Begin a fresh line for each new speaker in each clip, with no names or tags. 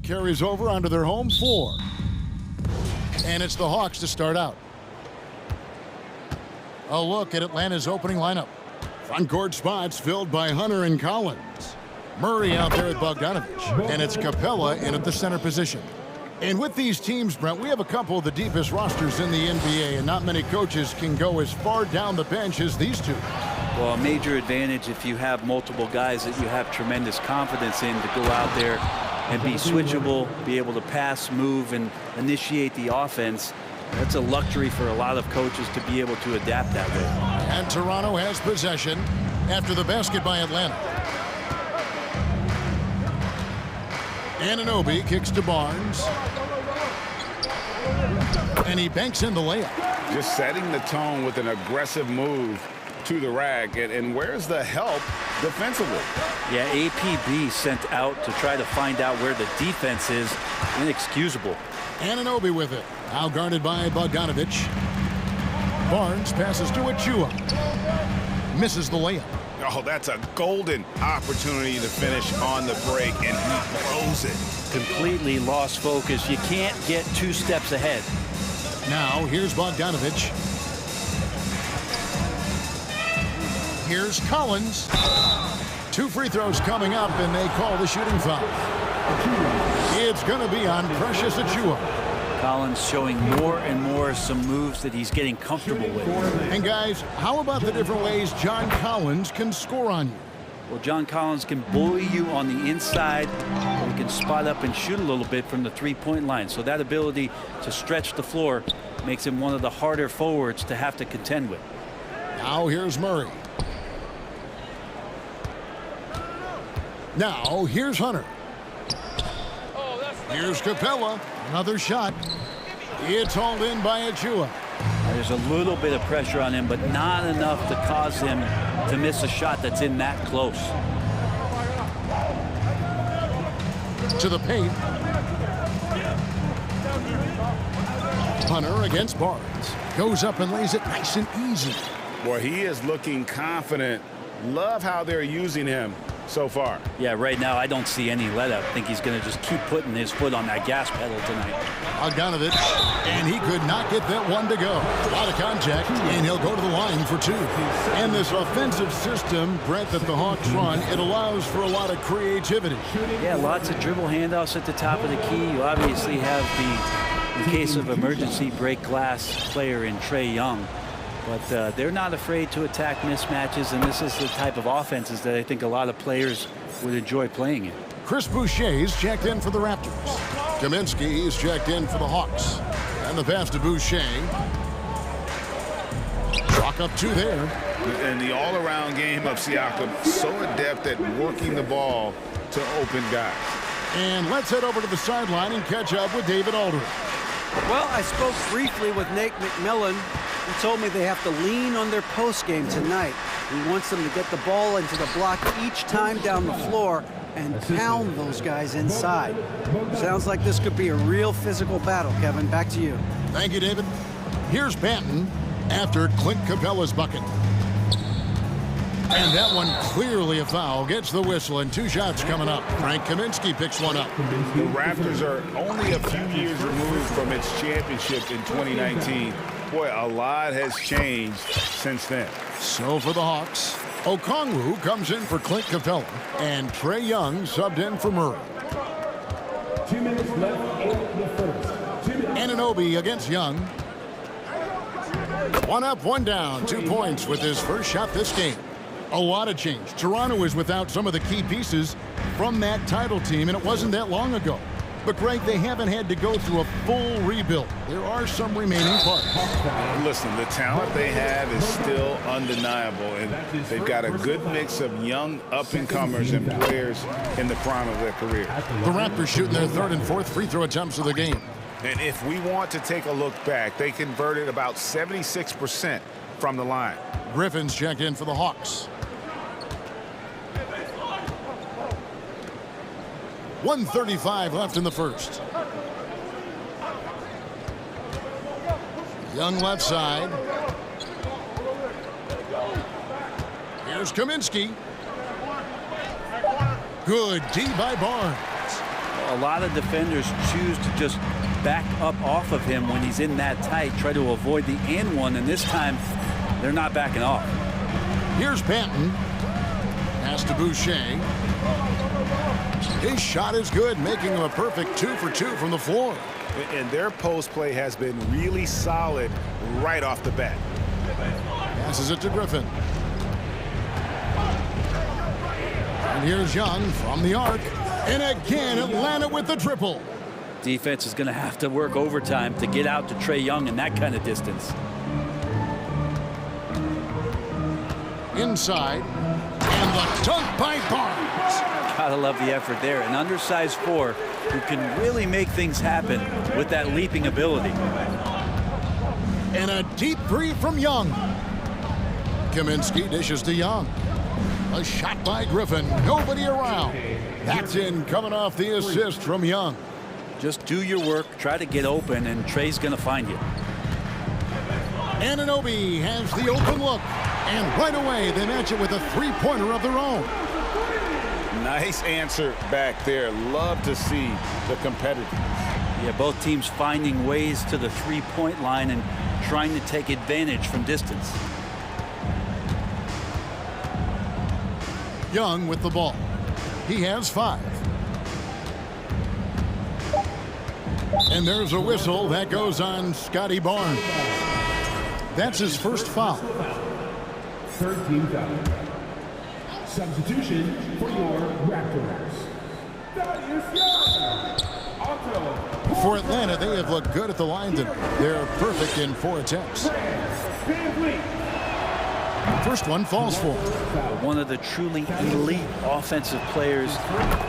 Carries over onto their home floor. And it's the Hawks to start out. A look at Atlanta's opening lineup. Front court spots filled by Hunter and Collins. Murray out there at Bogdanovich. And it's Capella in at the center position. And with these teams, Brent, we have a couple of the deepest rosters in the NBA, and not many coaches can go as far down the bench as these two.
Well, a major advantage if you have multiple guys that you have tremendous confidence in to go out there and be switchable, be able to pass, move, and initiate the offense. That's a luxury for a lot of coaches to be able to adapt that way.
And Toronto has possession after the basket by Atlanta. Anunoby kicks to Barnes. And he banks in the layup.
Just setting the tone with an aggressive move to the rack. And where's the help defensively?
Yeah, APB sent out to try to find out where the defense is. Inexcusable.
Anunoby with it. Now guarded by Bogdanovich. Barnes passes to Achua. Misses the layup.
Oh, that's a golden opportunity to finish on the break, and he throws it.
Completely lost focus. You can't get two steps ahead.
Now, here's Bogdanovich. Here's Collins. 2 free throws coming up, and they call the shooting foul. It's going to be on Precious Achua.
Collins showing more and more some moves that he's getting comfortable with.
And guys, how about the different ways John Collins can score on you?
Well, John Collins can bully you on the inside, or he can spot up and shoot a little bit from the three-point line. So that ability to stretch the floor makes him one of the harder forwards to have to contend with.
Now here's Murray. Now here's Hunter. Here's Capella. Another shot. It's hauled in by Achua.
There's a little bit of pressure on him, but not enough to cause him to miss a shot that's in that close.
To the paint. Hunter against Barnes. Goes up and lays it nice and easy.
Boy, he is looking confident. Love how they're using him so far.
Yeah, right now I don't see any let up. I think he's going to just keep putting his foot on that gas pedal tonight.
Bogdanovich, and he could not get that one to go. A lot of contact, and he'll go to the line for 2. And this offensive system, Brent, that the Hawks run, it allows for a lot of creativity.
Yeah, lots of dribble handoffs at the top of the key. You obviously have the, in case of emergency, break glass player in Trae Young. But they're not afraid to attack mismatches, and this is the type of offenses that I think a lot of players would enjoy playing in.
Chris Boucher's checked in for the Raptors. Kaminsky is checked in for the Hawks. And the pass to Boucher. Walk up 2 there.
And the all-around game of Siakam, so adept at working the ball to open guys.
And let's head over to the sideline and catch up with David Aldridge.
Well, I spoke briefly with Nate McMillan. He told me they have to lean on their post game tonight. He wants them to get the ball into the block each time down the floor and pound those guys inside. Sounds like this could be a real physical battle, Kevin. Back to you.
Thank you, David. Here's Banton after Clint Capella's bucket. And that one clearly a foul. Gets the whistle, and 2 shots coming up. Frank Kaminsky picks one up.
The Raptors are only a few years removed from its championship in 2019. Boy, a lot has changed since then.
So for the Hawks, Okongwu comes in for Clint Capella, and Trae Young subbed in for Murray.
2 minutes left in the first. 2 minutes.
Anunoby against Young. 1 up, 1 down. 2 points with his first shot this game. A lot of change. Toronto is without some of the key pieces from that title team, and it wasn't that long ago. But, Greg, they haven't had to go through a full rebuild. There are some remaining parts.
Listen, the talent they have is still undeniable, and they've got a good mix of young up-and-comers and players in the prime of their career.
The Raptors shooting their 3rd and 4th free throw attempts of the game.
And if we want to take a look back, they converted about 76% from the line.
Griffin's checked in for the Hawks. 1:35 left in the first. Young left side. Here's Kaminsky. Good D by Barnes.
a lot of defenders choose to just back up off of him when he's in that tight, try to avoid the and one, and this time they're not backing off.
Here's Banton. Pass to Boucher. His shot is good, making him a perfect 2 for 2 from the floor.
And their post play has been really solid right off the bat.
Passes it to Griffin. And here's Young from the arc. And again, Atlanta with the triple.
Defense is going to have to work overtime to get out to Trae Young in that kind of distance.
Inside. And the dunk by Barnes.
Gotta love the effort there. An undersized 4 who can really make things happen with that leaping ability.
And a deep three from Young. Kaminsky dishes to Young. A shot by Griffin. Nobody around. That's in, coming off the assist from Young.
Just do your work, try to get open, and Trae's going to find you.
Anunoby has the open look. And right away, they match it with a three-pointer of their own.
Nice answer back there. Love to see the competitors.
Yeah, both teams finding ways to the three-point line and trying to take advantage from distance.
Young with the ball. He has 5. And there's a whistle that goes on Scotty Barnes. That's his first foul.
13 foul. Substitution for your Raptors.
For Atlanta, they have looked good at the line tonight. They're perfect in 4 attempts. First one falls for him.
One of the truly elite offensive players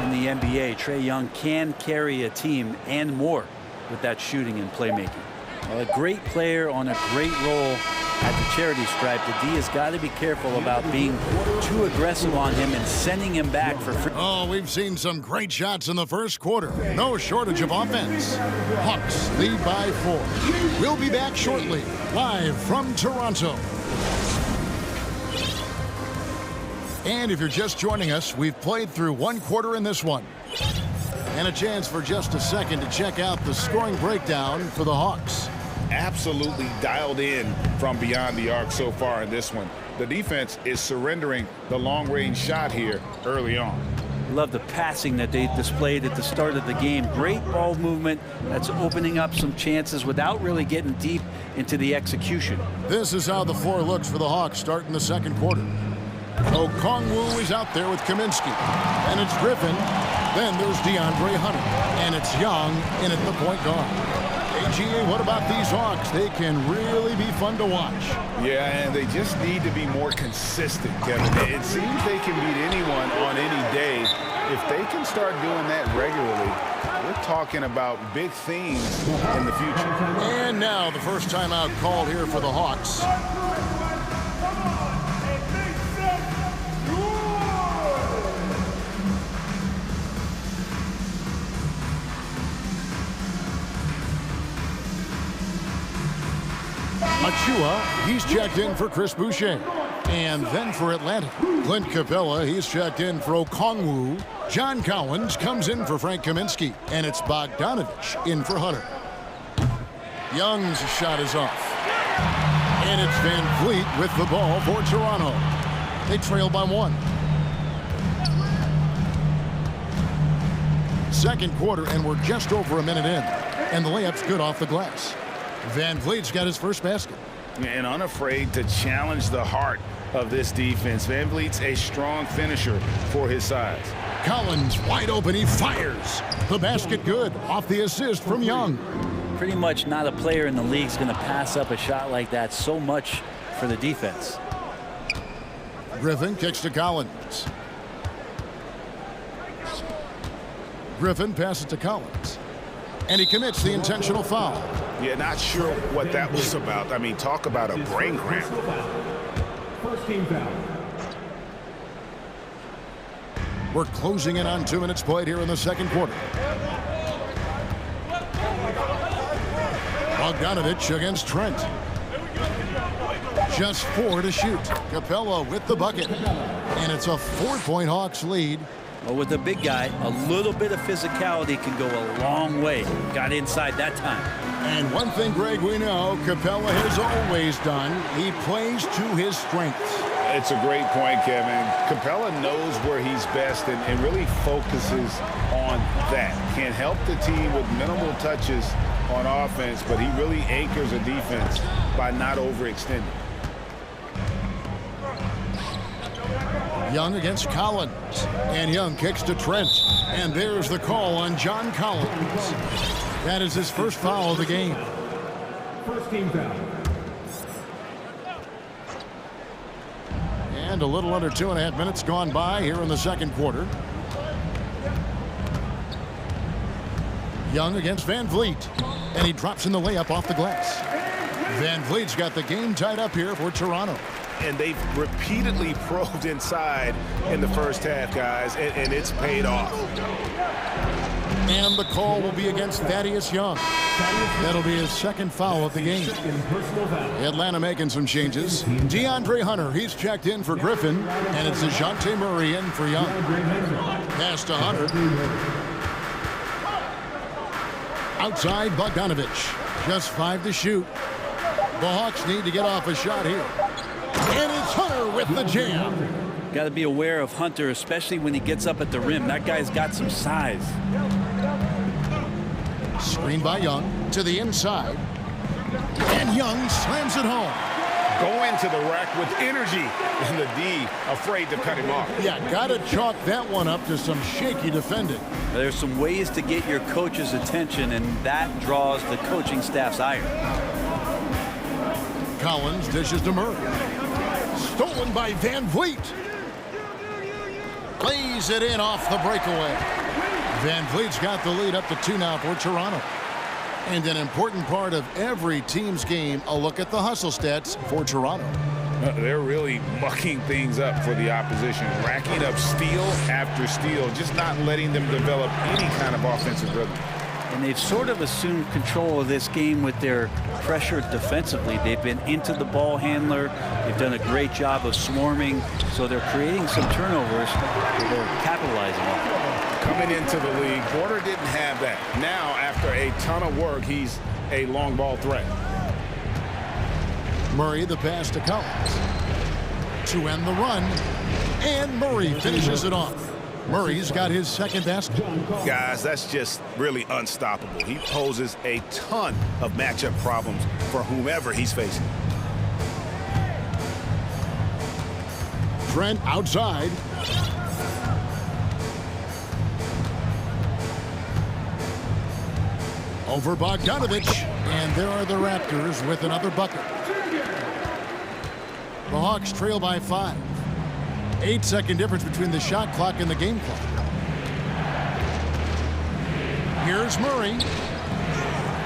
in the NBA, Trae Young, can carry a team and more with that shooting and playmaking. A great player on a great role at the charity stripe. The D has got to be careful about being too aggressive on him and sending him back for free.
Oh, we've seen some great shots in the first quarter. No shortage of offense. Hawks lead by 4. We'll be back shortly, live from Toronto. And if you're just joining us, we've played through 1 quarter in this one. And a chance for just a second to check out the scoring breakdown for the Hawks.
Absolutely dialed in from beyond the arc so far in this one. The defense is surrendering the long-range shot here early on.
Love the passing that they displayed at the start of the game. Great ball movement that's opening up some chances without really getting deep into the execution.
This is how the floor looks for the Hawks starting the second quarter. Okongwu is out there with Kaminsky. And it's Griffin. Then there's DeAndre Hunter. And it's Young in at the point guard. AGA, what about these Hawks? They can really be fun to watch.
Yeah, and they just need to be more consistent, Kevin. It seems they can beat anyone on any day. If they can start doing that regularly, we're talking about big things in the future.
And now the first timeout called here for the Hawks. Achua, he's checked in for Chris Boucher. And then for Atlanta, Clint Capella, he's checked in for Okongwu. John Collins comes in for Frank Kaminsky. And it's Bogdanovich in for Hunter. Young's shot is off. And it's Van Vliet with the ball for Toronto. They trail by 1. Second quarter, and we're just over a minute in. And the layup's good off the glass. Van Vliet's got his first basket.
And unafraid to challenge the heart of this defense. Van Vliet's a strong finisher for his size.
Collins wide open, he fires. The basket good off the assist from Young.
Pretty much not a player in the league is going to pass up a shot like that so much for the defense.
Griffin kicks to Collins. Griffin passes to Collins. And he commits the intentional foul.
Yeah, not sure what that was about. I mean, talk about a brain cramp.
First team foul.
We're closing in on 2 minutes played here in the second quarter. Bogdanovich against Trent. Just 4 to shoot. Capella with the bucket. And it's a 4-point Hawks lead
But with a big guy, a little bit of physicality can go a long way. Got inside that time.
And one thing, Greg, we know Capella has always done, he plays to his strengths.
It's a great point, Kevin. Capella knows where he's best and really focuses on that. Can help the team with minimal touches on offense, but he really anchors a defense by not overextending.
Young against Collins. And Young kicks to Trent. And there's the call on John Collins. That is his first foul of the game.
First team foul.
And a little under 2.5 minutes gone by here in the second quarter. Young against Van Vliet. And he drops in the layup off the glass. Van Vliet's got the game tied up here for Toronto.
And they've repeatedly probed inside in the first half, guys, and it's paid off.
And the call will be against Thaddeus Young. That'll be his second foul of the game. Atlanta making some changes. DeAndre Hunter, he's checked in for Griffin, and it's DeJounte Murray in for Young. Pass to Hunter. Outside, Bogdanovich. Just 5 to shoot. The Hawks need to get off a shot here. And it's Hunter with the jam.
Got to be aware of Hunter, especially when he gets up at the rim. That guy's got some size.
Screen by Young to the inside. And Young slams it home.
Going to the rack with energy. And the D afraid to cut him off.
Yeah, got to chalk that one up to some shaky defending.
There's some ways to get your coach's attention, and that draws the coaching staff's ire.
Collins dishes to Murray. Stolen by Van Vliet. Plays it in off the breakaway. Van Vliet's got the lead up to 2 now for Toronto. And an important part of every team's game, a look at the hustle stats for Toronto.
They're really mucking things up for the opposition, racking up steal after steal, just not letting them develop any kind of offensive rhythm.
And they've sort of assumed control of this game with their pressure defensively. They've been into the ball handler. They've done a great job of swarming. So they're creating some turnovers that they're capitalizing on.
Coming into the league, Porter didn't have that. Now, after a ton of work, he's a long ball threat.
Murray the pass to Collins. To end the run. And Murray finishes it off. Murray's got his second basket.
Guys, that's just really unstoppable. He poses a ton of matchup problems for whomever he's facing.
Trent outside. Over Bogdanovich. And there are the Raptors with another bucket. The Hawks trail by 5. 8-second difference between the shot clock and the game clock. Here's Murray.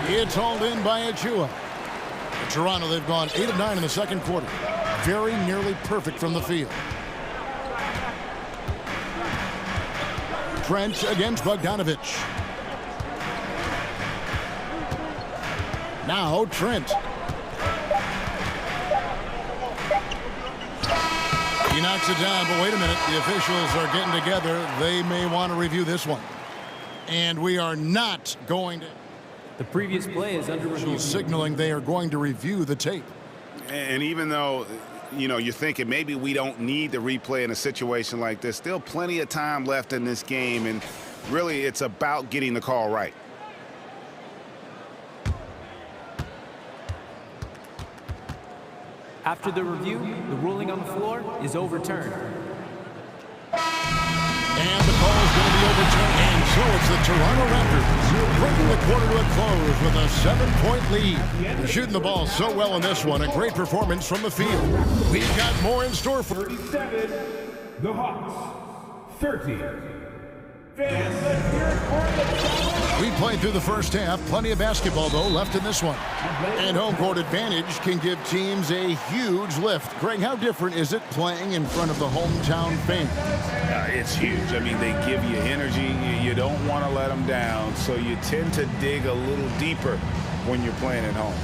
It's hauled in by Achua. Toronto, they've gone 8 of 9 in the second quarter. Very nearly perfect from the field. Trent against Bogdanovich. Now Trent. He knocks it down, but wait a minute. The officials are getting together. They may want to review this one. And we are not going to.
The previous play is under review.
Signaling they are going to review the tape.
And even though, you know, you're thinking maybe we don't need the replay in a situation like this, still plenty of time left in this game. And really, it's about getting the call right.
After the review, the ruling on the floor is overturned.
And the call is going to be overturned. And so it's the Toronto Raptors bringing the quarter to a close with a 7-point lead. They're shooting the ball so well in this one. A great performance from the field. We've got more in store for
37, the Hawks. 30.
We played through the first half. Plenty of basketball, though, left in this one. And home court advantage can give teams a huge lift. Greg, how different is it playing in front of the hometown fans?
It's huge. I mean, they give you energy. You don't want to let them down, so you tend to dig a little deeper when you're playing at home.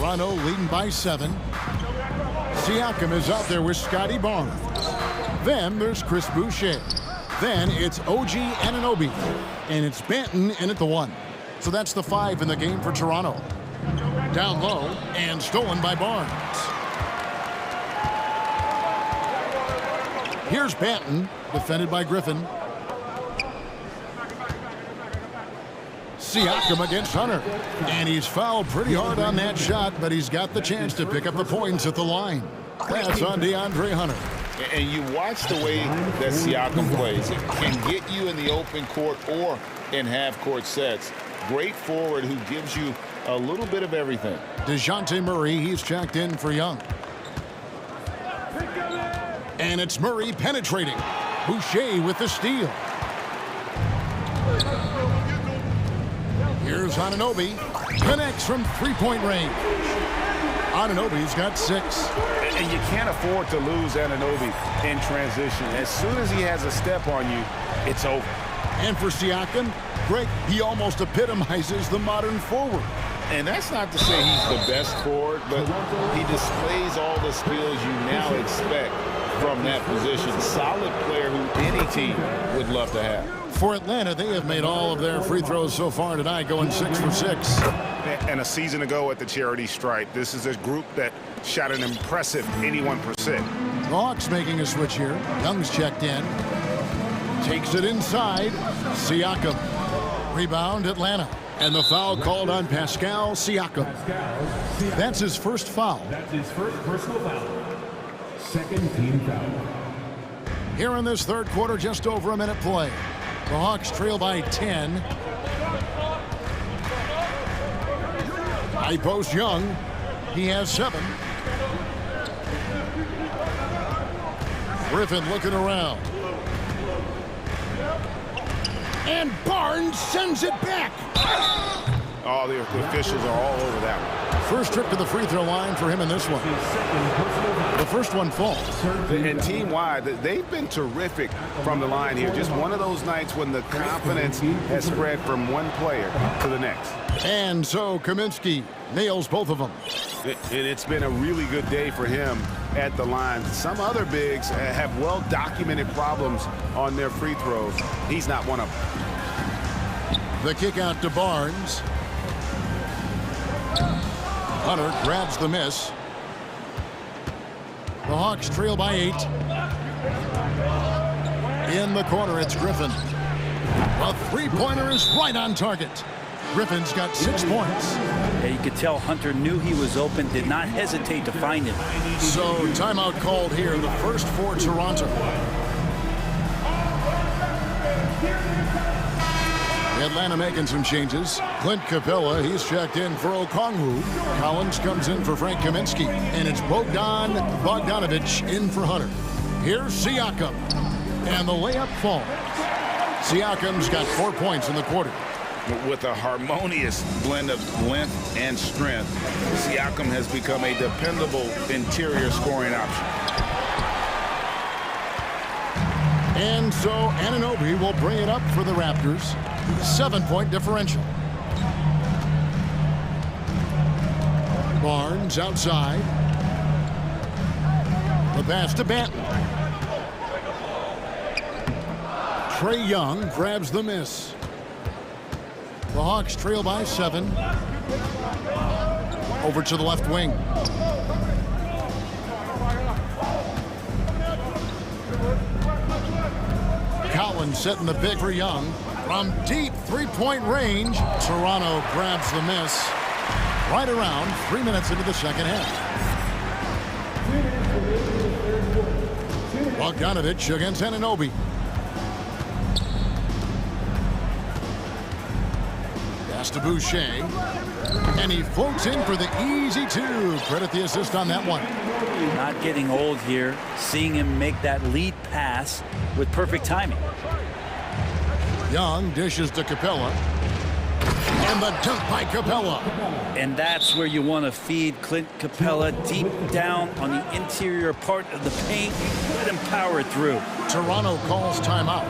Toronto leading by 7. Siakam is out there with Scotty Barnes. Then there's Chris Boucher. Then it's OG Anunoby. And it's Banton in at the 1. So that's the 5 in the game for Toronto. Down low and stolen by Barnes. Here's Banton, defended by Griffin. Siakam against Hunter. And he's fouled pretty hard on that shot, but he's got the chance to pick up the points at the line. That's on DeAndre Hunter.
And you watch the way that Siakam plays. It can get you in the open court or in half-court sets. Great forward who gives you a little bit of everything.
DeJounte Murray, he's checked in for Young. And it's Murray penetrating. Boucher with the steal. Here's Anunoby. Connects from three-point range. Anunoby's got 6.
And you can't afford to lose Anunoby in transition. As soon as he has a step on you, it's over.
And for Siakam, Greg, he almost epitomizes the modern forward.
And that's not to say he's the best forward, but he displays all the skills you now expect from that position. Solid player who any team would love to have.
For Atlanta, they have made all of their free throws so far tonight, going 6 for 6.
And a season ago at the charity stripe, this is a group that shot an impressive 81%.
The Hawks making a switch here. Young's checked in. Takes it inside. Siakam. Rebound, Atlanta. And the foul called on Pascal Siakam. That's his first foul.
That's his first personal foul. Second team foul.
Here in this third quarter, just over a minute play. The Hawks trail by 10. High post Young. He has 7. Griffin looking around. And Barnes sends it back.
Oh, the officials are all over that one.
First trip to the free throw line for him in this one. The first one falls.
And team-wide, they've been terrific from the line here. Just one of those nights when the confidence has spread from one player to the next.
And so Kaminsky nails both of them.
And it's been a really good day for him at the line. Some other bigs have well-documented problems on their free throws. He's not one of them.
The kick out to Barnes. Hunter grabs the miss. The Hawks trail by 8. In the corner, it's Griffin. A three-pointer is right on target. Griffin's got 6 points.
Yeah, you could tell Hunter knew he was open, did not hesitate to find him.
So timeout called here, the first for Toronto. Atlanta making some changes. Clint Capella, he's checked in for Okongwu. Collins comes in for Frank Kaminsky. And it's Bogdan Bogdanovic in for Hunter. Here's Siakam. And the layup falls. Siakam's got 4 points in the quarter.
With a harmonious blend of length and strength, Siakam has become a dependable interior scoring option.
And so Anunoby will bring it up for the Raptors. 7-point differential. Barnes outside. The pass to Banton. Trae Young grabs the miss. The Hawks trail by 7. Over to the left wing. Collins setting the pick for Young. From deep three-point range, Toronto grabs the miss. Right around 3 minutes into the second half. Bogdanovic against Anunoby. Pass to Boucher. And he floats in for the easy 2. Credit the assist on that one.
Not getting old here. Seeing him make that lead pass with perfect timing.
Young dishes to Capella. And the dunk by Capella.
And that's where you want to feed Clint Capella, deep down on the interior part of the paint. Let him power through.
Toronto calls timeout.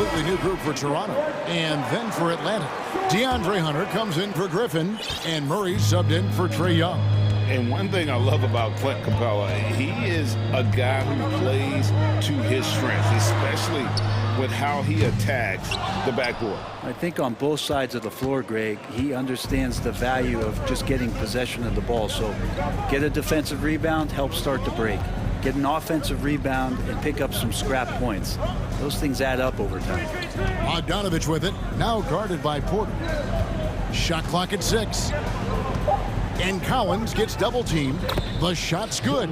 completely new group for Toronto. And then for Atlanta, DeAndre Hunter comes in for Griffin, and Murray subbed in for Trae Young.
And one thing I love about Clint Capella, he is a guy who plays to his strengths, especially with how he attacks the backboard.
I think on both sides of the floor, Greg, he understands the value of just getting possession of the ball. So get a defensive rebound, help start the break. Get an offensive rebound and pick up some scrap points. Those things add up over time.
Bogdanovich with it, now guarded by Porter. Shot clock at 6. And Collins gets double-teamed. The shot's good.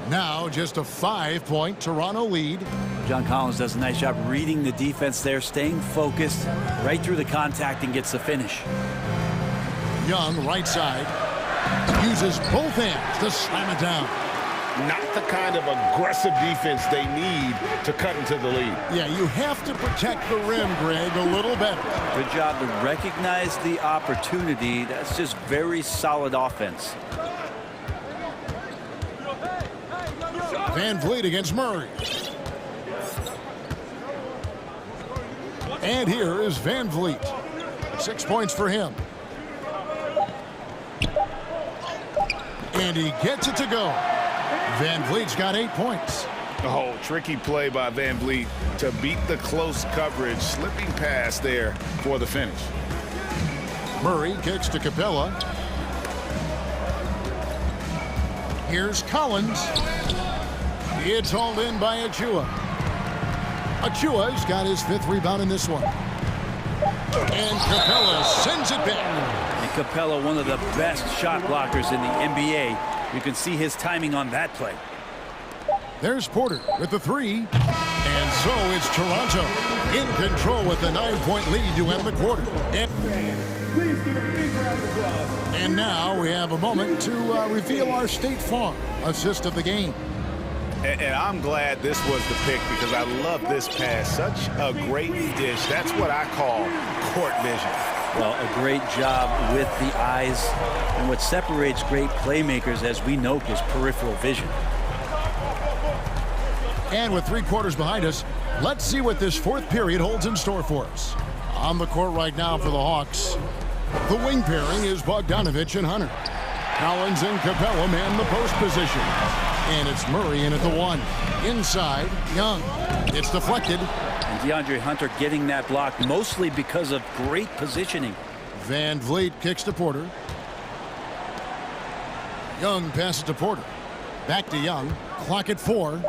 Now just a 5-point Toronto lead.
John Collins does a nice job reading the defense there, staying focused right through the contact and gets the finish.
Young, right side, uses both hands to slam it down.
Not the kind of aggressive defense they need to cut into the lead.
Yeah, you have to protect the rim, Greg, a little better.
Good job to recognize the opportunity. That's just very solid offense.
Van Vliet against Murray. And here is Van Vliet. 6 points for him. And he gets it to go. Van Vliet's got 8 points.
Oh, tricky play by Van Vliet to beat the close coverage, slipping past there for the finish.
Murray kicks to Capella. Here's Collins. It's hauled in by Achua. Achua's got his 5th rebound in this one. And Capella sends it back.
And Capella, one of the best shot blockers in the NBA. You can see his timing on that play.
There's Porter with the 3. And so it's Toronto in control with the 9-point lead to end the quarter. And now we have a moment to reveal our State Farm assist of the game.
And I'm glad this was the pick because I love this pass. Such a great dish. That's what I call court vision.
Well, a great job with the eyes. And what separates great playmakers, as we know, is peripheral vision.
And with 3 quarters behind us, let's see what this 4th period holds in store for us. On the court right now for the Hawks, the wing pairing is Bogdanovich and Hunter. Collins and Capella man the post position. And it's Murray in at the 1. Inside, Young. It's deflected.
And DeAndre Hunter getting that block mostly because of great positioning.
Van Vliet kicks to Porter. Young passes to Porter. Back to Young. Clock at 4.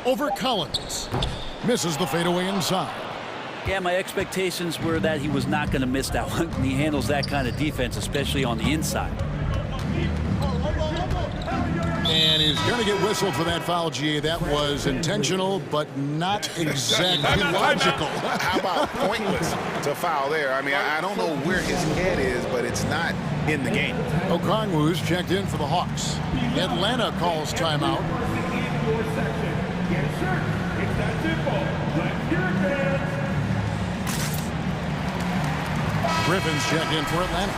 Over Collins. Misses the fadeaway inside.
Yeah, my expectations were that he was not going to miss that one. And he handles that kind of defense, especially on the inside.
And he's going to get whistled for that foul, GA. That was intentional, but not exactly logical.
How about pointless to foul there? I mean, I don't know where his head is, but it's not in the game.
Okongwu's checked in for the Hawks. Atlanta calls timeout. Griffin's checked in for Atlanta.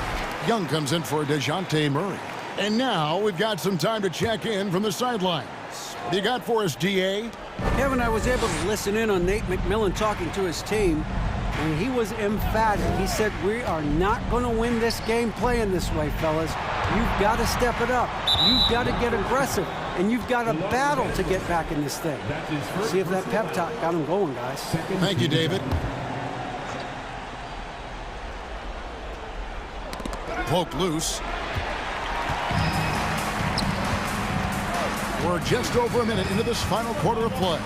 Young comes in for DeJounte Murray. And now we've got some time to check in from the sidelines. What do you got for us, DA?
Kevin, I was able to listen in on Nate McMillan talking to his team, and he was emphatic. He said, we are not going to win this game playing this way, fellas. You've got to step it up. You've got to get aggressive, and you've got to battle to get back in this thing. See if that pep talk got him going, guys.
Thank you, David. Poked loose. We're just over a minute into this final quarter of play.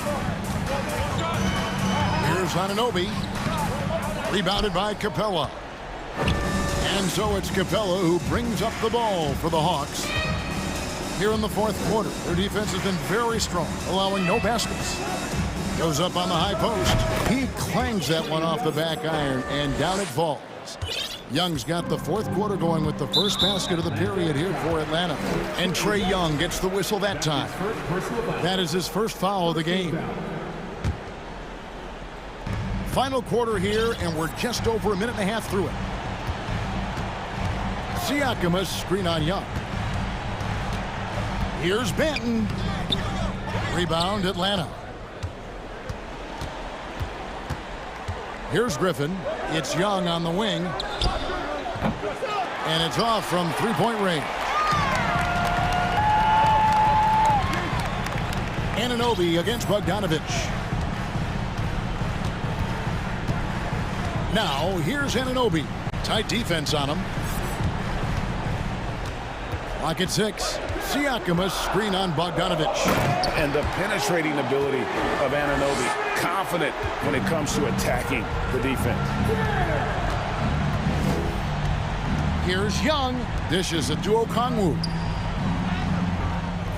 Here's Anunoby. Rebounded by Capella. And so it's Capella who brings up the ball for the Hawks. Here in the 4th quarter, their defense has been very strong, allowing no baskets. Goes up on the high post. He clangs that one off the back iron, and down it falls. Young's got the 4th quarter going with the first basket of the period here for Atlanta. And Trae Young gets the whistle that time. That is his first foul of the game. Final quarter here, and we're just over a minute and a half through it. Siaka's screen on Young. Here's Benton. Rebound, Atlanta. Here's Griffin. It's Young on the wing. And it's off from three-point range. Anunoby against Bogdanovich. Now, here's Anunoby. Tight defense on him. Lock at 6. Siakam, a screen on Bogdanovich.
And the penetrating ability of Anunoby. Confident when it comes to attacking the defense.
Here's Young. Dishes it to Okongwu.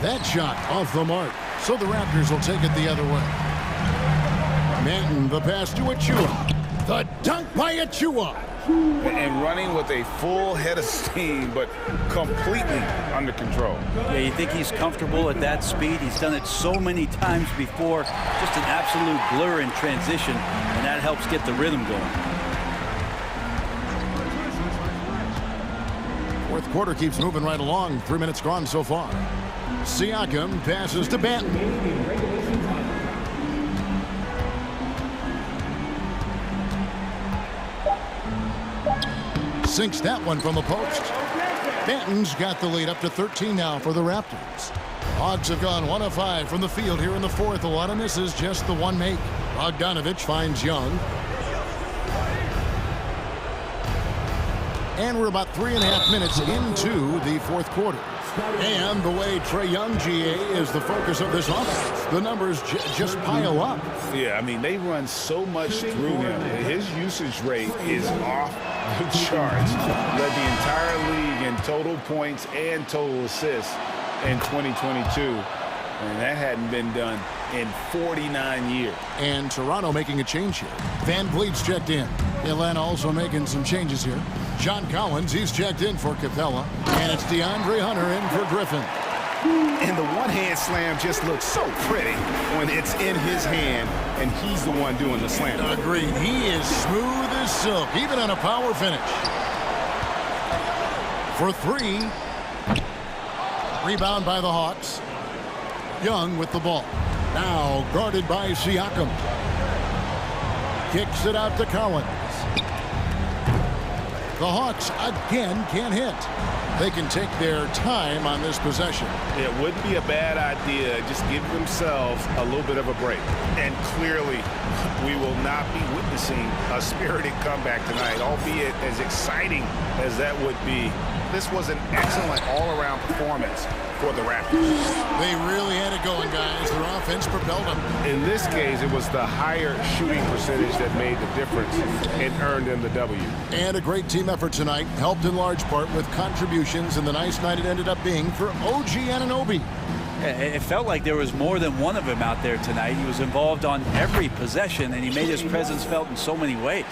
That shot off the mark. So the Raptors will take it the other way. Manton, the pass to Achua. The dunk by Achua.
And running with a full head of steam, but completely under control.
Yeah, you think he's comfortable at that speed. He's done it so many times before. Just an absolute blur in transition, and that helps get the rhythm going.
Fourth quarter keeps moving right along. 3 minutes gone so far. Siakam passes to Banton. Sinks that one from the post. Banton's got the lead up to 13 now for the Raptors. Hogs have gone 1 of 5 from the field here in the fourth. A lot of misses, just the one make. Bogdanovich finds Young. And we're about 3.5 minutes into the fourth quarter. And the way Trae Young, GA, is the focus of this offense. The numbers just pile up.
Yeah, I mean, they run so much through him. His usage rate is off the charts. Led the entire league in total points and total assists in 2022. And that hadn't been done in 49 years.
And Toronto making a change here. Van Vliet's checked in. Atlanta also making some changes here. John Collins, he's checked in for Capella. And it's DeAndre Hunter in for Griffin.
And the one-hand slam just looks so pretty when it's in his hand and he's the one doing the slam.
Agreed. He is smooth as silk, even on a power finish. For 3. Rebound by the Hawks. Young with the ball. Now guarded by Siakam. Kicks it out to Collins. The Hawks again can't hit. They can take their time on this possession.
It wouldn't be a bad idea. Just give themselves a little bit of a break. And clearly, we will not be witnessing a spirited comeback tonight, albeit as exciting as that would be. This was an excellent all-around performance for the Raptors.
They really had it going, guys. Their offense propelled them.
In this case, it was the higher shooting percentage that made the difference and earned them the W.
And a great team effort tonight, helped in large part with contributions, and the nice night it ended up being for OG Anunoby.
It felt like there was more than one of him out there tonight. He was involved on every possession, and he made his presence felt in so many ways.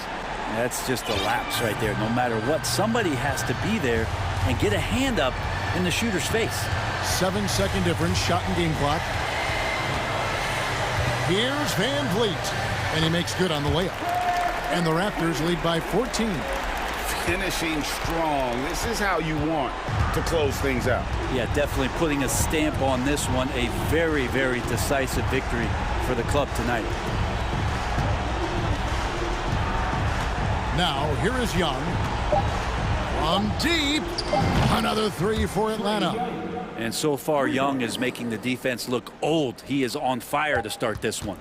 That's just a lapse right there. No matter what, somebody has to be there and get a hand up in the shooter's face.
7-second difference, shot and game clock. Here's Van Vliet, and he makes good on the layup. And the Raptors lead by 14.
Finishing strong. This is how you want to close things out.
Yeah, definitely putting a stamp on this one. A very, very decisive victory for the club tonight.
Now, here is Young. From deep, another 3 for Atlanta.
And so far, Young is making the defense look old. He is on fire to start this one.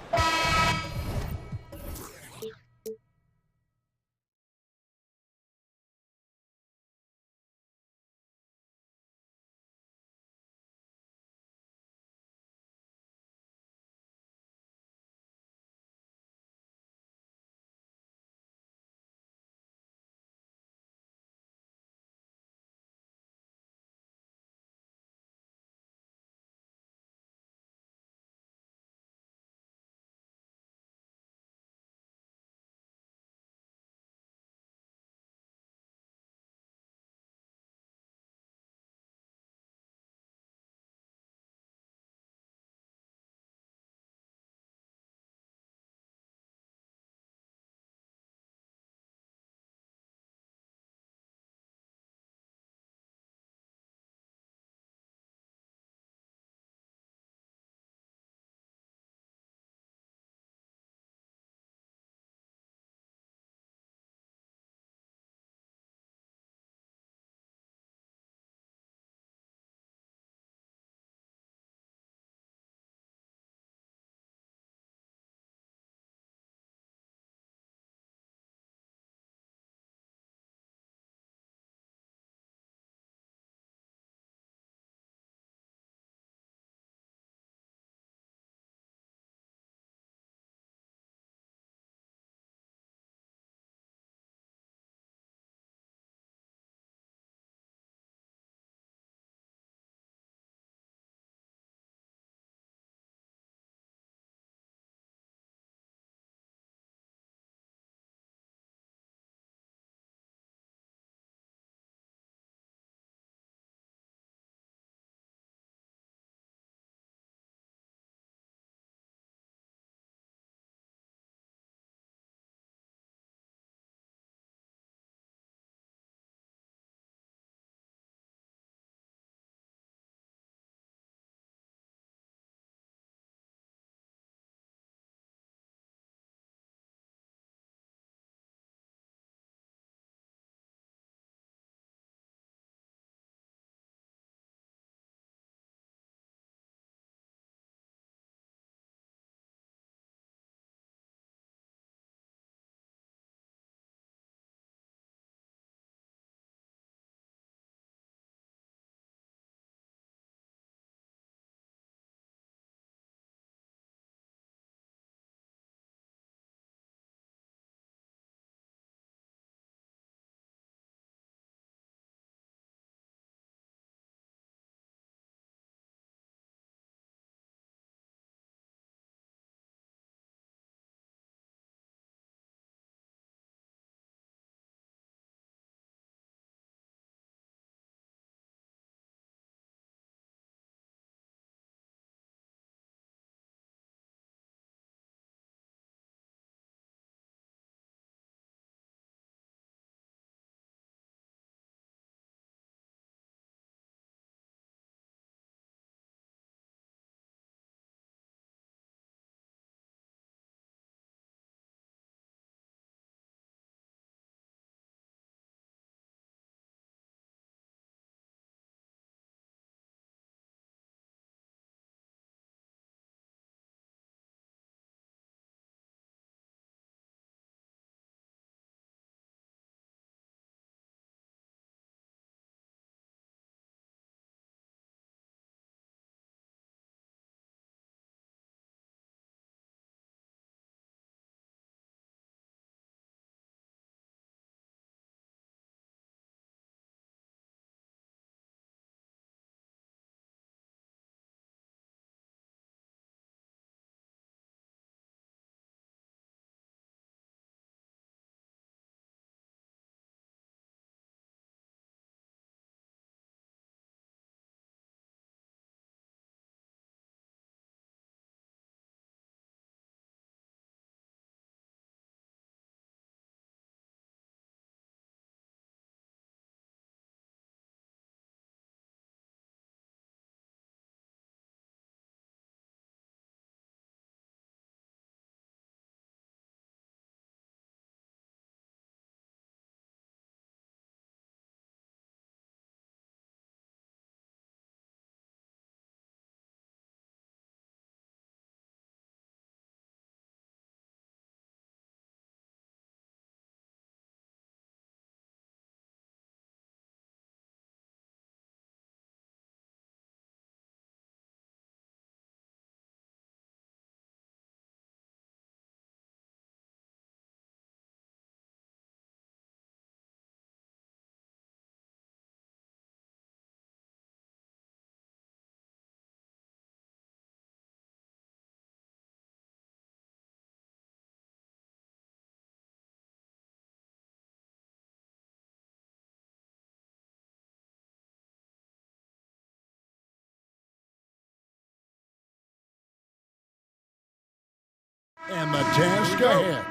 And the task ahead.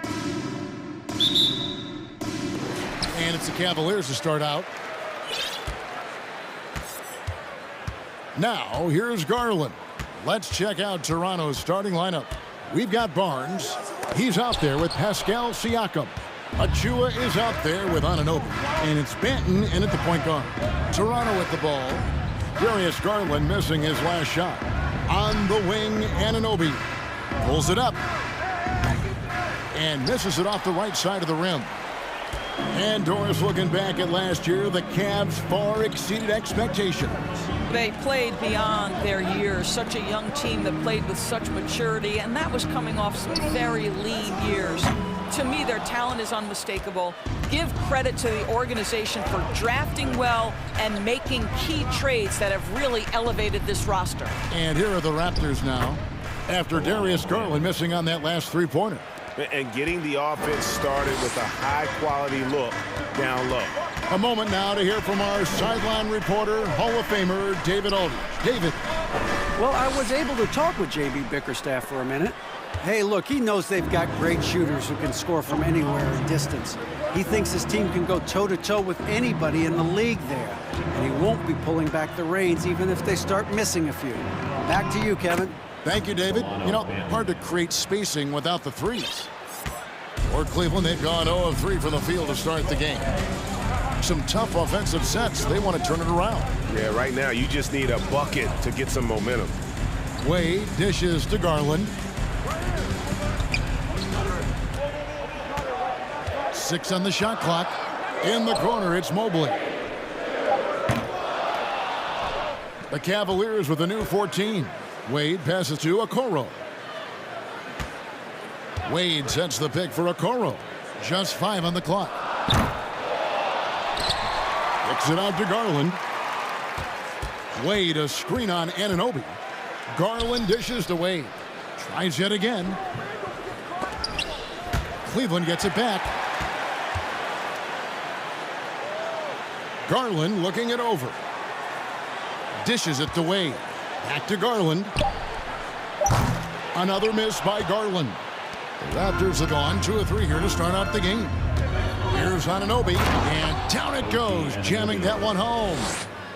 And it's the Cavaliers to start out. Now, here's Garland. Let's check out Toronto's starting lineup. We've got Barnes. He's out there with Pascal Siakam. Achua is out there with Anunoby. And it's Banton in at the point guard. Toronto with the ball. Darius Garland missing his last shot. On the wing, Anunoby pulls it up and misses it off the right side of the rim. And Doris, looking back at last year, the Cavs far exceeded expectations.
They played beyond their years. Such a young team that played with such maturity, and that was coming off some very lean years. To me, their talent is unmistakable. Give credit to the organization for drafting well and making key trades that have really elevated this roster.
And here are the Raptors now, after Darius Garland missing on that last three-pointer.
And getting the offense started with a high-quality look down low.
A moment now to hear from our sideline reporter, Hall of Famer David Aldridge. David.
Well, I was able to talk with J.B. Bickerstaff for a minute. Hey, look, he knows they've got great shooters who can score from anywhere in distance. He thinks his team can go toe-to-toe with anybody in the league there. And he won't be pulling back the reins even if they start missing a few. Back to you, Kevin.
Thank you, David. You know, hard to create spacing without the threes. For Cleveland, they've gone 0 of 3 from the field to start the game. Some tough offensive sets. They want to turn it around.
Yeah, right now you just need a bucket to get some momentum.
Wade dishes to Garland. 6 on the shot clock. In the corner, it's Mobley. The Cavaliers with a new 14. Wade passes to Okoro. Wade sets the pick for Okoro. Just 5 on the clock. Kicks it out to Garland. Wade a screen on Anunoby. Garland dishes to Wade. Tries yet again. Cleveland gets it back. Garland looking it over. Dishes it to Wade. Back to Garland. Another miss by Garland. The Raptors have gone 2 of 3 here to start out the game. Here's Anunoby, and down it goes, jamming that one home.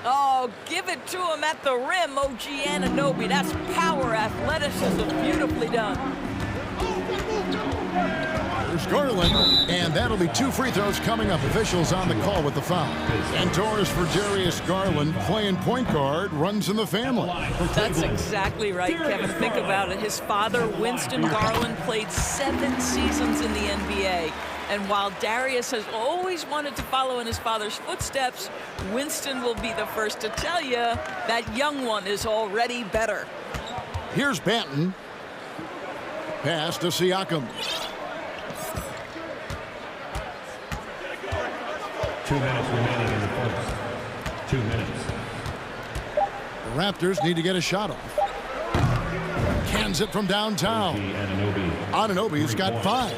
Oh, give it to him at the rim, OG Anunoby. That's power, athleticism, beautifully done.
There's Garland, and that'll be 2 free throws coming up. Officials on the call with the foul. And Torres for Darius Garland, playing point guard, runs in the family.
That's exactly right, Kevin. Think about it. His father, Winston Garland, played 7 seasons in the NBA. And while Darius has always wanted to follow in his father's footsteps, Winston will be the first to tell you that young one is already better.
Here's Banton. Pass to Siakam.
2 minutes remaining in the first. 2 minutes.
The Raptors need to get a shot off. Cans it from downtown. Anunoby's got 5.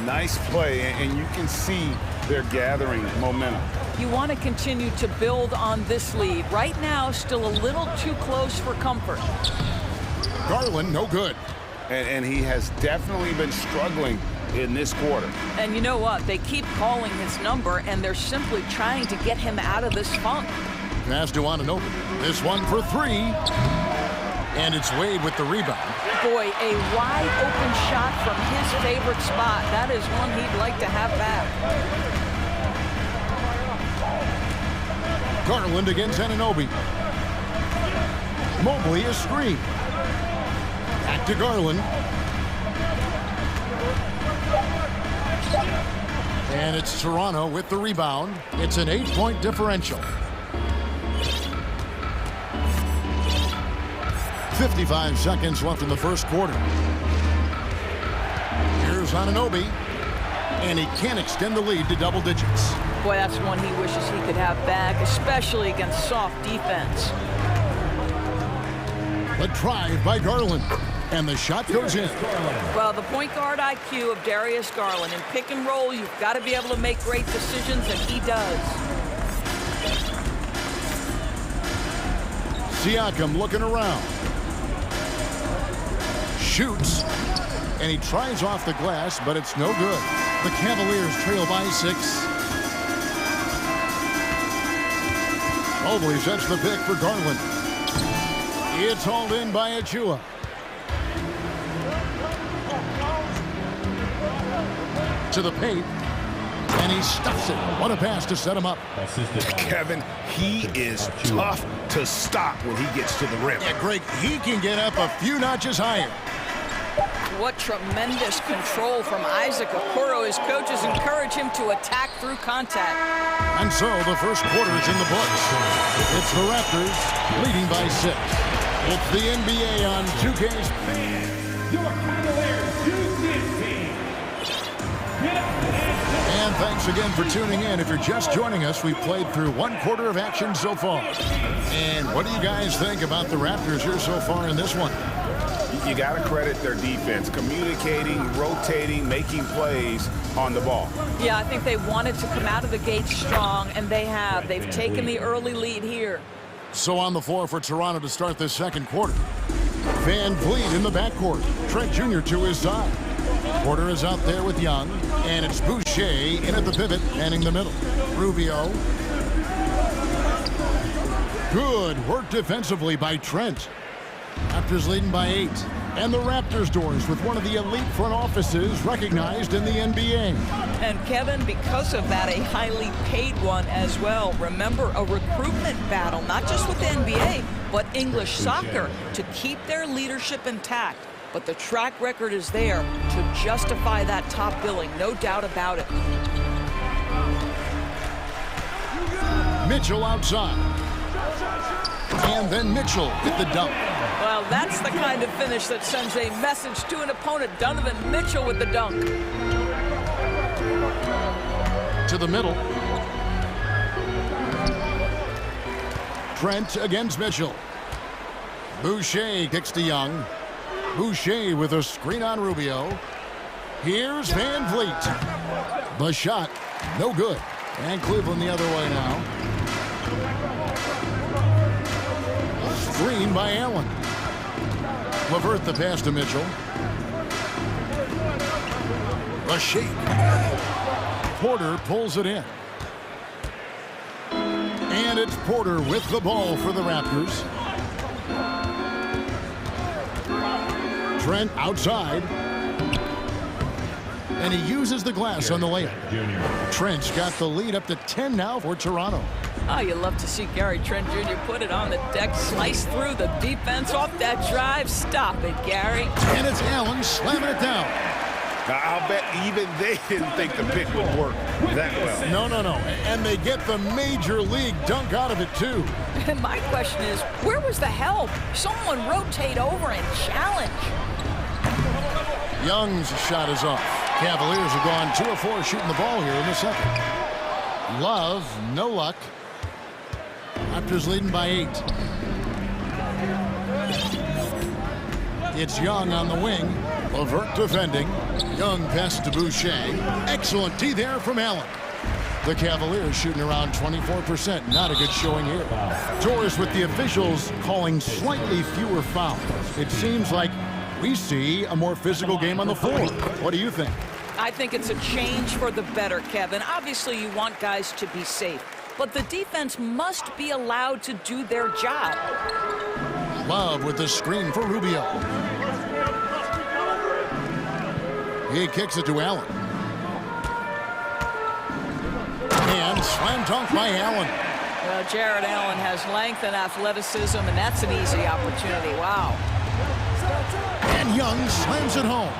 Nice play, and you can see they're gathering momentum.
You want to continue to build on this lead. Right now, still a little too close for comfort.
Garland, no good.
And he has definitely been struggling in this quarter.
And you know what? They keep calling his number, and they're simply trying to get him out of this funk.
Pass to Anunoby. This one for 3. And it's Wade with the rebound.
Boy, a wide open shot from his favorite spot. That is one he'd like to have back.
Garland against Anunoby. Mobley a screen. Back to Garland. And it's Toronto with the rebound. It's an 8-point differential. 55 seconds left in the first quarter. Here's Anunoby, and he can't extend the lead to double digits.
Boy, that's one he wishes he could have back, especially against soft defense.
The drive by Garland, and the shot goes in.
Well, the point guard IQ of Darius Garland. In pick and roll, you've got to be able to make great decisions, and he does.
Siakam looking around. Shoots. And he tries off the glass, but it's no good. The Cavaliers trail by 6. Mobley sets the pick for Garland. It's hauled in by Achua. To the paint. And he stuffs it. What a pass to set him up.
Kevin, he is tough to stop when he gets to the rim.
Yeah, Greg, he can get up a few notches higher.
What tremendous control from Isaac Okoro. His coaches encourage him to attack through contact.
And so the first quarter is in the books. It's the Raptors leading by 6. It's the NBA on 2K's.
Your Cavaliers use this team. Get up
And thanks again for tuning in. If you're just joining us, we've played through one quarter of action so far. And what do you guys think about the Raptors here so far in this one?
You got to credit their defense, communicating, rotating, making plays on the ball.
Yeah, I think they wanted to come out of the gate strong, and they have. They've taken the early lead here.
So on the floor for Toronto to start this second quarter. Van Vliet in the backcourt. Trent Jr. to his side. Porter is out there with Young, and it's Boucher in at the pivot, manning the middle. Rubio. Good work defensively by Trent. Raptors leading by 8. And the Raptors doors with one of the elite front offices recognized in the NBA.
And Kevin, because of that, a highly paid one as well. Remember, a recruitment battle, not just with the NBA, but English soccer, to keep their leadership intact. But the track record is there to justify that top billing, no doubt about it.
Mitchell outside. And then Mitchell with the dunk.
Well, that's the kind of finish that sends a message to an opponent. Donovan Mitchell with the dunk.
To the middle. Trent against Mitchell. Boucher kicks to Young. Boucher with a screen on Rubio. Here's Van Vliet. The shot, no good. And Cleveland the other way now. Screen by Allen. LeVert the pass to Mitchell. A shake. Porter pulls it in. And it's Porter with the ball for the Raptors. Trent outside. And he uses the glass on the layup. Trent's got the lead up to 10 now for Toronto.
Oh, you love to see Gary Trent Jr. put it on the deck, slice through the defense off that drive. Stop it, Gary.
And it's Allen slamming it down.
Now, I'll bet even they didn't think the pick would work that well.
No. And they get the major league dunk out of it, too.
And my question is, where was the help? Someone rotate over and challenge.
Young's shot is off. Cavaliers have gone 2 of 4 shooting the ball here in the second. Love, no luck. Raptors leading by 8. It's Young on the wing. LeVert defending. Young pass to Boucher. Excellent D there from Allen. The Cavaliers shooting around 24%. Not a good showing here. Doris with the officials calling slightly fewer fouls. It seems like we see a more physical game on the floor. What do you think?
I think it's a change for the better, Kevin. Obviously, you want guys to be safe, but the defense must be allowed to do their job.
Love with the screen for Rubio. He kicks it to Allen. And slam dunk by Allen.
Well, Jared Allen has length and athleticism, and that's an easy opportunity. Wow.
And Young slams it home.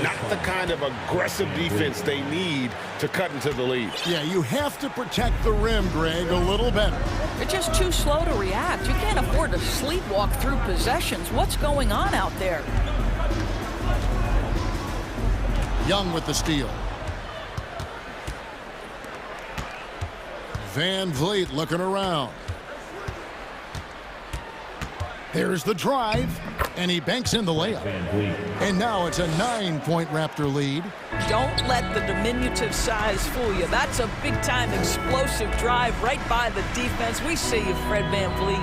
Not the kind of aggressive defense they need to cut into the lead.
Yeah, you have to protect the rim, Greg, a little better.
They're just too slow to react. You can't afford to sleepwalk through possessions. What's going on out there?
Young with the steal. Van Vliet looking around. There's the drive, and he banks in the layup. And now it's a 9-point Raptor lead.
Don't let the diminutive size fool you. That's a big-time explosive drive right by the defense. We see you, Fred VanVleet.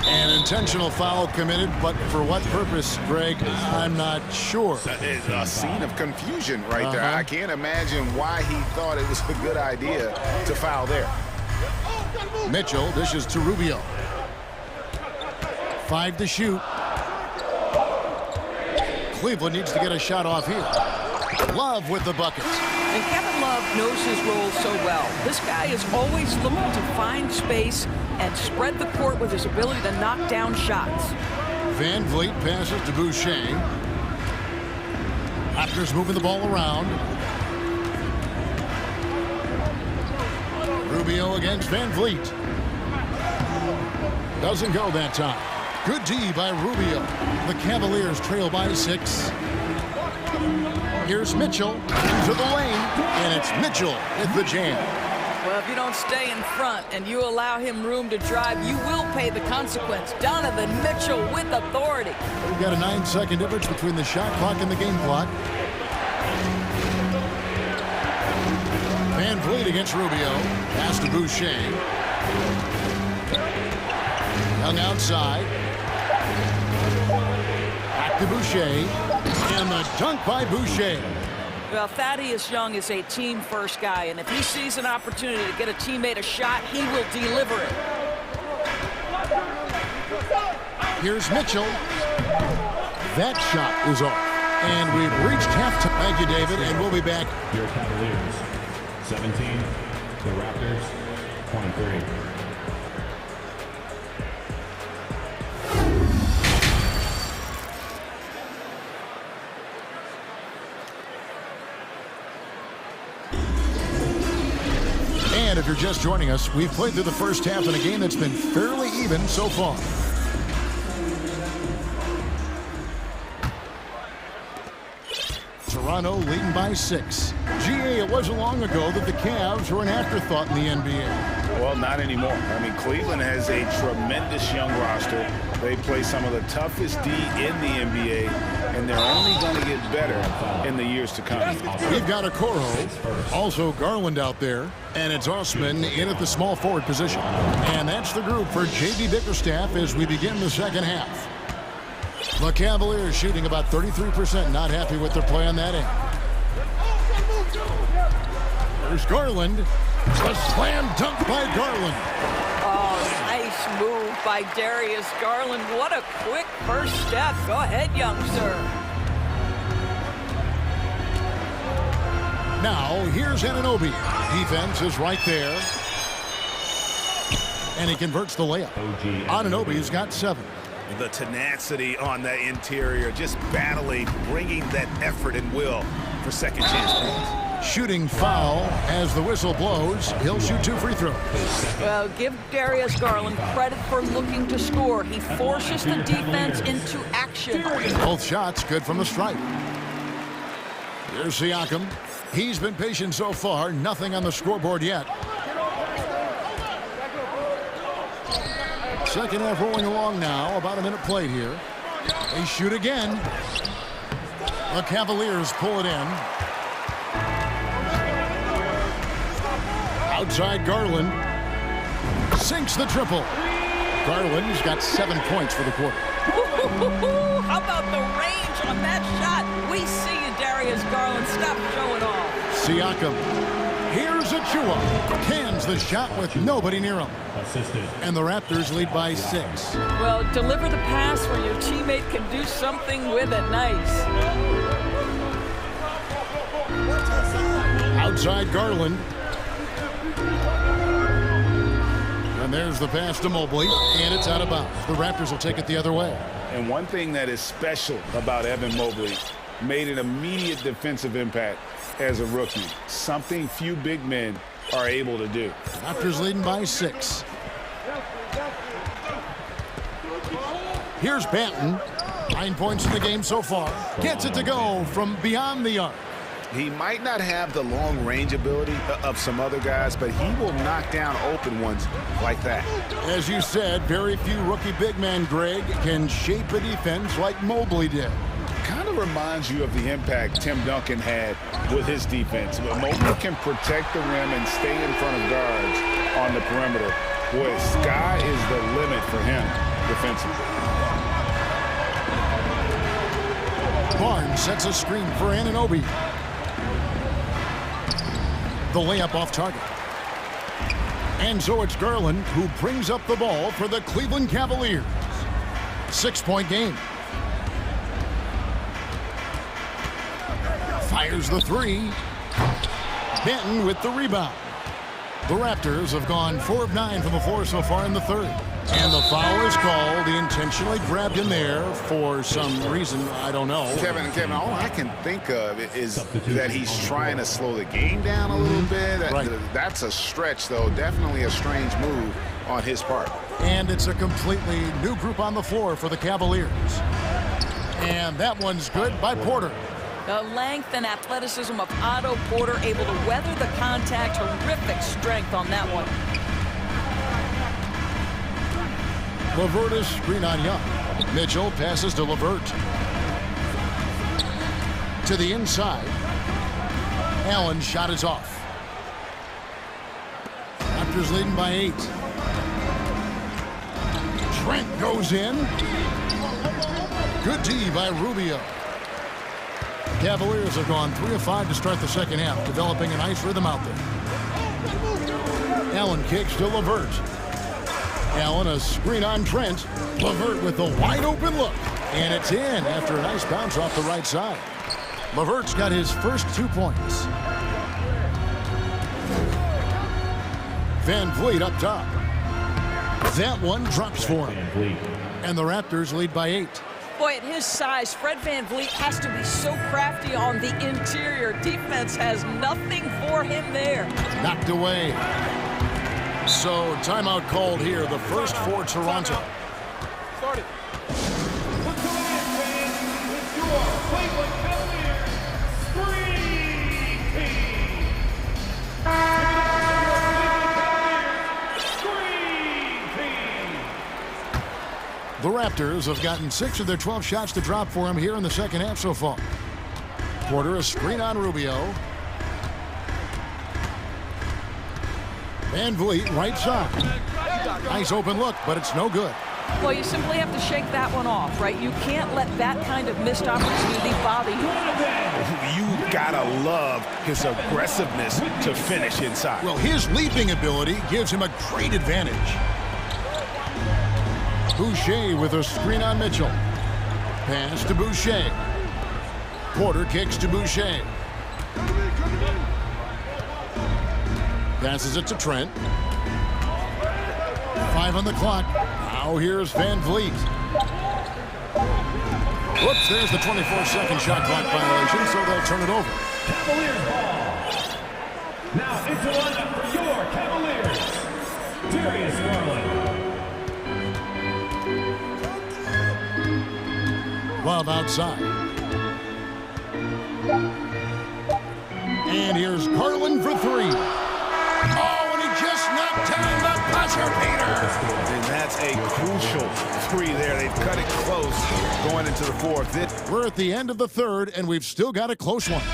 An intentional foul committed, but for what purpose, Greg? I'm not sure.
It's a scene of confusion right there. I can't imagine why he thought it was a good idea to foul there.
Mitchell dishes to Rubio. 5 to shoot. Cleveland needs to get a shot off here. Love with the buckets.
And Kevin Love knows his role so well. This guy is always looking to find space and spread the court with his ability to knock down shots.
Van Vliet passes to Boucher. Raptors moving the ball around. Rubio against Van Vliet. Doesn't go that time. Good D by Rubio. The Cavaliers trail by 6. Here's Mitchell into the lane, and it's Mitchell at the jam.
Well, if you don't stay in front and you allow him room to drive, you will pay the consequence. Donovan Mitchell with authority.
We've got a 9-second difference between the shot clock and the game clock. Van Vliet against Rubio. Pass to Boucher. Young outside. Back to Boucher. And the dunk by Boucher.
Well, Thaddeus Young is a team-first guy, and if he sees an opportunity to get a teammate a shot, he will deliver it.
Here's Mitchell. That shot is off. And we've reached halftime. Thank you, David, and we'll be back.
Your Cavaliers, 17. The Raptors, 23.
And if you're just joining us, we've played through the first half in a game that's been fairly even so far. Toronto leading by 6. GA, it wasn't long ago that the Cavs were an afterthought in the NBA.
Well, not anymore. I mean, Cleveland has a tremendous young roster. They play some of the toughest D in the NBA, and they're only going to get better in the years to come.
We've got a Coro, also Garland out there, and it's Osman in at the small forward position. And that's the group for J.B. Bickerstaff as we begin the second half. The Cavaliers shooting about 33%, not happy with their play on that end. There's Garland. A slam dunk by Garland.
Oh, nice move by Darius Garland. What a quick first step. Go ahead, young sir.
Now, here's Anunoby. Defense is right there. And he converts the layup. Anunoby's got 7.
The tenacity on the interior, just battling, bringing that effort and will for second chance points.
Shooting foul as the whistle blows. He'll shoot 2 free throws.
Well, give Darius Garland credit for looking to score. He forces the defense into action.
Both shots good from the stripe. Here's Siakam. He's been patient so far. Nothing on the scoreboard yet. Second half rolling along now. About a minute played here. They shoot again. The Cavaliers pull it in. Outside Garland. Sinks the triple. Garland's got 7 points for the quarter.
How about the range on that shot? We see you, Darius Garland. Stop showing off.
Siakam. Here's Achua. Cans the shot with nobody near him.
Assisted.
And the Raptors lead by 6.
Well, deliver the pass where your teammate can do something with it. Nice.
Outside Garland. And there's the pass to Mobley, and it's out of bounds. The Raptors will take it the other way.
And one thing that is special about Evan Mobley, made an immediate defensive impact as a rookie. Something few big men are able to do.
Raptors leading by 6. Here's Banton. 9 points in the game so far. Gets it to go from beyond the arc.
He might not have the long range ability of some other guys, but he will knock down open ones like that.
As you said, very few rookie big men, Greg, can shape a defense like Mobley did.
Kind of reminds you of the impact Tim Duncan had with his defense. But Mobley can protect the rim and stay in front of guards on the perimeter. Boy, sky is the limit for him. defensively.
Barnes sets a screen for Anunoby. The layup off target. And so it's Garland who brings up the ball for the Cleveland Cavaliers. 6-point game. Fires the three. Benton with the rebound. The Raptors have gone 4 of 9 from the floor so far in the third. And the foul is called. He intentionally grabbed him there for some reason, I don't know.
Kevin, all I can think of is that he's trying to slow the game down a little bit.
Right.
That's a stretch, though. Definitely a strange move on his part.
And it's a completely new group on the floor for the Cavaliers. And that one's good by Porter.
The length and athleticism of Otto Porter, able to weather the contact. Terrific strength on that one.
LeVert screen on Young. Mitchell passes to LeVert. To the inside. Allen's shot is off. Raptors leading by 8. Trent goes in. Good D by Rubio. Cavaliers have gone 3 of 5 to start the second half, developing a nice rhythm out there. Allen kicks to LeVert. Allen a screen on Trent. LeVert with the wide open look. And it's in after a nice bounce off the right side. LeVert's got his first 2 points. Van Vliet up top. That one drops for him. And the Raptors lead by 8.
Boy, at his size, Fred Van Vliet has to be so crafty on the interior. Defense has nothing for him there.
Knocked away. So, timeout called here, the first for Toronto.
Started. What's going on, fans? It's your Cleveland Cavaliers Screen Team. Screen Team.
The Raptors have gotten 6 of their 12 shots to drop for him here in the second half so far. Porter a screen on Rubio. Van Vliet right side. Nice open look, but it's no good.
Well, you simply have to shake that one off, right? You can't let that kind of missed opportunity bother you.
You gotta love his aggressiveness to finish inside.
Well, his leaping ability gives him a great advantage. Boucher with a screen on Mitchell. Pass to Boucher. Porter kicks to Boucher. Passes it to Trent. 5 on the clock. Now here's Van Vliet. Whoops, there's the 24-second shot clock violation, so they'll turn it over.
Cavaliers ball. Now into lineup for your Cavaliers. Darius Garland.
Love outside. And here's Garland for 3. Oh, and he just knocked down the buzzer beater.
And that's a crucial 3 there. They've cut it close going into the fourth.
We're at the end of the third, and we've still got a close one.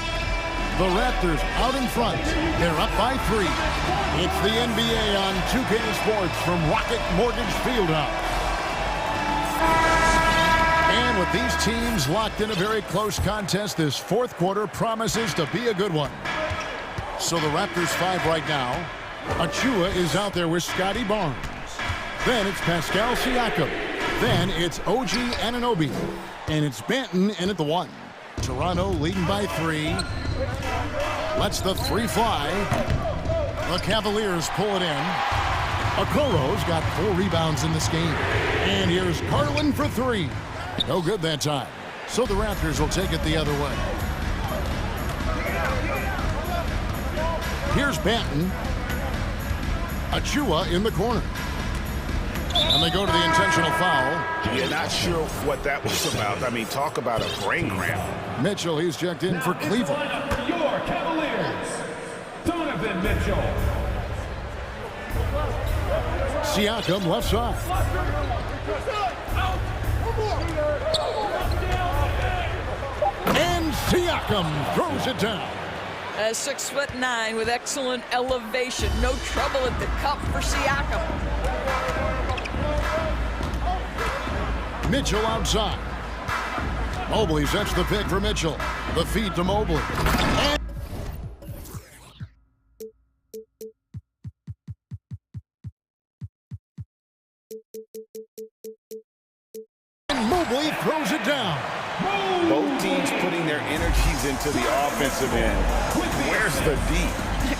The Raptors out in front. They're up by 3. It's the NBA on 2K Sports from Rocket Mortgage Fieldhouse. And with these teams locked in a very close contest, this fourth quarter promises to be a good one. So the Raptors 5 right now. Achua is out there with Scotty Barnes. Then it's Pascal Siakam. Then it's OG Anunoby. And it's Benton in at the 1. Toronto leading by 3. Lets the 3 fly. The Cavaliers pull it in. Okoro's got 4 rebounds in this game. And here's Garland for 3. No good that time. So the Raptors will take it the other way. Here's Benton. Achua in the corner. And they go to the intentional foul.
You're not sure what that was about. I mean, talk about a brain cramp.
Mitchell, he's checked in for Cleveland.
Your Cavaliers. Donovan Mitchell.
Siakam left side. And Siakam throws it down.
6'9" with excellent elevation. No trouble at the cup for Siakam.
Mitchell outside. Mobley sets the pick for Mitchell. The feed to Mobley. And Mobley throws it down.
Both teams putting their energies into the offensive end. Where's the D?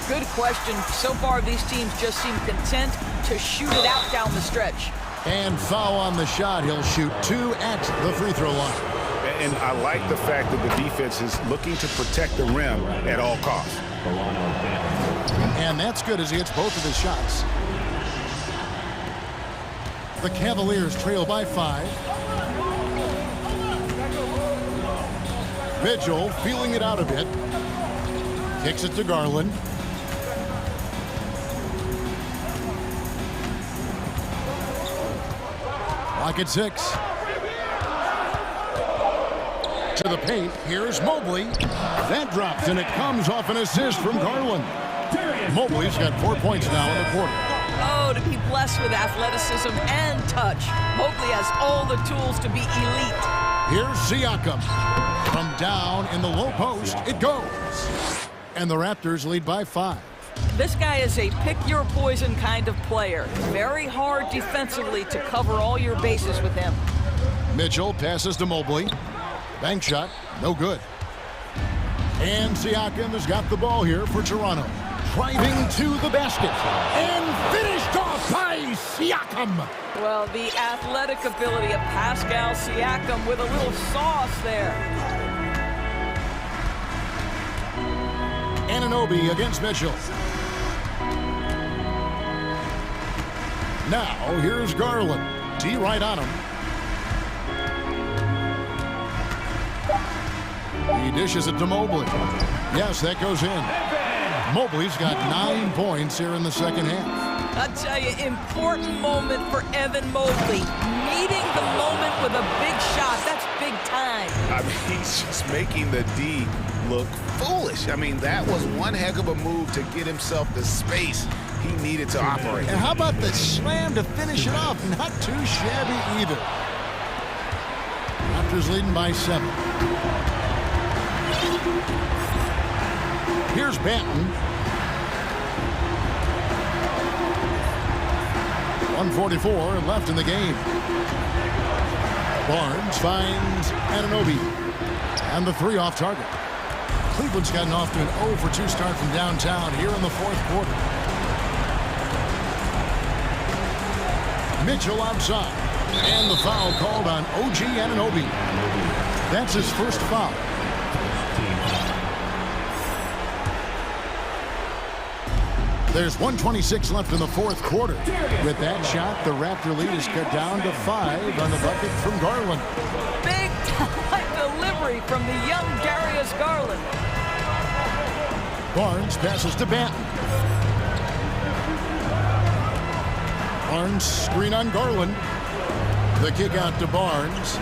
Good question. So far, these teams just seem content to shoot it out down the stretch.
And foul on the shot. He'll shoot 2 at the free throw line.
And I like the fact that the defense is looking to protect the rim at all costs.
And that's good as he hits both of his shots. The Cavaliers trail by 5. Mitchell feeling it out a bit. Kicks it to Garland. Lock at 6. To the paint. Here's Mobley. That drops, and it comes off an assist from Garland. Mobley's got 4 points now in the quarter.
Oh, to be blessed with athleticism and touch. Mobley has all the tools to be elite.
Here's Siakam. From down in the low post, it goes. And the Raptors lead by 5.
This guy is a pick-your-poison kind of player. Very hard defensively to cover all your bases with him.
Mitchell passes to Mobley. Bank shot, no good. And Siakam has got the ball here for Toronto. Driving to the basket. And finished off by Siakam.
Well, the athletic ability of Pascal Siakam with a little sauce there.
Anunoby against Mitchell. Now, here's Garland. D right on him. He dishes it to Mobley. Yes, that goes in. Mobley's got 9 points here in the second half.
I'll tell you, important moment for Evan Mobley. Meeting the moment with a big shot. That's big time.
I mean, he's just making the D look foolish. I mean, that was one heck of a move to get himself the space he needed to operate.
And how about the slam to finish it off? Not too shabby either. Raptors leading by 7. Here's Banton. 1:44 left in the game. Barnes finds Anunoby. And the 3 off target. Cleveland's gotten off to an 0 for 2 start from downtown here in the 4th quarter. Mitchell outside. And the foul called on OG Anunoby. That's his first foul. There's 1:26 left in the 4th quarter. With that shot, the Raptor lead is cut down to 5 on the bucket from Garland.
Big time delivery from the young Darius Garland.
Barnes passes to Banton. Barnes screen on Garland. The kick out to Barnes.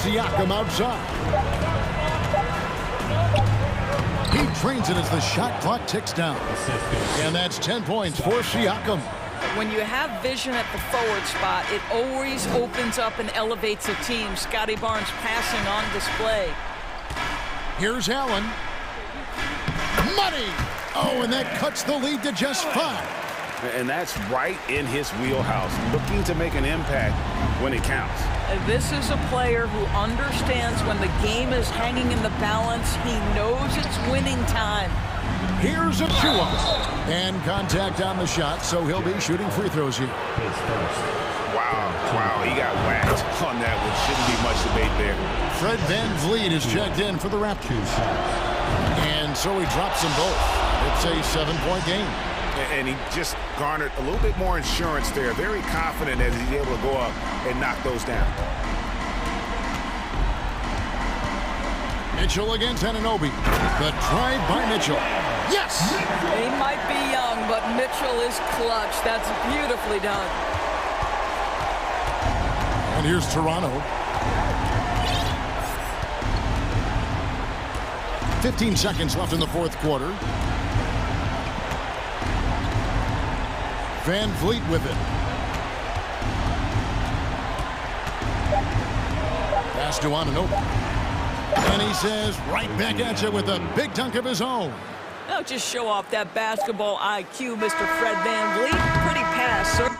Siakam outside. He trains it as the shot clock ticks down. And that's 10 points for Siakam.
When you have vision at the forward spot, it always opens up and elevates a team. Scotty Barnes passing on display.
Here's Allen. Money! Oh, and that cuts the lead to just 5.
And that's right in his wheelhouse, looking to make an impact when it counts.
This is a player who understands when the game is hanging in the balance. He knows it's winning time.
Here's Achua. And contact on the shot, so he'll be shooting free throws here.
Wow, he got whacked on that one. Shouldn't be much debate there.
Fred VanVleet is checked in for the Raptors. And so he drops them both. It's a 7-point game.
And he just garnered a little bit more insurance there. Very confident as he's able to go up and knock those down.
Mitchell against Anunoby. The drive by Mitchell. Yes!
He might be young, but Mitchell is clutch. That's beautifully done.
And here's Toronto. 15 seconds left in the 4th quarter. VanVleet with it. Pass to Ananobi. And he says right back at you with a big dunk of his own.
Now just show off that basketball IQ, Mr. Fred VanVleet. Pretty pass, sir.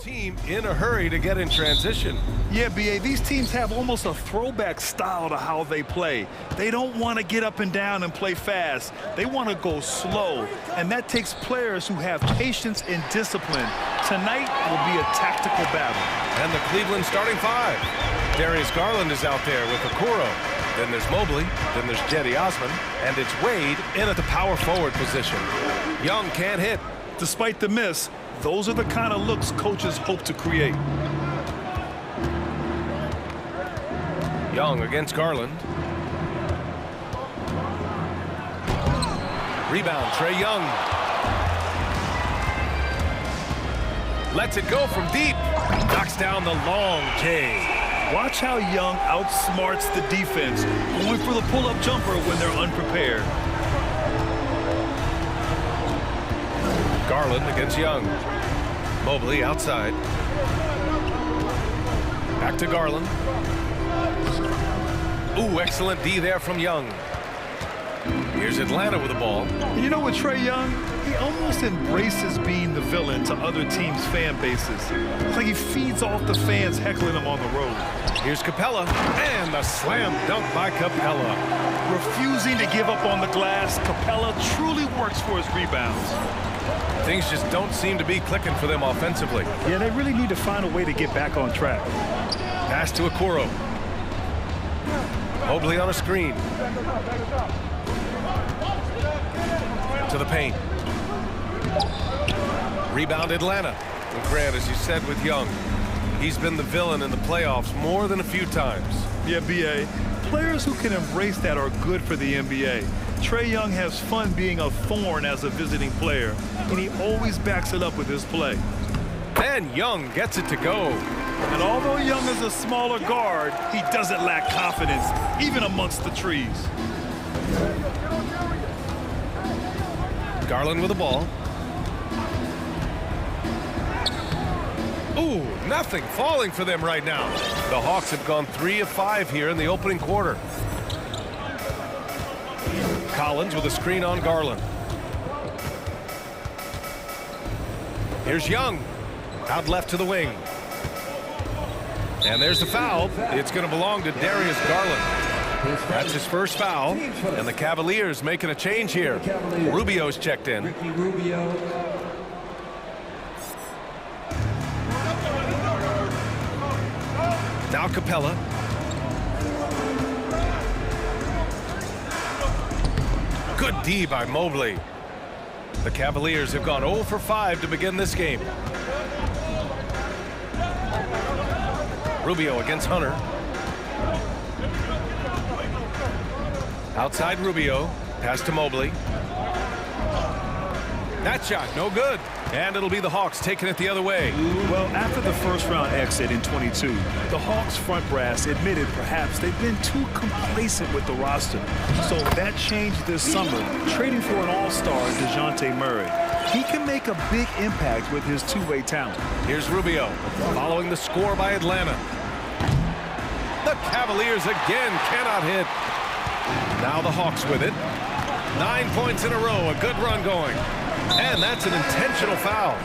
team in a hurry to get in transition.
Yeah, BA, these teams have almost a throwback style to how they play. They don't want to get up and down and play fast. They want to go slow, and that takes players who have patience and discipline. Tonight will be a tactical battle.
And the Cleveland starting five. Darius Garland is out there with Okoro. Then there's Mobley, then there's Jetty Osman, and it's Wade in at the power forward position. Young can't hit.
Despite the miss, those are the kind of looks coaches hope to create.
Young against Garland. Rebound, Trae Young. Lets it go from deep. Knocks down the long J.
Watch how Young outsmarts the defense, going for the pull-up jumper when they're unprepared.
Garland against Young. Mobley outside. Back to Garland. Ooh, excellent D there from Young. Here's Atlanta with the ball.
And you know what, Trae Young? He almost embraces being the villain to other teams' fan bases. It's like he feeds off the fans heckling him on the road.
Here's Capella, and the slam dunk by Capella.
Refusing to give up on the glass, Capella truly works for his rebounds.
Things just don't seem to be clicking for them offensively.
Yeah, they really need to find a way to get back on track.
Pass to Okoro. Mobley on a screen. To the paint. Rebound Atlanta. And Grant, as you said with Young, he's been the villain in the playoffs more than a few times.
Yeah, BA. Players who can embrace that are good for the NBA. Trae Young has fun being a thorn as a visiting player, and he always backs it up with his play.
And Young gets it to go.
And although Young is a smaller guard, he doesn't lack confidence, even amongst the trees.
Garland with the ball. Ooh, nothing falling for them right now. The Hawks have gone 3 of 5 here in the opening quarter. Collins with a screen on Garland. Here's Young. Out left to the wing. And there's the foul. It's going to belong to Darius Garland. That's his first foul. And the Cavaliers making a change here. Rubio's checked in. Now Capella. Good D by Mobley. The Cavaliers have gone 0 for 5 to begin this game. Rubio against Hunter. Outside Rubio. Pass to Mobley. That shot, no good. And it'll be the Hawks taking it the other way.
Well, after the first-round exit in 22, the Hawks front brass admitted perhaps they've been too complacent with the roster. So that changed this summer, trading for an all-star, DeJounte Murray. He can make a big impact with his two-way talent.
Here's Rubio, following the score by Atlanta. The Cavaliers again cannot hit. Now the Hawks with it. 9 points in a row, a good run going. And that's an intentional foul.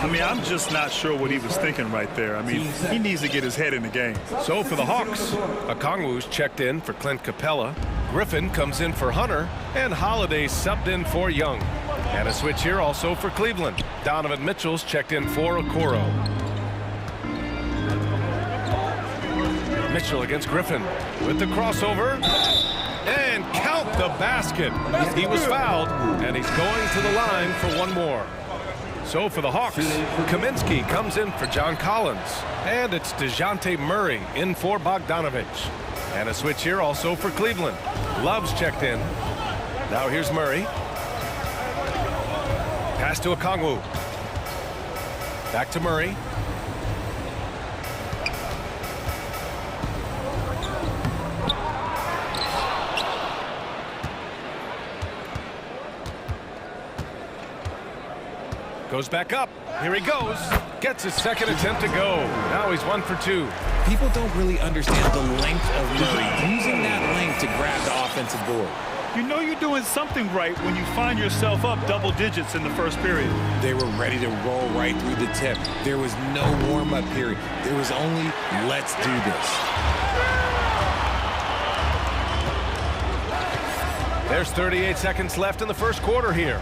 I mean, I'm just not sure what he was thinking right there. I mean, he needs to get his head in the game.
So for the Hawks, Okongwu's checked in for Clint Capella. Griffin comes in for Hunter, and Holiday subbed in for Young. And a switch here also for Cleveland. Donovan Mitchell's checked in for Okoro. Mitchell against Griffin with the crossover. And count the basket. He was fouled, and he's going to the line for one more. So for the Hawks, Kaminsky comes in for John Collins. And it's DeJounte Murray in for Bogdanovich. And a switch here also for Cleveland. Love's checked in. Now here's Murray. Pass to Okongwu. Back to Murray. Goes back up. Here he goes. Gets his second attempt to go. Now he's 1 for 2.
People don't really understand the length of Murray using that length to grab the offensive board.
You know you're doing something right when you find yourself up double digits in the first period.
They were ready to roll right through the tip. There was no warm-up period. There was only, let's do this.
There's 38 seconds left in the first quarter here.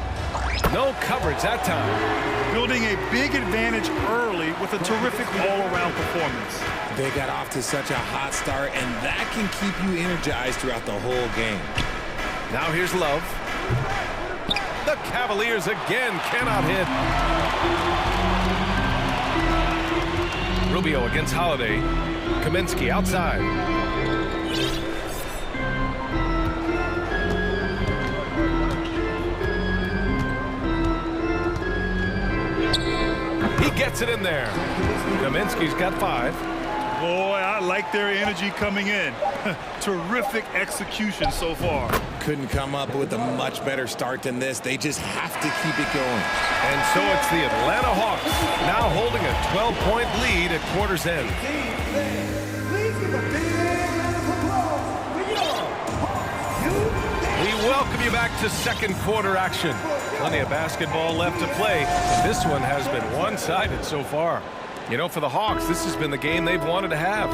No coverage that time.
Building a big advantage early with a terrific all-around performance.
They got off to such a hot start, and that can keep you energized throughout the whole game.
Now here's Love. The Cavaliers again cannot hit. Rubio against Holiday. Kaminsky outside. He gets it in there. Kaminsky's got 5.
Boy, I like their energy coming in. Terrific execution so far.
Couldn't come up with a much better start than this. They just have to keep it going.
And so it's the Atlanta Hawks now holding a 12-point lead at quarter's end. We welcome you back to second quarter action. Plenty of basketball left to play. This one has been one-sided so far. You know, for the Hawks, this has been the game they've wanted to have.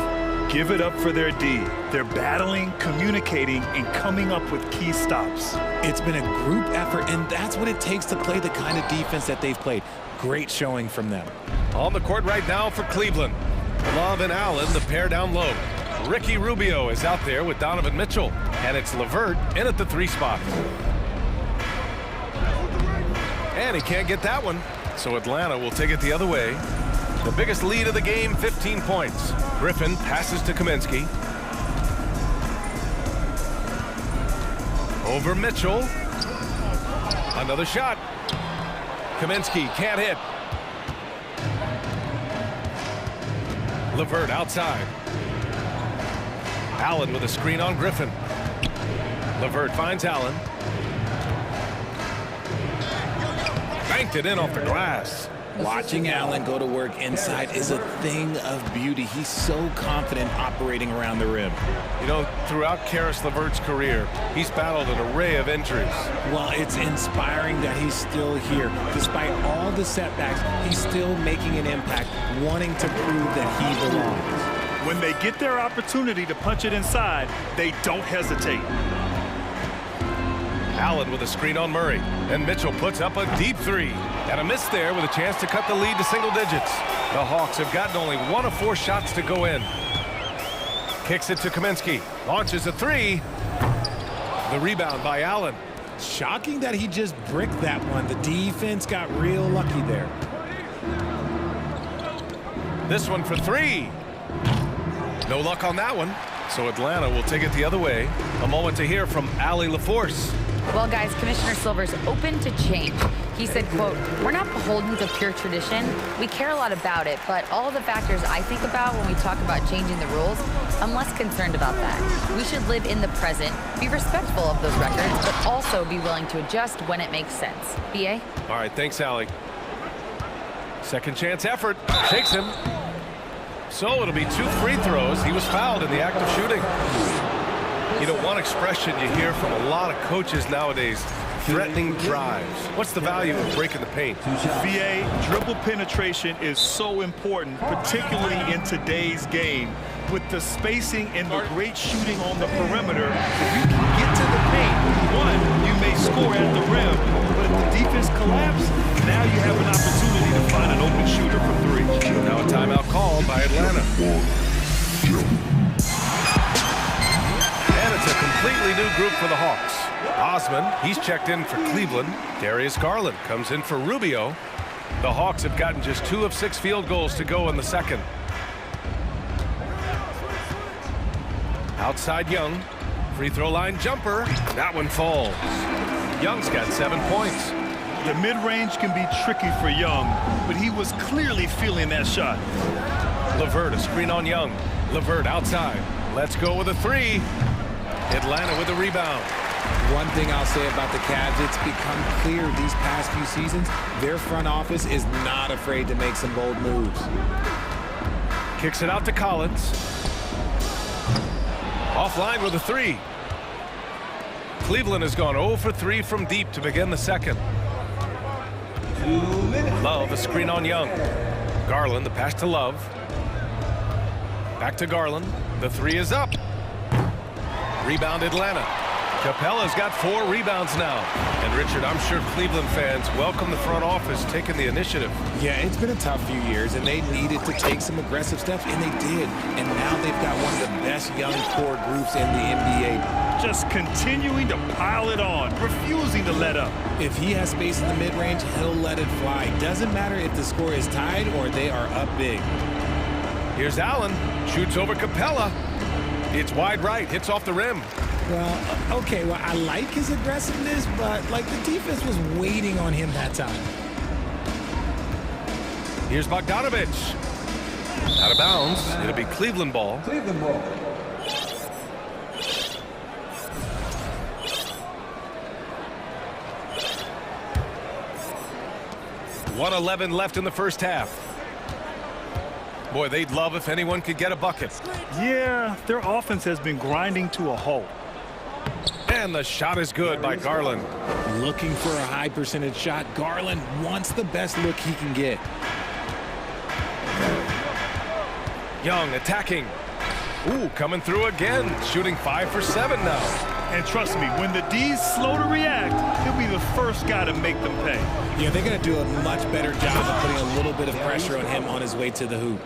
Give it up for their D. They're battling, communicating, and coming up with key stops.
It's been a group effort, and that's what it takes to play the kind of defense that they've played. Great showing from them.
On the court right now for Cleveland. Love and Allen, the pair down low. Ricky Rubio is out there with Donovan Mitchell, and it's LeVert in at the 3 spot. And he can't get that one, so Atlanta will take it the other way. The biggest lead of the game, 15 points. Griffin passes to Kaminsky. Over Mitchell. Another shot. Kaminsky can't hit. LeVert outside. Allen with a screen on Griffin. LeVert finds Allen. Banked it in off the glass.
Watching Allen go to work inside is a thing of beauty. He's so confident operating around the rim.
You know, throughout Karis LeVert's career, he's battled an array of injuries.
Well, it's inspiring that he's still here. Despite all the setbacks, he's still making an impact, wanting to prove that he belongs.
When they get their opportunity to punch it inside, they don't hesitate.
Allen with a screen on Murray, and Mitchell puts up a deep 3. And a miss there with a chance to cut the lead to single digits. The Hawks have gotten only 1 of 4 shots to go in. Kicks it to Kaminsky. Launches a 3. The rebound by Allen.
Shocking that he just bricked that one. The defense got real lucky there.
This one for 3. No luck on that one. So Atlanta will take it the other way. A moment to hear from Allie LaForce.
Well, guys, Commissioner Silver's open to change. He said, quote, "We're not beholden to pure tradition. We care a lot about it, but all the factors I think about when we talk about changing the rules, I'm less concerned about that. We should live in the present, be respectful of those records, but also be willing to adjust when it makes sense." BA?
All right, thanks, Allie. Second chance effort. Shakes him. So it'll be 2 free throws. He was fouled in the act of shooting. You know, one expression you hear from a lot of coaches nowadays, threatening drives. What's the value of breaking the paint?
VA, dribble penetration is so important, particularly in today's game. With the spacing and the great shooting on the perimeter, if you can get to the paint, 1, you may score at the rim, but if the defense collapses, now you have an opportunity to find an open shooter for 3.
Now a timeout called by Atlanta. And it's a completely new group for the Hawks. Osman, he's checked in for Cleveland. Darius Garland comes in for Rubio. The Hawks have gotten just 2 of 6 field goals to go in the second. Outside Young. Free throw line jumper. That one falls. Young's got 7 points.
The mid-range can be tricky for Young, but he was clearly feeling that shot.
LeVert, a screen on Young. LeVert outside. Let's go with a 3. Atlanta with a rebound.
One thing I'll say about the Cavs, it's become clear these past few seasons, their front office is not afraid to make some bold moves.
Kicks it out to Collins. Offline with a 3. Cleveland has gone 0 for 3 from deep to begin the second. Love, a screen on Young. Garland, the pass to Love. Back to Garland. The three is up. Rebound Atlanta. Capella's got 4 rebounds now. And Richard, I'm sure Cleveland fans welcome the front office taking the initiative.
Yeah, it's been a tough few years, and they needed to take some aggressive steps, and they did. And now they've got one of the best young core groups in the NBA.
Just continuing to pile it on, refusing to let up.
If he has space in the mid-range, he'll let it fly. Doesn't matter if the score is tied or they are up big.
Here's Allen. Shoots over Capella. It's wide right. Hits off the rim.
Well, okay, well, I like his aggressiveness, but, like, the defense was waiting on him that time.
Here's Bogdanovich. Out of bounds. It'll be Cleveland ball.
Cleveland ball.
.111 left in the first half. Boy, they'd love if anyone could get a bucket.
Yeah, their offense has been grinding to a halt.
And the shot is good by Garland.
Looking for a high percentage shot. Garland wants the best look he can get.
Young attacking. Ooh, coming through again. Shooting 5 for 7 now.
And trust me, when the D's slow to react, he'll be the first guy to make them pay.
Yeah, they're going to do a much better job of putting a little bit of pressure on him on his way to the hoop.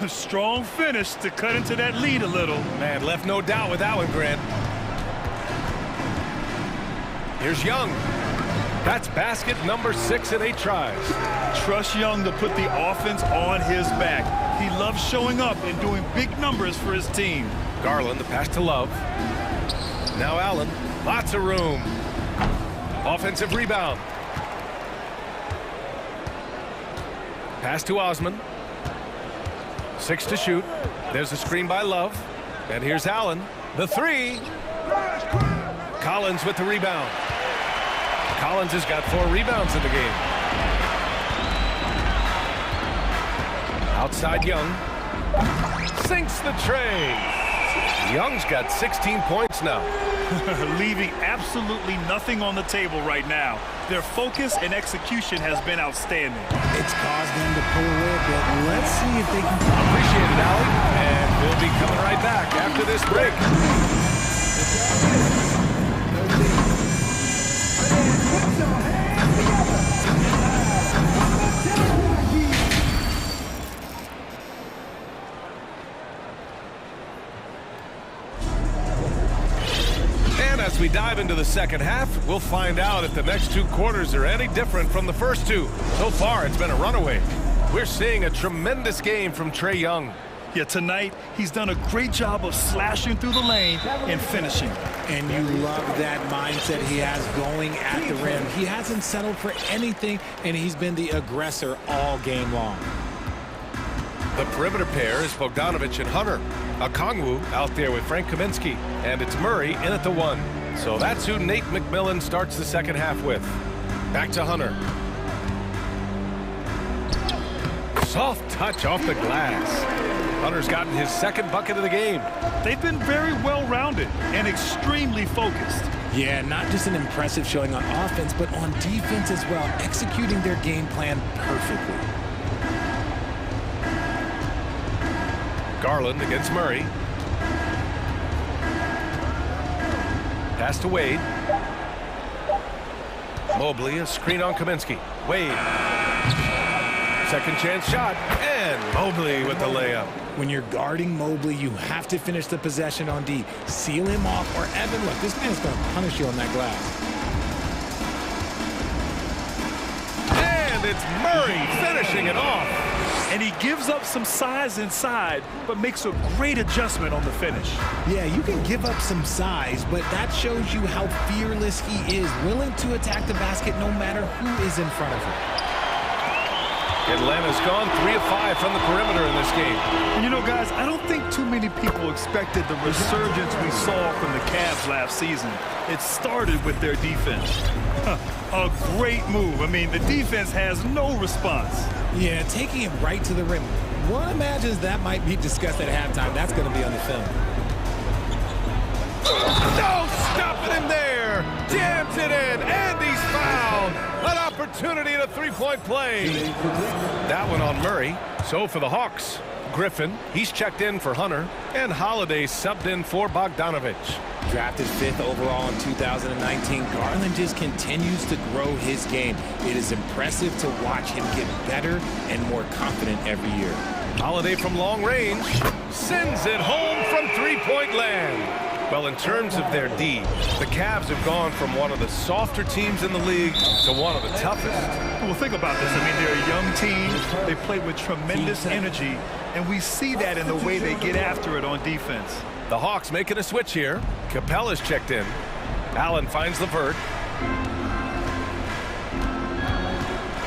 Strong finish to cut into that lead a little.
Man, left no doubt with that one, Grant. Here's Young. That's basket number 6 in 8 tries.
Trust Young to put the offense on his back. He loves showing up and doing big numbers for his team.
Garland, the pass to Love. Now Allen. Lots of room. Offensive rebound. Pass to Osman. 6 to shoot. There's a screen by Love. And here's Allen. The three. Collins with the rebound. Collins has got 4 rebounds in the game. Outside Young. Sinks the tray. Young's got 16 points now.
Leaving absolutely nothing on the table right now. Their focus and execution has been outstanding.
It's caused them to pull away a bit. Let's see if they can...
Appreciate it, Allie. And we'll be coming right back after this break. As we dive into the second half, we'll find out if the next 2 quarters are any different from the first 2. So far, it's been a runaway. We're seeing a tremendous game from Trae Young.
Yeah, tonight, he's done a great job of slashing through the lane and finishing.
And you love that mindset he has going at the rim. He hasn't settled for anything, and he's been the aggressor all game long.
The perimeter pair is Bogdanovich and Hunter. Okongwu out there with Frank Kaminsky. And it's Murray in at the 1. So that's who Nate McMillan starts the second half with. Back to Hunter. Soft touch off the glass. Hunter's gotten his second bucket of the game.
They've been very well-rounded and extremely focused.
Yeah, not just an impressive showing on offense, but on defense as well, executing their game plan perfectly.
Garland against Murray. Pass to Wade. Mobley, a screen on Kaminsky. Wade. Second chance shot. And Mobley with the layup.
When you're guarding Mobley, you have to finish the possession on D. Seal him off, or Evan, look, this man's going to punish you on that glass.
And it's Murray finishing it off.
And he gives up some size inside, but makes a great adjustment on the finish.
Yeah, you can give up some size, but that shows you how fearless he is, willing to attack the basket no matter who is in front of him.
Atlanta's gone 3 of 5 from the perimeter in this game.
And you know, guys, I don't think too many people expected the resurgence we saw from the Cavs last season. It started with their defense. A great move. I mean, the defense has no response.
Yeah, taking it right to the rim. One imagines that might be discussed at halftime. That's going to be on the film.
No, stopping him there. jams it in, and he's fouled. An opportunity at a three-point play. That one on Murray. So for the Hawks, Griffin, he's checked in for Hunter, and Holiday subbed in for Bogdanovich.
Drafted 5th overall in 2019, Garland just continues to grow his game. It is impressive to watch him get better and more confident every year.
Holiday from long range sends it home from three-point land. Well, in terms of their D, the Cavs have gone from one of the softer teams in the league to one of the toughest.
Well, think about this. I mean, they're a young team. They play with tremendous energy, and we see that in the way they get after it on defense.
The Hawks making a switch here. Capella's checked in. Allen finds LeVert.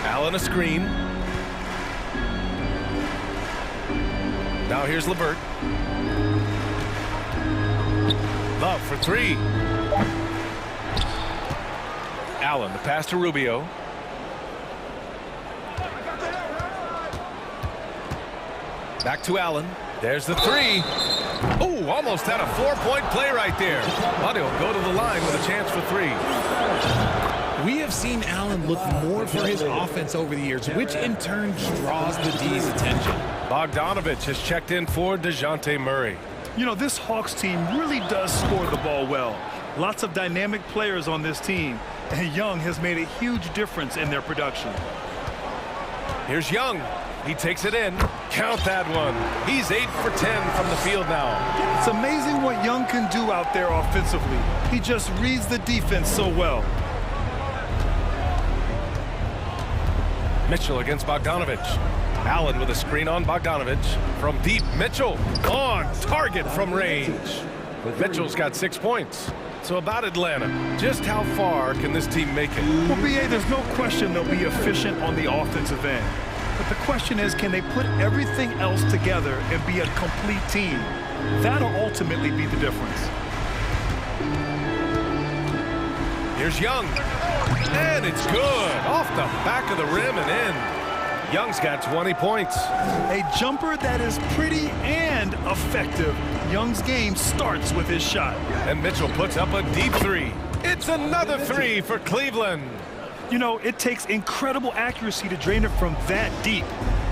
Allen a screen. Now here's LeVert. Love for three. Allen, the pass to Rubio. Back to Allen. There's the three. Oh, almost had a four-point play right there. But he'll go to the line with a chance for three.
We have seen Allen look more for his offense over the years, which in turn draws the D's attention.
Bogdanovich has checked in for DeJounte Murray.
You know, this Hawks team really does score the ball well. Lots of dynamic players on this team, and Young has made a huge difference in their production.
Here's Young. He takes it in. Count that one. He's 8 for 10 from the field now.
It's amazing what Young can do out there offensively. He just reads the defense so well.
Mitchell against Bogdanovich. Allen with a screen on Bogdanovich. From deep, Mitchell on target from range. Mitchell's got 6 points. So about Atlanta, just how far can this team make it?
Well, B.A., there's no question they'll be efficient on the offensive end. But the question is, can they put everything else together and be a complete team? That'll ultimately be the difference.
Here's Young. And it's good. Off the back of the rim and in. Young's got 20 points.
A jumper that is pretty and effective. Young's game starts with his shot.
And Mitchell puts up a deep three. It's another three for Cleveland.
You know, it takes incredible accuracy to drain it from that deep.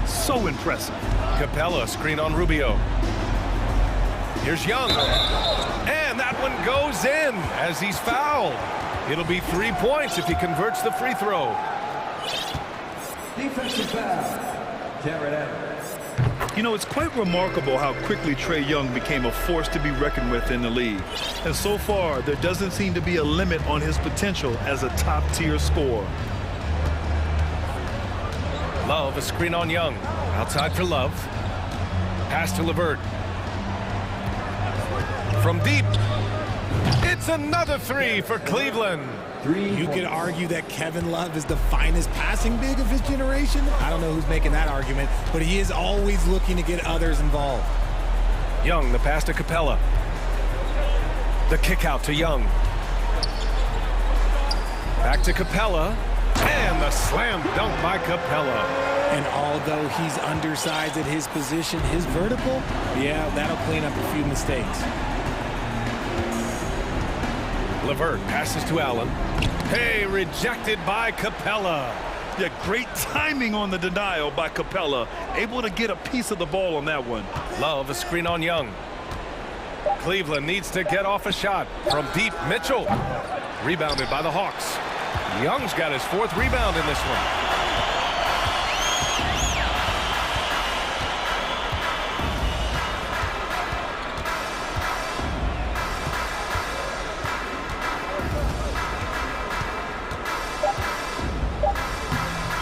So impressive.
Capella screen on Rubio. Here's Young. And that one goes in as he's fouled. It'll be 3 points if he converts the free throw.
Defensive foul. Jared Allen.
You know, it's quite remarkable how quickly Trae Young became a force to be reckoned with in the league. And so far, there doesn't seem to be a limit on his potential as a top-tier scorer.
Love, a screen on Young. Outside for Love. Pass to LeVert. From deep. It's another three for Cleveland.
You could argue that Kevin Love is the finest passing big of his generation. I don't know who's making that argument, but he is always looking to get others involved.
Young, the pass to Capella. The kick out to Young. Back to Capella. And the slam dunk by Capella.
And although he's undersized at his position, his vertical, yeah, that'll clean up a few mistakes.
LeVert passes to Allen. Hey, rejected by Capella.
Yeah, great timing on the denial by Capella. Able to get a piece of the ball on that one.
Love, a screen on Young. Cleveland needs to get off a shot. From deep, Mitchell. Rebounded by the Hawks. Young's got his 4th rebound in this one.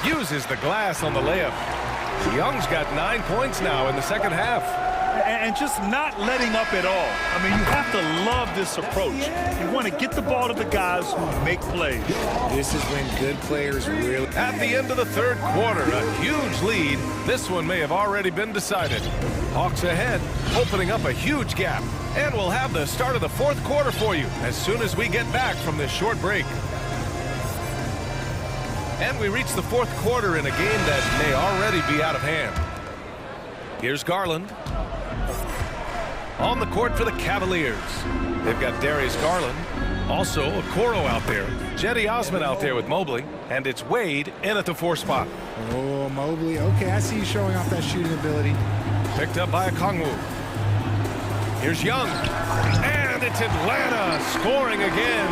Uses the glass on the layup. Young's got 9 points now in the second half.
And just not letting up at all. I mean, you have to love this approach. You want to get the ball to the guys who make plays.
This is when good players really...
At the end of the third quarter, a huge lead. This one may have already been decided. Hawks ahead, opening up a huge gap. And we'll have the start of the fourth quarter for you as soon as we get back from this short break. And we reach the fourth quarter in a game that may already be out of hand. Here's Garland. On the court for the Cavaliers. They've got Darius Garland. Also, Okoro out there. Jetty Osman out there with Mobley. And it's Wade in at the 4 spot.
Oh, Mobley. Okay, I see you showing off that shooting ability.
Picked up by Okongwu. Here's Young. And it's Atlanta scoring again.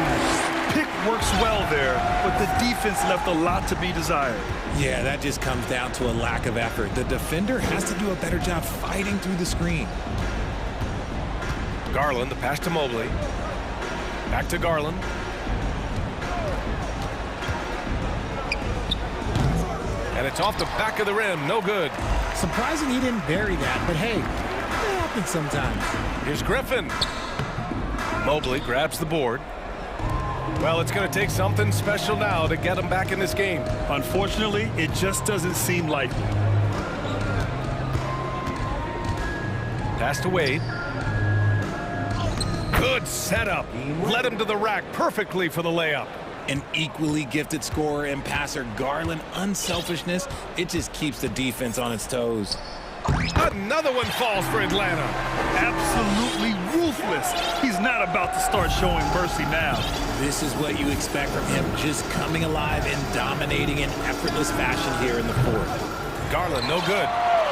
Pick works well there, but the defense left a lot to be desired.
Yeah, that just comes down to a lack of effort. The defender has to do a better job fighting through the screen.
Garland, the pass to Mobley. Back to Garland. And it's off the back of the rim. No good.
Surprising he didn't bury that, but hey, it happens sometimes.
Here's Griffin. Mobley grabs the board. Well, it's going to take something special now to get him back in this game.
Unfortunately, it just doesn't seem likely.
Pass to Wade. Good setup. Led him to the rack perfectly for the layup.
An equally gifted scorer and passer, Garland, unselfishness, it just keeps the defense on its toes.
Another one falls for Atlanta.
Absolutely ruthless. He's not about to start showing mercy now.
This is what you expect from him, just coming alive and dominating in effortless fashion here in the fourth.
Garland, no good.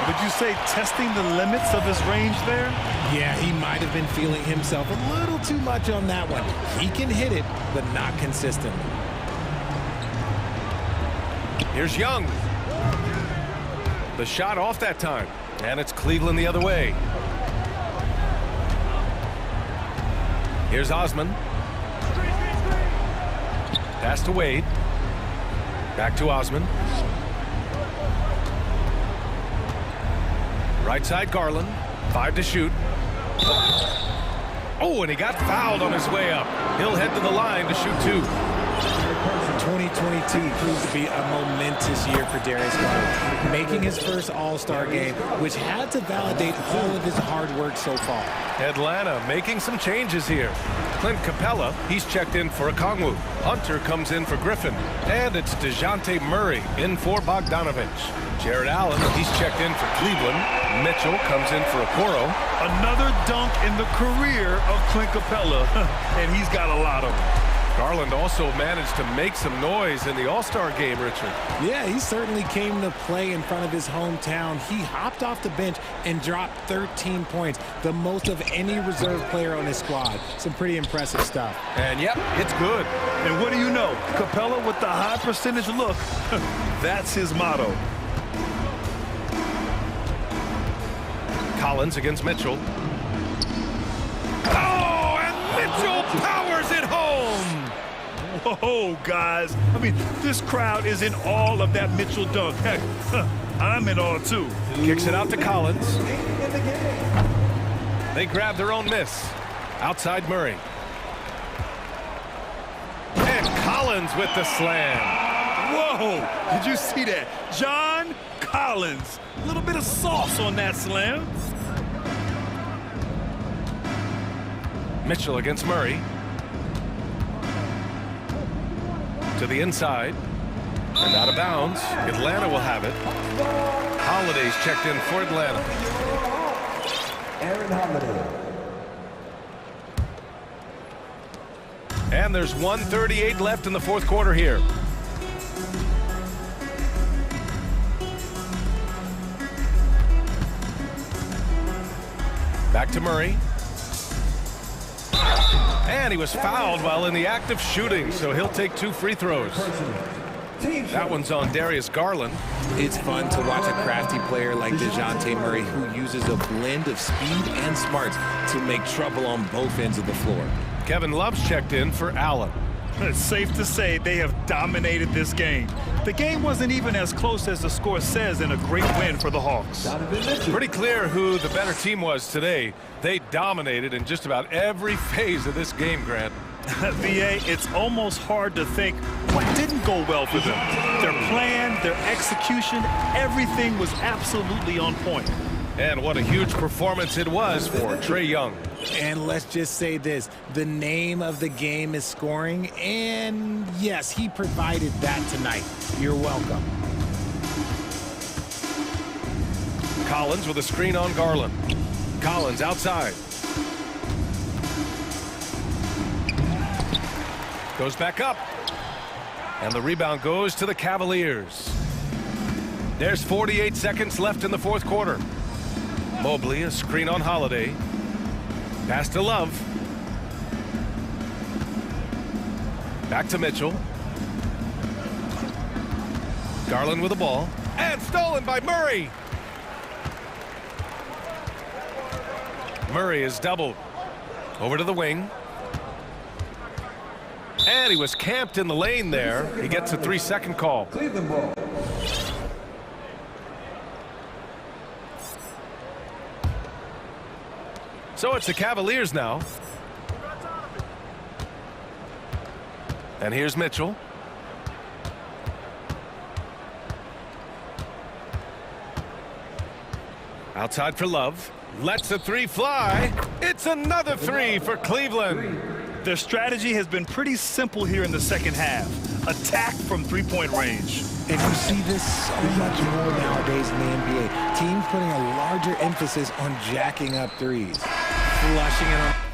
Would you say testing the limits of his range there?
Yeah, he might have been feeling himself a little too much on that one. He can hit it, but not consistently.
Here's Young. The shot off that time. And it's Cleveland the other way. Here's Osman. Pass to Wade. Back to Osman. Right side Garland. 5 to shoot. Oh, and he got fouled on his way up. He'll head to the line to shoot 2.
2022 proved to be a momentous year for Darius Garland, making his first All-Star game, which had to validate all of his hard work so far.
Atlanta making some changes here. Clint Capella, he's checked in for Okongwu. Hunter comes in for Griffin. And it's DeJounte Murray in for Bogdanovich. Jared Allen, he's checked in for Cleveland. Mitchell comes in for Okoro.
Another dunk in the career of Clint Capella, and he's got a lot of them.
Garland also managed to make some noise in the All-Star game, Richard.
Yeah, he certainly came to play in front of his hometown. He hopped off the bench and dropped 13 points, the most of any reserve player on his squad. Some pretty impressive stuff.
And yep, it's good.
And what do you know? Capella with the high percentage look. That's his motto.
Collins against Mitchell. Oh, and Mitchell powers it home.
Oh, guys. I mean, this crowd is in awe of that Mitchell dunk. Heck, I'm in awe, too.
Kicks it out to Collins. They grab their own miss. Outside Murray. And Collins with the slam.
Whoa! Did you see that? John Collins. A little bit of sauce on that slam.
Mitchell against Murray. To the inside. And out of bounds. Atlanta will have it. Holiday's checked in for Atlanta.
Aaron Holiday.
And there's 1:38 left in the fourth quarter here. Back to Murray. And he was fouled while in the act of shooting, so he'll take 2 free throws. That one's on Darius Garland.
It's fun to watch a crafty player like DeJounte Murray who uses a blend of speed and smarts to make trouble on both ends of the floor.
Kevin Love's checked in for Allen.
It's safe to say they have dominated this game. The game wasn't even as close as the score says in a great win for the Hawks.
Pretty clear who the better team was today. They dominated in just about every phase of this game, Grant.
VA, it's almost hard to think what didn't go well for them. Their plan, their execution, everything was absolutely on point.
And what a huge performance it was for Trae Young.
And let's just say this, the name of the game is scoring, and yes, he provided that tonight. You're welcome.
Collins with a screen on Garland. Collins outside. Goes back up. And the rebound goes to the Cavaliers. There's 48 seconds left in the fourth quarter. Mobley, a screen on Holiday. Pass to Love. Back to Mitchell. Garland with the ball. And stolen by Murray. Murray is doubled. Over to the wing. And he was camped in the lane there. He gets a 3-second call.
Cleveland ball.
So it's the Cavaliers now. And here's Mitchell. Outside for Love. Lets a three fly. It's another three for Cleveland.
Their strategy has been pretty simple here in the second half. Attack from three-point range.
And you see this so much more nowadays in the NBA. Teams putting a larger emphasis on jacking up threes. Flushing it on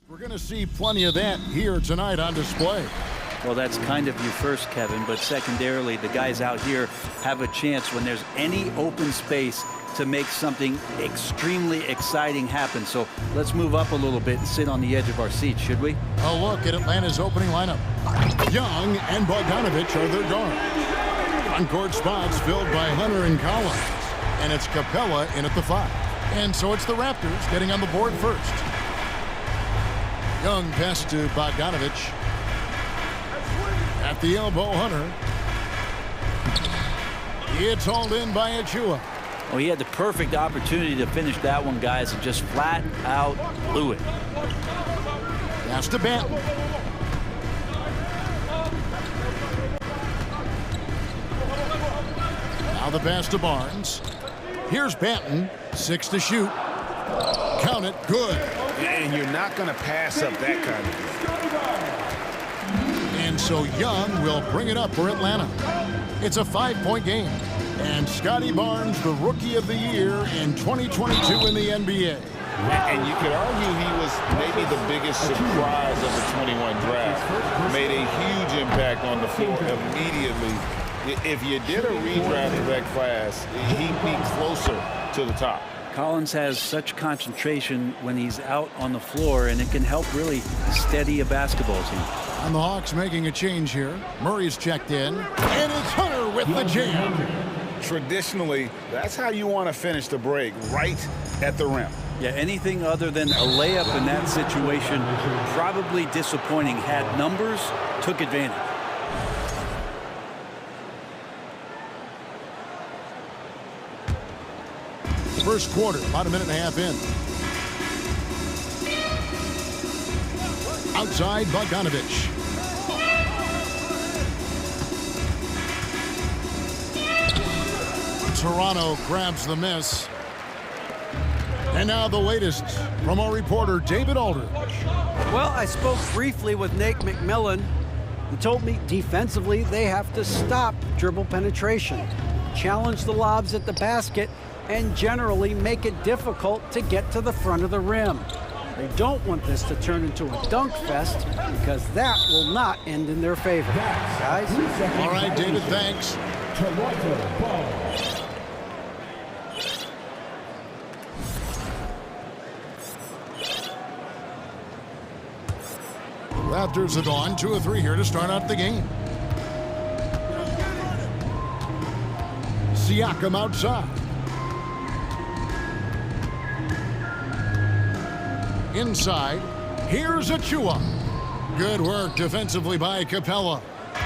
We're going to see plenty of that here tonight on display.
Well, that's kind of you first, Kevin, but secondarily, the guys out here have a chance when there's any open space to make something extremely exciting happen. So let's move up a little bit and sit on the edge of our seats, should we?
A look at Atlanta's opening lineup. Young and Bogdanovich are their guards. On-court spots filled by Hunter and Collins. And it's Capella in at the 5. And so it's the Raptors getting on the board first. Young pass to Bogdanovich. At the elbow, Hunter. It's hauled in by Achua.
Well, he had the perfect opportunity to finish that one, guys, and just flat out blew it.
Pass to Banton. Now the pass to Barnes. Here's Banton. 6 to shoot. Count it. Good.
And you're not going to pass up that kind of thing.
And so Young will bring it up for Atlanta. It's a 5-point game. And Scotty Barnes, the Rookie of the Year in 2022 in the NBA.
And you could argue he was maybe the biggest surprise of the 21 draft. Made a huge impact on the floor immediately. If you did a redraft of that class, he'd be closer to the top.
Collins has such concentration when he's out on the floor, and it can help really steady a basketball team.
And the Hawks making a change here. Murray's checked in, and it's Hunter with the jam.
Traditionally, that's how you want to finish the break, right at the rim.
Yeah, anything other than a layup in that situation, probably disappointing. Had numbers, took advantage.
First quarter, about a minute and a half in. Outside, Bogdanovich. Toronto grabs the miss. And now the latest from our reporter, David Aldridge.
Well, I spoke briefly with Nate McMillan. He told me defensively they have to stop dribble penetration, challenge the lobs at the basket, and generally make it difficult to get to the front of the rim. They don't want this to turn into a dunk fest because that will not end in their favor. Guys?
All right, David, thanks.
Toronto ball.
Raptors have gone 2 of 3 here to start out the game. Siakam outside. Inside, here's Achua. Good work defensively by Capella.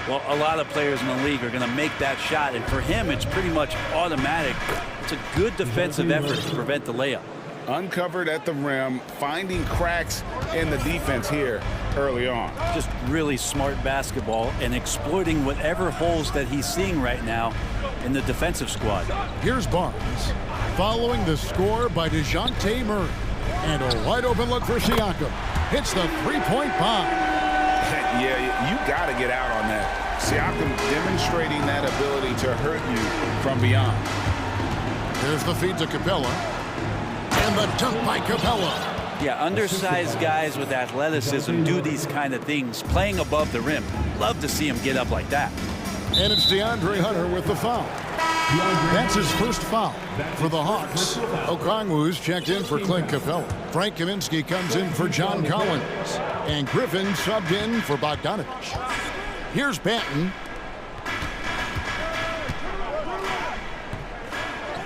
Well, a lot of players in the league are going to make that shot, and for him, it's pretty much automatic. It's a good defensive effort to prevent the layup.
Uncovered at the rim, finding cracks in the defense here early on.
Just really smart basketball and exploiting whatever holes that he's seeing right now in the defensive squad.
Here's Barnes, following the score by DeJounte Murray. And a wide open look for Siakam. Hits the three-point bomb.
Yeah, you got to get out on that. Siakam demonstrating that ability to hurt you from beyond.
There's the feed to Capella. And the dunk by Capella.
Yeah, undersized guys with athleticism do these kind of things, playing above the rim. Love to see him get up like that.
And it's DeAndre Hunter with the foul. That's his first foul for the Hawks. Okongwu's checked in for Clint Capella. Frank Kaminsky comes in for John Collins. And Griffin subbed in for Bogdanovich. Here's Banton.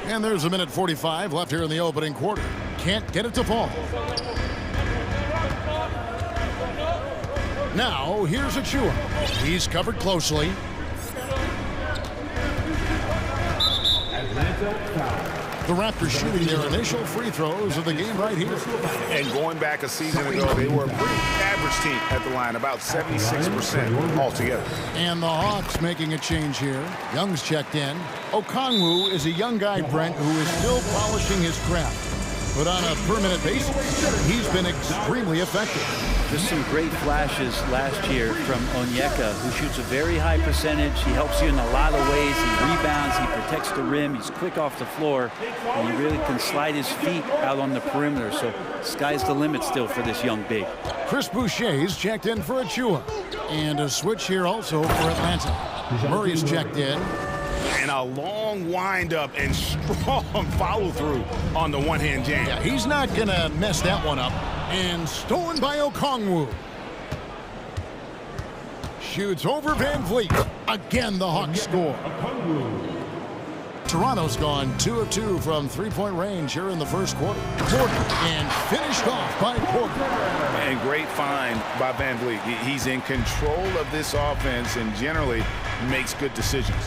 And there's a minute 45 left here in the opening quarter. Can't get it to fall. Now, here's Achua. He's covered closely. The Raptors shooting their initial free throws of the game right here.
And going back a season ago, they were a pretty average team at the line, about 76% altogether.
And the Hawks making a change here. Young's checked in. Okongwu is a young guy, Brent, who is still polishing his craft. But on a per-minute basis, he's been extremely effective.
Just some great flashes last year from Onyeka, who shoots a very high percentage. He helps you in a lot of ways. He rebounds, he protects the rim, he's quick off the floor, and he really can slide his feet out on the perimeter. So sky's the limit still for this young big.
Chris Boucher's checked in for Achua. And a switch here also for Atlanta. Murray's checked in.
And a long windup and strong follow-through on the one-hand jam.
Yeah, he's not going to mess that one up. And stolen by Okongwu. Shoots over Van Vliet. Again, the Hawks score. Toronto's gone 2 of 2 from three-point range here in the first quarter. Porter, and finished off by Porter.
And great find by Van Vliet. He's in control of this offense and generally makes good decisions.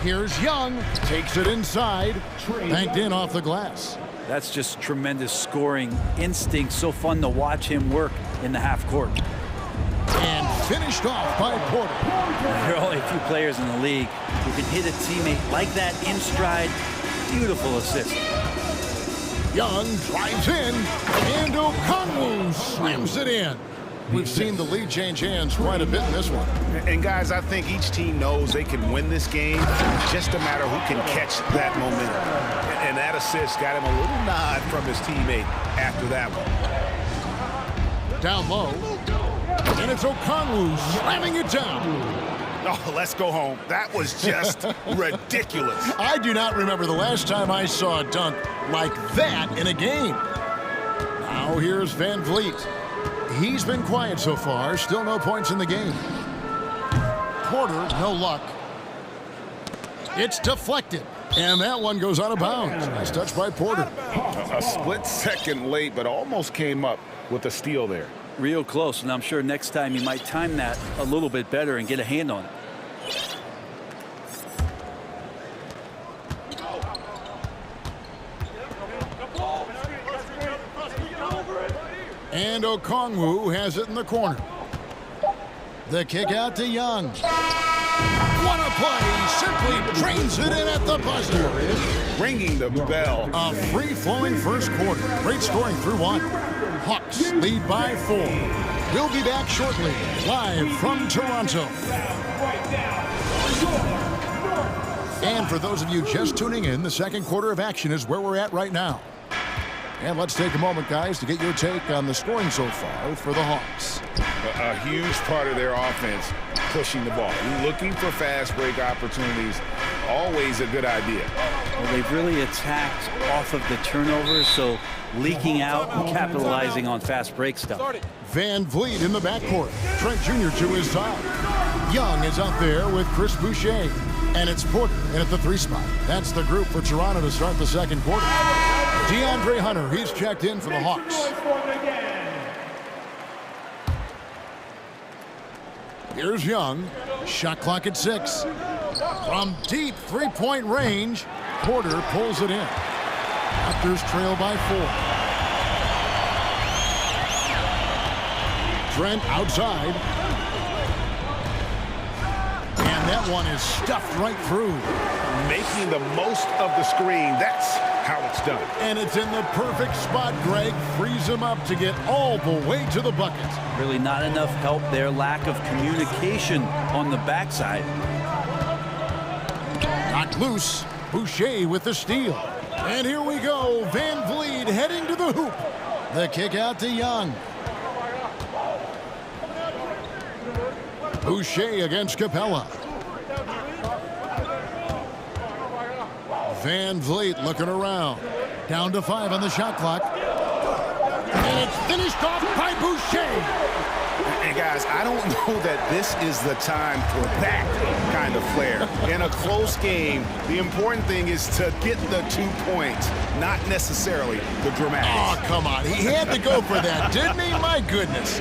Here's Young, takes it inside, banked in off the glass.
That's just tremendous scoring instinct. So fun to watch him work in the half court.
And finished off by Porter.
There are only a few players in the league who can hit a teammate like that in stride. Beautiful assist.
Young drives in, and Okongwu slams it in. We've seen the lead change hands quite a bit in this one.
And guys, I think each team knows they can win this game. Just a matter who can catch that momentum. And that assist got him a little nod from his teammate after that one.
Down low. And it's Okongwu slamming it down.
Oh, let's go home. That was just ridiculous.
I do not remember the last time I saw a dunk like that in a game. Now here's Van Vliet. He's been quiet so far. Still no points in the game. Porter, no luck. It's deflected. And that one goes out of bounds. Nice touch by Porter.
A split second late, but almost came up with a steal there.
Real close, and I'm sure next time he might time that a little bit better and get a hand on it.
And Okongwu has it in the corner. The kick out to Young. What a play! Simply drains it in at the buzzer.
Ringing the bell.
A free-flowing first quarter. Great scoring through one. Hawks lead by 4. We'll be back shortly, live from Toronto. And for those of you just tuning in, the second quarter of action is where we're at right now. And let's take a moment, guys, to get your take on the scoring so far for the Hawks.
A huge part of their offense, pushing the ball, looking for fast break opportunities, always a good idea.
Well, they've really attacked off of the turnovers, so leaking out and capitalizing on fast break stuff.
Van Vliet in the backcourt. Trent Jr. to his side. Young is out there with Chris Boucher. And it's Porter in at the 3 spot. That's the group for Toronto to start the second quarter. DeAndre Hunter, he's checked in for the Hawks. Here's Young. Shot clock at 6. From deep three-point range, Porter pulls it in. Raptors trail by 4. Trent outside. And that one is stuffed right through.
Making the most of the screen. That's how it's done.
And it's in the perfect spot. Greg frees him up to get all the way to the bucket.
Really not enough help there. Lack of communication on the backside.
Knocked loose. Boucher with the steal. And here we go. Van Vliet heading to the hoop. The kick out to Young. Boucher against Capella. Van Vliet looking around. Down to 5 on the shot clock. And it's finished off by Boucher.
And guys, I don't know that this is the time for that kind of flair. In a close game, the important thing is to get the 2 points, not necessarily the dramatics.
Oh, come on. He had to go for that, didn't he? My goodness.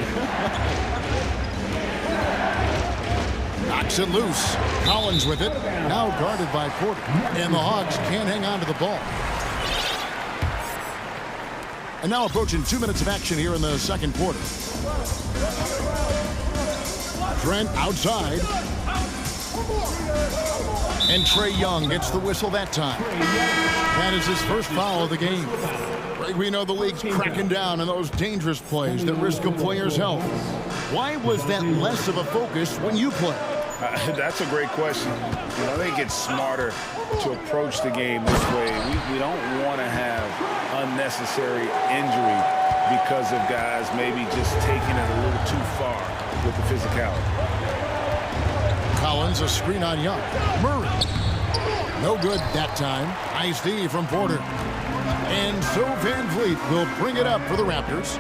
Knocks it loose. Collins with it. Now guarded by Porter. And the Hawks can't hang on to the ball. And now approaching 2 minutes of action here in the second quarter. Trent outside. And Trae Young gets the whistle that time. That is his first foul of the game. We know the league's cracking down on those dangerous plays that risk a player's health. Why was that less of a focus when you play?
That's a great question. I think it's smarter to approach the game this way. We don't want to have unnecessary injury because of guys maybe just taking it a little too far with the physicality.
Collins, a screen on Young. Murray. No good that time. Nice D from Porter. And so Van Vliet will bring it up for the Raptors.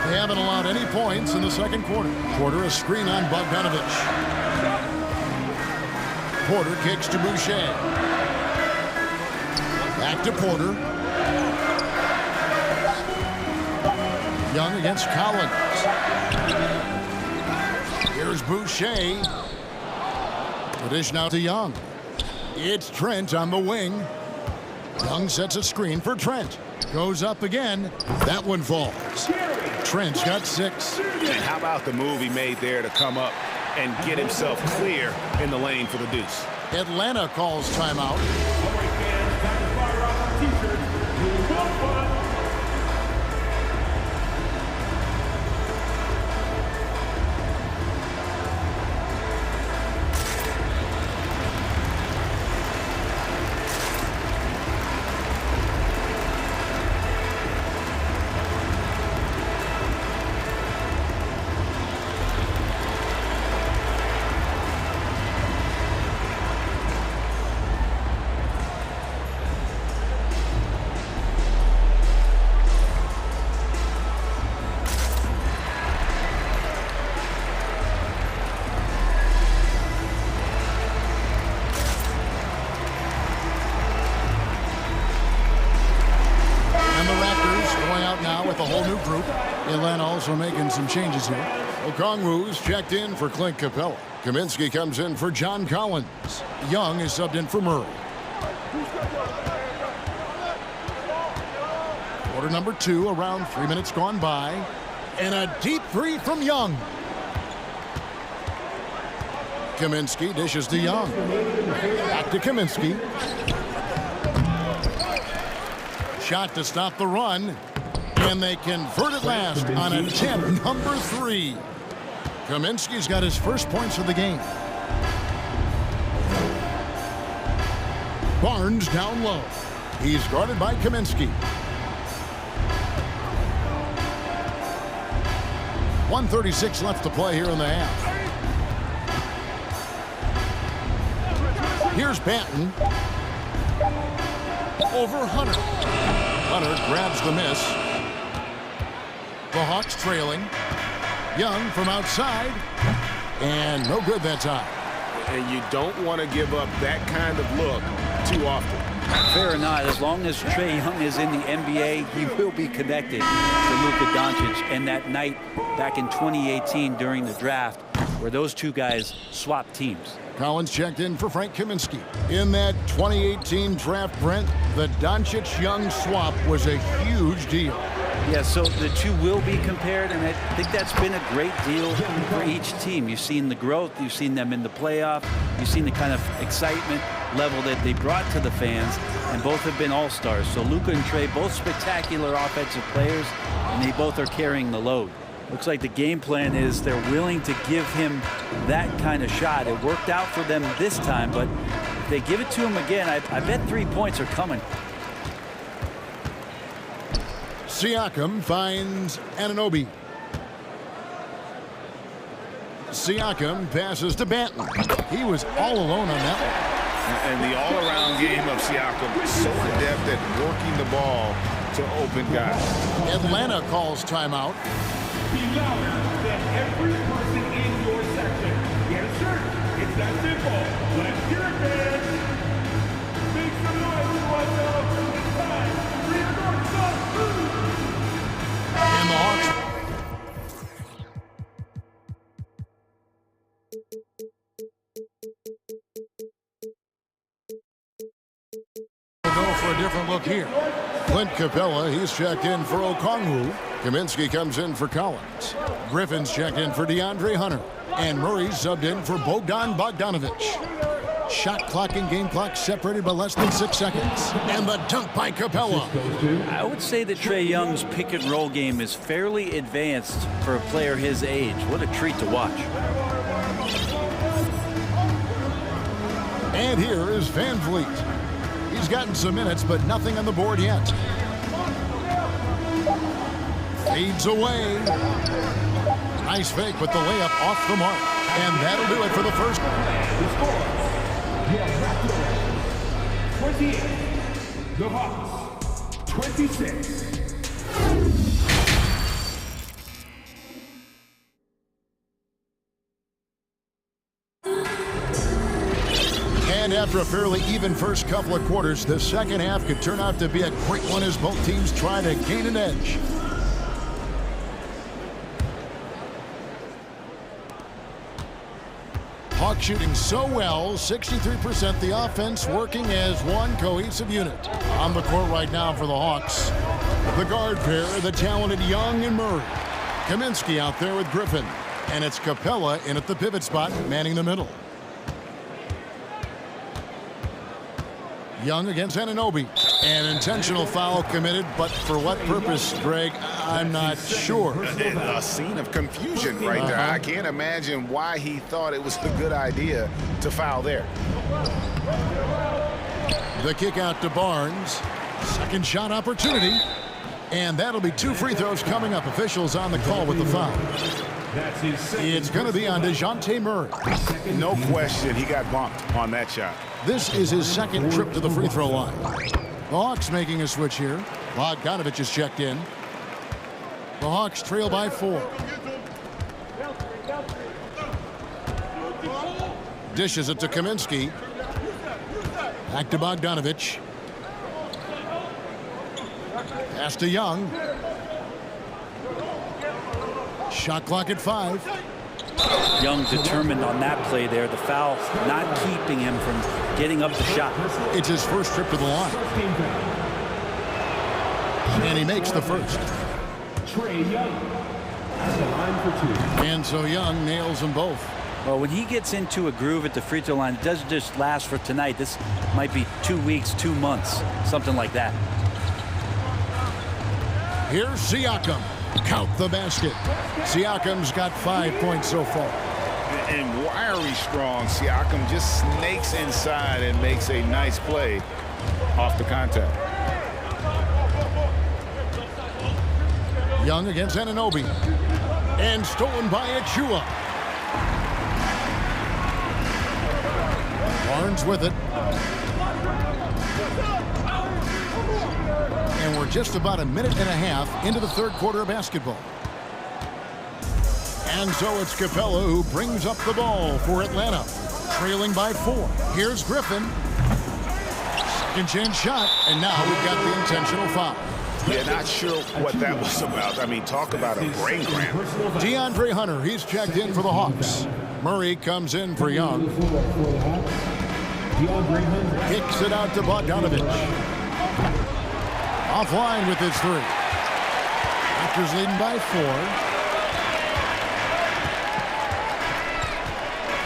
They haven't allowed any points in the second quarter. Porter, a screen on Bogdanovich. Porter kicks to Boucher. Back to Porter. Young against Collins. Here's Boucher. The dish now to Young. It's Trent on the wing. Young sets a screen for Trent. Goes up again. That one falls. Trent's got 6.
And how about the move he made there to come up and get himself clear in the lane for the deuce?
Atlanta calls timeout. Atlanta also making some changes here. Okongwu's checked in for Clint Capella. Kaminsky comes in for John Collins. Young is subbed in for Murray. Quarter number 2, around 3 minutes gone by. And a deep 3 from Young. Kaminsky dishes to Young. Back to Kaminsky. Shot to stop the run. And they convert it last on attempt number 3. Kaminsky's got his first points of the game. Barnes down low. He's guarded by Kaminsky. 1:36 left to play here in the half. Here's Banton. Over Hunter. Hunter grabs the miss. The Hawks trailing. Young from outside. And no good that time.
And you don't want to give up that kind of look too often.
Fair or not, as long as Trae Young is in the NBA, he will be connected to Luka Doncic. And that night back in 2018 during the draft where those two guys swapped teams.
Collins checked in for Frank Kaminsky. In that 2018 draft, Brent, the Doncic-Young swap was a huge deal.
Yeah, so the two will be compared, and I think that's been a great deal for each team. You've seen the growth, you've seen them in the playoff, you've seen the kind of excitement level that they brought to the fans, and both have been all-stars. So Luka and Trae, both spectacular offensive players, and they both are carrying the load. Looks like the game plan is they're willing to give him that kind of shot. It worked out for them this time, but if they give it to him again, I bet 3 points are coming.
Siakam finds Anunoby. Siakam passes to Banton. He was all alone on that one.
And the all-around game of Siakam, so adept at working the ball to open guys.
Atlanta calls timeout.
Be louder than every person in your section. Get a shirt. It's that simple. Let's hear it, man. Make some noise for myself. It's time. Free the North Sun.
And the Hawks. We'll go for a different look here. Clint Capella, he's checked in for Okongwu. Kaminsky comes in for Collins. Griffin's checked in for DeAndre Hunter. And Murray's subbed in for Bogdan Bogdanovich. Shot clock and game clock separated by less than 6 seconds. And the dunk by Capella.
I would say that Trae Young's pick and roll game is fairly advanced for a player his age. What a treat to watch.
And here is Van Vliet. He's gotten some minutes, but nothing on the board yet. Fades away. Nice fake with the layup off the mark. And that'll do it for the first.
The score, the 28, the Hawks, 26.
And after a fairly even first couple of quarters, the second half could turn out to be a great one as both teams try to gain an edge. Hawks shooting so well, 63%, the offense working as one cohesive unit. On the court right now for the Hawks, the guard pair, the talented Young and Murray. Kaminsky out there with Griffin, and it's Capella in at the pivot spot, manning the middle. Young against Anunoby. An intentional foul committed, but for what purpose, Greg, I'm not sure.
A scene of confusion right there. I can't imagine why he thought it was a good idea to foul there.
The kick out to Barnes. Second shot opportunity. And that'll be 2 free throws coming up. Officials on the call with the foul. It's going to be on DeJounte Murray.
No question, he got bumped on that shot.
This is his second trip to the free throw line. The Hawks making a switch here. Bogdanovich is checked in. The Hawks trail by 4. Dishes it to Kaminsky. Back to Bogdanovich. Pass to Young. Shot clock at 5.
Young determined on that play there. The foul not keeping him from getting up the shot.
It's his first trip to the line. And he makes the first.
Trey Young at the line for 2.
And so Young nails them both.
Well, when he gets into a groove at the free throw line, it doesn't just last for tonight. This might be 2 weeks, 2 months, something like that.
Here's Siakam. Count the basket. Siakam's got 5 points so far.
And wiry strong, Siakam just snakes inside and makes a nice play off the contact.
Young against Anunoby. And stolen by Achua. Barnes with it. And we're just about a minute and a half into the third quarter of basketball. And so it's Capella who brings up the ball for Atlanta, trailing by 4. Here's Griffin. Second chance shot, and now we've got the intentional foul.
Yeah, not sure what that was about. I mean, talk about a brain cramp.
DeAndre Hunter, he's checked in for the Hawks. Murray comes in for Young. Kicks it out to Bogdanovich. Offline with his 3. Raptors leading by 4.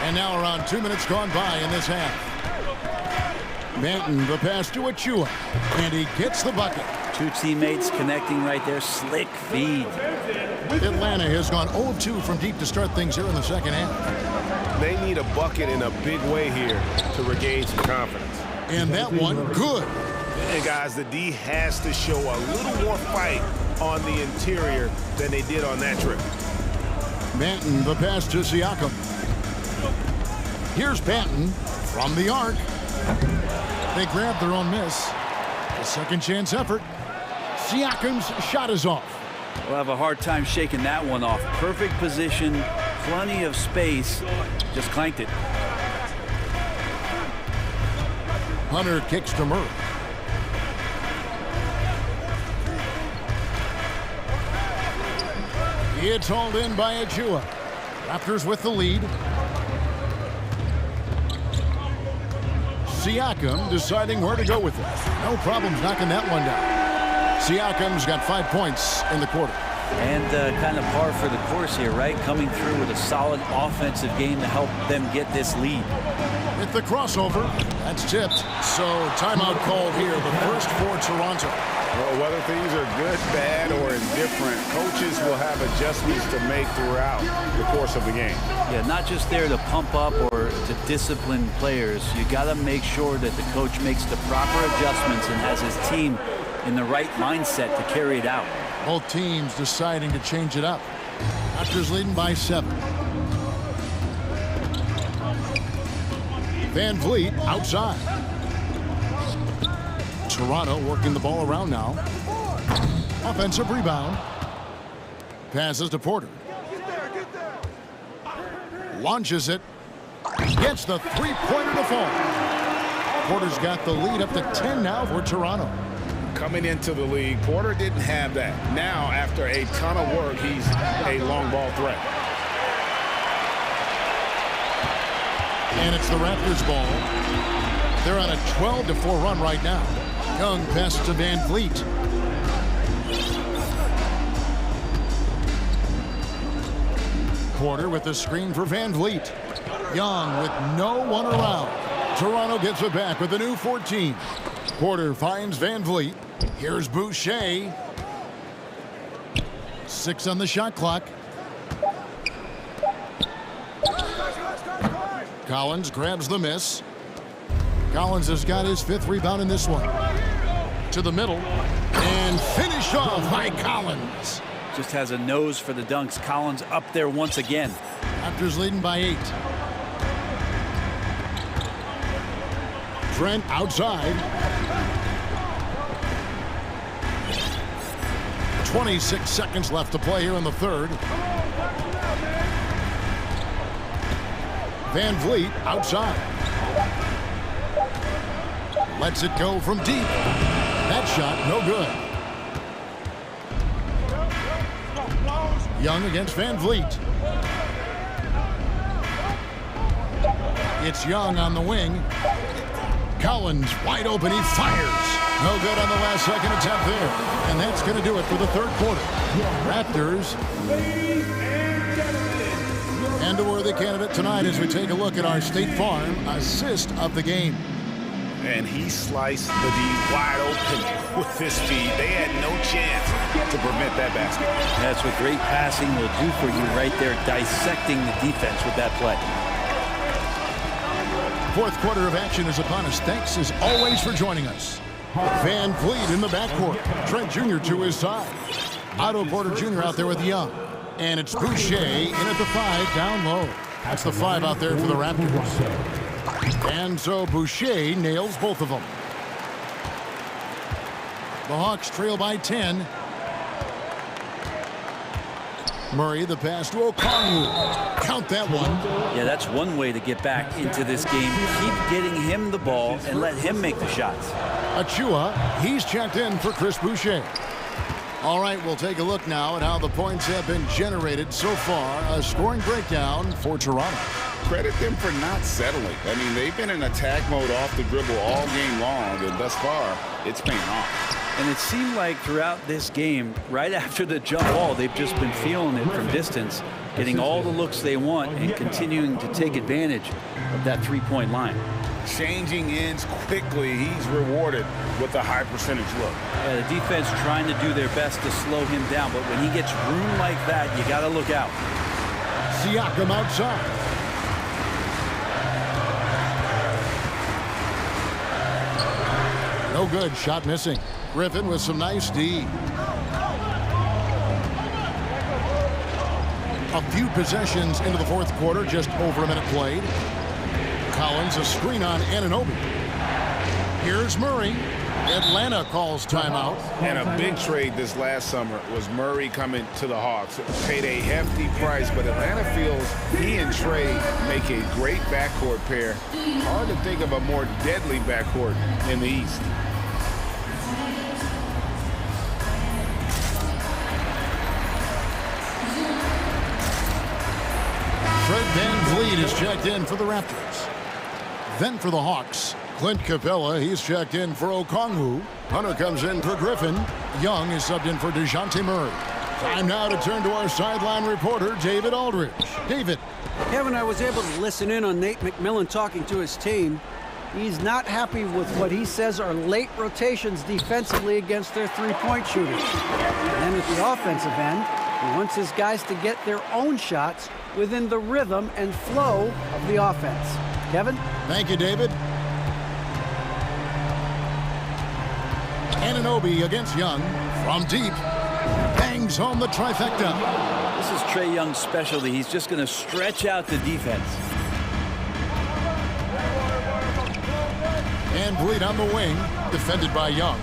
And now around 2 minutes gone by in this half. Manton, the pass to Achua. And he gets the bucket.
2 teammates connecting right there. Slick feed.
Atlanta has gone 0-2 from deep to start things here in the second half.
They need a bucket in a big way here to regain some confidence.
And that one, good.
And guys, the D has to show a little more fight on the interior than they did on that trip.
Manton, the pass to Siakam. Here's Manton from the arc. They grab their own miss. A second chance effort. Siakam's shot is off.
We'll have a hard time shaking that one off. Perfect position, plenty of space. Just clanked it.
Hunter kicks to Murray. It's hauled in by Achua. Raptors with the lead. Siakam deciding where to go with it. No problems knocking that one down. Siakam's got 5 points in the quarter.
And kind of par for the course here, right? Coming through with a solid offensive game to help them get this lead.
With the crossover, that's tipped. So timeout called here, the first for Toronto.
Well, whether things are good, bad, or indifferent, coaches will have adjustments to make throughout the course of the game.
Yeah, not just there to pump up or to discipline players. You got to make sure that the coach makes the proper adjustments and has his team in the right mindset to carry it out.
Both teams deciding to change it up. Raptors leading by 7. Van Vliet outside. Toronto working the ball around now. Offensive rebound. Passes to Porter. Launches it. Gets the three-pointer to fall. Porter's got the lead up to 10 now for Toronto.
Coming into the league, Porter didn't have that. Now, after a ton of work, he's a long ball threat.
And it's the Raptors ball. They're on a 12-4 run right now. Young passes to Van Vliet. Porter with the screen for Van Vliet. Young with no one around. Toronto gets it back with a new 14. Porter finds Van Vliet. Here's Boucher. 6 on the shot clock. Collins grabs the miss. Collins has got his 5th rebound in this one. To the middle. And finish off by Collins.
Just has a nose for the dunks. Collins up there once again.
Raptors leading by 8. Trent outside. 26 seconds left to play here in the third. Van Vliet outside. Lets it go from deep. That shot no good. Young against Van Vliet. It's Young on the wing. Collins wide open. He fires. No good on the last second attempt there. And that's going to do it for the third quarter. Raptors. And a worthy candidate tonight as we take a look at our State Farm assist of the game.
And he sliced the D wide open with his speed. They had no chance to prevent that basket.
That's what great passing will do for you right there, dissecting the defense with that play.
Fourth quarter of action is upon us. Thanks as always for joining us. Van Vliet in the backcourt. Trent Jr. to his side. Otto Porter Jr. out there with Young. And it's Boucher in at the 5 down low. That's the 5 out there for the Raptors. And so Boucher nails both of them. The Hawks trail by 10. Murray, the pass to Okongwu. Count that one.
Yeah, that's one way to get back into this game. Keep getting him the ball and let him make the shots.
Achua, he's checked in for Chris Boucher. All right, we'll take a look now at how the points have been generated so far. A scoring breakdown for Toronto.
Credit them for not settling. I mean, they've been in attack mode off the dribble all game long, and thus far, it's paying off.
And it seemed like throughout this game, right after the jump ball, they've just been feeling it from distance, getting all the looks they want and continuing to take advantage of that three-point line.
Changing ends quickly. He's rewarded with a high percentage look.
Yeah, the defense trying to do their best to slow him down, but when he gets room like that, you got to look out.
Siakam outside. No good. Shot missing. Griffin with some nice D. A few possessions into the fourth quarter, just over a minute played. Collins, a screen on Anunoby. Here's Murray. Atlanta calls timeout.
And a big trade this last summer was Murray coming to the Hawks. Paid a hefty price, but Atlanta feels he and Trey make a great backcourt pair. Hard to think of a more deadly backcourt in the East.
Fred Van Vliet is checked in for the Raptors. Then for the Hawks, Clint Capella, he's checked in for Okongwu. Hunter comes in for Griffin. Young is subbed in for DeJounte Murray. Time now to turn to our sideline reporter, David Aldridge. David.
Kevin, I was able to listen in on Nate McMillan talking to his team. He's not happy with what he says are late rotations defensively against their three-point shooters. And then at the offensive end, he wants his guys to get their own shots within the rhythm and flow of the offense. Kevin?
Thank you, David. Anunoby against Young from deep. Bangs home the trifecta.
This is Trae Young's specialty. He's just going to stretch out the defense.
And Vliet on the wing, defended by Young.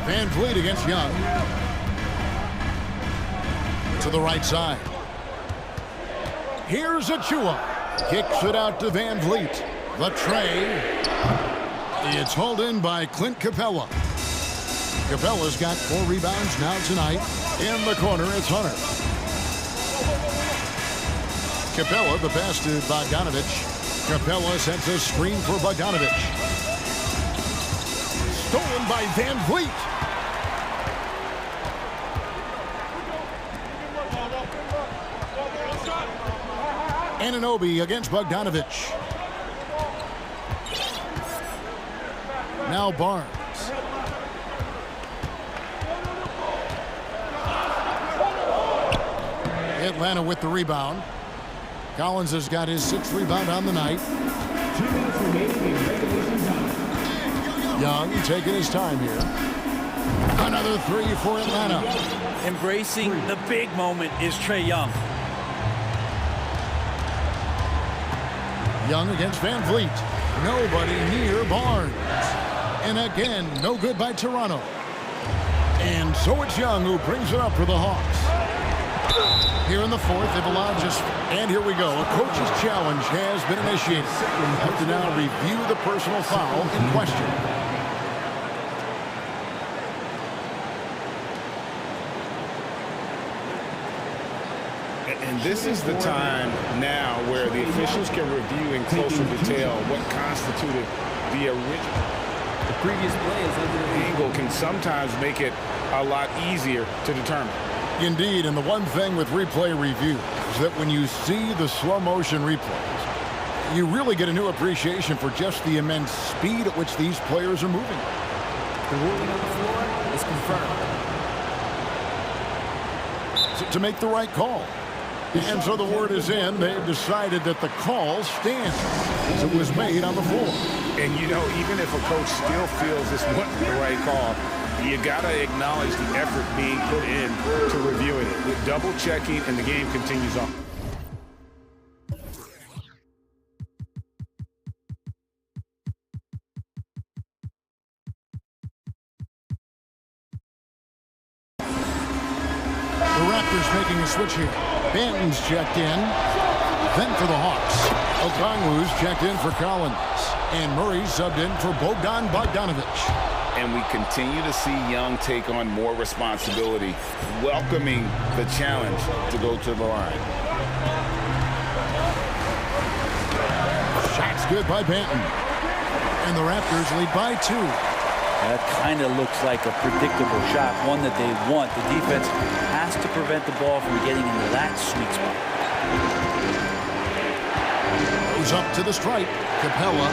Van Vliet against Young. To the right side. Here's Achua. Kicks it out to Van Vliet. The tray. It's hauled in by Clint Capella. Capella's got 4 rebounds now tonight. In the corner, it's Hunter. Capella, the pass to Bogdanovich. Capella sets a screen for Bogdanovich. Stolen by Van Vliet. Anunoby against Bogdanovich. Now Barnes. Atlanta with the rebound. Collins has got his 6th rebound on the night. Young taking his time here. Another 3 for Atlanta.
Embracing the big moment is Trae Young.
Young against Van Vliet. Nobody near Barnes. And again, no good by Toronto. And so it's Young who brings it up for the Hawks. Here in the 4th, they've allowed just... And here we go. A coach's challenge has been initiated. We have to now review the personal foul in question.
And this is the time now where the officials can review in closer detail what constituted the original.
The previous play is under the
angle can sometimes make it a lot easier to determine.
Indeed, and the one thing with replay review is that when you see the slow motion replays, you really get a new appreciation for just the immense speed at which these players are moving.
The ruling on the floor is confirmed.
To make the right call. And so the word is in. They've decided that the call stands as it was made on the floor.
And, you know, even if a coach still feels this wasn't the right call, you got to acknowledge the effort being put in to reviewing it. With double checking, and the game continues on.
The Raptors making a switch here. Banton's checked in. Then for the Hawks. Okongwu's checked in for Collins. And Murray's subbed in for Bogdan Bogdanovich.
And we continue to see Young take on more responsibility, welcoming the challenge to go to the line.
Shot's good by Banton. And the Raptors lead by 2.
That kind of looks like a predictable shot, one that they want. The defense has to prevent the ball from getting into that sweet spot.
Goes up to the stripe. Capella.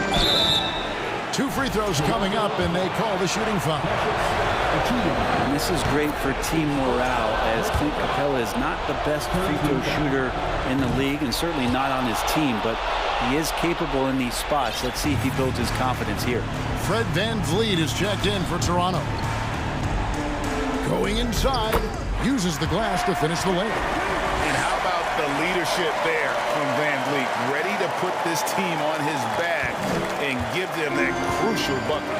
2 free throws coming up, and they call the shooting foul.
And this is great for team morale, as Clint Capella is not the best free throw shooter in the league, and certainly not on his team, but he is capable in these spots. Let's see if he builds his confidence here.
Fred Van Vliet is checked in for Toronto. Going inside, uses the glass to finish the layup.
And how about the leadership there from Van Vliet, ready to put this team on his back and give them that crucial bucket.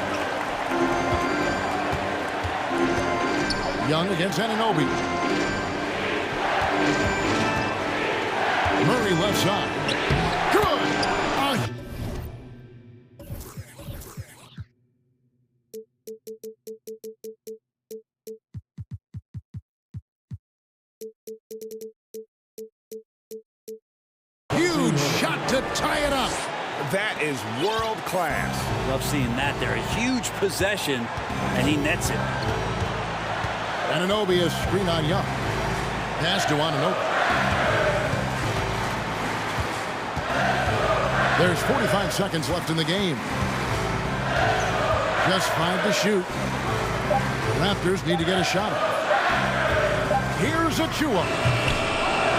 Young against Anunoby. Murray left side. Good! Huge shot to tie it up.
That is world class.
Love seeing that there. A huge possession, and he nets it.
Anunoby is screen on Young. Pass to Anunoby. There's 45 seconds left in the game. Just 5 to shoot. The Raptors need to get a shot up. Here's Achua.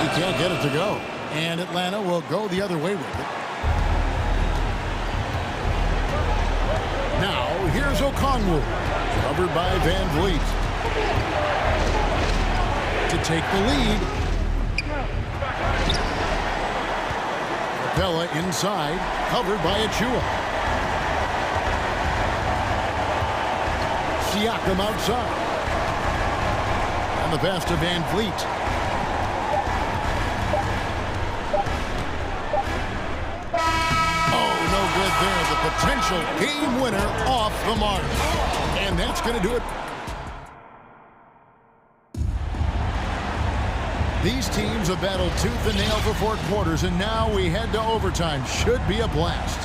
He can't get it to go. And Atlanta will go the other way with it. Now here's Okongwu, covered by Van Vliet. To take the lead. Capella inside, covered by Achua. Siakam outside. And the pass to Van Vliet. Oh, no good there. The potential game winner off the mark. And that's going to do it. These teams have battled tooth and nail for 4 quarters, and now we head to overtime. Should be a blast.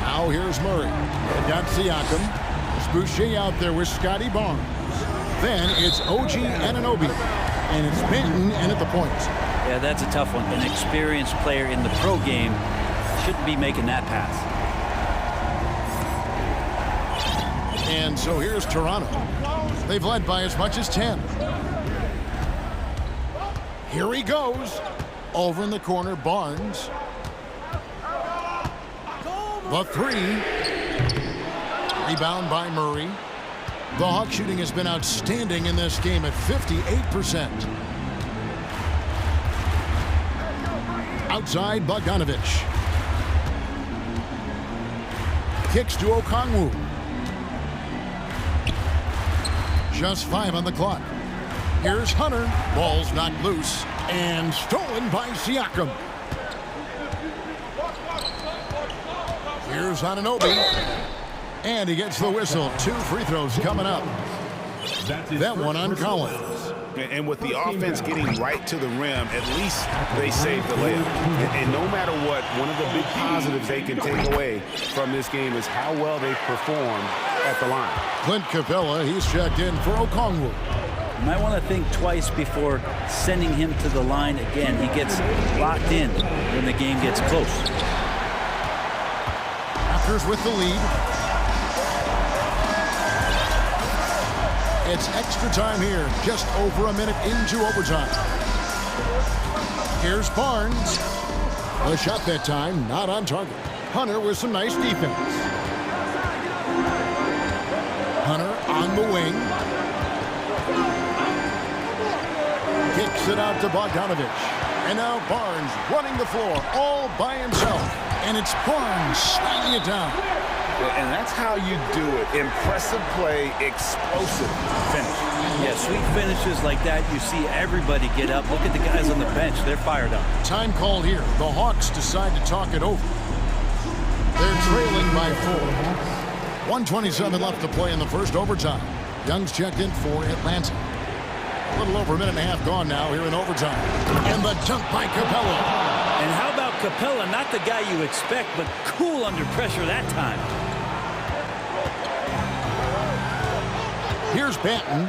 Now here's Murray. They got Siakam. There's Boucher out there with Scotty Barnes. Then it's OG Anunoby, and it's Benton in at the point.
Yeah, that's a tough one. An experienced player in the pro game shouldn't be making that pass.
And so here's Toronto. They've led by as much as 10. Here he goes. Over in the corner, Barnes. The 3. Rebound by Murray. The Hawk shooting has been outstanding in this game at 58%. Outside, Bogdanovich. Kicks to Okongwu. Just 5 on the clock. Here's Hunter. Ball's knocked loose and stolen by Siakam. Here's Anunoby. And he gets the whistle. 2 free throws coming up. That one on Collins.
And with the offense getting right to the rim, at least they saved the layup. And no matter what, one of the big positives they can take away from this game is how well they performed at the line.
Clint Capella, he's checked in for Okongwu.
You might want to think twice before sending him to the line again. He gets locked in when the game gets close.
Raptors with the lead. It's extra time here, just over a minute into overtime. Here's Barnes. A shot that time, not on target. Hunter with some nice defense. Hunter on the wing. Kicks it out to Bogdanovich. And now Barnes running the floor all by himself. And it's Barnes sliding it down.
And that's how you do it. Impressive play, explosive finish.
Yeah, sweet finishes like that, you see everybody get up. Look at the guys on the bench. They're fired up.
Time called here. The Hawks decide to talk it over. They're trailing by 4. 1:27 left to play in the first overtime. Young's checked in for Atlanta. A little over a minute and a half gone now here in overtime. And the dunk by Capella.
And how about Capella? Not the guy you expect, but cool under pressure that time.
Here's Benton.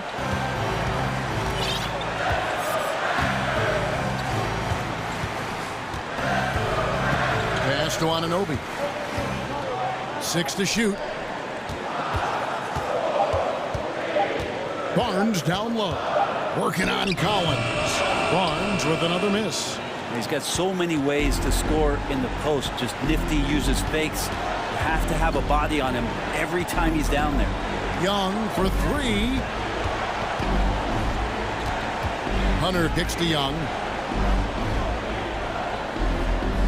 Pass to Anunoby. 6 to shoot. Barnes down low. Working on Collins. Barnes with another miss.
He's got so many ways to score in the post. Just nifty, uses fakes. You have to have a body on him every time he's down there.
Young for 3. Hunter kicks to Young.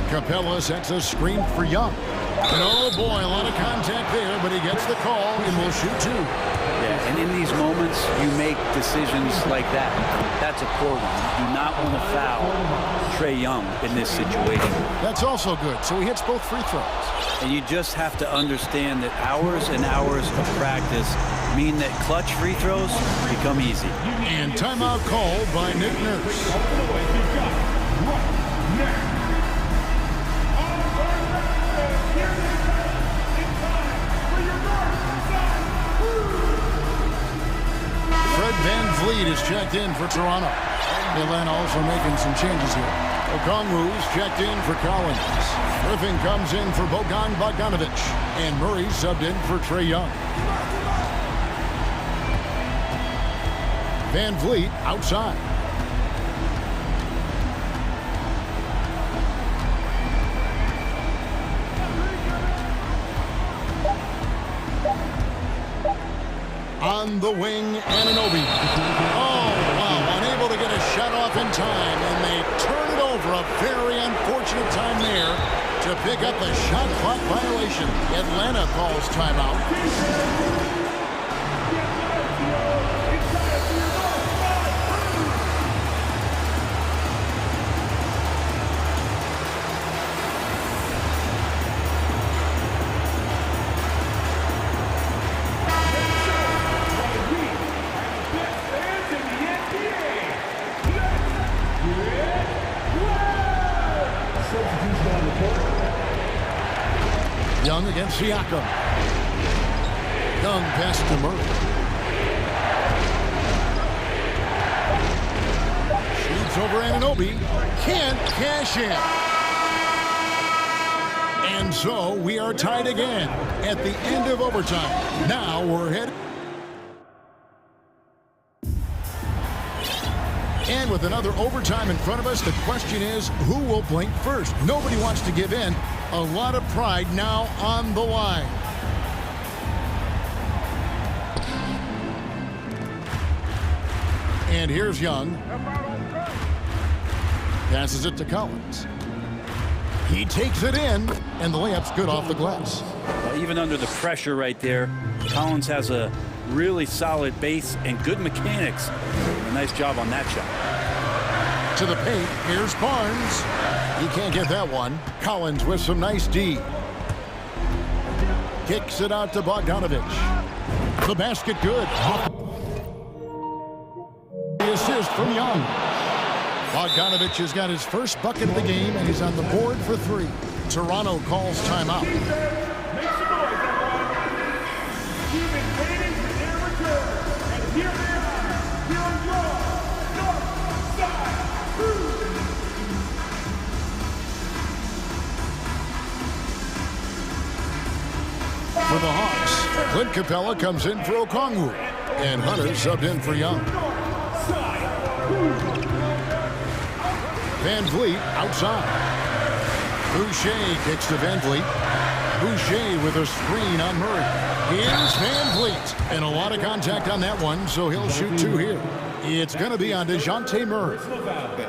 Capella sets a screen for Young. And oh boy, a lot of contact there, but he gets the call and will shoot 2.
Yeah, and in these moments, you make decisions like that. That's a poor one. You do not want to foul Trae Young in this situation.
That's also good, so he hits both free throws.
And you just have to understand that hours and hours of practice mean that clutch free throws become easy.
And timeout called by Nick Nurse. Fred Van Vliet is checked in for Toronto. Atlanta also making some changes here. Okongwu's checked in for Collins. Griffin comes in for Bogdanovich. And Murray subbed in for Trae Young. Van Vliet outside. On the wing, Anunoby. Oh, wow, unable to get a shot off in time, and they turn it over. A very unfortunate time there to pick up the shot clock violation. Atlanta calls timeout. Young against Siakam. Young pass to Murray. Shoots over Anunoby. Can't cash in. And so we are tied again at the end of overtime. Now we're headed. And with another overtime in front of us, the question is, who will blink first? Nobody wants to give in. A lot of pride now on the line. And here's Young. Passes it to Collins. He takes it in, and the layup's good off the glass.
Even under the pressure right there, Collins has a really solid base and good mechanics. A nice job on that shot.
To the paint, here's Barnes. He can't get that one. Collins with some nice D. Kicks it out to Bogdanovich. The basket good. The assist from Young. Bogdanovich has got his first bucket of the game, and he's on the board for three. Toronto calls timeout.
Make some noise, everyone. You've been waiting for their return, and here they are. Here on your North Side Crew.
For the Hawks, Clint Capella comes in for Okongwu, and Hunter subbed in for Young. Van Vliet outside. Boucher kicks to Van Vliet. Boucher with a screen on Murray. Here's Van Vliet. And a lot of contact on that one, so he'll shoot two here. It's going to be on DeJounte Murray.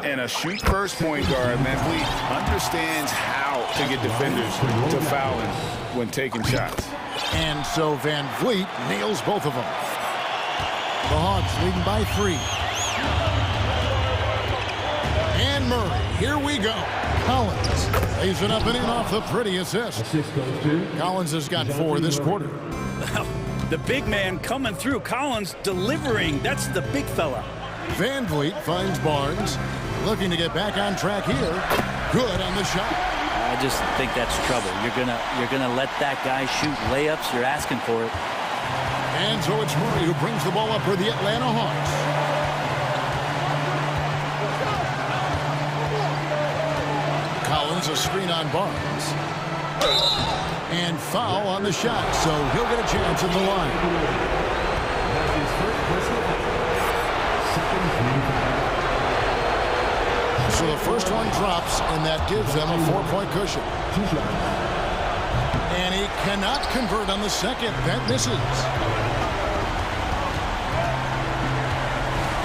And a shoot-first point guard, Van Vliet understands how to get defenders to foul him when taking shots.
And so Van Vliet nails both of them. The Hawks leading by 3. And Murray, here we go. Collins lays it up and in off the pretty assist. Collins has got 4 this quarter.
The big man coming through. Collins delivering. That's the big fella.
Van Vliet finds Barnes. Looking to get back on track here. Good on the shot.
I just think that's trouble. You're gonna let that guy shoot layups. You're asking for it.
And so it's Murray who brings the ball up for the Atlanta Hawks. Collins a screen on Barnes. And foul on the shot, so he'll get a chance in the line. So the first one drops, and that gives them a 4-point cushion. And he cannot convert on the second. That misses.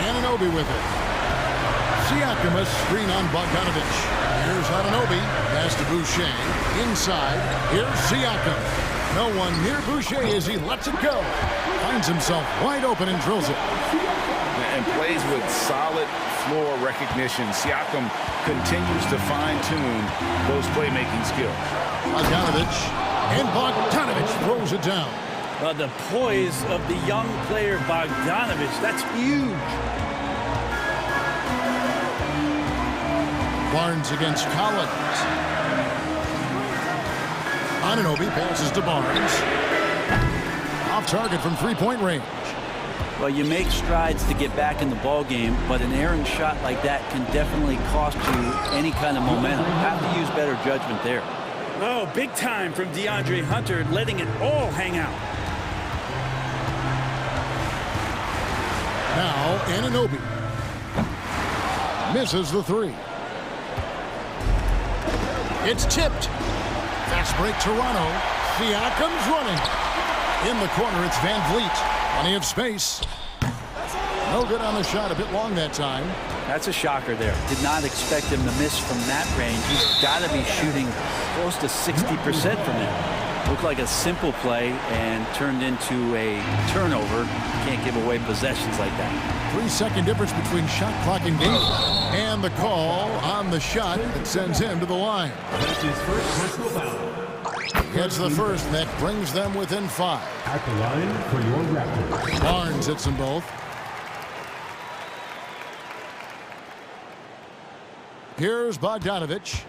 Anunoby with it. Siakam a screen on Bogdanovich. Here's Anunoby. Pass to Boucher. Inside. Here's Siakam. No one near Boucher as he lets it go. Finds himself wide open and drills it.
And plays with solid floor recognition. Siakam continues to fine-tune those playmaking skills.
Bogdanovich. And Bogdanovich throws it down.
The poise of the young player Bogdanovich, that's huge.
Barnes against Collins. Anunoby passes to Barnes. Off target from 3-point range.
Well, you make strides to get back in the ball game, but an errant shot like that can definitely cost you any kind of momentum. You have to use better judgment there.
Oh, big time from DeAndre Hunter, letting it all hang out.
Now, Anunoby misses the three. It's tipped. Fast break, Toronto. Siakam's running. In the corner, it's Van Vliet. Plenty of space. No good on the shot. A bit long that time.
That's a shocker there. Did not expect him to miss from that range. He's got to be shooting close to 60% from it. Looked like a simple play and turned into a turnover. You can't give away possessions like that.
3-second difference between shot clock and game. And the call on the shot that sends him to the line.
That's his first personal foul.
Gets the first, and that brings them within 5.
At the line for your Raptors.
Barnes hits them both. Here's Bogdanovich.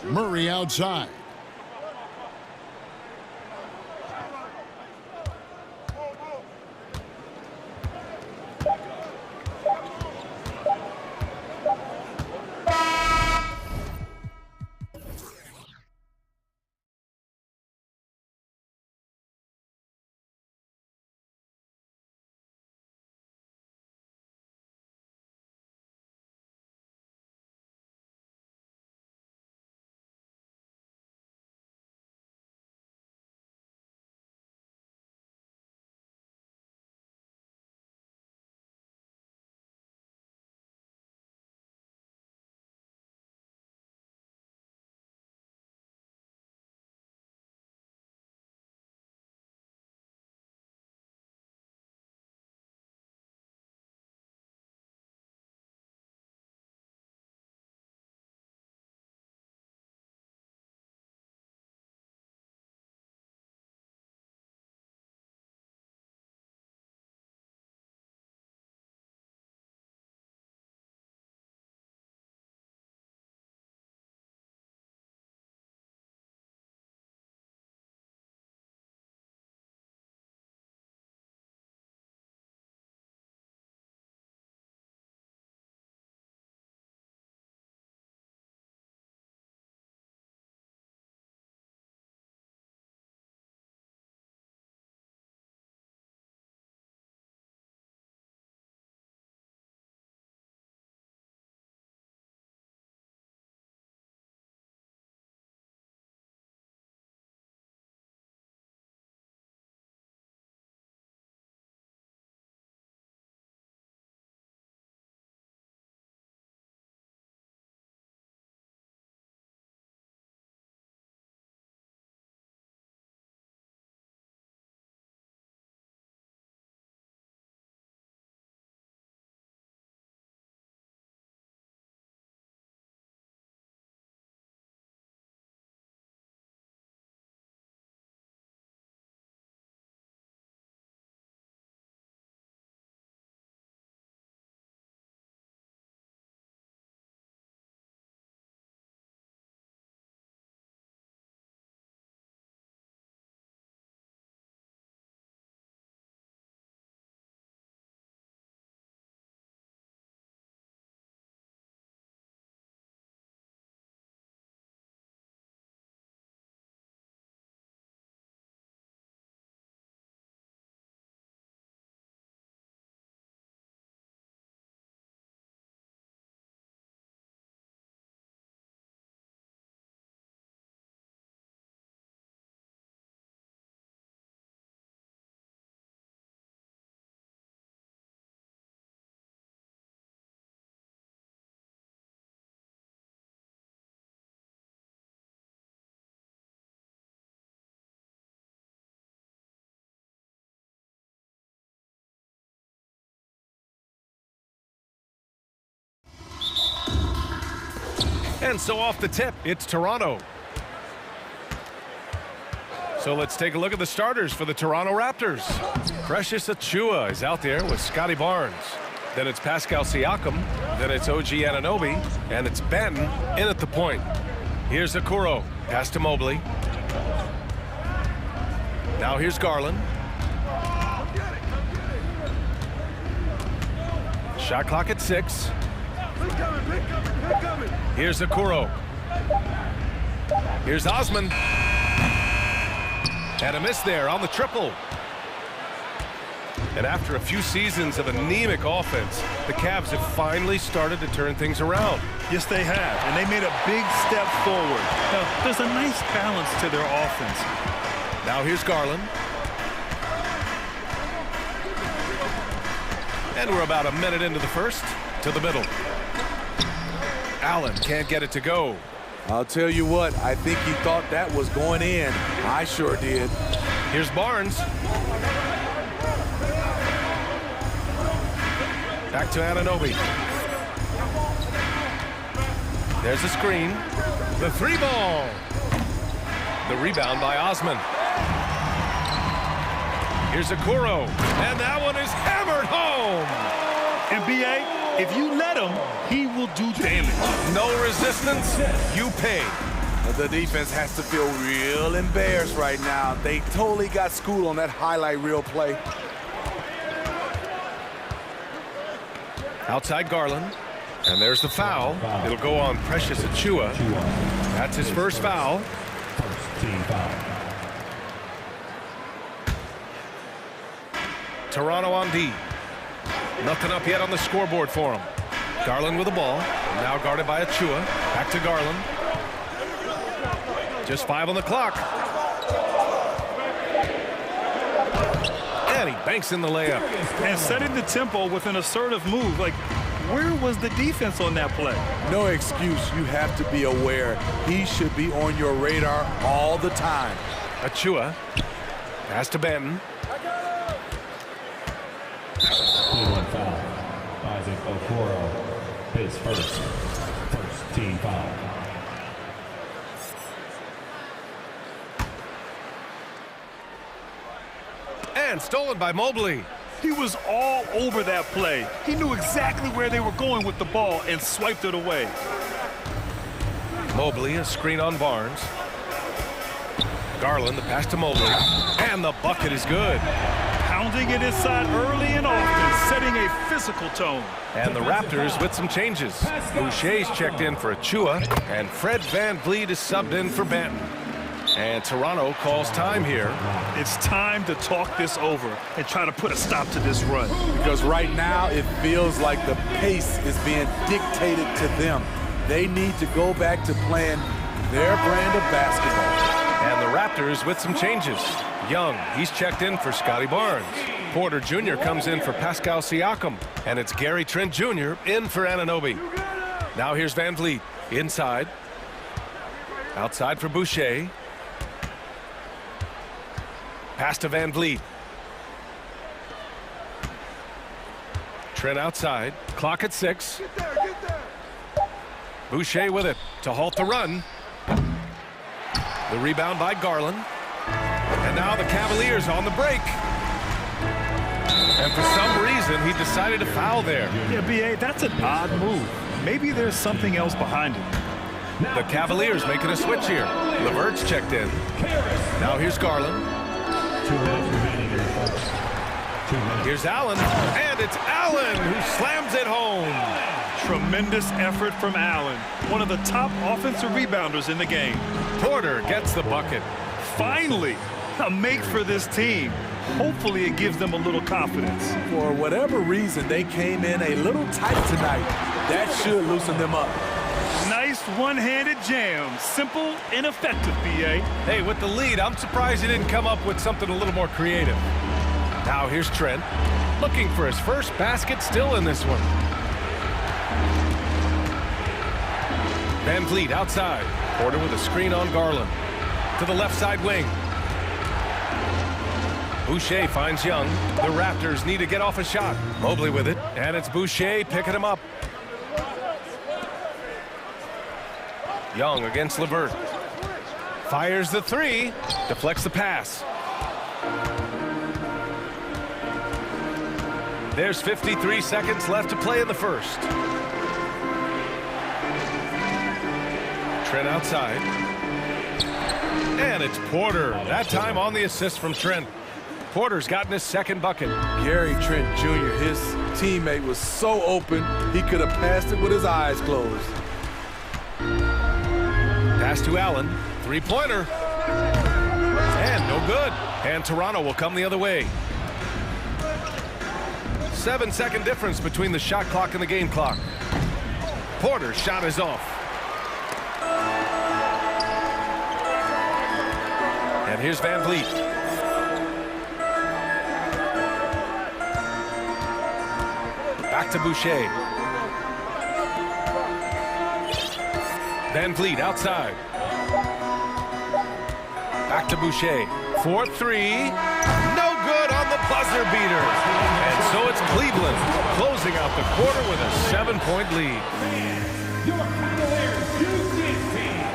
Murray outside.
And so off the tip, it's Toronto. So let's take a look at the starters for the Toronto Raptors. Precious Achiuwa is out there with Scotty Barnes. Then it's Pascal Siakam. Then it's OG Anunoby. And it's Benton in at the point. Here's Okoro. Pass to Mobley. Now here's Garland. Shot clock at 6. Here's Okoro. Here's Osman. And a miss there on the triple. And after a few seasons of anemic offense, the Cavs have finally started to turn things around.
Yes, they have, and they made a big step forward. Now, there's a nice balance to their offense.
Now here's Garland. And we're about a minute into the first. To the middle. Allen can't get it to go.
I'll tell you what, I think he thought that was going in. I sure did.
Here's Barnes. Back to Anunoby. There's a screen. The 3-ball. The rebound by Osman. Here's Okoro. And that one is hammered home.
NBA, if you let him, he will do damage.
No resistance, you pay.
The defense has to feel real embarrassed right now. They totally got schooled on that highlight reel play.
Outside Garland. And there's the foul. It'll go on Precious Achiuwa. That's his first foul.
Team foul.
Toronto on D. Nothing up yet on the scoreboard for him. Garland with the ball. Now guarded by Achiuwa. Back to Garland. Just 5 on the clock. And he banks in the layup.
And setting the tempo with an assertive move. Like, where was the defense on that play?
No excuse. You have to be aware. He should be on your radar all the time.
Achiuwa. Pass to Benton.
One foul. Isaac Okoro. His first team foul.
And stolen by Mobley.
He was all over that play. He knew exactly where they were going with the ball and swiped it away.
Mobley, a screen on Barnes. Garland, the pass to Mobley. And the bucket is good.
Pounding it inside early and often, setting a physical tone.
And the Raptors with some changes. Boucher's checked in for Achiuwa, and Fred VanVleet is subbed in for Benton. And Toronto calls time here.
It's time to talk this over and try to put a stop to this run.
Because right now it feels like the pace is being dictated to them. They need to go back to playing their brand of basketball.
And the Raptors with some changes. Young, he's checked in for Scotty Barnes. Porter Jr. comes in for Pascal Siakam. And it's Gary Trent Jr. in for Anunoby. Now here's VanVleet inside. Outside for Boucher. Pass to VanVleet. Trent outside. Clock at 6. Boucher with it to halt the run. The rebound by Garland. And now the Cavaliers on the break. And for some reason, he decided to foul there.
Yeah, B.A., that's an odd move. Maybe there's something else behind it.
The Cavaliers making a switch here. LeVert's checked in. Now here's Garland.
2 minutes remaining in the first. 2 minutes.
Here's Allen. And it's Allen who slams it home.
Tremendous effort from Allen, one of the top offensive rebounders in the game.
Porter gets the bucket.
Finally, a make for this team. Hopefully it gives them a little confidence.
For whatever reason, they came in a little tight tonight. That should loosen them up.
Nice one-handed jam. Simple and effective, B.A.
Hey, with the lead, I'm surprised he didn't come up with something a little more creative. Now here's Trent, looking for his first basket, still in this one. VanVleet outside. Porter with a screen on Garland. To the left side wing. Boucher finds Young. The Raptors need to get off a shot. Mobley with it, and it's Boucher picking him up. Young against LeVert. Fires the 3. Deflects the pass. There's 53 seconds left to play in the first. Trent outside. And it's Porter. That time on the assist from Trent. Porter's gotten his second bucket.
Gary Trent Jr., his teammate, was so open, he could have passed it with his eyes closed.
Pass to Allen. Three-pointer. And no good. And Toronto will come the other way. 7-second difference between the shot clock and the game clock. Porter's shot is off. And here's Van Vliet. Back to Boucher. Van Vliet outside. Back to Boucher. 4-3. No good on the buzzer beater. And so it's Cleveland closing out the quarter with a 7-point lead.
Your Cavaliers Houston team.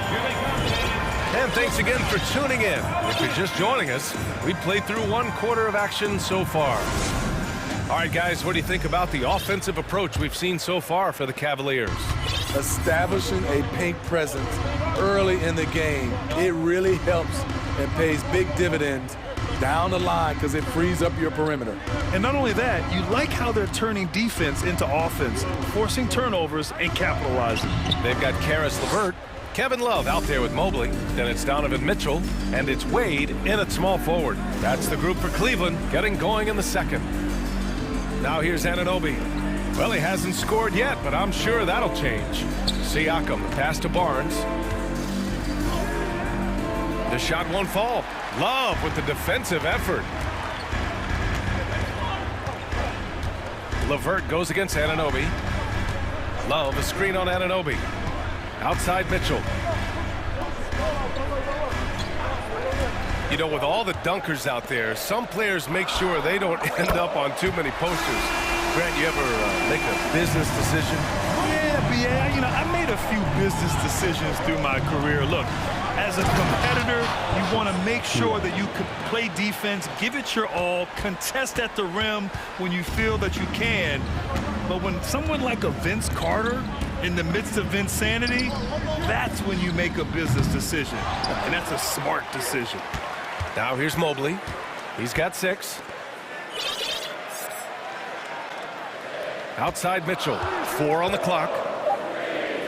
Here they come.
And thanks again for tuning in. If you're just joining us, we played through one quarter of action so far. All right, guys, what do you think about the offensive approach we've seen so far for the Cavaliers?
Establishing a paint presence early in the game, it really helps and pays big dividends down the line because it frees up your perimeter.
And not only that, you like how they're turning defense into offense, forcing turnovers and capitalizing.
They've got Karis LeVert, Kevin Love out there with Mobley. Then it's Donovan Mitchell, and it's Wade in at small forward. That's the group for Cleveland, getting going in the second. Now here's Anunoby. Well, he hasn't scored yet, but I'm sure that'll change. Siakam, pass to Barnes. The shot won't fall. Love with the defensive effort. LeVert goes against Anunoby. Love, a screen on Anunoby. Outside Mitchell. You know, with all the dunkers out there, some players make sure they don't end up on too many posters. Grant, you ever make a business decision?
Yeah, you know, I made a few business decisions through my career. Look, as a competitor, you want to make sure that you can play defense, give it your all, contest at the rim when you feel that you can. But when someone like a Vince Carter, in the midst of insanity, that's when you make a business decision. And that's a smart decision.
Now here's Mobley. He's got 6. Outside Mitchell. 4 on the clock.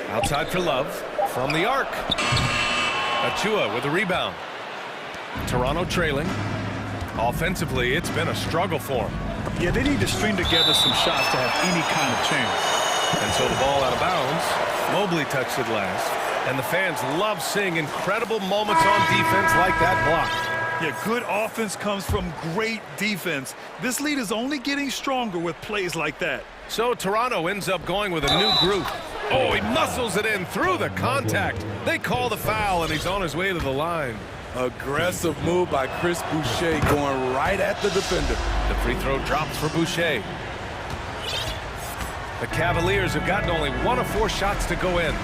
Outside for Love. From the arc. Achua with a rebound. Toronto trailing. Offensively, it's been a struggle for them.
Yeah, they need to string together some shots to have any kind of chance.
And so the ball out of bounds. Mobley touched it last. And the fans love seeing incredible moments on defense like that block.
Yeah, good offense comes from great defense. This lead is only getting stronger with plays like that.
So Toronto ends up going with a new group. Oh, he muscles it in through the contact. They call the foul, and he's on his way to the line.
Aggressive move by Chris Boucher going right at the defender.
The free throw drops for Boucher. The Cavaliers have gotten only 1 of 4 shots to go in.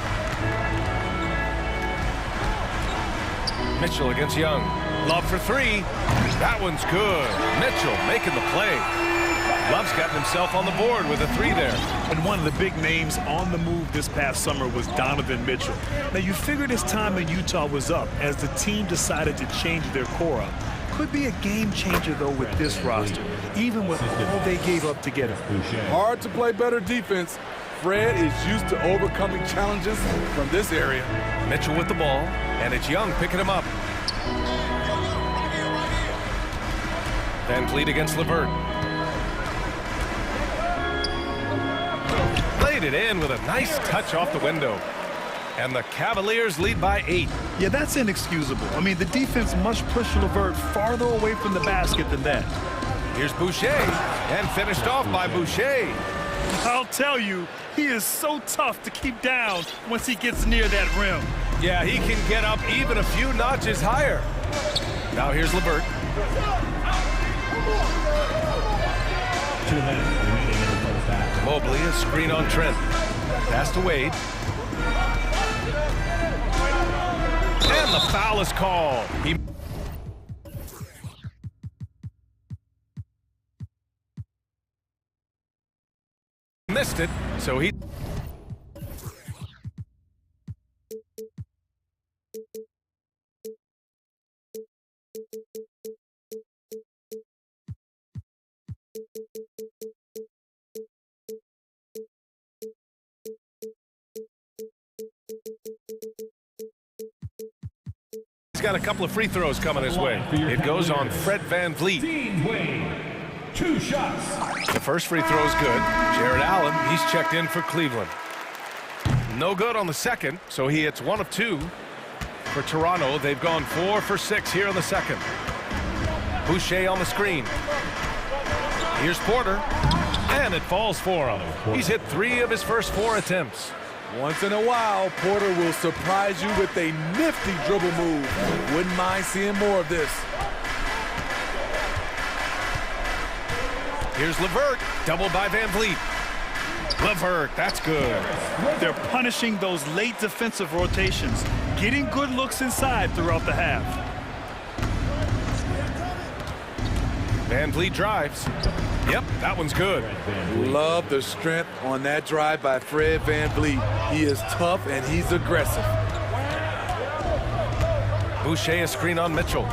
Mitchell against Young. Love for 3. That one's good. Mitchell making the play. Love's gotten himself on the board with a 3 there.
And one of the big names on the move this past summer was Donovan Mitchell. Now, you figured his time in Utah was up as the team decided to change their core up. Could be a game changer, though, with this roster, even with all they gave up to get him.
Hard to play better defense. Fred is used to overcoming challenges from this area.
Mitchell with the ball, and it's Young picking him up. Van Vliet against LeVert. Played it in with a nice touch off the window. And the Cavaliers lead by 8.
Yeah, that's inexcusable. I mean, the defense must push LeVert farther away from the basket than that.
Here's Boucher, and finished off by Boucher.
I'll tell you, he is so tough to keep down once he gets near that rim.
Yeah, he can get up even a few notches higher. Now here's LeVert.
2 minutes remaining in the first half.
Mobley, a screen on Trent. Pass to Wade. And the foul is called. He missed it, so he got a couple of free throws coming his way. It goes on Fred VanVleet.
2 shots.
The first free throw is good. Jared Allen, he's checked in for Cleveland. No good on the second, so he hits 1 of 2 for Toronto. They've gone 4 for 6 here in the second. Boucher on the screen. Here's Porter, and it falls for him. He's hit 3 of his first 4 attempts.
Once in a while, Porter will surprise you with a nifty dribble move. Wouldn't mind seeing more of this.
Here's LeVert, doubled by VanVleet. LeVert, that's good.
They're punishing those late defensive rotations, getting good looks inside throughout the half.
VanVleet drives. Yep, that one's good.
Love the strength on that drive by Fred VanVleet. He is tough and he's aggressive.
Boucher a screen on Mitchell.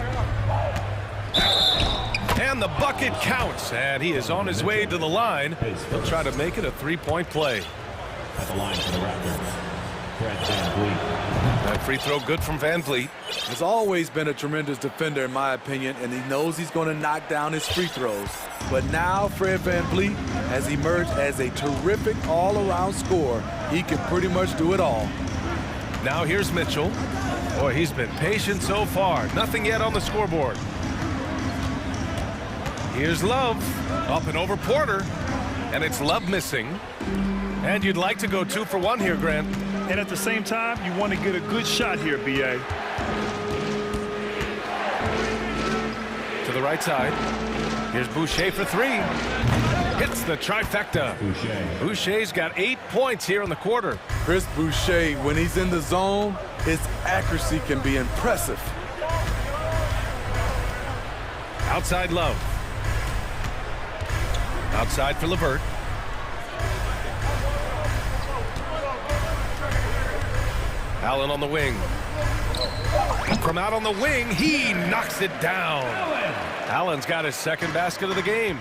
And the bucket counts, and he is on his way to the line. He'll try to make it a 3-point play.
At the line for the Raptors, Fred VanVleet.
That free throw good from VanVleet.
Has always been a tremendous defender in my opinion, and he knows he's going to knock down his free throws. But now Fred VanVleet has emerged as a terrific all-around scorer. He can pretty much do it all.
Now here's Mitchell. Boy, he's been patient so far. Nothing yet on the scoreboard. Here's Love, up and over Porter, and it's Love missing. And you'd like to go 2 for 1 here, Grant.
And at the same time, you want to get a good shot here, B.A.
To the right side. Here's Boucher for 3. Hits the trifecta. Boucher's got 8 points here in the quarter.
Chris Boucher, when he's in the zone, his accuracy can be impressive.
Outside Love. Outside for LeVert. Allen on the wing. From out on the wing, he knocks it down. Allen's got his second basket of the game.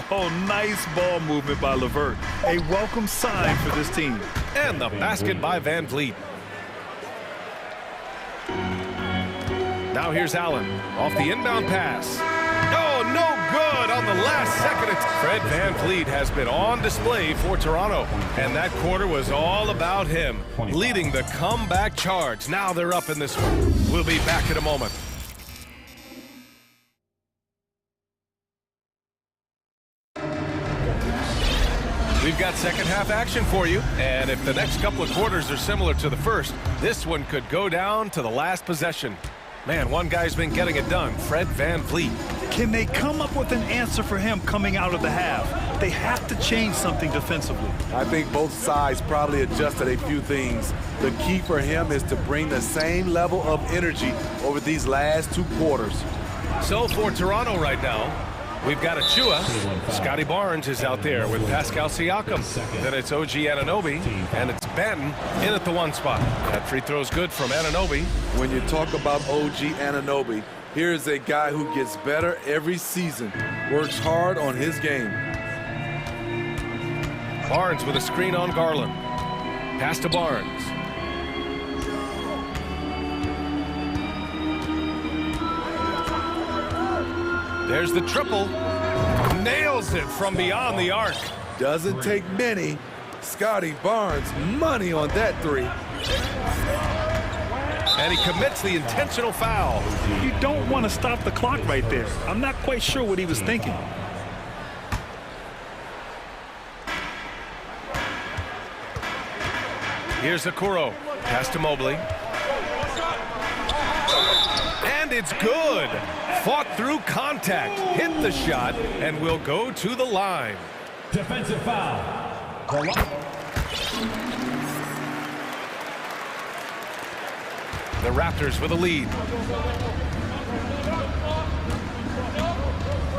Oh, nice ball movement by LeVert. A welcome sign for this team.
And the basket by VanVleet. Now here's Allen off the inbound pass. Oh, no good on the last second. Fred VanVleet has been on display for Toronto, and that quarter was all about him, leading the comeback charge. Now they're up in this one. We'll be back in a moment. We've got second half action for you, and if the next couple of quarters are similar to the first, this one could go down to the last possession. Man, one guy's been getting it done, Fred VanVleet.
Can they come up with an answer for him coming out of the half? They have to change something defensively.
I think both sides probably adjusted a few things. The key for him is to bring the same level of energy over these last 2 quarters.
So for Toronto right now, we've got Achua. Scotty Barnes is out there with Pascal Siakam. Then it's OG Anunoby, and it's Benton in at the 1 spot. That free throw's good from Anunoby.
When you talk about OG Anunoby, here's a guy who gets better every season, works hard on his game.
Barnes with a screen on Garland. Pass to Barnes. There's the triple. Nails it from beyond the arc.
Doesn't take many. Scotty Barnes, money on that 3.
And he commits the intentional foul.
You don't want to stop the clock right there. I'm not quite sure what he was thinking.
Here's Okoro. Pass to Mobley. And it's good. Fought through contact. Hit the shot and will go to the line.
Defensive foul.
The Raptors with a lead.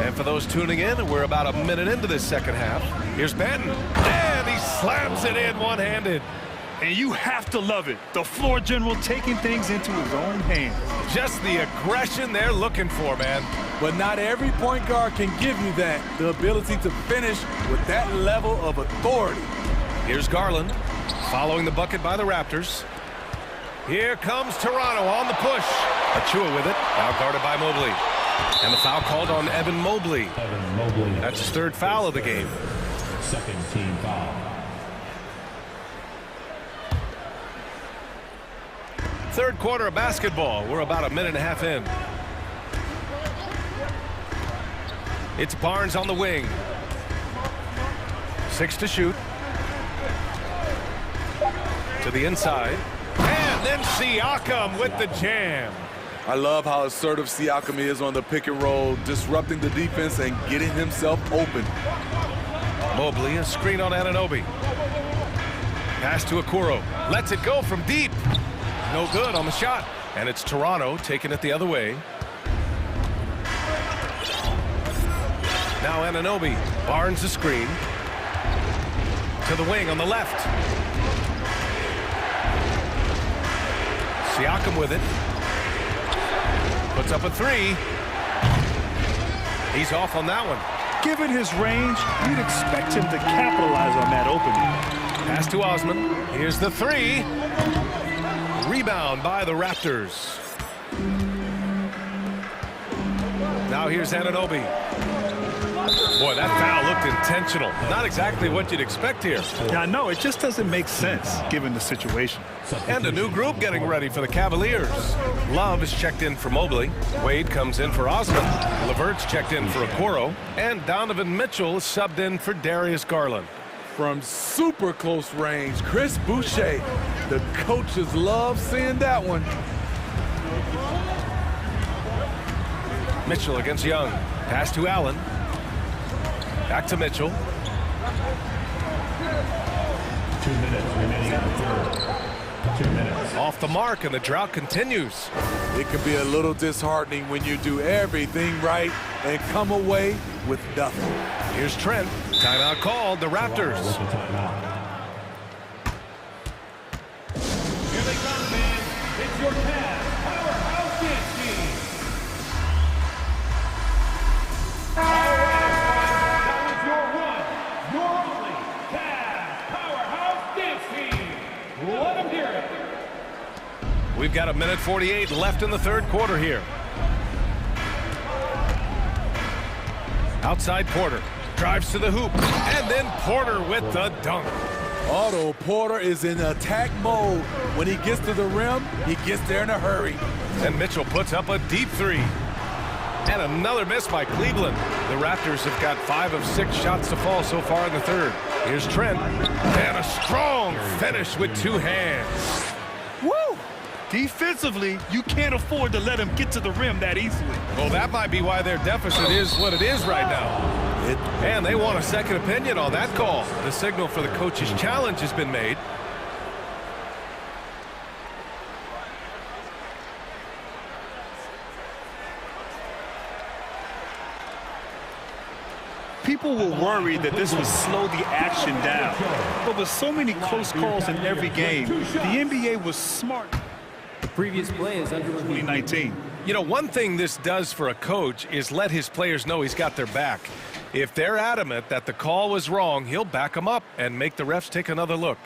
And for those tuning in, we're about a minute into this second half. Here's Benton. And he slams it in one-handed.
And you have to love it. The floor general taking things into his own hands.
Just the aggression they're looking for, man.
But not every point guard can give you that. The ability to finish with that level of authority.
Here's Garland, following the bucket by the Raptors. Here comes Toronto on the push. Achua with it. Now guarded by Mobley. And the foul called on Evan Mobley. That's his third foul of the game.
Second team foul.
Third quarter of basketball. We're about a minute and a half in. It's Barnes on the wing. 6 to shoot. To the inside. And then Siakam with the jam.
I love how assertive Siakam is on the pick and roll, disrupting the defense and getting himself open.
Mobley, a screen on Anunoby. Pass to Okoro. Lets it go from deep. No good on the shot. And it's Toronto taking it the other way. Now Anunoby. Barnes the screen. To the wing on the left. Siakam with it. Puts up a 3. He's off on that one.
Given his range, you'd expect him to capitalize on that opening.
Pass to Osman. Here's the 3. Rebound by the Raptors. Now here's Anunoby. Boy, that foul looked intentional. Not exactly what you'd expect here.
Yeah, I know. It just doesn't make sense given the situation.
And a new group getting ready for the Cavaliers. Love is checked in for Mobley. Wade comes in for Osman. LeVert's checked in for Okoro. And Donovan Mitchell is subbed in for Darius Garland.
From super close range, Chris Boucher. The coaches love seeing that one.
Mitchell against Young. Pass to Allen. Back to Mitchell.
2 minutes remaining in the third. 2 minutes.
Off the mark, and the drought continues.
It can be a little disheartening when you do everything right and come away with nothing.
Here's Trent. Timeout called. The Raptors.
Here they come, man. It's your Cavs powerhouse dance team. All right, that was your one, your only Cavs powerhouse dance team. Let them hear it.
We've got a minute 48 left in the third quarter here. Outside Porter. Drives to the hoop. And then Porter with the dunk.
Otto Porter is in attack mode. When he gets to the rim, he gets there in a hurry.
And Mitchell puts up a deep 3. And another miss by Cleveland. The Raptors have got 5 of 6 shots to fall so far in the third. Here's Trent. And a strong finish with 2 hands.
Woo! Defensively, you can't afford to let him get to the rim that easily.
Well, that might be why their deficit is what it is right now. And they want a second opinion on that call. The signal for the coach's challenge has been made.
People were worried that this would slow the action down. But with so many close calls in every game, the NBA was smart.
The previous play is under review.
2019.
You know, one thing this does for a coach is let his players know he's got their back. If they're adamant that the call was wrong, he'll back them up and make the refs take another look.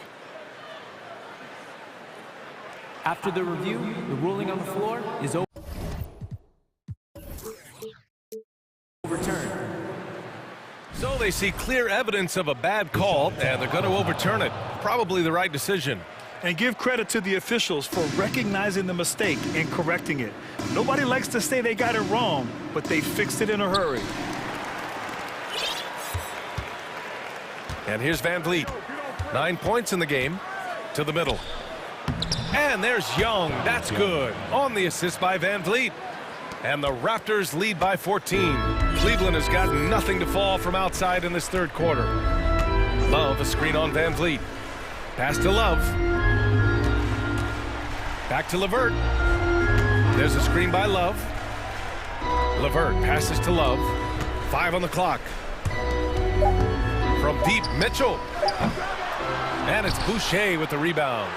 After the review, the ruling on the floor is overturned.
So they see clear evidence of a bad call, and they're going to overturn it. Probably the right decision.
And give credit to the officials for recognizing the mistake and correcting it. Nobody likes to say they got it wrong, but they fixed it in a hurry.
And here's Van Vliet. 9 points in the game. To the middle. And there's Young. That's good. On the assist by Van Vliet. And the Raptors lead by 14. Cleveland has got nothing to fall from outside in this third quarter. Love, a screen on Van Vliet. Pass to Love. Back to LeVert. There's a screen by Love. LeVert passes to Love. 5 on the clock. From deep, Mitchell. And it's Boucher with the rebound.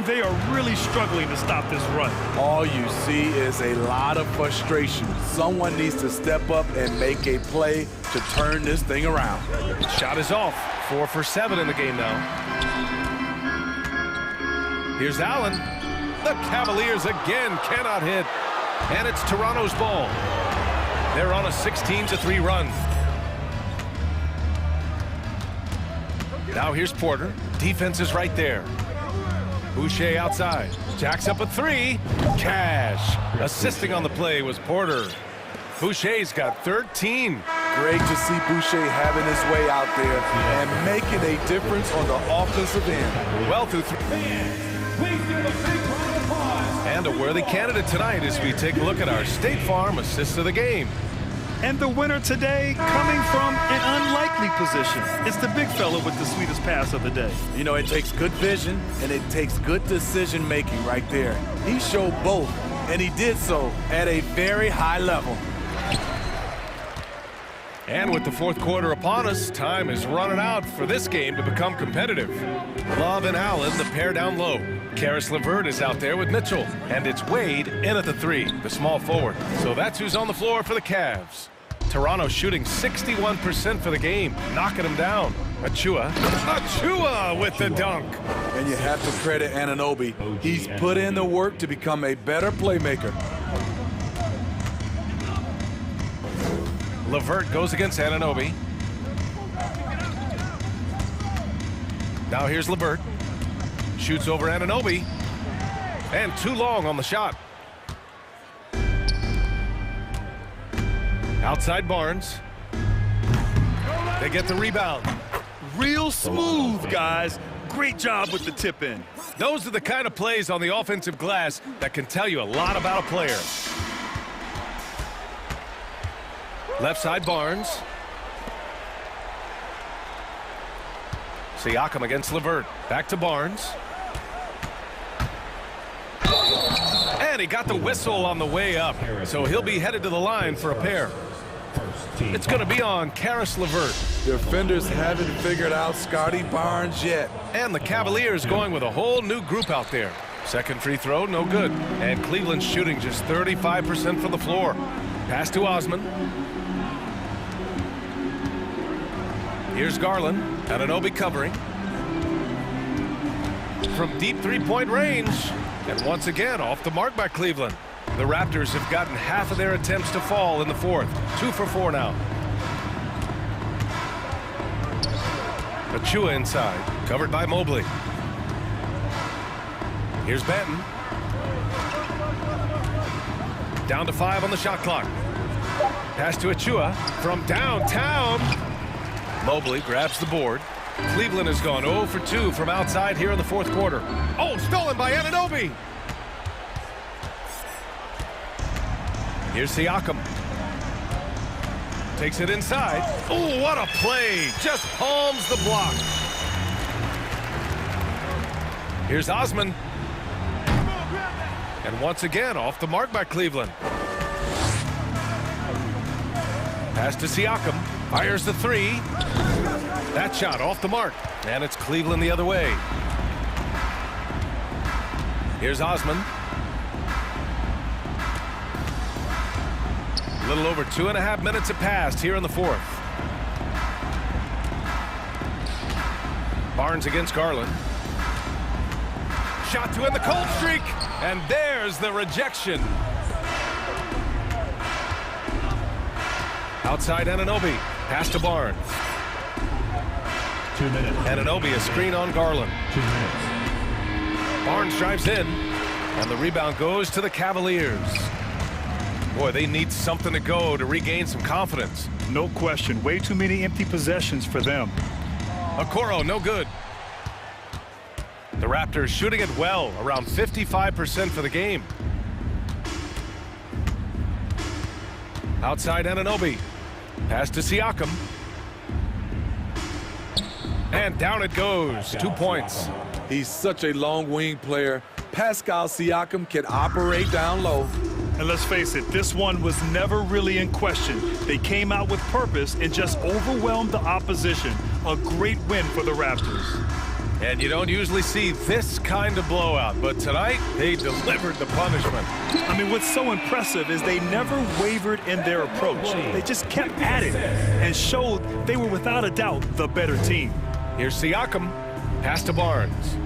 They are really struggling to stop this run.
All you see is a lot of frustration. Someone needs to step up and make a play to turn this thing around.
Shot is off. 4 for 7 in the game now. Here's Allen. The Cavaliers again cannot hit. And it's Toronto's ball. They're on a 16-3 run. Now here's Porter. Defense is right there. Boucher outside. Jacks up a three. Cash. Assisting on the play was Porter. Boucher's got 13.
Great to see Boucher having his way out there and making a difference on the offensive end.
Well through and a worthy candidate tonight as we take a look at our State Farm assist of the game.
And the winner today coming from an unlikely position. It's the big fella with the sweetest pass of the day.
You know, it takes good vision and it takes good decision making right there. He showed both, and he did so at a very high level.
And with the fourth quarter upon us, time is running out for this game to become competitive. Love and Allen, the pair down low. Karis LeVert is out there with Mitchell. And it's Wade in at the three, the small forward. So that's who's on the floor for the Cavs. Toronto shooting 61% for the game, knocking them down. Achua with the dunk.
And you have to credit Anunoby. He's put in the work to become a better playmaker.
LeVert goes against Anunoby. Now here's LeVert. Shoots over Anunoby. And too long on the shot. Outside Barnes. They get the rebound.
Real smooth, guys. Great job with the tip in.
Those are the kind of plays on the offensive glass that can tell you a lot about a player. Left side Barnes. Siakam against LeVert. Back to Barnes. And he got the whistle on the way up. So he'll be headed to the line for a pair. It's going to be on Karis LeVert.
Defenders haven't figured out Scotty Barnes yet.
And the Cavaliers going with a whole new group out there. Second free throw, no good. And Cleveland shooting just 35% from the floor. Pass to Osman. Here's Garland. Anunoby covering. From deep three-point range. And once again, off the mark by Cleveland. The Raptors have gotten half of their attempts to fall in the fourth. 2 for 4 now. Achua inside. Covered by Mobley. Here's Benton. Down to 5 on the shot clock. Pass to Achua from downtown. Mobley grabs the board. Cleveland has gone 0 for 2 from outside here in the fourth quarter. Oh, stolen by Anunoby. Here's Siakam. Takes it inside. Oh, what a play. Just palms the block. Here's Osman. And once again, off the mark by Cleveland. Pass to Siakam. Fires the three. That shot off the mark. And it's Cleveland the other way. Here's Osman. A little over 2.5 minutes have passed here in the fourth. Barnes against Garland. Shot to end the cold streak. And there's the rejection. Outside Anunoby. Pass to Barnes.
2 minutes.
Anunoby a screen on Garland.
2 minutes.
Barnes drives in. And the rebound goes to the Cavaliers. Boy, they need something to go to regain some confidence.
No question. Way too many empty possessions for them.
Okoro, no good. The Raptors shooting it well, around 55% for the game. Outside Anunoby. Pass to Siakam. And down it goes. 2 points.
He's such a long wing player. Pascal Siakam can operate down low.
And let's face it, this one was never really in question. They came out with purpose and just overwhelmed the opposition. A great win for the Raptors.
And you don't usually see this kind of blowout, but tonight they delivered the punishment.
I mean, what's so impressive is they never wavered in their approach. They just kept at it and showed they were without a doubt the better team.
Here's Siakam. Pass to Barnes.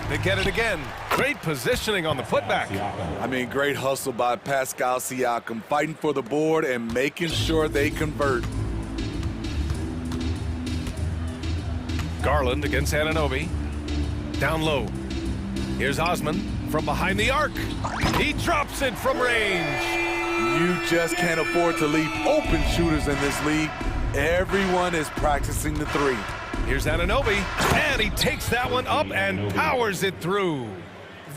They get it again. Great positioning on the putback.
I mean, great hustle by Pascal Siakam, fighting for the board and making sure they convert.
Garland against Anunoby. Down low. Here's Osman from behind the arc. He drops it from range.
You just can't afford to leave open shooters in this league. Everyone is practicing the three.
Here's Anunoby, and he takes that one up and powers it through.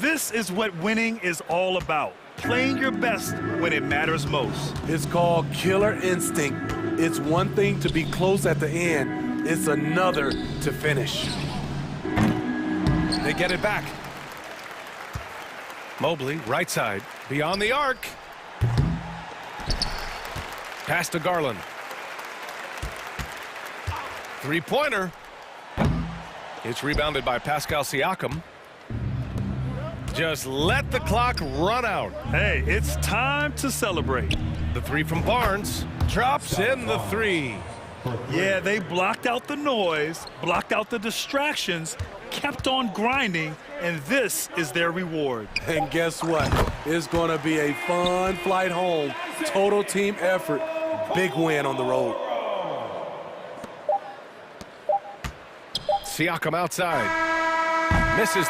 This is what winning is all about. Playing your best when it matters most.
It's called killer instinct. It's one thing to be close at the end. It's another to finish.
They get it back. Mobley, right side, beyond the arc. Pass to Garland. Three-pointer. It's rebounded by Pascal Siakam. Just let the clock run out.
Hey, it's time to celebrate.
The three from Barnes drops in the three.
Yeah, they blocked out the noise, blocked out the distractions, kept on grinding, and this is their reward.
And guess what? It's going to be a fun flight home. Total team effort. Big win on the road.
Siakam outside. Misses.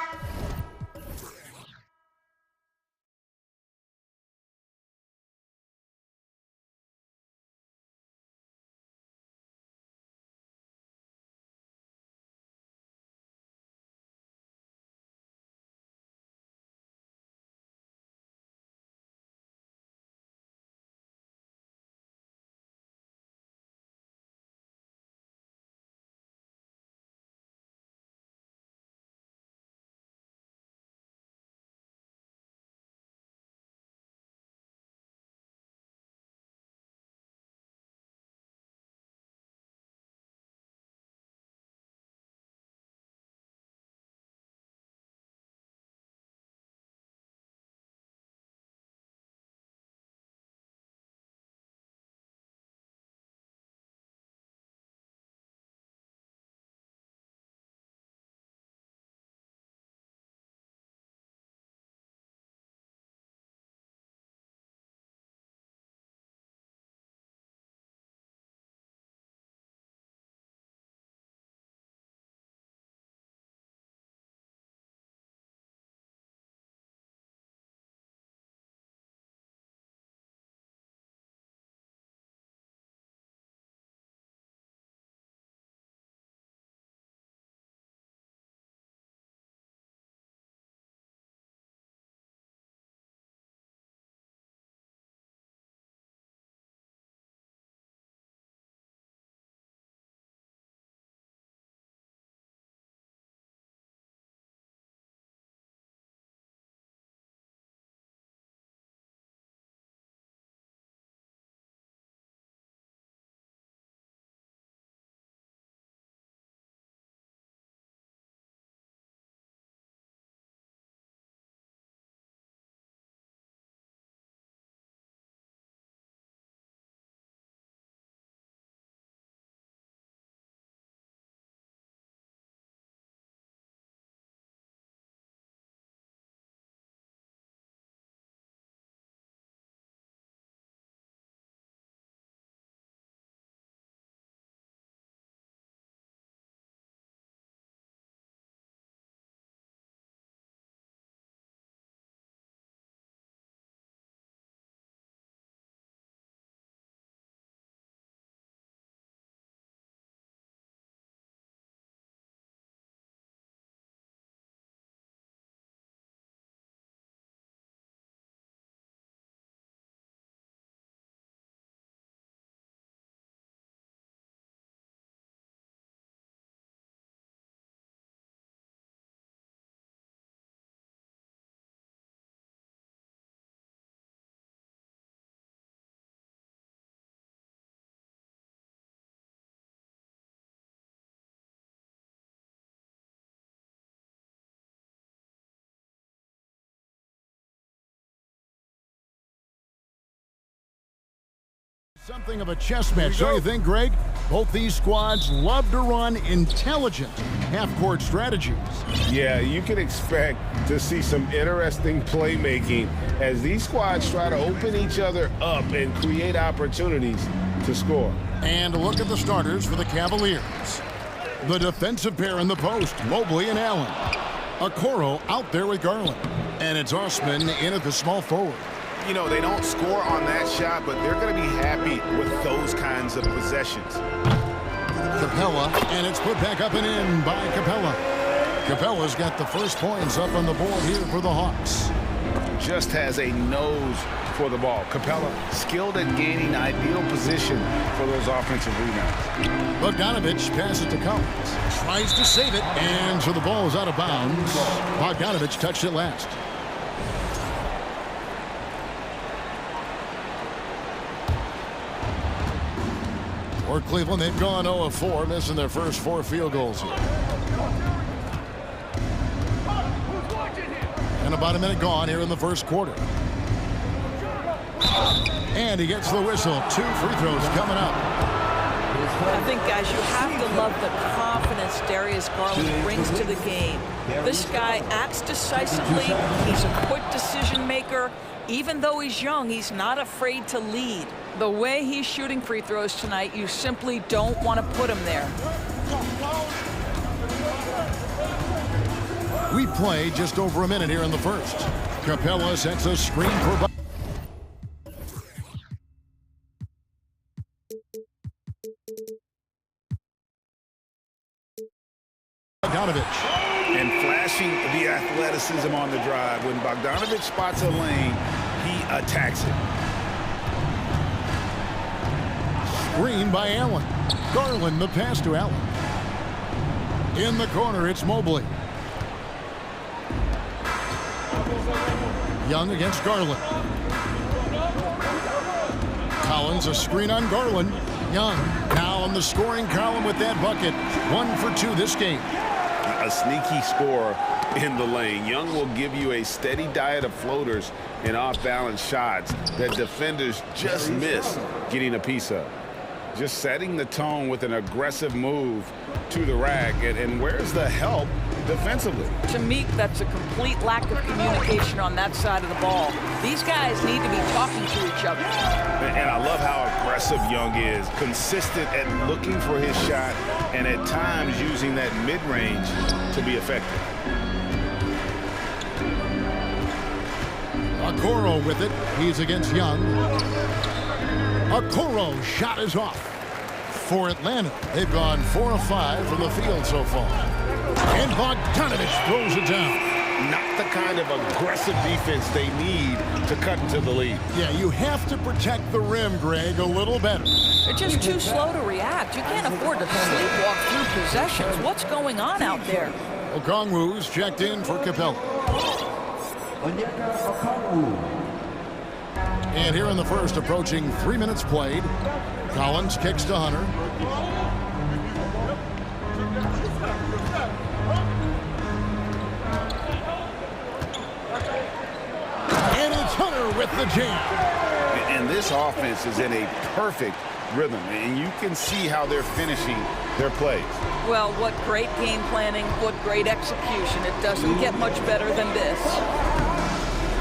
Something of a chess match, don't you think, Greg? Both these squads love to run intelligent half-court strategies.
Yeah, you can expect to see some interesting playmaking as these squads try to open each other up and create opportunities to score.
And look at the starters for the Cavaliers. The defensive pair in the post, Mobley and Allen. Okoro out there with Garland. And it's Osman in at the small forward.
You know, they don't score on that shot, but they're going to be happy with those kinds of possessions.
Capella, and it's put back up and in by Capella. Capella's got the first points up on the board here for the Hawks.
Just has a nose for the ball. Capella skilled at gaining ideal position for those offensive rebounds.
Bogdanovich passes to Collins. Tries to save it, and so the ball is out of bounds. Bogdanovich touched it last. For Cleveland, they've gone 0 of 4, missing their first 4 field goals here. And about a minute gone here in the first quarter. And he gets the whistle. 2 free throws coming up.
I think, guys, you have to love the confidence Darius Garland brings to the game. This guy acts decisively. He's a quick decision maker. Even though he's young, he's not afraid to lead. The way he's shooting free throws tonight, you simply don't want to put him there.
We play just over a minute here in the first. Capella sets a screen for Bogdanovich.
And flashing the athleticism on the drive. When Bogdanovich spots a lane, he attacks it.
Screen by Allen. Garland, the pass to Allen. In the corner, it's Mobley. Young against Garland. Collins, a screen on Garland. Young now on the scoring column with that bucket. 1 for 2 this game.
A sneaky scorer in the lane. Young will give you a steady diet of floaters and off-balance shots that defenders just miss getting a piece of. Just setting the tone with an aggressive move to the rack. And where's the help defensively?
To me, that's a complete lack of communication on that side of the ball. These guys need to be talking to each other.
And I love how aggressive Young is. Consistent at looking for his shot and at times using that mid-range to be effective.
Okoro with it. He's against Young. Okoro shot is off. For Atlanta, they've gone 4 of 5 from the field so far. And Bogdanovich throws it down.
Not the kind of aggressive defense they need to cut into the lead.
Yeah, you have to protect the rim, Greg, a little better.
They're just too slow to react. You can't afford to sleepwalk through possessions. What's going on out there?
Okongwu's checked in for Capella. And here in the first, approaching 3 minutes played. Collins kicks to Hunter. And it's Hunter with the jam.
And this offense is in a perfect rhythm, and you can see how they're finishing their plays.
Well, what great game planning, what great execution. It doesn't get much better than this.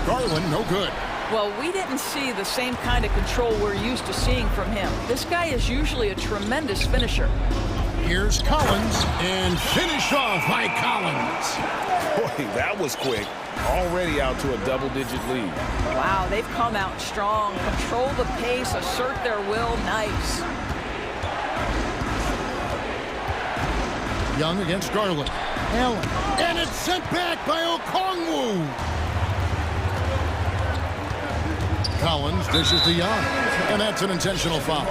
Garland, no good.
Well, we didn't see the same kind of control we're used to seeing from him. This guy is usually a tremendous finisher.
Here's Collins, and finish off by Collins.
Boy, that was quick. Already out to a double-digit lead.
Wow, they've come out strong. Control the pace, assert their will. Nice.
Young against Garland. Allen, and it's sent back by Okongwu. Collins dishes to Young, and that's an intentional foul.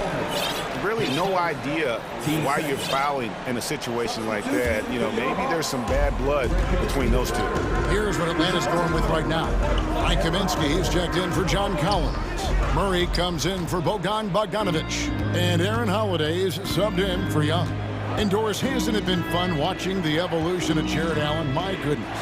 Really no idea why you're fouling in a situation like that. You know, maybe there's some bad blood between those two.
Here's what Atlanta's going with right now. Mike Kaminsky is checked in for John Collins. Murray comes in for Bogdanovich. And Aaron Holiday is subbed in for Young. Indoors, hasn't it been fun watching the evolution of Jared Allen? My goodness.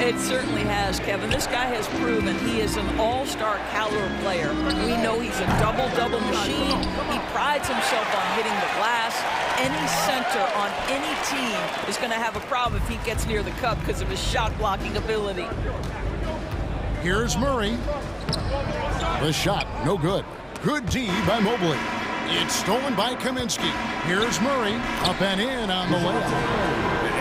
It certainly has, Kevin. This guy has proven he is an all-star caliber player. We know he's a double-double machine. He prides himself on hitting the glass. Any center on any team is going to have a problem if he gets near the cup because of his shot-blocking ability.
Here's Murray. The shot, no good. Good D by Mobley. It's stolen by Kaminsky. Here's Murray, up and in on the layup.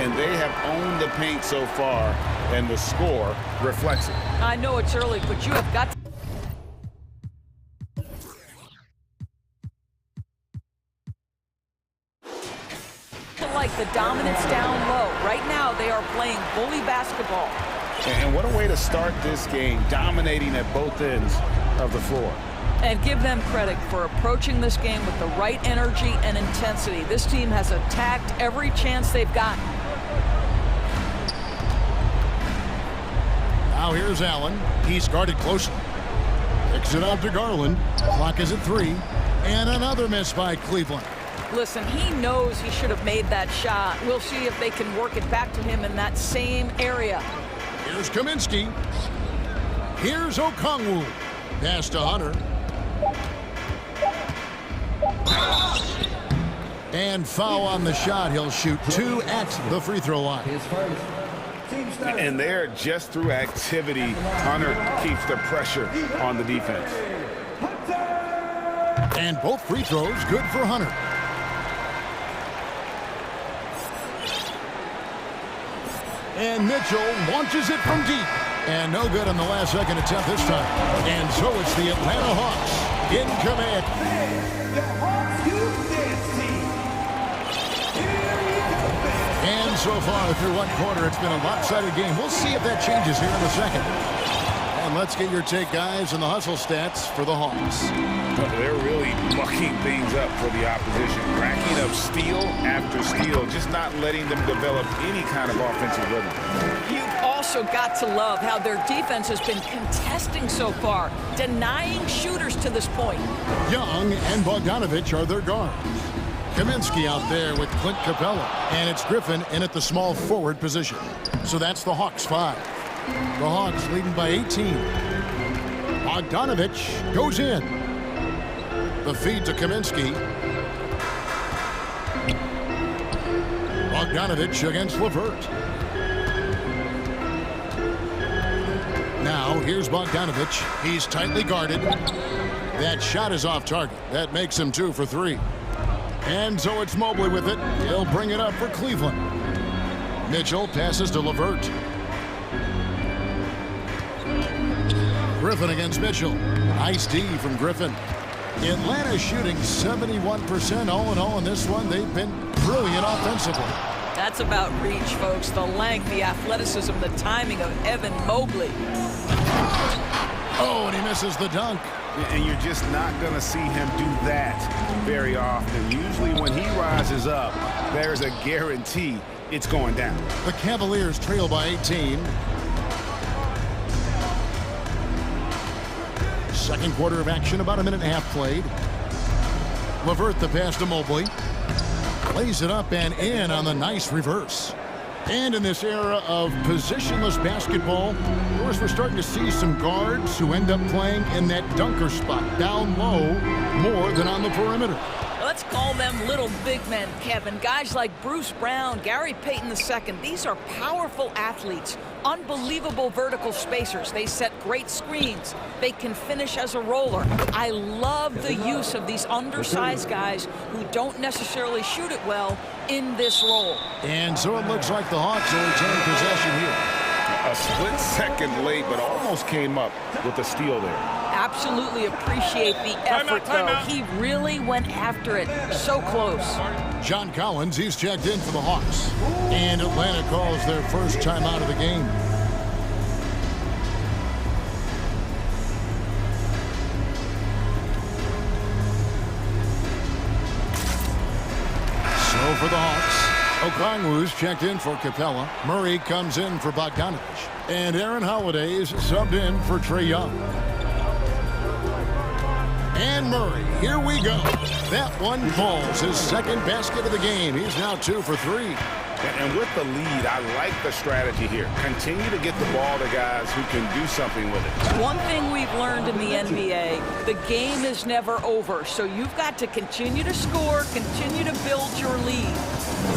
And they have owned the paint so far, and the score reflects it.
I know it's early, but you have got to like the dominance down low. Right now, they are playing bully basketball.
And what a way to start this game, dominating at both ends of the floor.
And give them credit for approaching this game with the right energy and intensity. This team has attacked every chance they've gotten.
Now here's Allen. He's guarded closely. Picks it out to Garland. Clock is at 3. And another miss by Cleveland.
Listen, he knows he should have made that shot. We'll see if they can work it back to him in that same area.
Here's Kaminsky. Here's Okongwu. Pass to Hunter. And foul on the shot. He'll shoot 2 at the free throw line.
And there, just through activity, Hunter keeps the pressure on the defense.
And both free throws good for Hunter. And Mitchell launches it from deep. And no good on the last second attempt this time. And so it's the Atlanta Hawks in command. And so far through one quarter, it's been a lopsided game. We'll see if that changes here in the second. And let's get your take, guys, on the hustle stats for the Hawks.
They're really mucking things up for the opposition. Racking up steal after steal, just not letting them develop any kind of offensive rhythm.
You've also got to love how their defense has been contesting so far, denying shooters to this point.
Young and Bogdanovich are their guards. Kaminsky out there with Clint Capella. And it's Griffin in at the small forward position. So that's the Hawks 5. The Hawks leading by 18. Bogdanovich goes in. The feed to Kaminsky. Bogdanovich against LeVert. Now here's Bogdanovich. He's tightly guarded. That shot is off target. That makes him 2 for 3. And so it's Mobley with it. He'll bring it up for Cleveland. Mitchell passes to LeVert. Griffin against Mitchell. Nice D from Griffin. Atlanta shooting 71% all in all in this one. They've been brilliant offensively.
That's about reach, folks. The length, the athleticism, the timing of Evan Mobley.
Oh, and he misses the dunk.
And you're just not going to see him do that very often. Usually when he rises up, there's a guarantee it's going down.
The Cavaliers trail by 18. Second quarter of action, about a minute and a half played. LeVert the pass to Mobley. Plays it up and in on the nice reverse. And in this era of positionless basketball, of course, we're starting to see some guards who end up playing in that dunker spot, down low, more than on the perimeter.
Let's call them little big men, Kevin. Guys like Bruce Brown, Gary Payton II. These are powerful athletes, unbelievable vertical spacers. They set great screens. They can finish as a roller. I love the use of these undersized guys who don't necessarily shoot it well in this role.
And so it looks like the Hawks will retain possession here.
A split second late, but almost came up with a steal there.
Absolutely appreciate the effort, though. He really went after it. So close.
John Collins, he's checked in for the Hawks. And Atlanta calls their first time out of the game. So for the Hawks, Okongwu's checked in for Capella. Murray comes in for Bogdanovich. And Aaron Holiday's subbed in for Trae Young. And Murray, here we go. That one falls, his second basket of the game. He's now 2 for 3.
And with the lead, I like the strategy here. Continue to get the ball to guys who can do something with it.
One thing we've learned in the NBA, the game is never over. So you've got to continue to score, continue to build your lead.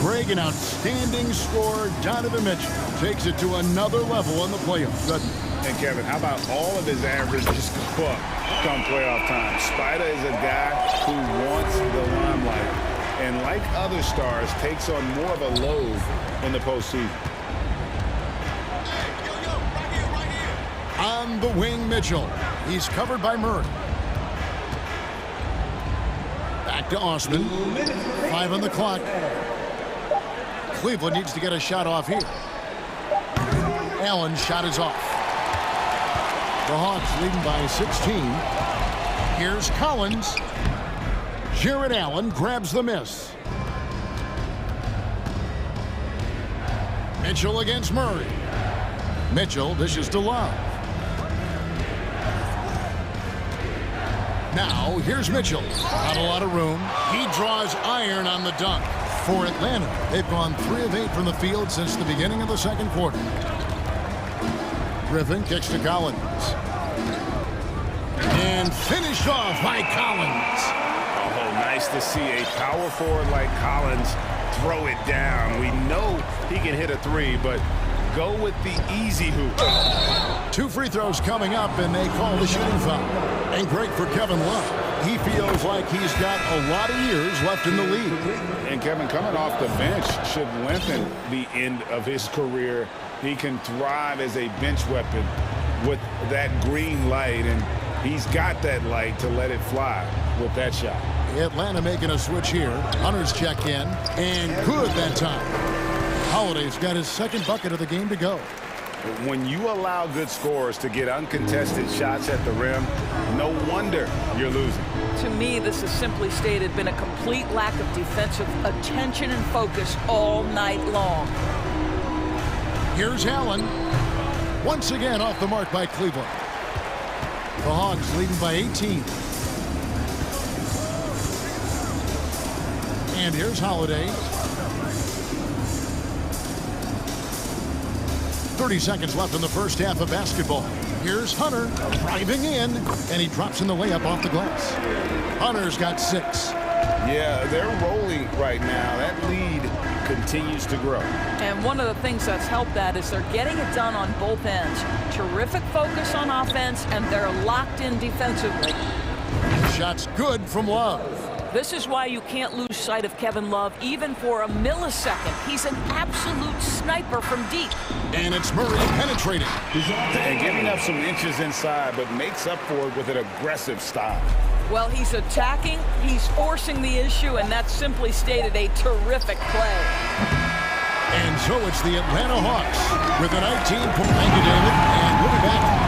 Greg, an outstanding scorer. Donovan Mitchell takes it to another level in the playoffs.
And Kevin, how about all of his averages go up come playoff time? Spider is a guy who wants the limelight, and like other stars, takes on more of a load in the postseason.
On the wing, Mitchell. He's covered by Murray. Back to Osman. 5 on the clock. Cleveland needs to get a shot off here. Allen's shot is off. The Hawks leading by 16. Here's Collins. Jared Allen grabs the miss. Mitchell against Murray. Mitchell dishes to Love. Now, here's Mitchell. Not a lot of room. He draws iron on the dunk. For Atlanta, they've gone 3 of 8 from the field since the beginning of the second quarter. Griffin kicks to Collins. And finished off by Collins.
Oh, nice to see a power forward like Collins throw it down. We know he can hit a 3, but go with the easy hoop.
2 free throws coming up, and they call the shooting foul. And great for Kevin Love. He feels like he's got a lot of years left in the league.
And Kevin, coming off the bench should lengthen the end of his career. He can thrive as a bench weapon with that green light, and he's got that light to let it fly with that shot.
Atlanta making a switch here. Hunter's check in, and good that time. Holiday's got his second bucket of the game to go.
When you allow good scorers to get uncontested shots at the rim, no wonder you're losing.
To me, this has simply stated been a complete lack of defensive attention and focus all night long.
Here's Allen. Once again off the mark by Cleveland. The Hawks leading by 18. And here's Holiday. 30 seconds left in the first half of basketball. Here's Hunter driving in, and he drops in the layup off the glass. Hunter's got 6.
Yeah, they're rolling right now. That lead continues to grow.
And one of the things that's helped that is they're getting it done on both ends. Terrific focus on offense, and they're locked in defensively.
Shot's good from Love.
This is why you can't lose sight of Kevin Love even for a millisecond. He's an absolute sniper from deep.
And it's Murray penetrating.
And giving up some inches inside, but makes up for it with an aggressive style.
Well, he's attacking, he's forcing the issue, and that's simply stated a terrific play.
And so it's the Atlanta Hawks with a 19-point. Thank you, David, and we'll be back.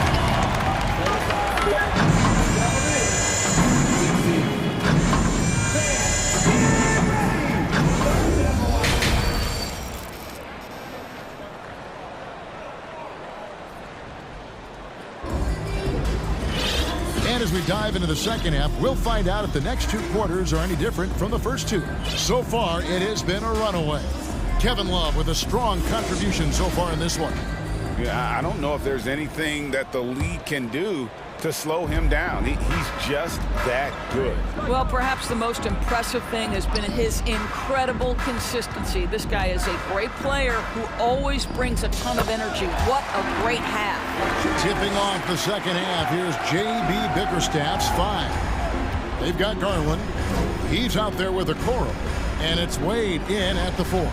And as we dive into the second half, we'll find out if the next 2 quarters are any different from the first 2. So far, it has been a runaway. Kevin Love with a strong contribution so far in this one.
Yeah, I don't know if there's anything that the lead can do to slow him down. He's just that good.
Well, perhaps the most impressive thing has been his incredible consistency. This guy is a great player who always brings a ton of energy. What a great half.
Tipping off the second half, here's J.B. Bickerstaff's 5. They've got Garland. He's out there with a Coral, and it's Wade in at the 4.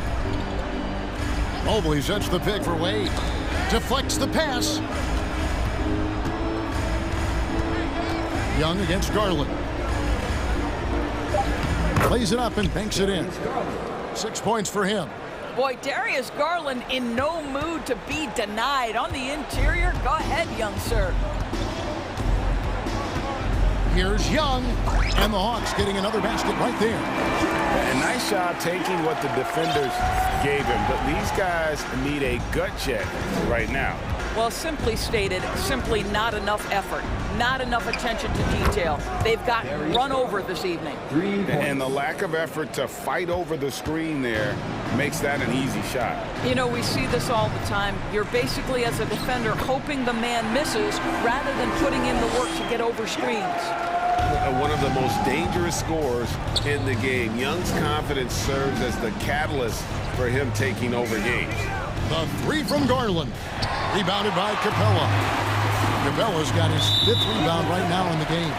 Mobley sets the pick for Wade. Deflects the pass. Young against Garland. Plays it up and banks it in. 6 points for him.
Boy, Darius Garland in no mood to be denied. On the interior, go ahead, young sir.
Here's Young, and the Hawks getting another basket right there.
A nice job taking what the defenders gave him, but these guys need a gut check right now.
Well, simply stated, simply not enough effort. not enough attention to detail. They've gotten run over this evening.
And the lack of effort to fight over the screen there makes that an easy shot.
You know, we see this all the time. You're basically, as a defender, hoping the man misses rather than putting in the work to get over screens.
One of the most dangerous scorers in the game. Young's confidence serves as the catalyst for him taking over games.
The three from Garland. Rebounded by Capella. Capella's got his 5th rebound right now in the game.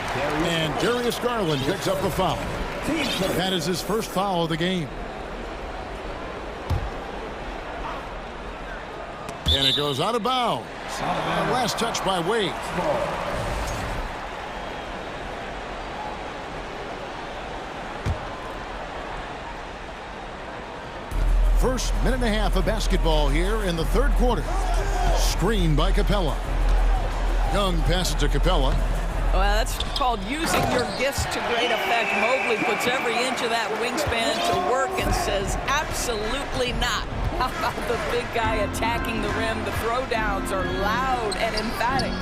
And Darius Garland picks up a foul. That is his first foul of the game. And it goes out of bounds. Last touch by Wade. First minute and a half of basketball here in the 3rd quarter. Screen by Capella. Young passes to Capella.
Well, that's called using your gifts to great effect. Mobley puts every inch of that wingspan to work and says, absolutely not. How about the big guy attacking the rim? The throwdowns are loud and emphatic.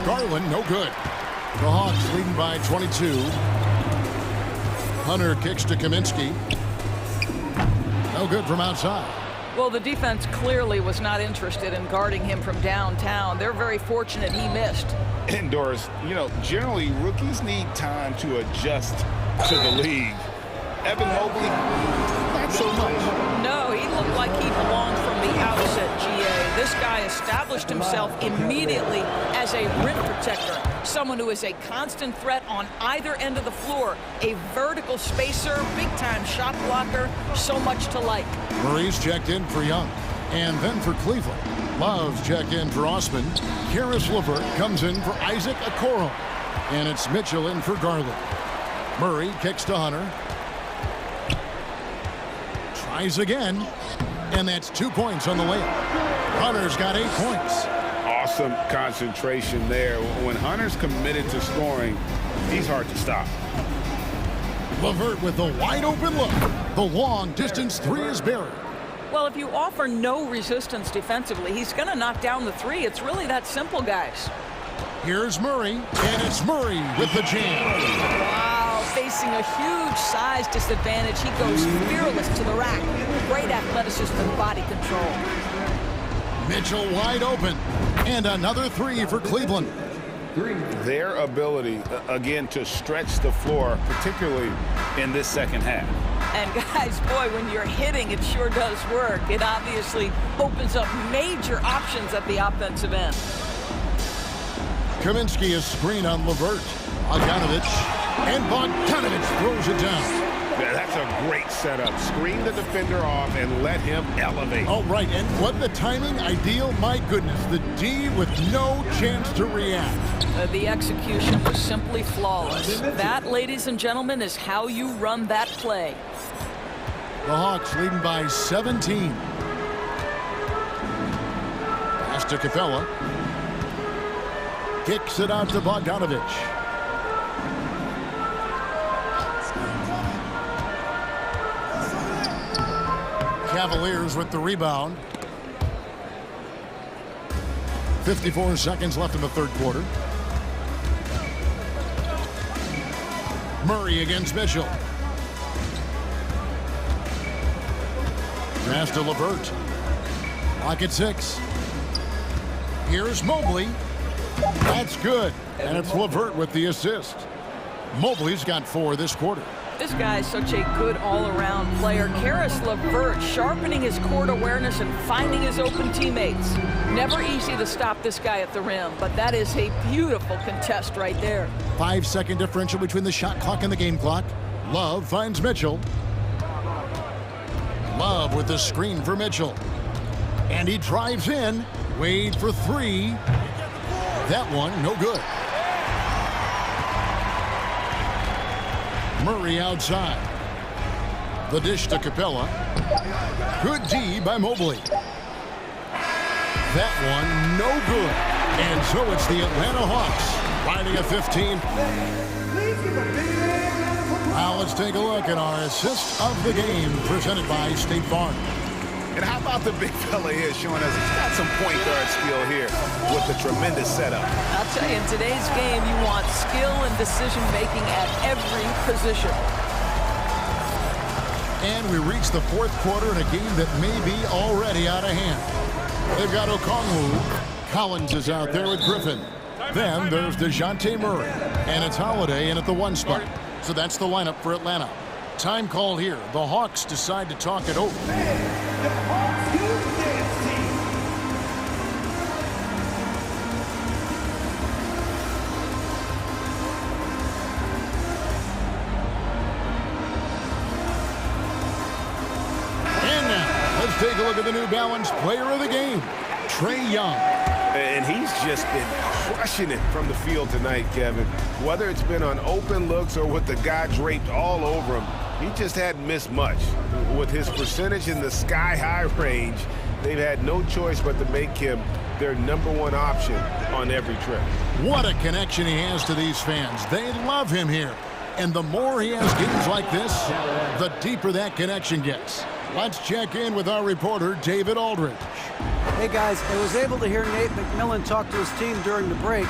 Garland, no good. The Hawks leading by 22. Hunter kicks to Kaminsky. No good from outside.
Well, the defense clearly was not interested in guarding him from downtown. They're very fortunate he missed.
And Doris, you know, generally rookies need time to adjust to the league. Evan Mobley, not so much.
No, he looked like he belonged from the outset, GA. This guy established himself immediately as a rim protector, someone who is a constant threat on either end of the floor, a vertical spacer, big-time shot blocker, so much to like.
Murray's checked in for Young. And then for Cleveland, Love's checked in for Osman. Karis LeVert comes in for Isaac Okoro. And it's Mitchell in for Garland. Murray kicks to Hunter. Tries again. And that's 2 points on the layup. Hunter's got 8 points.
Awesome concentration there. When Hunter's committed to scoring, he's hard to stop.
LeVert with the wide open look. The long distance 3 is buried.
Well, if you offer no resistance defensively, he's going to knock down the 3. It's really that simple, guys.
Here's Murray, and it's Murray with the jam.
Wow, facing a huge size disadvantage, he goes fearless to the rack. Great athleticism and body control.
Mitchell wide open, and another 3 for Cleveland.
Their ability, again, to stretch the floor, particularly in this second half.
And guys, boy, when you're hitting, it sure does work. It obviously opens up major options at the offensive end.
Kaminsky is screen on LeVert. Bogdanovich, and Bogdanovich throws it down.
Yeah, that's a great setup. Screen the defender off and let him elevate.
Oh, right, and what the timing ideal. My goodness, the D with no chance to react.
The execution was simply flawless. That, ladies and gentlemen, is how you run that play.
The Hawks leading by 17. Pass to Capella. Kicks it out to Bogdanovich. Cavaliers with the rebound. 54 seconds left in the 3rd quarter. Murray against Mitchell. Pass to LeVert. Lock at 6. Here's Mobley. That's good. And it's LeVert with the assist. Mobley's got 4 this quarter.
This guy is such a good all-around player. Karis LeVert sharpening his court awareness and finding his open teammates. Never easy to stop this guy at the rim, but that is a beautiful contest right there.
5-second differential between the shot clock and the game clock. Love finds Mitchell. Love with the screen for Mitchell. And he drives in. Wade for 3. That one, no good. Murray outside. The dish to Capella. Good D by Mobley. That one, no good. And so it's the Atlanta Hawks riding a 15. Now let's take a look at our assist of the game presented by State Farm.
And how about the big fella here showing us he's got some point guard skill here with the tremendous setup.
I'll tell you, in today's game, you want skill and decision-making at every position.
And we reach the fourth quarter in a game that may be already out of hand. They've got Okongwu. Collins is out there with Griffin. Then there's DeJounte Murray. And it's Holiday in at the 1 spot. So that's the lineup for Atlanta. Time call here. The Hawks decide to talk it over. And now, let's take a look at the New Balance player of the game, Trae Young.
And he's just been crushing it from the field tonight, Kevin. Whether it's been on open looks or with the guy draped all over him, he just hadn't missed much. With his percentage in the sky-high range, they've had no choice but to make him their #1 option on every trip.
What a connection he has to these fans. They love him here. And the more he has games like this, the deeper that connection gets. Let's check in with our reporter, David Aldridge.
Hey guys, I was able to hear Nate McMillan talk to his team during the break.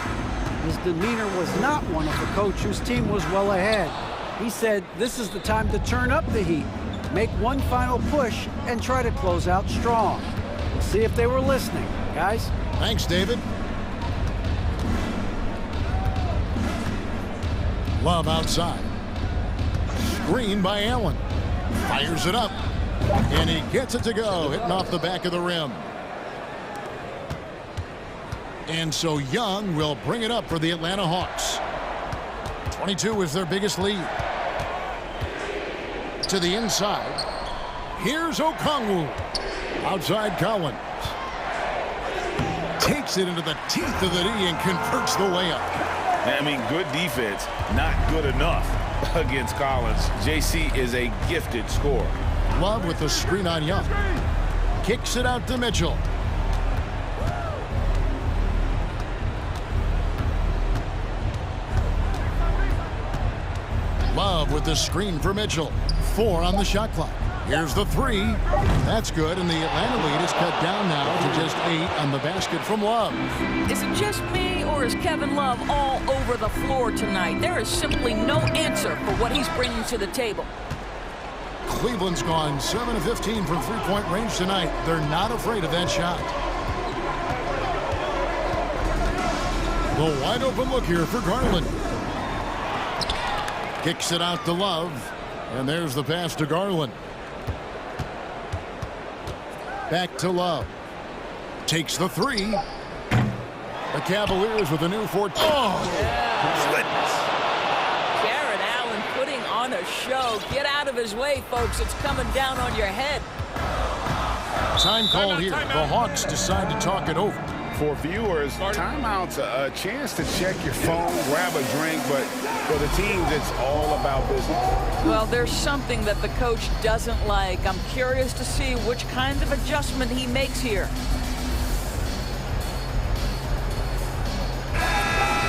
His demeanor was not one of a coach whose team was well ahead. He said this is the time to turn up the heat, make one final push, and try to close out strong. We'll see if they were listening, guys.
Thanks, David. Love outside. Screen by Allen. Fires it up. And he gets it to go, hitting off the back of the rim. And so Young will bring it up for the Atlanta Hawks. 22 is their biggest lead. To the inside. Here's Okongwu. Outside Collins. Takes it into the teeth of the D and converts the layup.
I mean, good defense, not good enough against Collins. JC is a gifted scorer.
Love with the screen on Young. Kicks it out to Mitchell. Love with the screen for Mitchell. 4 on the shot clock. Here's the 3. That's good, and the Atlanta lead is cut down now to just 8 on the basket from Love.
Is it just me, or is Kevin Love all over the floor tonight? There is simply no answer for what he's bringing to the table.
Cleveland's gone 7 of 15 from three-point range tonight. They're not afraid of that shot. The wide open look here for Garland. Kicks it out to Love. And there's the pass to Garland. Back to Love. Takes the 3. The Cavaliers with a new 14. Oh!
Yeah. Jared Allen putting on a show. Get out of his way, folks. It's coming down on your head.
Time called here. The Hawks decide to talk it over.
For viewers, timeout's a chance to check your phone, grab a drink, but for the teams, it's all about business.
Well, there's something that the coach doesn't like. I'm curious to see which kind of adjustment he makes here.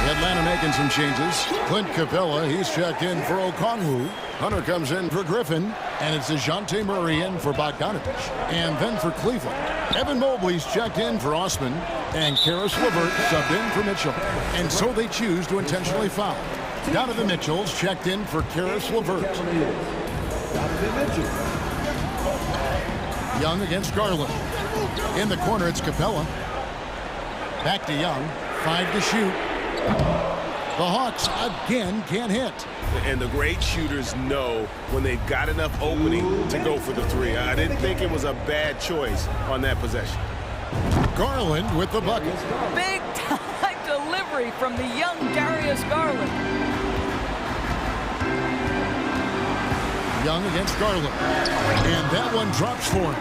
Atlanta making some changes. Clint Capella, he's checked in for Okongwu. Hunter comes in for Griffin. And it's DeJounte Murray in for Bogdanovich. And then for Cleveland, Evan Mobley's checked in for Osman. And Karis LeVert subbed in for Mitchell. And so they choose to intentionally foul. Donovan Mitchell's checked in for Karis LeVert. Young against Garland. In the corner, it's Capella. Back to Young. 5 to shoot. The Hawks again can't hit.
And the great shooters know when they've got enough opening to go for the 3. I didn't think it was a bad choice on that possession.
Garland with the bucket.
Big time delivery from the young Darius Garland.
Young against Garland. And that one drops for him.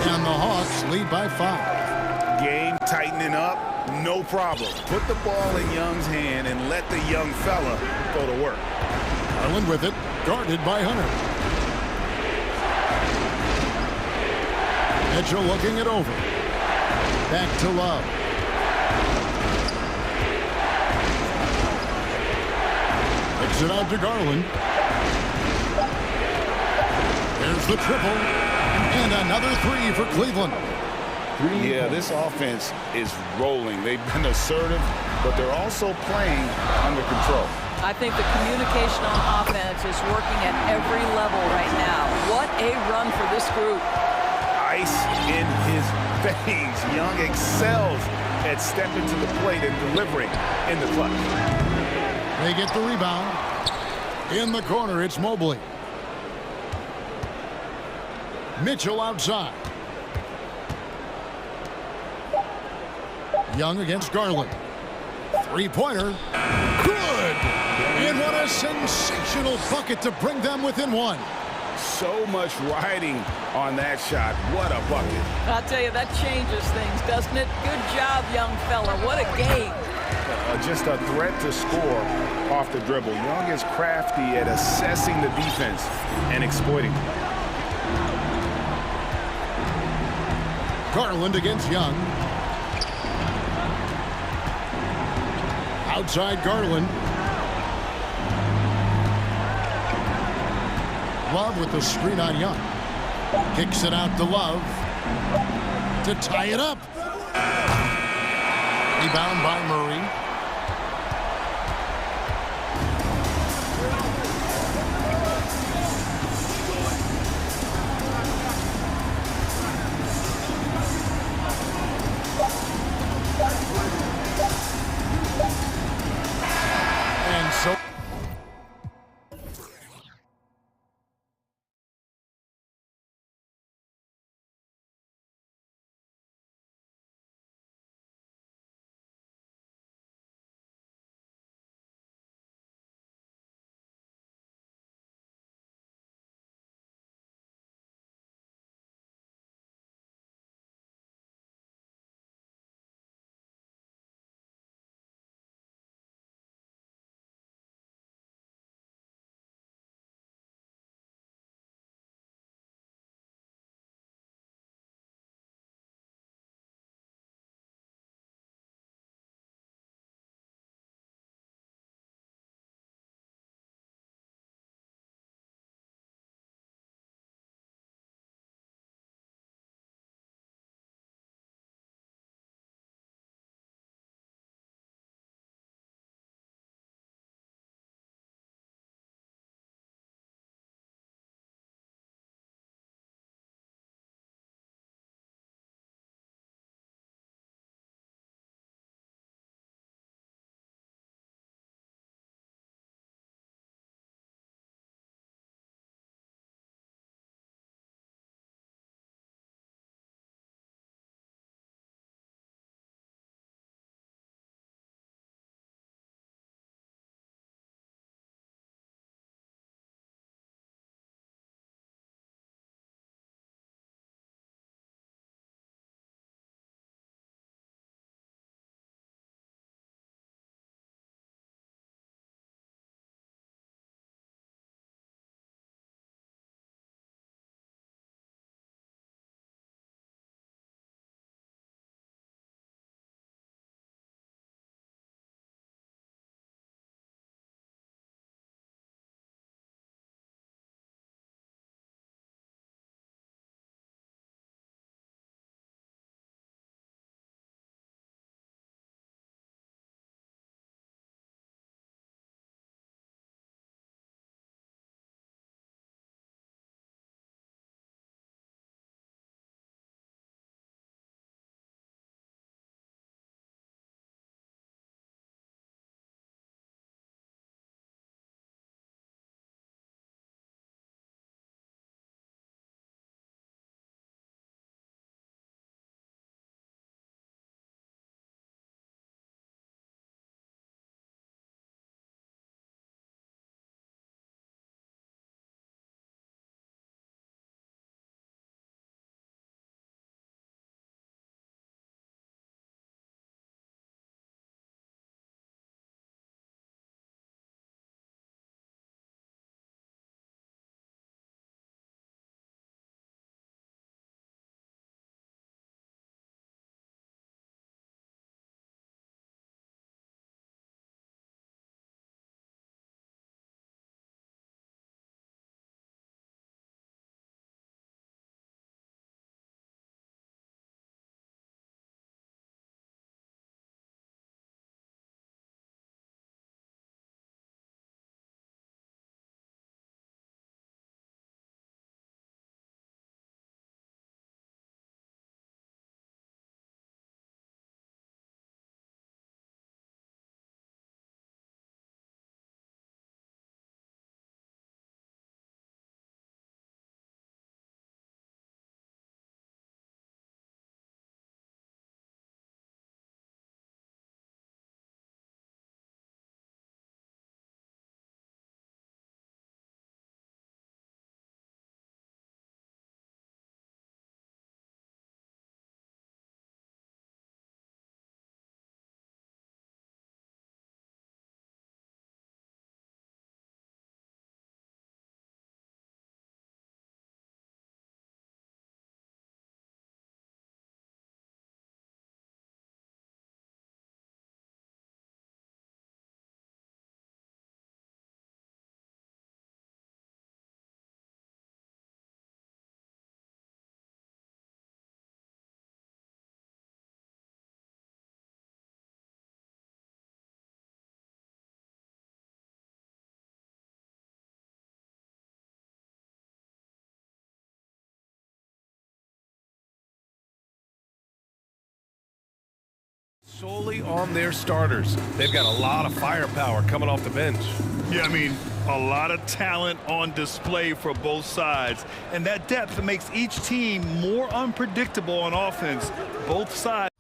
And the Hawks lead by 5.
Game tightening up, no problem. Put the ball in Young's hand and let the young fella go to work.
Garland with it, guarded by Hunter. Mitchell looking it over. Back to Love. Picks it out to Garland. There's the triple. And another three for Cleveland.
Yeah, this offense is rolling. They've been assertive, but they're also playing under control.
I think the communication on offense is working at every level right now. What a run for this group.
Ice in his veins. Young excels at stepping to the plate and delivering in the clutch.
They get the rebound. In the corner, it's Mobley. Mitchell outside. Young against Garland. Three-pointer. Good! And what a sensational bucket to bring them within one.
So much riding on that shot. What a bucket.
I'll tell you, that changes things, doesn't it? Good job, young fella. What a game.
Just a threat to score off the dribble. Young is crafty at assessing the defense and exploiting.
Garland against Young. Outside Garland. Love with the screen on Young. Kicks it out to Love to tie it up. Rebound by Murray. And so
solely on their starters. They've got a lot of firepower coming off the bench.
Yeah, I mean, a lot of talent on display for both sides. And that depth makes each team more unpredictable on offense. Both sides.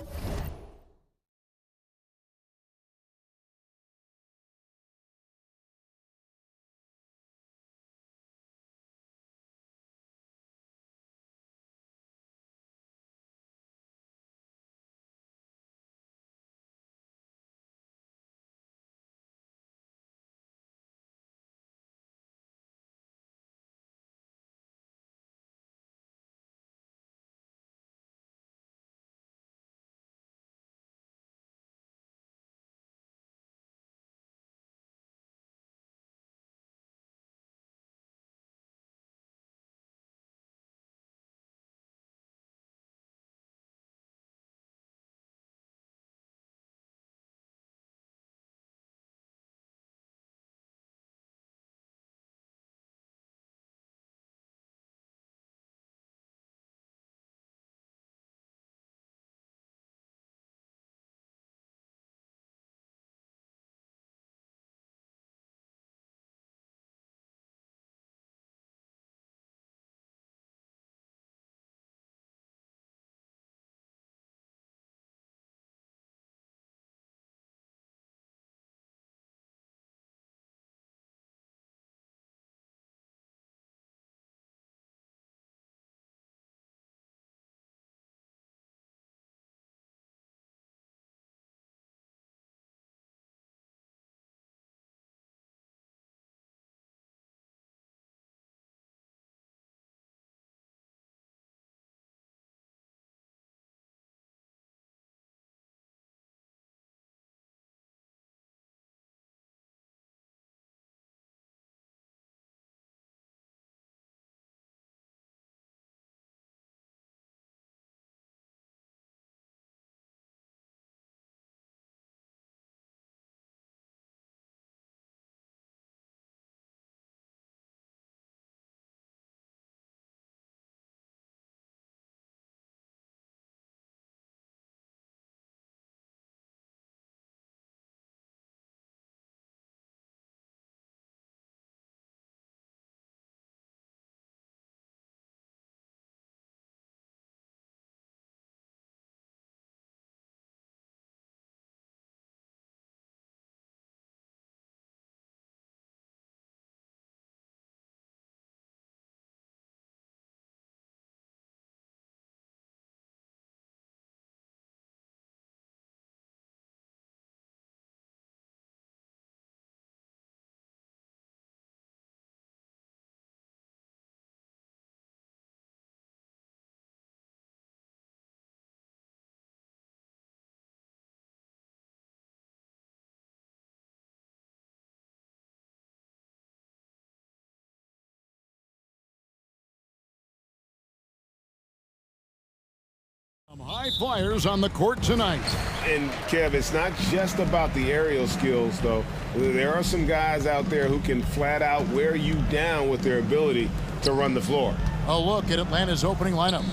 Some high flyers on the court tonight.
And, Kev, it's not just about the aerial skills, though. There are some guys out there who can flat out wear you down with their ability to run the floor.
A look at Atlanta's opening lineup.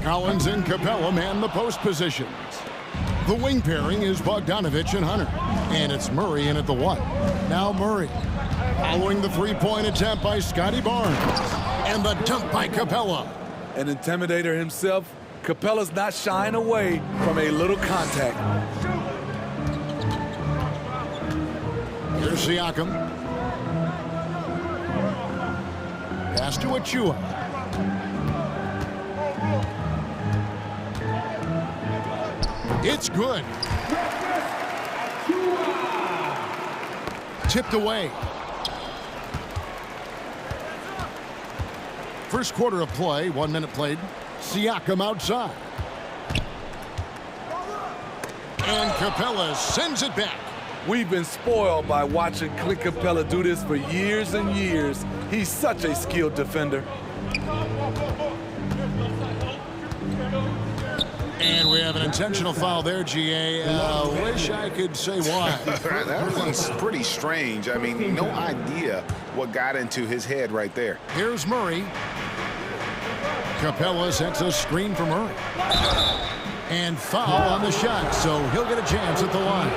Collins and Capella man the post positions. The wing pairing is Bogdanovich and Hunter. And it's Murray in at the one. Now Murray. Following the three-point attempt by Scotty Barnes. And the dunk by Capella.
An intimidator himself, Capella's not shying away from a little contact.
Here's Siakam. Pass to Achua. It's good. Tipped away. First quarter of play, 1 minute played. Siakam outside. And Capella sends it back.
We've been spoiled by watching Clint Capella do this for years and years. He's such a skilled defender.
And we have an intentional foul there, GA. Wish I could say why.
That one's pretty strange. I mean, no idea what got into his head right there.
Here's Murray. Capella sets a screen for Murray. And foul on the shot, so he'll get a chance at the line.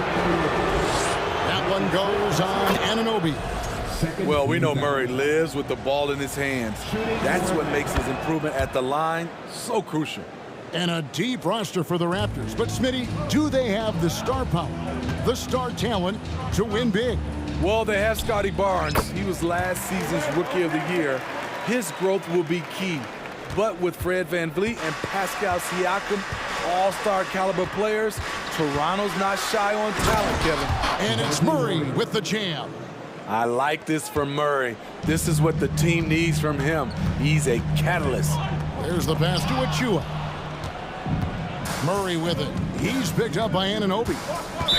That one goes on Anunoby.
Well, we know Murray lives with the ball in his hands. That's what makes his improvement at the line so crucial.
And a deep roster for the Raptors. But, Smitty, do they have the star power, the star talent to win big?
Well, they have Scotty Barnes. He was last season's Rookie of the Year. His growth will be key. But with Fred VanVleet and Pascal Siakam, all-star caliber players, Toronto's not shy on talent, Kevin.
And it's Murray with the jam.
I like this from Murray. This is what the team needs from him. He's a catalyst.
There's the pass to Achua. Murray with it. He's picked up by Anunoby.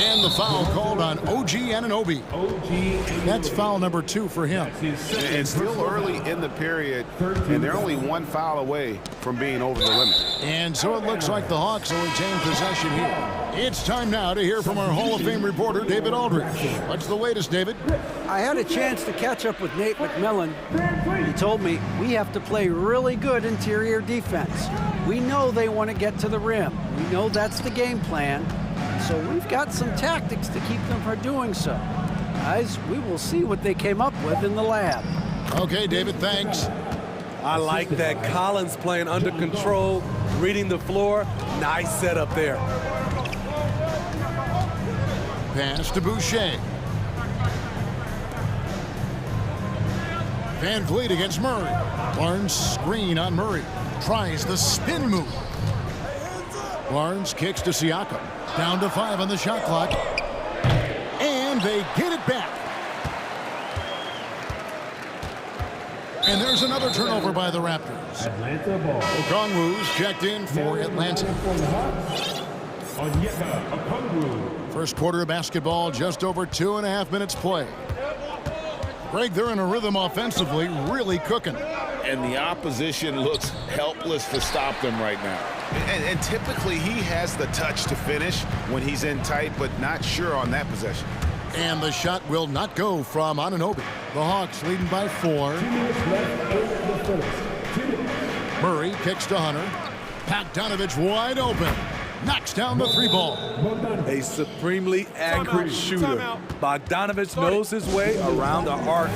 And the foul called on OG Anunoby. That's foul number 2 for him.
It's still early in the period, and they're only one foul away from being over the limit.
And so it looks like the Hawks will retain possession here. It's time now to hear from our Hall of Fame reporter, David Aldridge. What's the latest, David?
I had a chance to catch up with Nate McMillan. He told me we have to play really good interior defense. We know they want to get to the rim. We know that's the game plan. So we've got some tactics to keep them from doing so. Guys, we will see what they came up with in the lab.
Okay, David, thanks.
I like that. Collins playing under control, reading the floor. Nice setup there.
Pass to Boucher. VanVleet against Murray. Barnes screen on Murray. Tries the spin move. Barnes kicks to Siakam. Down to 5 on the shot clock. And they get it back. And there's another turnover by the Raptors.
Atlanta ball.
Okongwu's checked in for Atlanta. First quarter of basketball, just over 2.5 minutes play. Greg, they're in a rhythm offensively, really cooking.
And the opposition looks helpless to stop them right now. And typically he has the touch to finish when he's in tight, but not sure on that possession.
And the shot will not go from Anunoby. The Hawks leading by 4. Murray kicks to Hunter. Bogdanovich wide open. Knocks down the 3 ball.
A supremely accurate shooter. Bogdanovich knows his way around the arc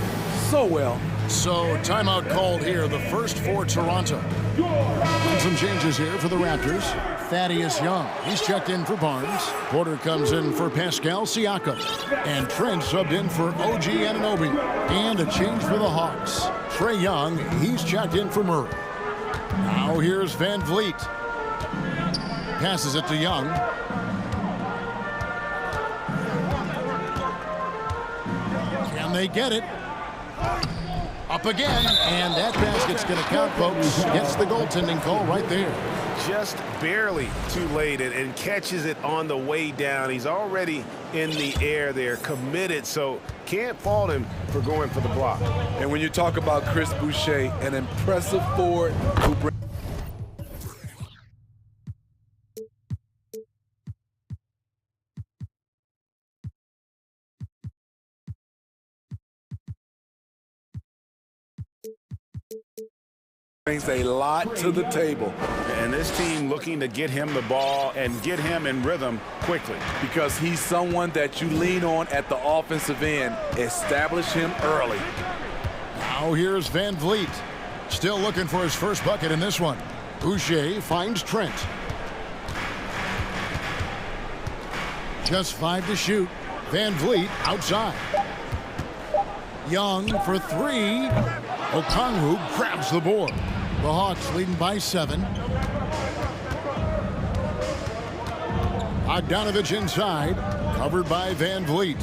so well.
So timeout called here, the first for Toronto. And some changes here for the Raptors. Thaddeus Young, he's checked in for Barnes. Porter comes in for Pascal Siakam. And Trent subbed in for OG Anunoby. And a change for the Hawks. Trae Young, he's checked in for Murray. Now here's VanVleet. Passes it to Young. Can they get it? Up again, and that basket's going to count, folks. Gets the goaltending call right there.
Just barely too late and catches it on the way down. He's already in the air there, committed, so can't fault him for going for the block.
And when you talk about Chris Boucher, an impressive forward who brings a lot to the table.
And this team looking to get him the ball and get him in rhythm quickly.
Because he's someone that you lean on at the offensive end. Establish him early.
Now here's VanVleet. Still looking for his first bucket in this one. Boucher finds Trent. Just 5 to shoot. VanVleet outside. Young for 3. Okongwu grabs the board. The Hawks leading by 7. Bogdanovich inside, covered by VanVleet.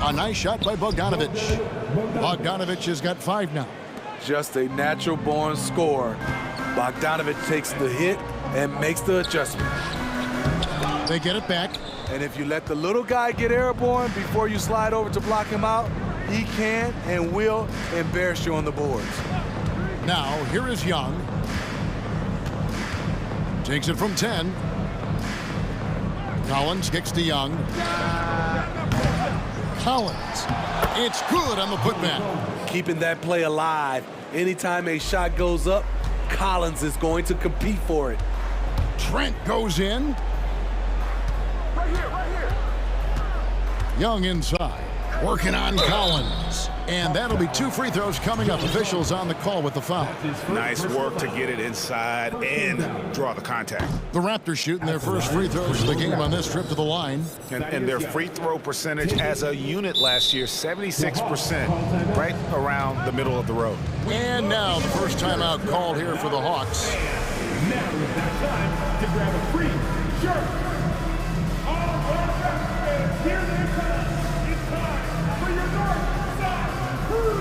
A nice shot by Bogdanovich. Bogdanovich has got 5 now.
Just a natural-born scorer. Bogdanovich takes the hit and makes the adjustment.
They get it back.
And if you let the little guy get airborne before you slide over to block him out, he can and will embarrass you on the boards.
Now, here is Young. Takes it from 10. Collins kicks to Young. Collins. It's good on the putback.
Keeping that play alive. Anytime a shot goes up, Collins is going to compete for it.
Trent goes in.
Right here.
Young inside. Working on Collins. And that'll be 2 free throws coming up. Officials on the call with the foul.
Nice work to get it inside and draw the contact.
The Raptors shooting their first free throws of the game on this trip to the line.
And their free throw percentage as a unit last year, 76%, right around the middle of the road.
And now the first timeout called here for the Hawks.
Now is that time to grab a free shirt. All Raptors fans, here they come. It's time for your North Side Crew.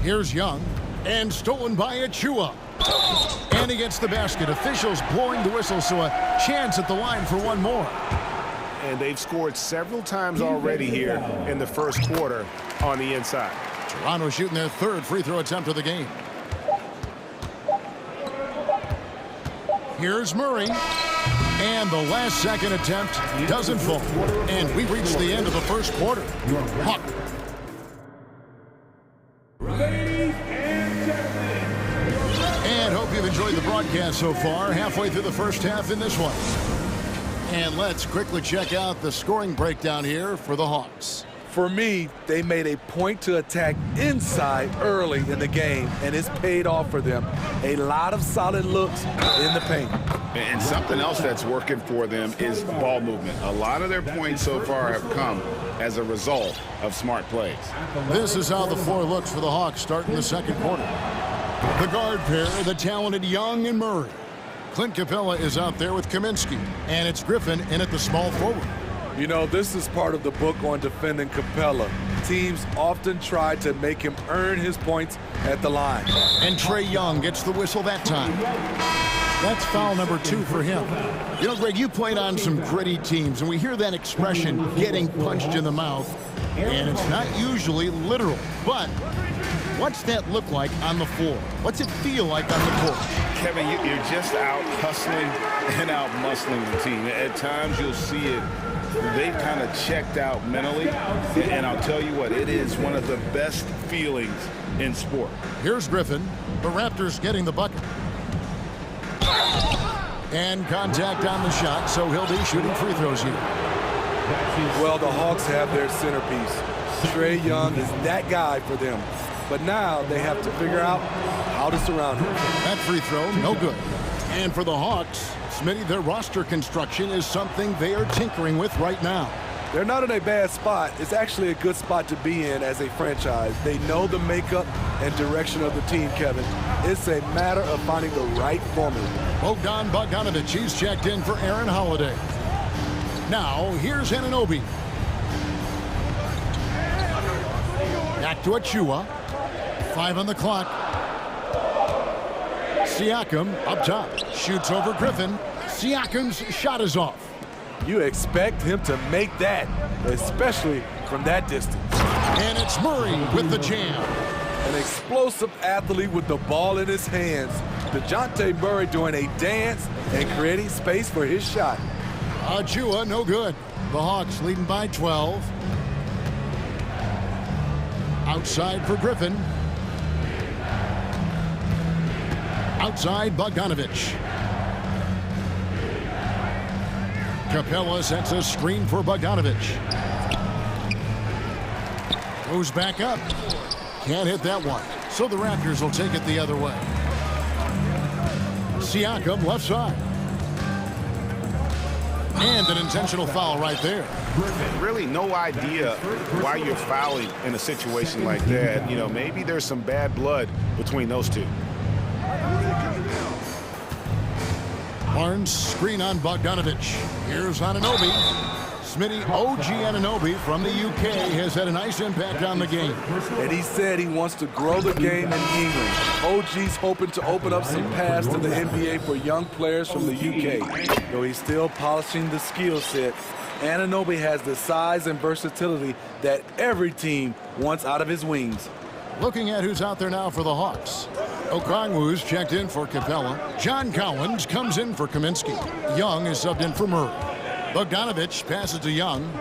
Here's Young, and stolen by Achua. And he gets the basket. Officials blowing the whistle, so a chance at the line for one more.
And they've scored several times already here in the first quarter on the inside.
Toronto shooting their third free throw attempt of the game. Here's Murray. And the last second attempt doesn't fall. And we reach the end of the first quarter. Hawk.
Ladies and gentlemen.
And hope you've enjoyed the broadcast so far. Halfway through the first half in this one. And let's quickly check out the scoring breakdown here for the Hawks.
For me, they made a point to attack inside early in the game, and it's paid off for them. A lot of solid looks in the paint.
And something else that's working for them is ball movement. A lot of their points so far have come as a result of smart plays.
This is how the floor looks for the Hawks starting the second quarter. The guard pair, the talented Young and Murray. Clint Capella is out there with Kaminsky, and it's Griffin in at the small forward.
You know, this is part of the book on defending Capella. Teams often try to make him earn his points at the line.
And Trae Young gets the whistle that time. That's foul number 2 for him. You know, Greg, you played on some gritty teams, and we hear that expression, getting punched in the mouth, and it's not usually literal. But what's that look like on the floor? What's it feel like on the court?
Kevin, you're just out hustling and out muscling the team. At times you'll see it. They've kind of checked out mentally, and I'll tell you what, it is one of the best feelings in sport.
Here's Griffin. The Raptors getting the bucket. And contact on the shot, so he'll be shooting free throws here.
Well, the Hawks have their centerpiece. Trae Young is that guy for them. But now they have to figure out how to surround him.
That free throw, no good. And for the Hawks, Smitty, their roster construction is something they are tinkering with right now.
They're not in a bad spot. It's actually a good spot to be in as a franchise. They know the makeup and direction of the team, Kevin. It's a matter of finding the right formula.
Bogdan Bogdanovic, he's checked in for Aaron Holiday. Now, here's Anunoby. Back to Achua. 5 on the clock. Siakam up top. Shoots over Griffin. Siakam's shot is off.
You expect him to make that, especially from that distance.
And it's Murray with the jam.
An explosive athlete with the ball in his hands. DeJounte Murray doing a dance and creating space for his shot.
Achua, no good. The Hawks leading by 12. Outside for Griffin. Outside Bogdanovic. Capella sets a screen for Bogdanovic. Goes back up. Can't hit that one. So the Raptors will take it the other way. Siakam left side. And an intentional foul right there.
Really no idea why you're fouling in a situation like that. You know, maybe there's some bad blood between those two.
Barnes, screen on Bogdanovic. Here's Anunoby. Smitty, OG Anunoby from the UK has had a nice impact on the game.
And he said he wants to grow the game in England. OG's hoping to open up some paths to the NBA for young players from the UK. Though he's still polishing the skill set, Anunoby has the size and versatility that every team wants out of his wings.
Looking at who's out there now for the Hawks. Okongwu's checked in for Capella. John Collins comes in for Kaminsky. Young is subbed in for Murray. Bogdanovich passes to Young.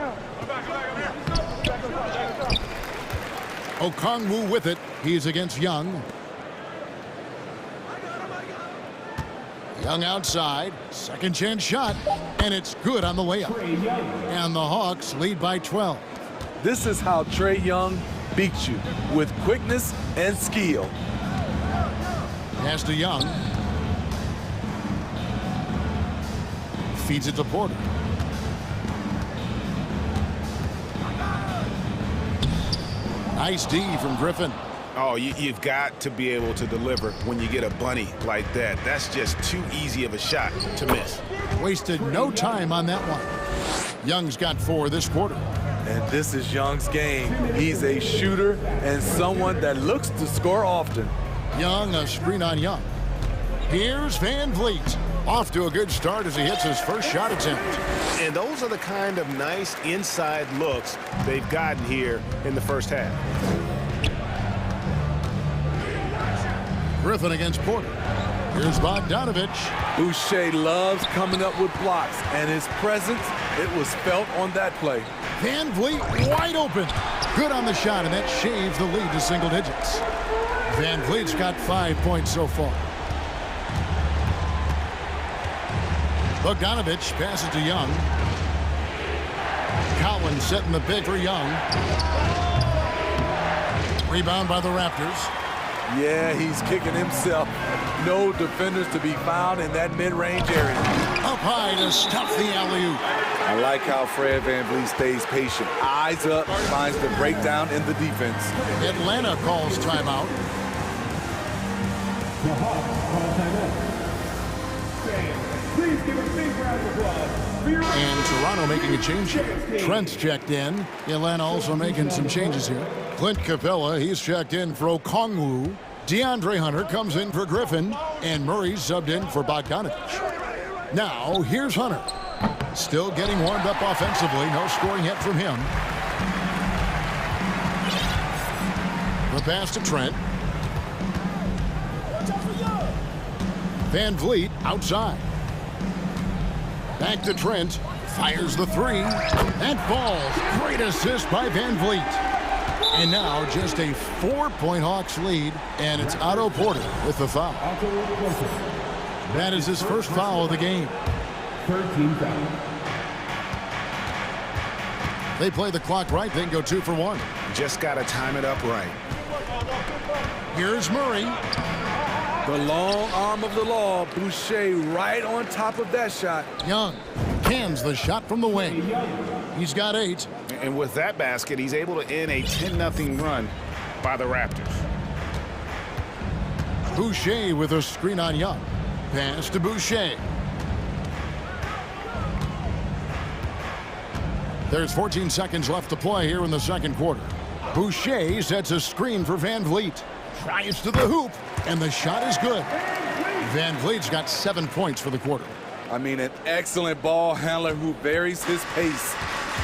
Okongwu with it. He's against Young. Young outside. Second chance shot. And it's good on the layup. And the Hawks lead by 12.
This is how Trae Young beats you, with quickness and skill.
Pass to Young. Feeds it to Porter. Nice D from Griffin.
Oh, you've got to be able to deliver when you get a bunny like that. That's just too easy of a shot to miss.
Wasted no time on that one. Young's got 4 this quarter.
And this is Young's game. He's a shooter and someone that looks to score often.
Young, a screen on Young. Here's Van Vliet. Off to a good start as he hits his first shot attempt.
And those are the kind of nice inside looks they've gotten here in the first half.
Griffin against Porter. Here's Bogdanovich.
Boucher loves coming up with blocks, and his presence, it was felt on that play.
Van Vliet wide open. Good on the shot, and that shaves the lead to single digits. Van Vliet's got 5 points so far. Bogdanovich passes to Young. Collins setting the pick for Young. Rebound by the Raptors.
Yeah, he's kicking himself. No defenders to be found in that mid-range area.
Up high to stuff the alley-oop.
I like how Fred VanVleet stays patient. Eyes up, finds the breakdown in the defense.
Atlanta calls timeout.
The Hawks call timeout. Please give a big round of applause.
And Toronto making a change here. Trent's checked in. Atlanta also making some changes here. Clint Capella, he's checked in for Okongwu. DeAndre Hunter comes in for Griffin. And Murray's subbed in for Bogdanovich. Now, here's Hunter. Still getting warmed up offensively. No scoring yet from him. The pass to Trent. Van Vliet outside. Back to Trent. Fires the 3. That falls. Great assist by Van Vliet. And now just a 4-point Hawks lead. And it's Otto Porter with the foul. That is his first foul of the game.
13 foul.
They play the clock right, they can go 2 for 1.
Just got to time it up right.
Here's Murray.
The long arm of the law, Boucher right on top of that shot.
Young cans the shot from the wing. He's got 8.
And with that basket, he's able to end a 10-0 run by the Raptors.
Boucher with a screen on Young. Pass to Boucher. There's 14 seconds left to play here in the second quarter. Boucher sets a screen for Van Vliet. Tries to the hoop, and the shot is good. Van Vliet's got 7 points for the quarter.
I mean, an excellent ball handler who varies his pace.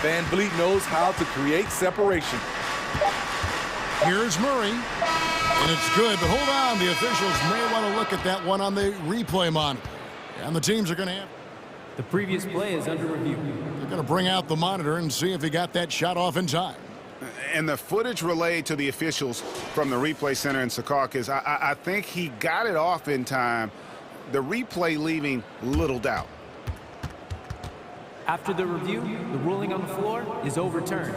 Van Vliet knows how to create separation.
Here's Murray, and it's good, but hold on. The officials may want to look at that one on the replay monitor. And the teams are going to have...
The previous play is under review.
They're going to bring out the monitor and see if he got that shot off in time.
And the footage relayed to the officials from the replay center in Secaucus, I think he got it off in time. The replay leaving little doubt.
After the review, the ruling on the floor is overturned.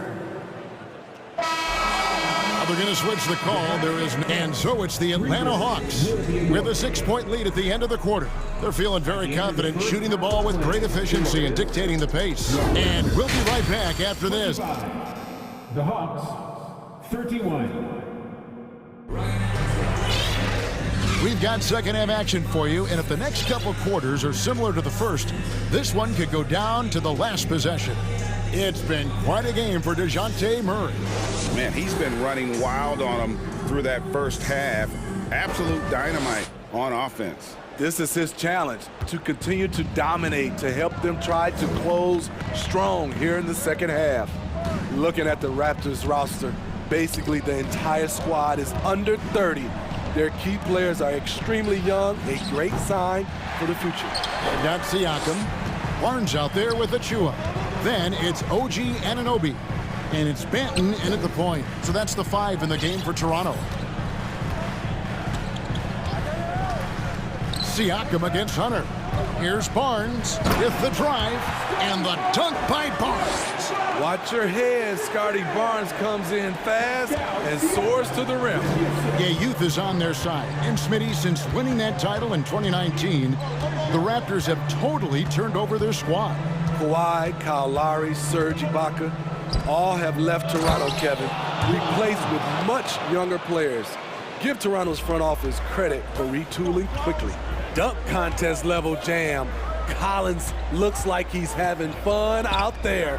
They're going to switch the call. There is, and so it's the Atlanta Hawks with a 6-point lead at the end of the quarter. They're feeling very confident, shooting the ball with great efficiency and dictating the pace. And we'll be right back after this.
The Hawks, 31.
We've got second half action for you, and if the next couple quarters are similar to the first, this one could go down to the last possession. It's been quite a game for DeJounte Murray.
Man, he's been running wild on him through that first half. Absolute dynamite on offense.
This is his challenge, to continue to dominate, to help them try to close strong here in the second half. Looking at the Raptors roster, basically the entire squad is under 30. Their key players are extremely young, a great sign for the future.
They've got Siakam. Barnes out there with Achua. Then it's OG Anunoby. And it's Banton in at the point. So that's the 5 in the game for Toronto. Siakam against Hunter. Here's Barnes with the drive and the dunk by Barnes.
Watch your head. Scotty Barnes comes in fast and soars to the rim.
Yeah, youth is on their side. And Smitty, since winning that title in 2019, the Raptors have totally turned over their squad.
Kawhi, Kyle Lowry, Serge Ibaka, all have left Toronto, Kevin, replaced with much younger players. Give Toronto's front office credit for retooling quickly. Dunk contest level jam. Collins looks like he's having fun out there.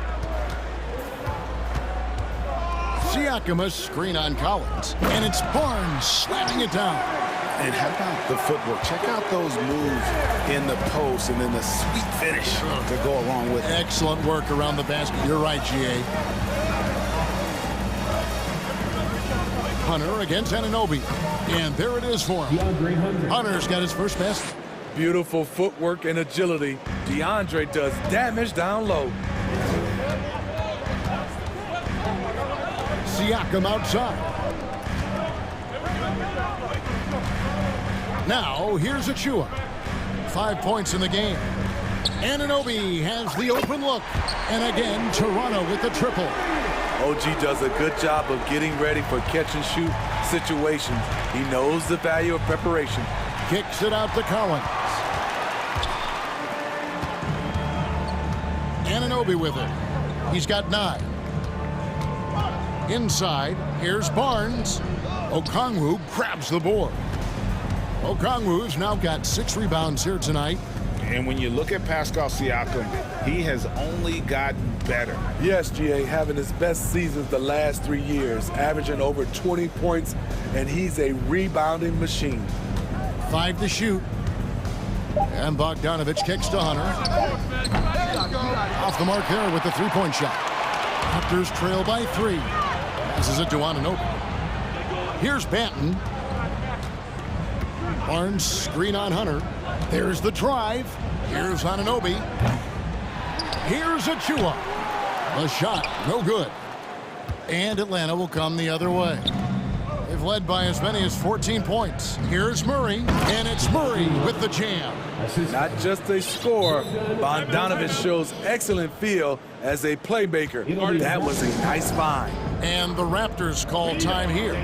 Siakam, a screen on Collins, and it's Barnes slamming it down.
And how about the footwork? Check out those moves in the post and then the sweet finish to go along with it.
Excellent work around the basket. You're right, GA. Hunter against Anunoby. And there it is for him. Hunter's got his first basket.
Beautiful footwork and agility. DeAndre does damage down low.
Siakam outside. Now, here's Achua. 5 points in the game. Anunoby has the open look. And again, Toronto with the triple.
OG does a good job of getting ready for catch-and-shoot situations. He knows the value of preparation.
Kicks it out to Collins. Anunoby with it. He's got 9. Inside, here's Barnes. Okongwu grabs the board. Okongwu's now got 6 rebounds here tonight.
And when you look at Pascal Siakam, he has only gotten better.
Yes, GA, having his best seasons the last 3 years, averaging over 20 points, and he's a rebounding machine.
5 to shoot. And Bogdanovich kicks to Hunter. Off the mark there with the 3-point shot. Raptors trail by 3. This is a Anunoby. Here's Banton. Barnes screen on Hunter. There's the drive. Here's Anunoby. Here's Achua. The shot, no good. And Atlanta will come the other way. They've led by as many as 14 points. Here's Murray, and it's Murray with the jam.
Not just a scorer, Bogdanovich shows excellent feel as a playmaker. That was a nice find.
And the Raptors call time here.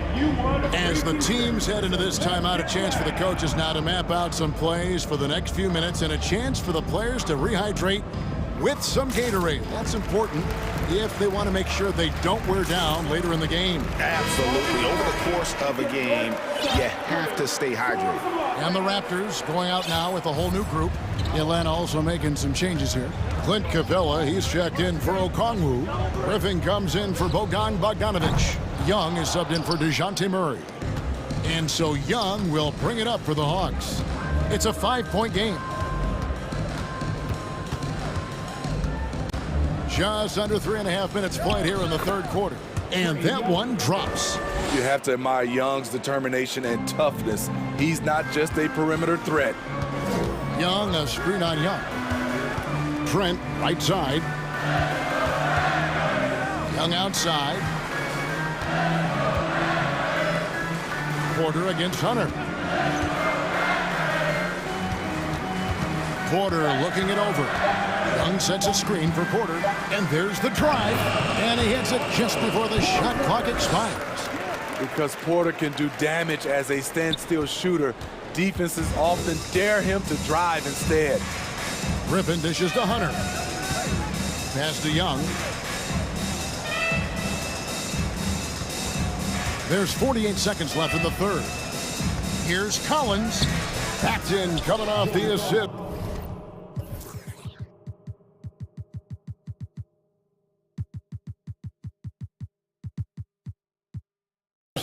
As the teams head into this timeout, a chance for the coaches now to map out some plays for the next few minutes and a chance for the players to rehydrate with some Gatorade. That's important if they want to make sure they don't wear down later in the game.
Absolutely. Over the course of a game, you have to stay hydrated.
And the Raptors going out now with a whole new group. Atlanta also making some changes here. Clint Capella, he's checked in for Okongwu. Griffin comes in for Bogdanovich. Young is subbed in for DeJounte Murray. And so Young will bring it up for the Hawks. It's a 5-point game. Just under 3.5 minutes played here in the third quarter. And that one drops.
You have to admire Young's determination and toughness. He's not just a perimeter threat.
Young, a screen on Young. Trent, right side. Young outside. Porter against Hunter. Porter looking it over. Young sets a screen for Porter, and there's the drive, and he hits it just before the shot clock expires.
Because Porter can do damage as a standstill shooter, defenses often dare him to drive instead.
Griffin dishes to Hunter. Pass to Young. There's 48 seconds left in the third. Here's Collins. Paxton coming off the assist.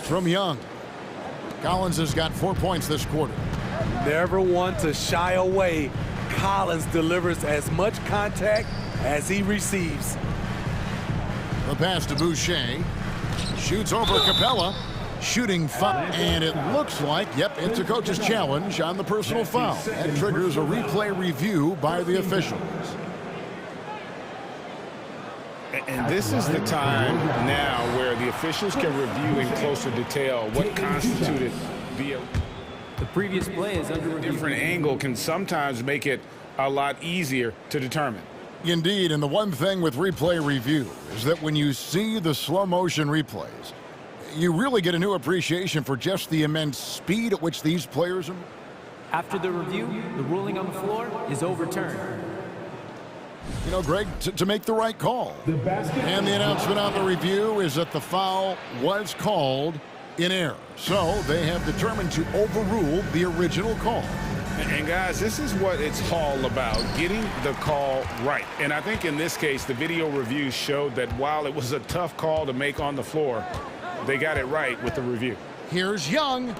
From Young. Collins has got 4 points this quarter.
Never one to shy away. Collins delivers as much contact as he receives.
The pass to Boucher. Shoots over Capella. shooting foul. And it looks like, yep, it's a coach's challenge on the personal foul. That triggers a replay review by the officials.
And this is the time now where the officials can review in closer detail what constituted the
previous play is under review.
Different angle can sometimes make it a lot easier to determine.
Indeed, and the one thing with replay review is that when you see the slow motion replays, you really get a new appreciation for just the immense speed at which these players are.
After the review, the ruling on the floor is overturned.
You know, Greg, to make the right call. And the announcement on the review is that the foul was called in error. So they have determined to overrule the original call.
And guys, this is what it's all about, getting the call right. And I think in this case, the video review showed that while it was a tough call to make on the floor, they got it right with the review.
Here's Young.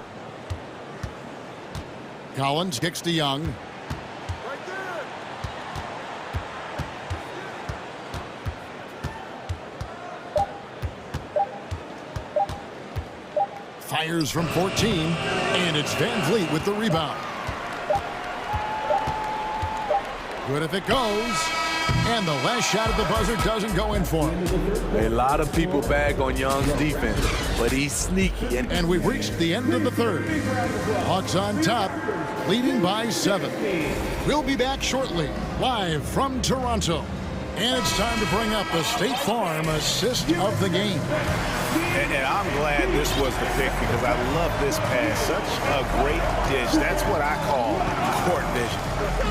Collins kicks to Young. Fires from 14, and it's Van Vliet with the rebound. Good if it goes, and the last shot at the buzzer doesn't go in for him.
A lot of people bag on Young's defense, but he's sneaky.
And we've reached the end of the third. Hawks on top, leading by 7. We'll be back shortly, live from Toronto. And it's time to bring up the State Farm assist of the game.
And I'm glad this was the pick because I love this pass. Such a great dish. That's what I call court vision.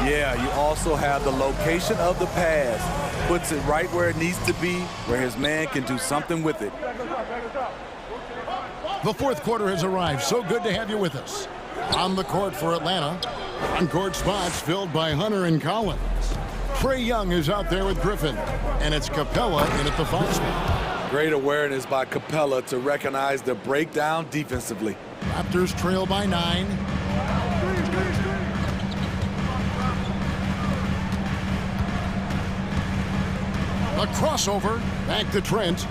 Yeah, you also have the location of the pass. Puts it right where it needs to be, where his man can do something with it.
The fourth quarter has arrived. So good to have you with us. On the court for Atlanta, on-court spots filled by Hunter and Collins. Trae Young is out there with Griffin, and it's Capella in at the 5 spot.
Great awareness by Capella to recognize the breakdown defensively.
Raptors trail by 9. A crossover, back to Trent.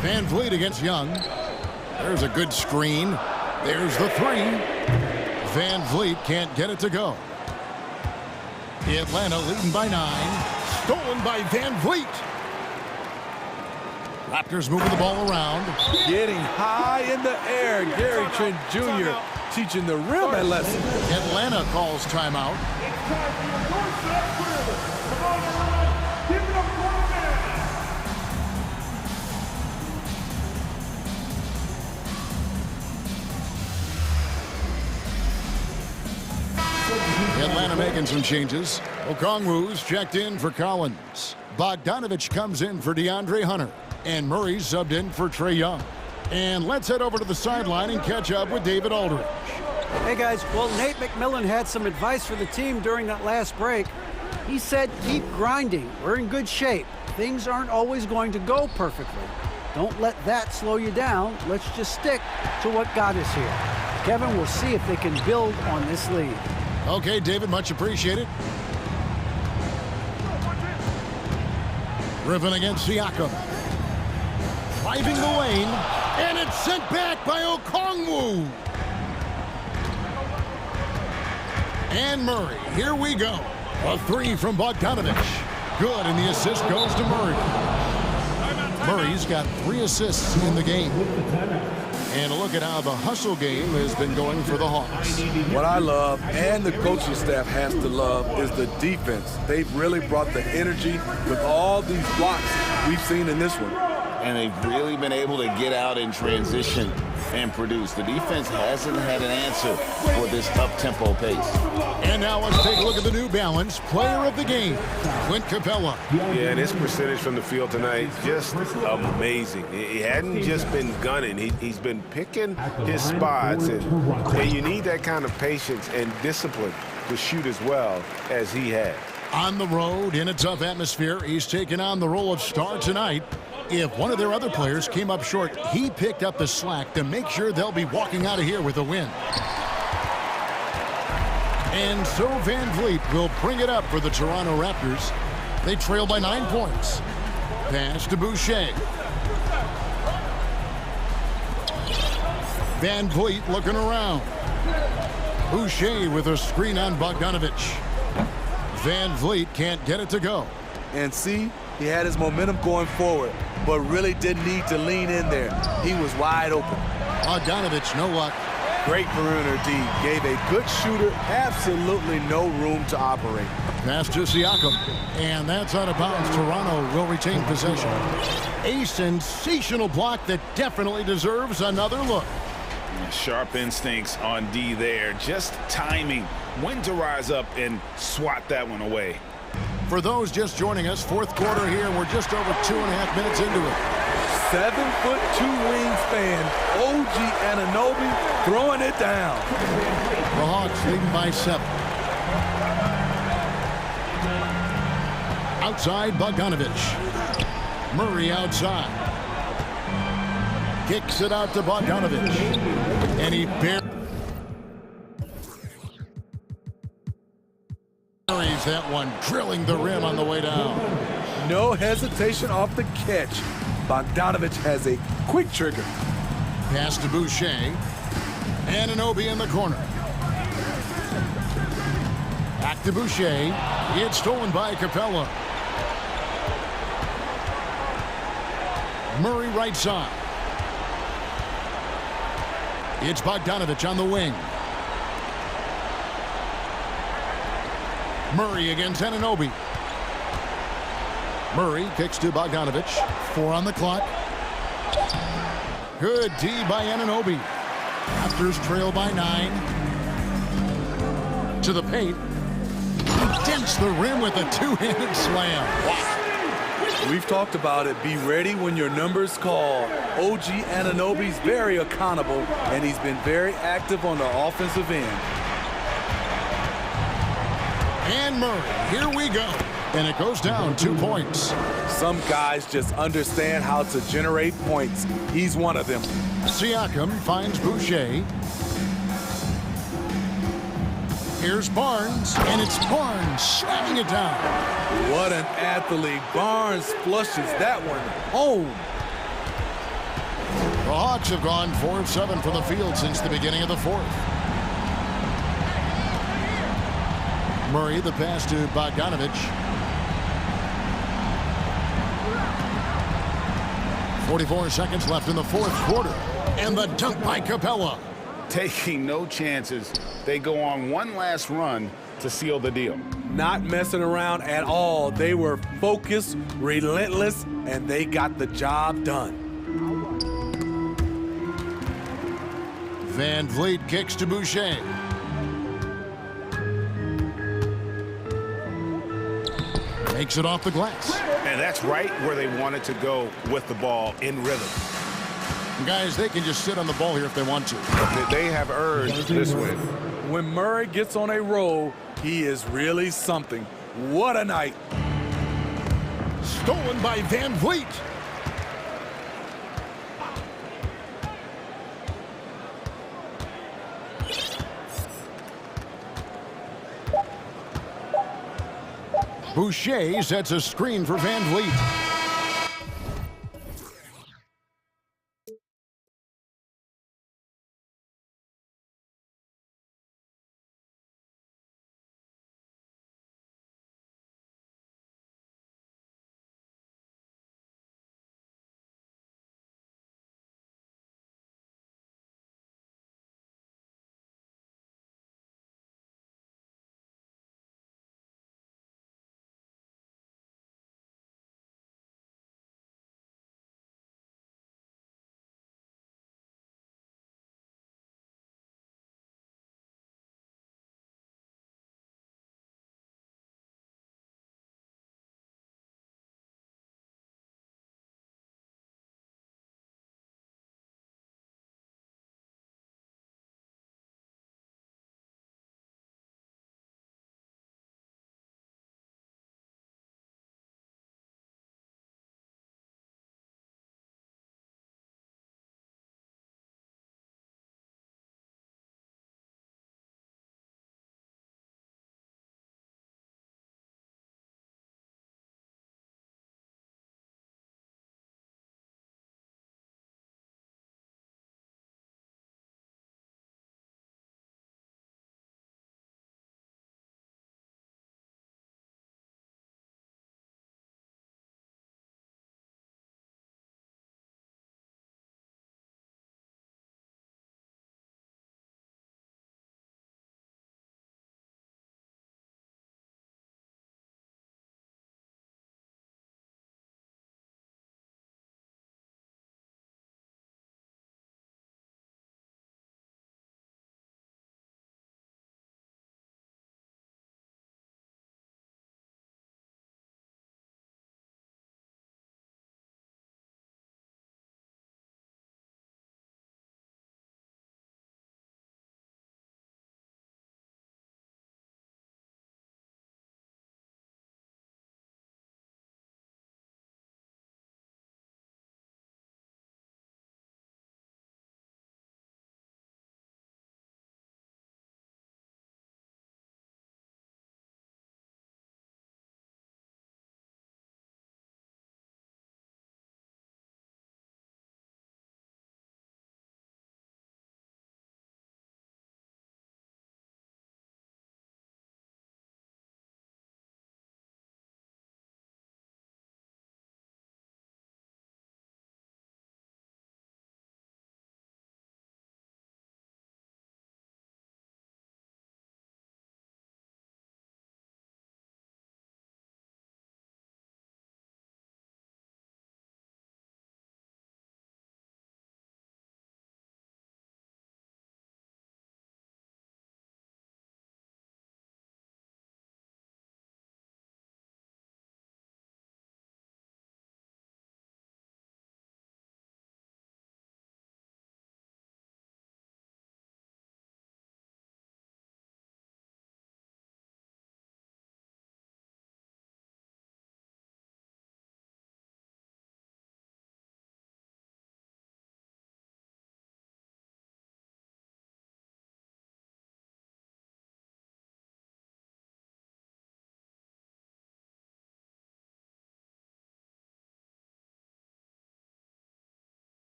Van Vliet against Young. There's a good screen. There's the 3. Van Vliet can't get it to go. Atlanta leading by 9. Stolen by Van Vliet. Raptors moving the ball around.
Getting high in the air. Gary Trent Jr. teaching the rim a lesson.
Atlanta calls timeout. Atlanta making some changes. Okongwu's checked in for Collins. Bogdanovich comes in for DeAndre Hunter. And Murray's subbed in for Trae Young. And let's head over to the sideline and catch up with David Aldridge.
Hey guys, well, Nate McMillan had some advice for the team during that last break. He said, keep grinding. We're in good shape. Things aren't always going to go perfectly. Don't let that slow you down. Let's just stick to what got us here. Kevin, we'll see if they can build on this lead.
Okay, David, much appreciated. Griffin against Siakam. Driving the lane, and it's sent back by Okongwu. And Murray, here we go. A 3 from Bogdanovich. Good, and the assist goes to Murray. Murray's got 3 assists in the game. And a look at how the hustle game has been going for the Hawks.
What I love, and the coaching staff has to love, is the defense. They've really brought the energy with all these blocks we've seen in this one.
And they've really been able to get out in transition and produce. The defense hasn't had an answer for this up-tempo pace.
And now let's take a look at the New Balance player of the game, Clint Capella.
Yeah, and his percentage from the field tonight, just amazing. He hadn't just been gunning. He's been picking his spots. And you need that kind of patience and discipline to shoot as well as he has.
On the road, in a tough atmosphere, he's taken on the role of star tonight. If one of their other players came up short, he picked up the slack to make sure they'll be walking out of here with a win. And so Van Vliet will bring it up for the Toronto Raptors. They trail by 9 points. Pass to Boucher. Van Vliet looking around. Boucher with a screen on Bogdanovich. Van Vliet can't get it to go.
And see, he had his momentum going forward, but really didn't need to lean in there. He was wide open.
Bogdanovich, no luck.
Great perimeter D. Gave a good shooter absolutely no room to operate.
Pass to Siakam. And that's out of bounds. Toronto will retain possession. A sensational block that definitely deserves another look.
Sharp instincts on D there. Just timing when to rise up and swat that one away.
For those just joining us, fourth quarter here. We're just over 2.5 minutes into it.
7'2" wingspan, OG Anunoby throwing it down.
The Hawks leading by 7. Outside, Bogdanovich. Murray outside. Kicks it out to Bogdanovich. And he buries that one, drilling the rim on the way down.
No hesitation off the catch. Bogdanovich has a quick trigger.
Pass to Boucher. Anunoby in the corner. Back to Boucher. It's stolen by Capella. Murray right side. It's Bogdanovich on the wing. Murray against Anunoby. Murray kicks to Bogdanovich. 4 on the clock. Good D by Anunoby. Raptors trail by 9. To the paint. He dents the rim with a two-handed slam. Wow.
We've talked about it. Be ready when your number's called. OG Anunoby's very accountable, and he's been very active on the offensive end.
And Murray, here we go. And it goes down 2 points.
Some guys just understand how to generate points. He's one of them.
Siakam finds Boucher. Here's Barnes, and it's Barnes slamming it down.
What an athlete. Barnes flushes that one home.
The Hawks have gone 4 of 7 from the field since the beginning of the fourth. Murray, the pass to Bogdanovich. 44 seconds left in the fourth quarter. And the dunk by Capella.
Taking no chances. They go on one last run to seal the deal.
Not messing around at all. They were focused, relentless, and they got the job done.
Van Vliet kicks to Boucher. Makes it off the glass.
And that's right where they wanted to go with the ball in rhythm.
Guys, they can just sit on the ball here if they want to.
They have earned this win.
When Murray gets on a roll, he is really something. What a night.
Stolen by Van Vliet. Boucher sets a screen for Van Vliet.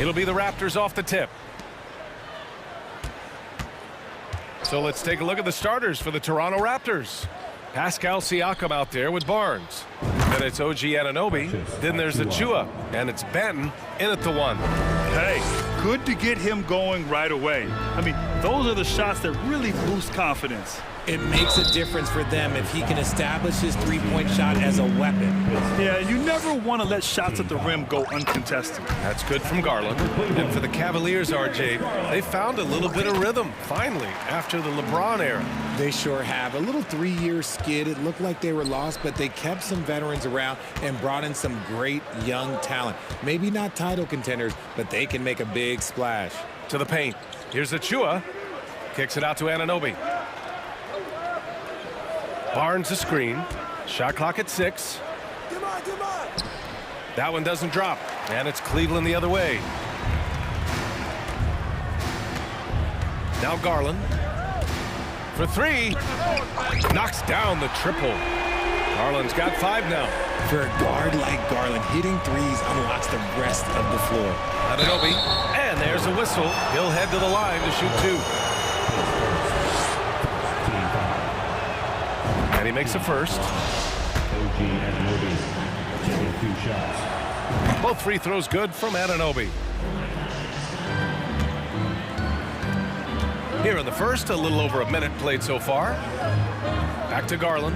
It'll be the Raptors off the tip. So let's take a look at the starters for the Toronto Raptors. Pascal Siakam out there with Barnes. Then it's OG Anunoby. Then there's Achua. And it's Benton in at the 1.
Hey, good to get him going right away. I mean, those are the shots that really boost confidence.
It makes a difference for them if he can establish his three-point shot as a weapon.
Yeah, you never want to let shots at the rim go uncontested.
That's good from Garland. And for the Cavaliers, RJ, they found a little bit of rhythm, finally, after the LeBron era.
They sure have. A little 3-year skid. It looked like they were lost, but they kept some veterans around and brought in some great young talent. Maybe not title contenders, but they can make a big splash.
To the paint. Here's Achua. Kicks it out to Anunoby. Barnes a screen. Shot clock at 6. That one doesn't drop. And it's Cleveland the other way. Now Garland. For 3. Knocks down the triple. Garland's got 5 now.
For a guard like Garland, hitting threes unlocks the rest of the floor.
Anunoby. And there's a whistle. He'll head to the line to shoot 2. And he makes a first. Both free throws good from Anunoby. Here in the first, a little over a minute played so far. Back to Garland.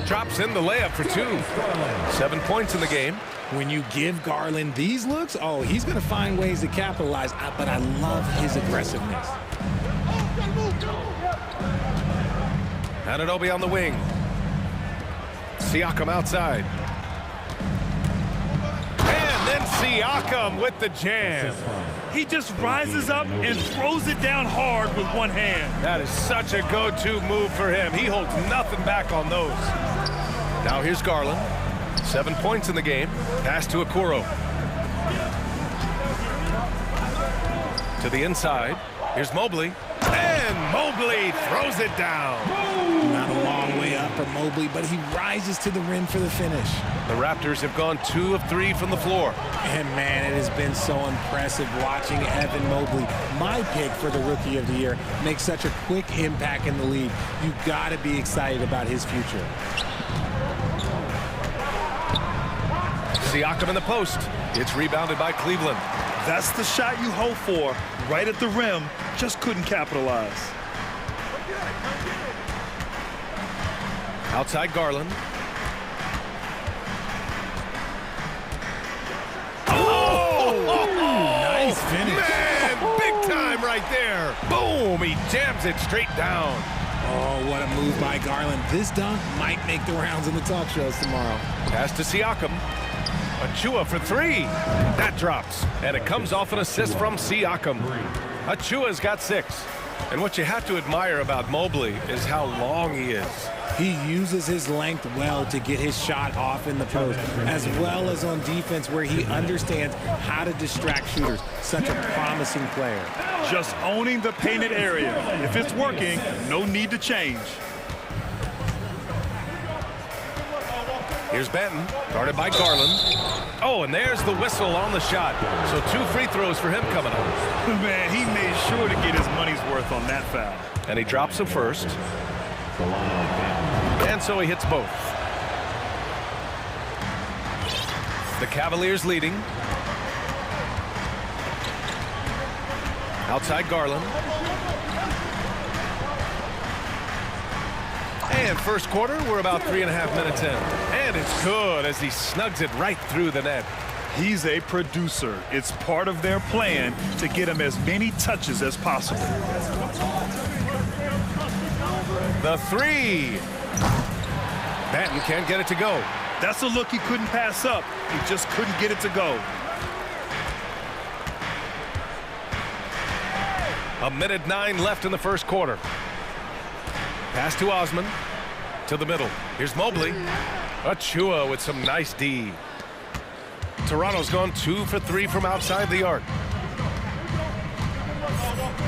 Drops in the layup for 2. 7 points in the game.
When you give Garland these looks, oh, he's going to find ways to capitalize, but I love his aggressiveness.
Anunoby on the wing. Siakam outside. And then Siakam with the jam.
He just rises up and throws it down hard with one hand.
That is such a go-to move for him. He holds nothing back on those. Now here's Garland. 7 points in the game. Pass to Okoro. To the inside. Here's Mobley. And Mobley throws it down.
Not a long way up for Mobley, but he rises to the rim for the finish.
The Raptors have gone 2 of 3 from the floor.
And man, it has been so impressive watching Evan Mobley, my pick for the Rookie of the Year, make such a quick impact in the league. You got to be excited about his future.
Siakam in the post. It's rebounded by Cleveland.
That's the shot you hope for. Right at the rim. Just couldn't capitalize.
Outside Garland.
Nice finish.
Man, big time right there. Boom, he jams it straight down.
Oh, what a move by Garland. This dunk might make the rounds in the talk shows tomorrow.
Pass to Siakam. Achua for 3. That drops. And it comes off an assist from Siakam. Achua's got 6. And what you have to admire about Mobley is how long he is.
He uses his length well to get his shot off in the post, as well as on defense where he understands how to distract shooters. Such a promising player.
Just owning the painted area. If it's working, no need to change.
Here's Benton, guarded by Garland. Oh, and there's the whistle on the shot. So 2 free throws for him coming up.
Man, he made sure to get his money's worth on that foul.
And he drops him first. And so he hits both. The Cavaliers leading. Outside Garland. And first quarter, we're about 3.5 minutes in. And it's good as he snugs it right through the net.
He's a producer. It's part of their plan to get him as many touches as possible.
The 3. Benton can't get it to go.
That's a look he couldn't pass up. He just couldn't get it to go.
A minute 9 left in the first quarter. Pass to Osman. To the middle. Here's Mobley. Achua with some nice D. Toronto's gone 2 for 3 from outside the arc.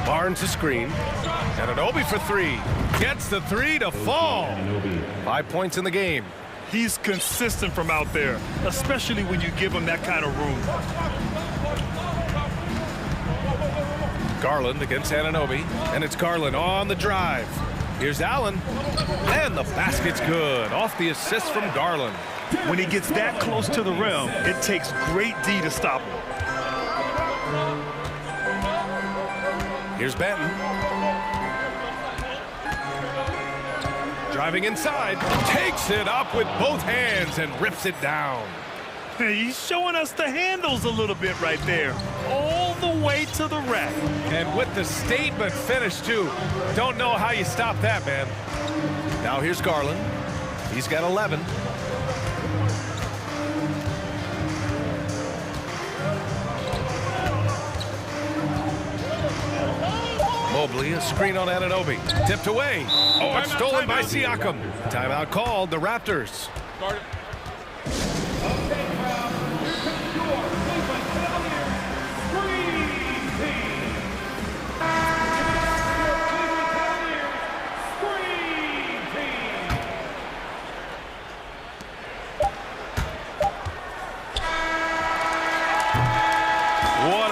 Barnes a screen. And Anunoby for 3. Gets the 3 to fall. 5 points in the game.
He's consistent from out there, especially when you give him that kind of room.
Garland against Anunoby, and it's Garland on the drive. Here's Allen, and the basket's good off the assist from Garland.
When he gets that close to the rim, it takes great D to stop him.
Here's Benton. Driving inside, takes it up with both hands and rips it down.
He's showing us the handles a little bit right there, all the way to the rack.
And with the statement finish, too. Don't know how you stop that, man. Now here's Garland. He's got 11. Mobley, a screen on Anunoby. Tipped away. Oh, it's stolen by Siakam. Timeout called, the Raptors.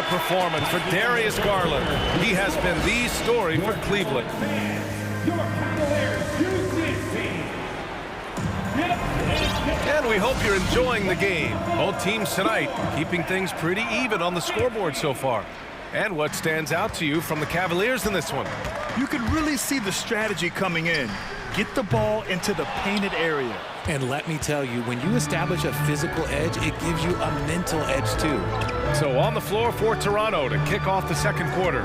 Performance for Darius Garland. He has been the story for Cleveland. And we hope you're enjoying the game. Both teams tonight keeping things pretty even on the scoreboard so far. And what stands out to you from the Cavaliers in this one?
You can really see the strategy coming in. Get the ball into the painted area.
And let me tell you, when you establish a physical edge, it gives you a mental edge too.
So on the floor for Toronto to kick off the second quarter.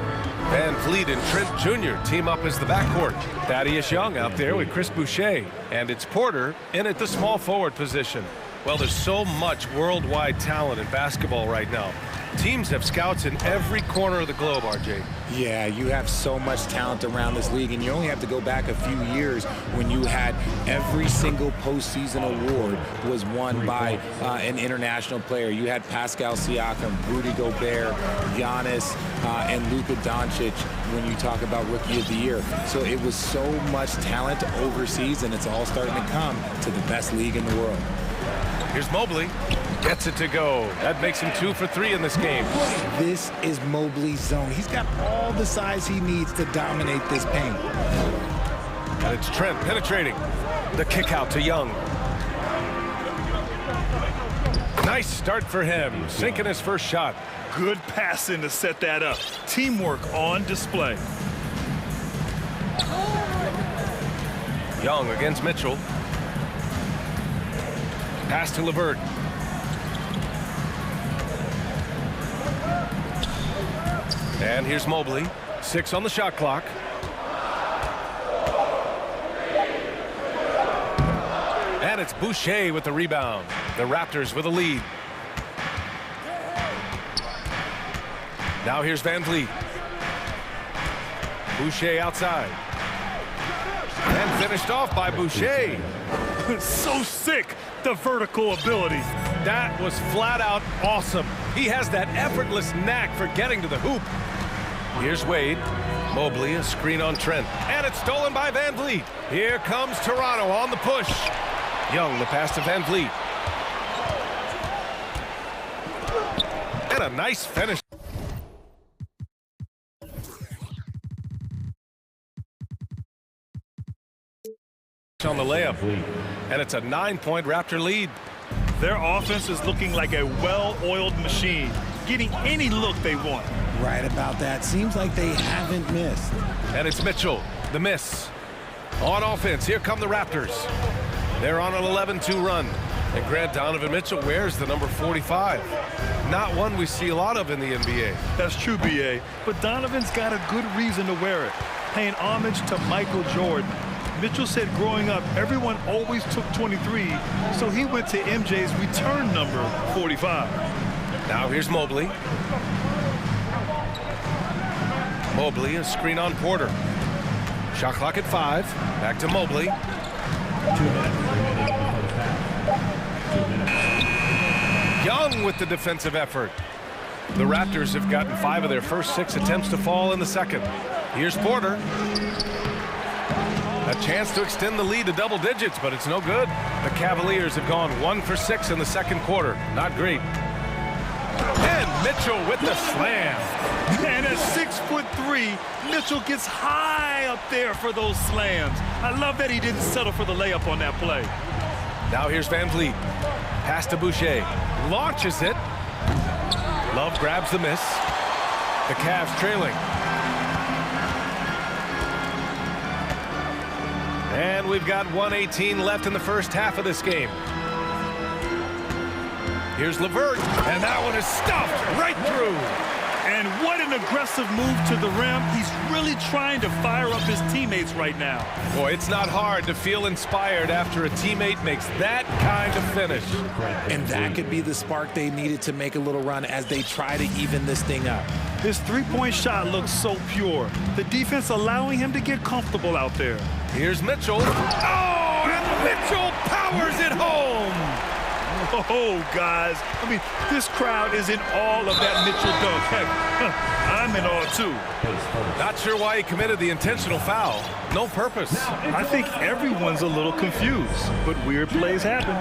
Van Vliet and Trent Jr. team up as the backcourt. Thaddeus Young out there with Chris Boucher. And it's Porter in at the small forward position. Well, there's so much worldwide talent in basketball right now. Teams have scouts in every corner of the globe, RJ.
Yeah, you have so much talent around this league, and you only have to go back a few years when you had every single postseason award was won by an international player. You had Pascal Siakam, Rudy Gobert, Giannis, and Luka Doncic when you talk about Rookie of the Year. So it was so much talent overseas, and it's all starting to come to the best league in the world.
Here's Mobley. Gets it to go. That makes him 2 for 3 in this game.
This is Mobley's zone. He's got all the size he needs to dominate this paint.
And it's Trent penetrating. The kick out to Young. Nice start for him. Sinking his first shot.
Good passing to set that up. Teamwork on display.
Young against Mitchell. Pass to LeVert. And here's Mobley. 6 on the shot clock. And it's Boucher with the rebound. The Raptors with a lead. Now here's Van Vliet. Boucher outside. And finished off by Boucher.
So sick, the vertical ability.
That was flat out awesome. He has that effortless knack for getting to the hoop. Here's Wade. Mobley, a screen on Trent. And it's stolen by Van Vliet. Here comes Toronto on the push. Young, the pass to Van Vliet. And a nice finish. On the layup. And it's a 9-point Raptor lead.
Their offense is looking like a well-oiled machine, getting any look they want.
Right about that. Seems like they haven't missed.
And it's Mitchell, the miss. On offense, here come the Raptors. They're on an 11-2 run. And Grant Donovan Mitchell wears the number 45. Not one we see a lot of in the NBA.
That's true, B.A., but Donovan's got a good reason to wear it, paying homage to Michael Jordan. Mitchell said growing up, everyone always took 23, so he went to MJ's return number 45.
Now here's Mobley. Mobley, a screen on Porter. Shot clock at 5. Back to Mobley.
2 minutes remaining in the first half.
Young with the defensive effort. The Raptors have gotten 5 of their first 6 attempts to fall in the second. Here's Porter. A A chance to extend the lead to double digits, but it's no good. The Cavaliers have gone 1 for 6 in the second quarter. Not great. And Mitchell with the slam.
And at 6'3", Mitchell gets high up there for those slams. I love that he didn't settle for the layup on that play.
Now here's Van Vliet. Pass to Boucher. Launches it. Love grabs the miss. The Cavs trailing. And we've got 1:18 left in the first half of this game. Here's LeVert, and that one is stuffed right through.
And what an aggressive move to the rim. He's really trying to fire up his teammates right now.
Boy, it's not hard to feel inspired after a teammate makes that kind of finish.
And that could be the spark they needed to make a little run as they try to even this thing up.
His three-point shot looks so pure. The defense allowing him to get comfortable out there.
Here's Mitchell. Oh, and Mitchell powers it home.
Oh, guys. I mean, this crowd is in awe of that Mitchell dunk. Heck, I'm in awe, too.
Not sure why he committed the intentional foul. No purpose.
I think everyone's a little confused, but weird plays happen.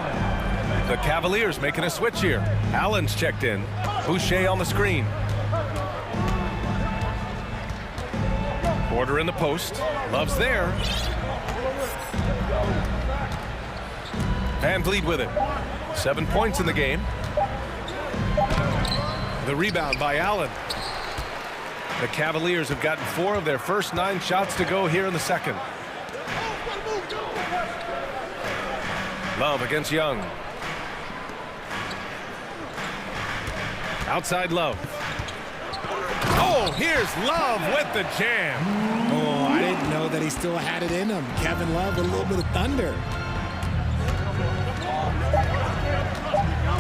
The Cavaliers making a switch here. Allen's checked in. Boucher on the screen. Porter in the post. Love's there. Van Vliet with it. 7 points in the game. The rebound by Allen. The Cavaliers have gotten 4 of their first 9 shots to go here in the second. Love against Young. Outside Love. Oh, here's Love with the jam.
Oh, I didn't know that he still had it in him. Kevin Love with a little bit of thunder.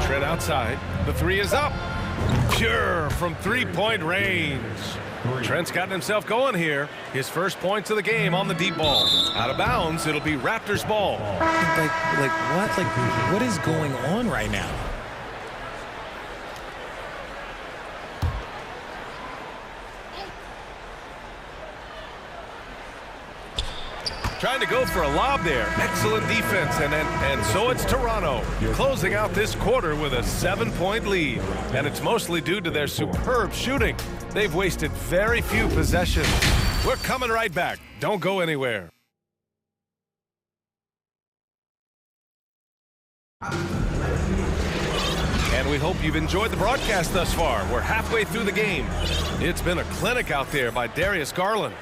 Trent outside. The 3 is up. Pure from 3-point range. Trent's gotten himself going here. His first points of the game on the deep ball. Out of bounds, it'll be Raptors ball.
What is going on right now?
Trying to go for a lob there. Excellent defense, and so it's Toronto closing out this quarter with a 7-point lead. And it's mostly due to their superb shooting. They've wasted very few possessions. We're coming right back. Don't go anywhere. And we hope you've enjoyed the broadcast thus far. We're halfway through the game. It's been a clinic out there by Darius Garland.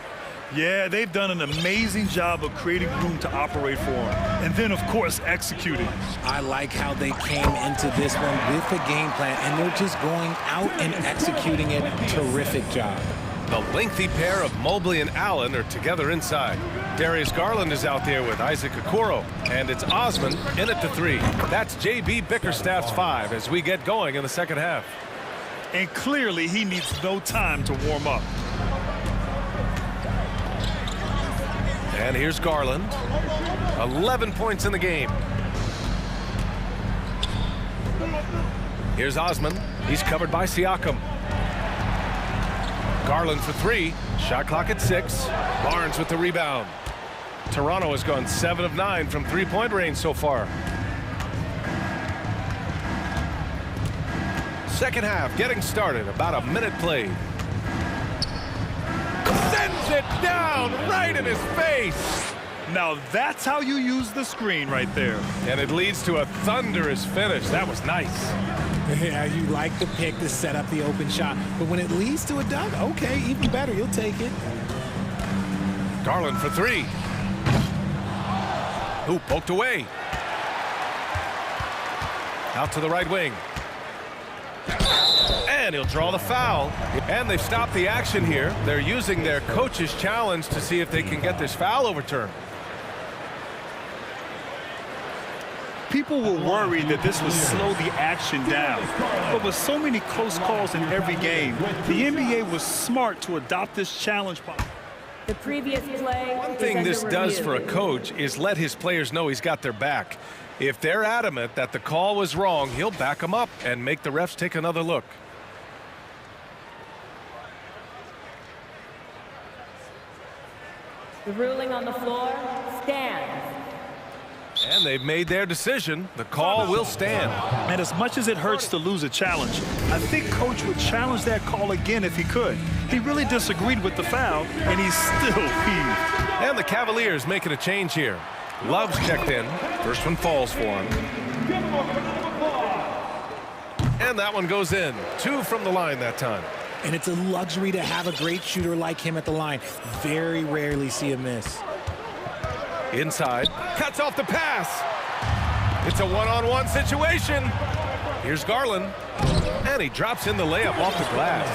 Yeah, they've done an amazing job of creating room to operate for him. And then, of course, executing.
I like how they came into this one with a game plan, and they're just going out and executing it. Terrific job.
The lengthy pair of Mobley and Allen are together inside. Darius Garland is out there with Isaac Okoro, and it's Osman in at the 3. That's J.B. Bickerstaff's 5 as we get going in the second half.
And clearly, he needs no time to warm up.
And here's Garland. 11 points in the game. Here's Osman. He's covered by Siakam. Garland for 3. Shot clock at 6. Barnes with the rebound. Toronto has gone 7 of 9 from 3-point range so far. Second half getting started. About a minute played. Sends it down right in his face.
Now that's how you use the screen right there.
And it leads to a thunderous finish. That was nice.
Yeah, you like the pick to set up the open shot, but when it leads to a dunk, okay, even better, you'll take it.
Garland for 3. Ooh, poked away. Out to the right wing. And he'll draw the foul. And they've stopped the action here. They're using their coach's challenge to see if they can get this foul overturned.
People were worried that this would slow the action down. But with so many close calls in every game, the NBA was smart to adopt this challenge.
The previous play.
One thing this does for a coach is let his players know he's got their back. If they're adamant that the call was wrong, he'll back them up and make the refs take another look.
The ruling on the floor stands.
And they've made their decision. The call will stand.
And as much as it hurts to lose a challenge, I think Coach would challenge that call again if he could. He really disagreed with the foul, and he's still peeved.
And the Cavaliers making a change here. Love's checked in. First one falls for him. And that one goes in. 2 from the line that time.
And it's a luxury to have a great shooter like him at the line. Very rarely see a miss.
Inside, cuts off the pass. It's a one-on-one situation. Here's Garland, and he drops in the layup off the glass.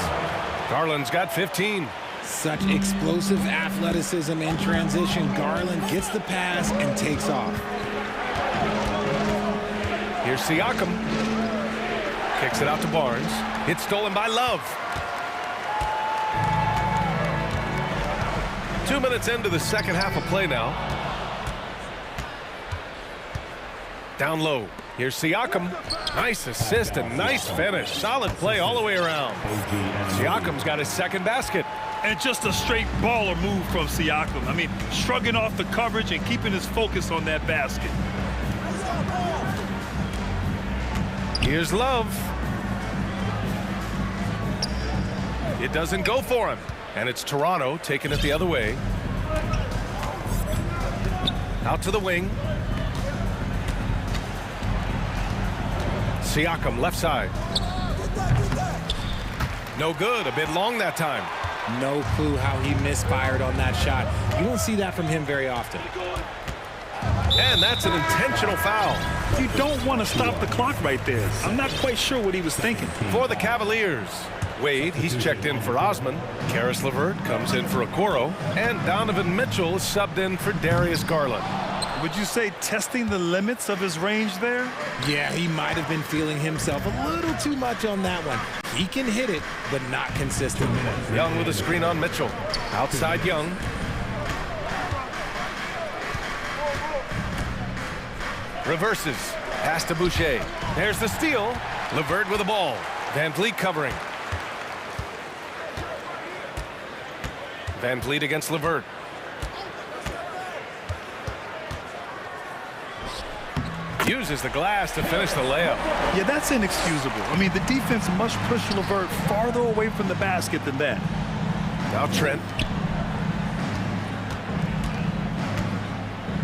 Garland's got 15.
Such explosive athleticism in transition. Garland gets the pass and takes off.
Here's Siakam. Kicks it out to Barnes. It's stolen by Love. 2 minutes into the second half of play now. Down low. Here's Siakam. Nice assist and nice finish. Solid play all the way around. Siakam's got his second basket.
And just a straight baller move from Siakam. I mean, shrugging off the coverage and keeping his focus on that basket.
Here's Love. It doesn't go for him. And it's Toronto taking it the other way. Out to the wing. Siakam, left side. No good. A bit long that time.
No clue how he misfired on that shot. You don't see that from him very often.
And that's an intentional foul.
You don't want to stop the clock right there. I'm not quite sure what he was thinking.
For the Cavaliers, Wade, he's checked in for Osman. Karis LeVert comes in for Okoro. And Donovan Mitchell is subbed in for Darius Garland.
Would you say testing the limits of his range there?
Yeah, he might have been feeling himself a little too much on that one. He can hit it, but not consistently.
Young with a screen on Mitchell. Outside Young. Reverses. Pass to Boucher. There's the steal. LeVert with the ball. Van Vliet covering. Van Vliet against LeVert. Uses the glass to finish the layup.
Yeah, that's inexcusable. I mean, the defense must push LeVert farther away from the basket than that.
Now Trent.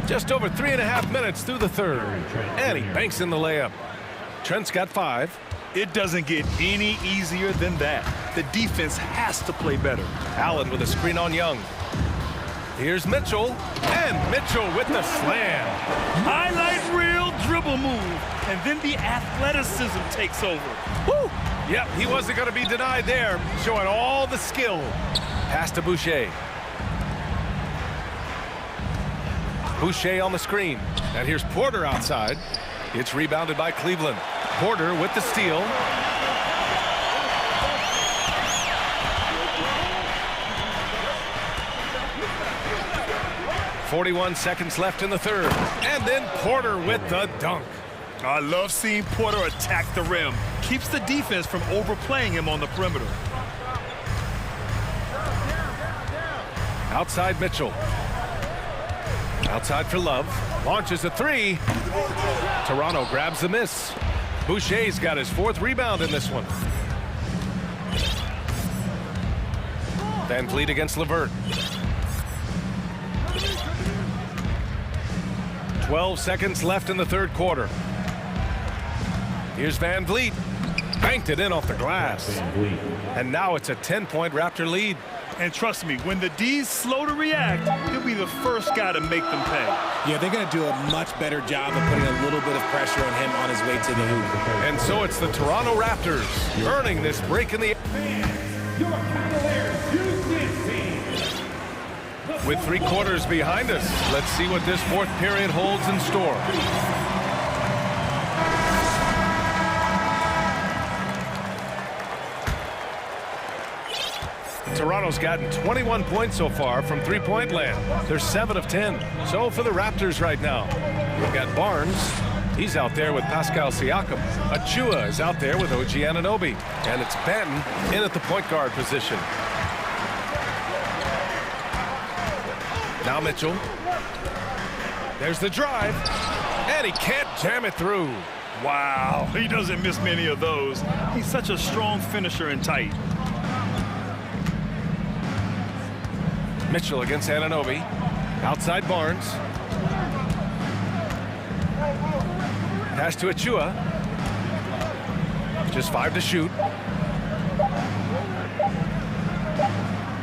Just over 3.5 minutes through the third. And he banks in the layup. Trent's got 5.
It doesn't get any easier than that. The defense has to play better.
Allen with a screen on Young. Here's Mitchell. And Mitchell with the slam.
Highlight reel dribble move. And then the athleticism takes over.
Woo! Yep, he wasn't going to be denied there. Showing all the skill. Pass to Boucher. Boucher on the screen. And here's Porter outside. It's rebounded by Cleveland. Porter with the steal. .41 seconds left in the third. And then Porter with the dunk.
I love seeing Porter attack the rim. Keeps the defense from overplaying him on the perimeter.
Outside Mitchell. Outside for Love. Launches a 3. Toronto grabs the miss. Boucher's got his 4th rebound in this one. Van Vliet against LeVert. 12 seconds left in the third quarter. Here's Van Vliet. Banked it in off the glass. And now it's a 10-point Raptor lead.
And trust me, when the D's slow to react, he'll be the first guy to make them pay.
Yeah, they're going to do a much better job of putting a little bit of pressure on him on his way to the hoop.
And so it's the Toronto Raptors earning this break in the... With 3 quarters behind us, let's see what this 4th period holds in store. Toronto's gotten 21 points so far from three-point land. They're 7 of 10. So for the Raptors right now, we've got Barnes. He's out there with Pascal Siakam. Achua is out there with OG Anunoby. And it's Benton in at the point guard position. Now Mitchell. There's the drive. And he can't jam it through.
Wow, he doesn't miss many of those. He's such a strong finisher and tight.
Mitchell against Anunoby. Outside Barnes. Pass to Achua. Just 5 to shoot.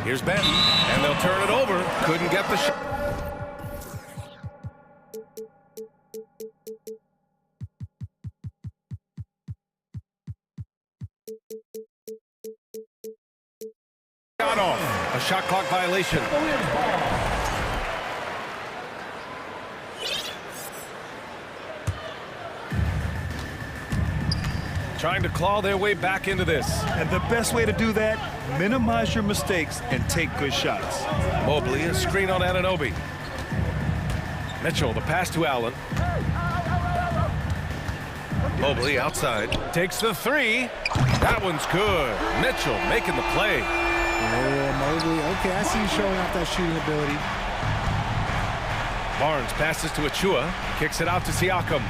Here's Benton, and they'll turn it over. Couldn't get the shot. Shot off. A shot clock violation. Trying to claw their way back into this.
And the best way to do that, minimize your mistakes and take good shots.
Mobley, a screen on Anunoby. Mitchell, the pass to Allen. Mobley outside. Takes the three. That one's good. Mitchell making the play.
Oh, Mobley. Okay, I see you showing off that shooting ability.
Barnes passes to Achua. Kicks it out to Siakam.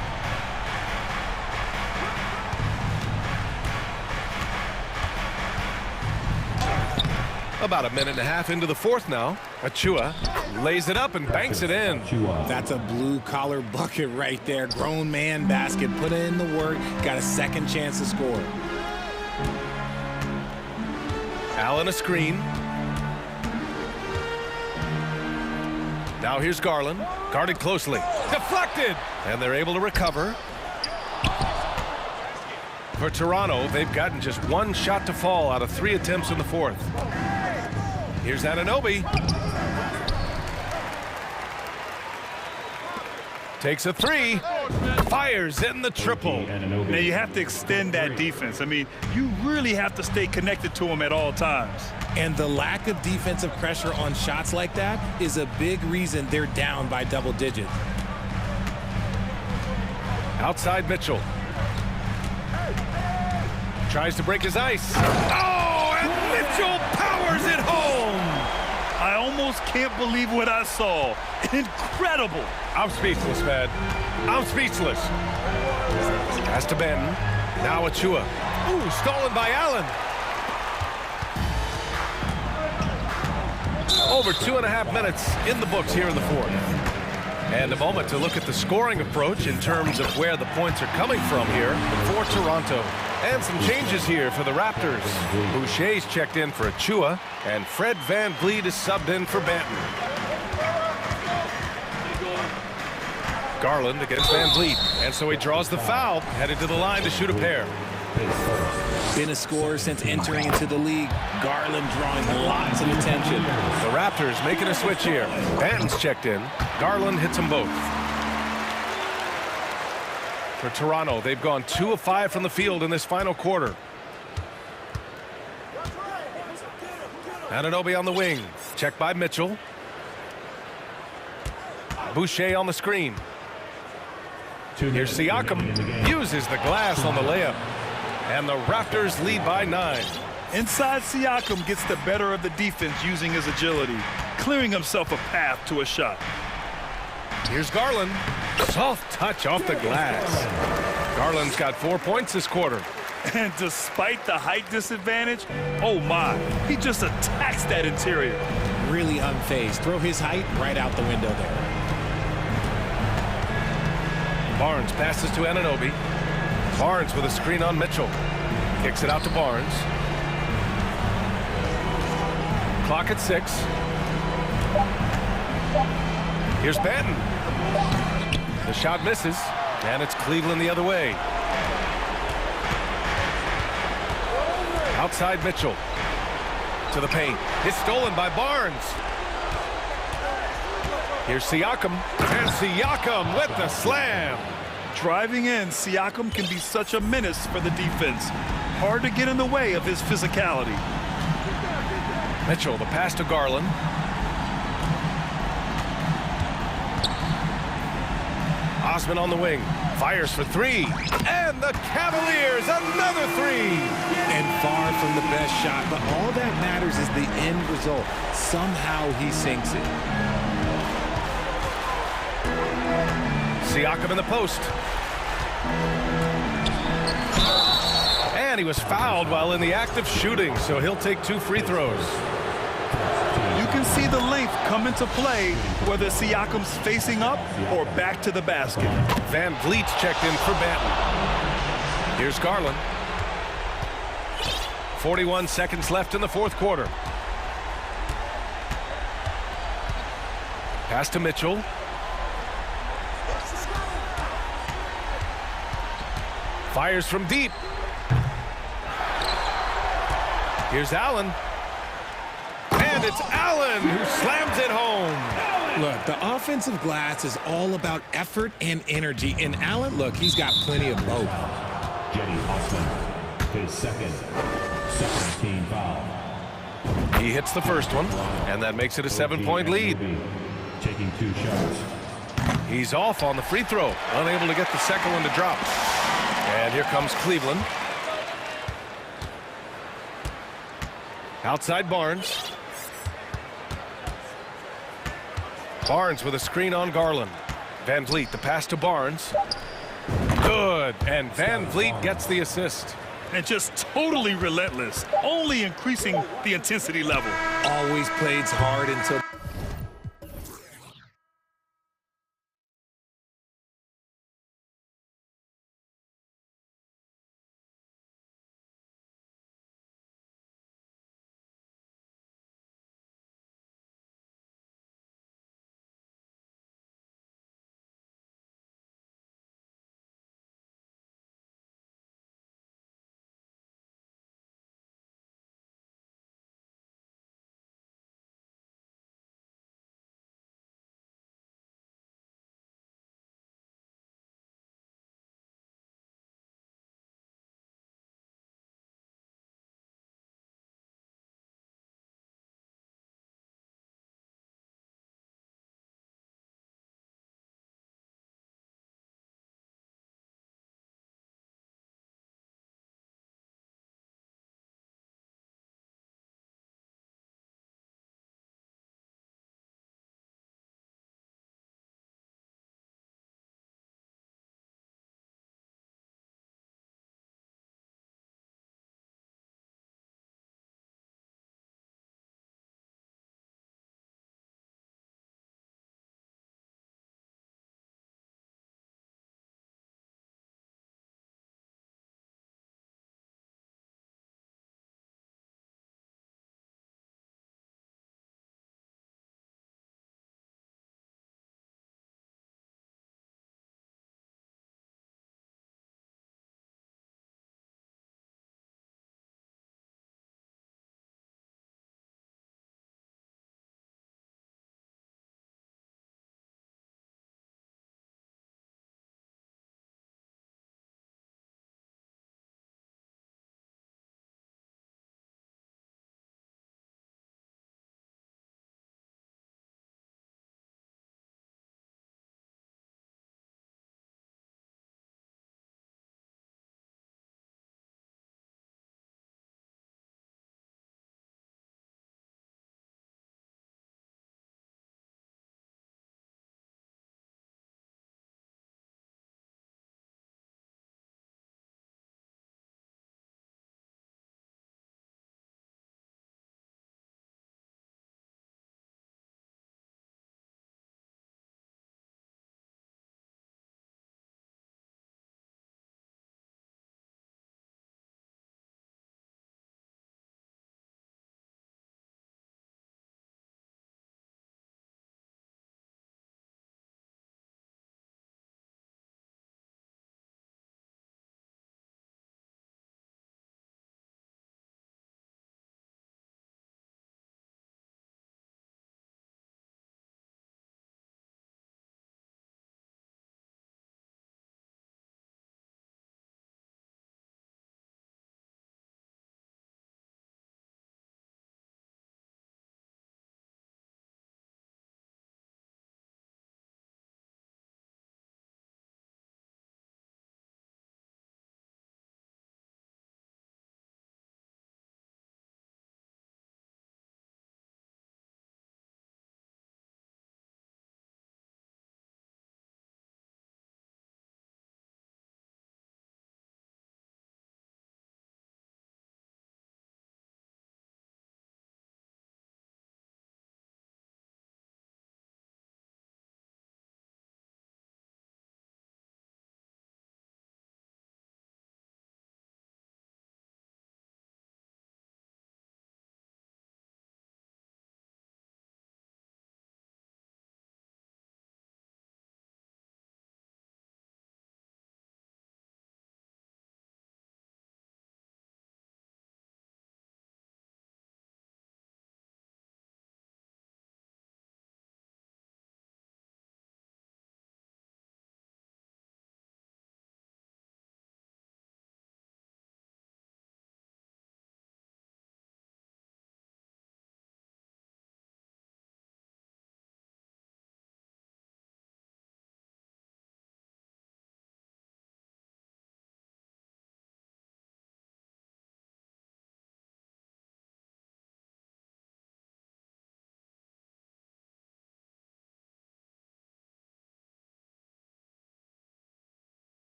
About a minute and a half into the fourth now. Achua lays it up and banks it in.
That's a blue-collar bucket right there. Grown man basket. Put in the work. Got a second chance to score.
Allen a screen. Now here's Garland. Guarded closely. Deflected! And they're able to recover. For Toronto, they've gotten just one shot to fall out of 3 attempts in the fourth. Here's Anunoby. Takes a three. Fires in the triple.
Now you have to extend that defense. I mean, you really have to stay connected to them at all times.
And the lack of defensive pressure on shots like that is a big reason they're down by double digits.
Outside Mitchell. Tries to break his ice. Oh, and Mitchell powers it home.
I almost can't believe what I saw. Incredible.
I'm speechless, man. I'm speechless. Pass to Benton. Now Achua. Ooh, stolen by Allen. Over 2.5 minutes in the books here in the fourth. And a moment to look at the scoring approach in terms of where the points are coming from here for Toronto. And some changes here for the Raptors. Boucher's checked in for Achua, and Fred VanVleet is subbed in for Banton. Garland against VanVleet, and so he draws the foul, headed to the line to shoot a pair.
Been a scorer since entering into the league. Garland drawing lots of attention.
The Raptors making a switch here. Banton's checked in. Garland hits them both. For Toronto, they've gone 2 of 5 from the field in this final quarter. Anunoby on the wing. Checked by Mitchell. Boucher on the screen. Here's Siakam. Uses the glass on the layup. And the Raptors lead by 9.
Inside, Siakam gets the better of the defense using his agility, clearing himself a path to a shot.
Here's Garland. Soft touch off the glass. Garland's got 4 points this quarter.
And despite the height disadvantage, oh my, he just attacks that interior.
Really unfazed. Throw his height right out the window there.
Barnes passes to Anunoby. Barnes with a screen on Mitchell. Kicks it out to Barnes. Clock at 6. Here's Banton. The shot misses, and it's Cleveland the other way. Outside Mitchell. To the paint. It's stolen by Barnes. Here's Siakam. And Siakam with the slam.
Driving in, Siakam can be such a menace for the defense. Hard to get in the way of his physicality.
Mitchell, the pass to Garland. Osman on the wing. Fires for 3. And the Cavaliers, another 3.
And far from the best shot, but all that matters is the end result. Somehow he sinks it.
Siakam in the post. And he was fouled while in the act of shooting, so he'll take 2 free throws.
You can see the length come into play, whether Siakam's facing up or back to the basket.
Van Vliet checked in for Banton. Here's Garland. 41 seconds left in the fourth quarter. Pass to Mitchell. Fires from deep. Here's Allen. And it's Allen who slams it home.
Look, the offensive glass is all about effort and energy. And Allen, look, he's got plenty of both.
Jenny Austin, his second team foul.
He hits the first one, and that makes it a 7-point lead.
Taking 2 shots.
He's off on the free throw, unable to get the second one to drop. And here comes Cleveland. Outside Barnes. Barnes with a screen on Garland. Van Vliet, the pass to Barnes. Good, and Van Vliet gets the assist.
And just totally relentless, only increasing the intensity level.
Always plays hard until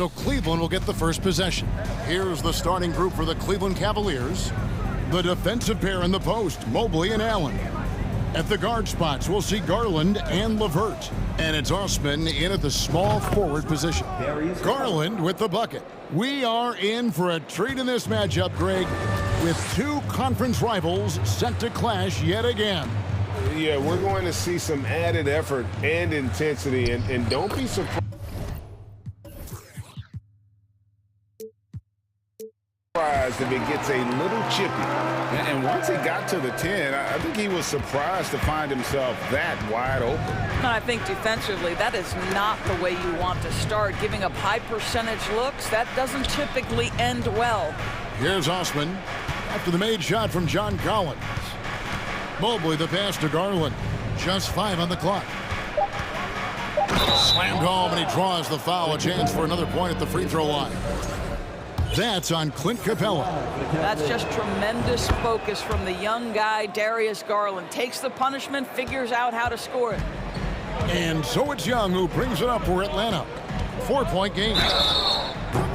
so Cleveland will get the first possession. Here's the starting group for the Cleveland Cavaliers. The defensive pair in the post, Mobley and Allen. At the guard spots, we'll see Garland and LeVert. And it's Osman in at the small forward position. Garland with the bucket. We are in for a treat in this matchup, Greg, with two conference rivals set to clash yet again.
Yeah, we're going to see some added effort and intensity, and don't be surprised if it gets a little chippy. And once he got to the 10, I think he was surprised to find himself that wide open.
I think defensively, that is not the way you want to start. Giving up high percentage looks, that doesn't typically end well.
Here's Osman after the made shot from John Collins. Mobley the pass to Garland. Just 5 on the clock. Slammed home, and he draws the foul. A chance for another point at the free throw line. That's on Clint Capella.
That's just tremendous focus from the young guy, Darius Garland. Takes the punishment, figures out how to score it.
And so it's Young who brings it up for Atlanta. 4-point game.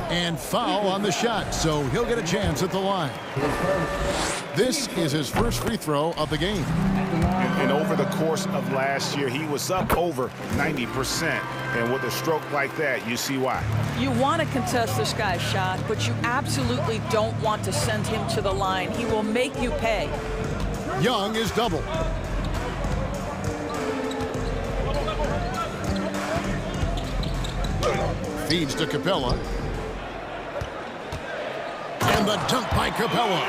And foul on the shot, so he'll get a chance at the line. This is his first free throw of the game.
And over the course of last year, he was up over 90%. And with a stroke like that, you see why.
You want to contest this guy's shot, but you absolutely don't want to send him to the line. He will make you pay.
Young is double. Feeds to Capella. And the dunk by Capella.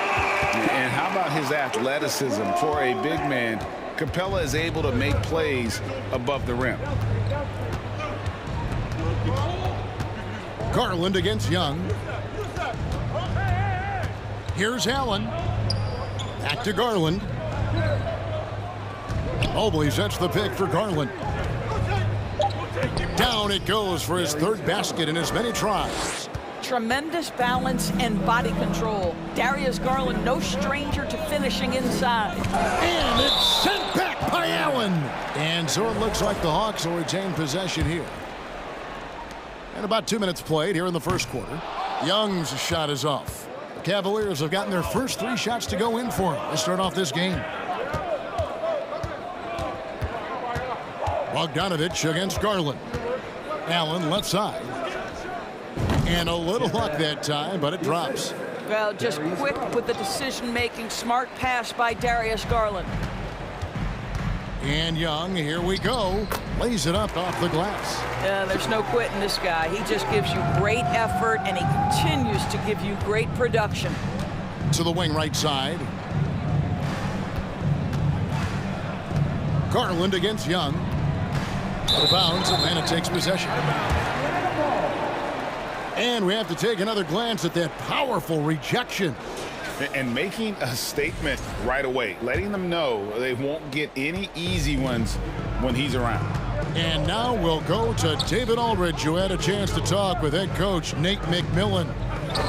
And how about his athleticism? For a big man, Capella is able to make plays above the rim.
Garland against Young. Here's Allen. Back to Garland. Mobley sets the pick for Garland. Down it goes for his third basket in as many tries.
Tremendous balance and body control. Darius Garland, no stranger to finishing inside.
And it's sent back by Allen. And so it looks like the Hawks will retain possession here. And about 2 minutes played here in the first quarter. Young's shot is off. The Cavaliers have gotten their first 3 shots to go in for him to start off this game. Bogdanovich against Garland. Allen left side. And a little luck that time, but it drops.
Well, just quick with the decision-making, smart pass by Darius Garland.
And Young, here we go, lays it up off the glass.
There's no quitting this guy. He just gives you great effort, and he continues to give you great production.
To the wing right side. Garland against Young. Out of bounds, Atlanta takes possession. And we have to take another glance at that powerful rejection.
And making a statement right away, letting them know they won't get any easy ones when he's around.
And now we'll go to David Aldridge, who had a chance to talk with head coach Nate McMillan.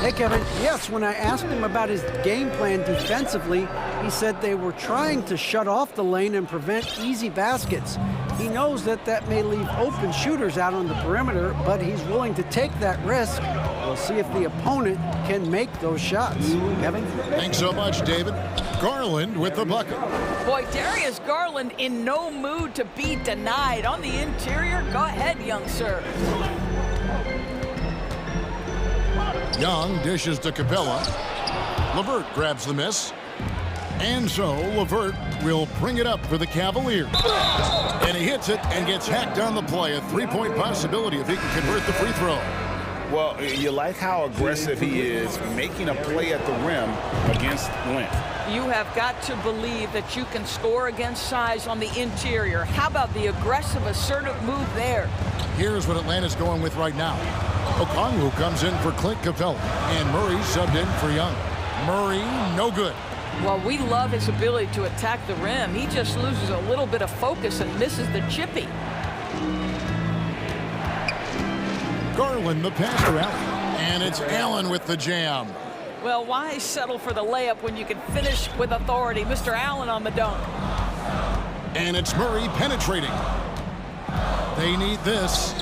Hey, Kevin. Yes, when I asked him about his game plan defensively, he said they were trying to shut off the lane and prevent easy baskets. He knows that that may leave open shooters out on the perimeter, but he's willing to take that risk. We'll see if the opponent can make those shots. Kevin?
Thanks so much, David. Garland with the bucket.
Boy, Darius Garland in no mood to be denied. On the interior, go ahead, young sir.
Young dishes to Capella. LeVert grabs the miss. And so LeVert will bring it up for the Cavaliers. And he hits it and gets hacked on the play. A 3-point possibility if he can convert the free throw.
Well, you like how aggressive he is, making a play at the rim against length.
You have got to believe that you can score against size on the interior. How about the aggressive, assertive move there?
Here's what Atlanta's going with right now. Okongwu comes in for Clint Capella, and Murray subbed in for Young. Murray, no good.
Well, we love his ability to attack the rim. He just loses a little bit of focus and misses the chippy.
Garland, the pass to Allen. And it's Allen with the jam.
Well, why settle for the layup when you can finish with authority? Mr. Allen on the dunk.
And it's Murray penetrating. They need this.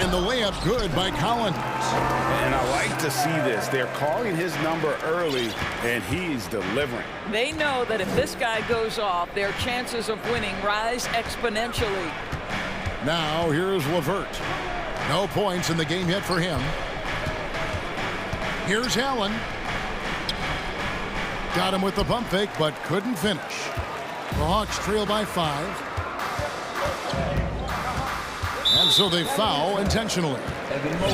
And the layup good by Collins.
And I like to see this. They're calling his number early, and he's delivering.
They know that if this guy goes off, their chances of winning rise exponentially.
Now here's Levert. No points in the game yet for him. Here's Allen. Got him with the pump fake, but couldn't finish. The Hawks trail by 5. And so they foul intentionally.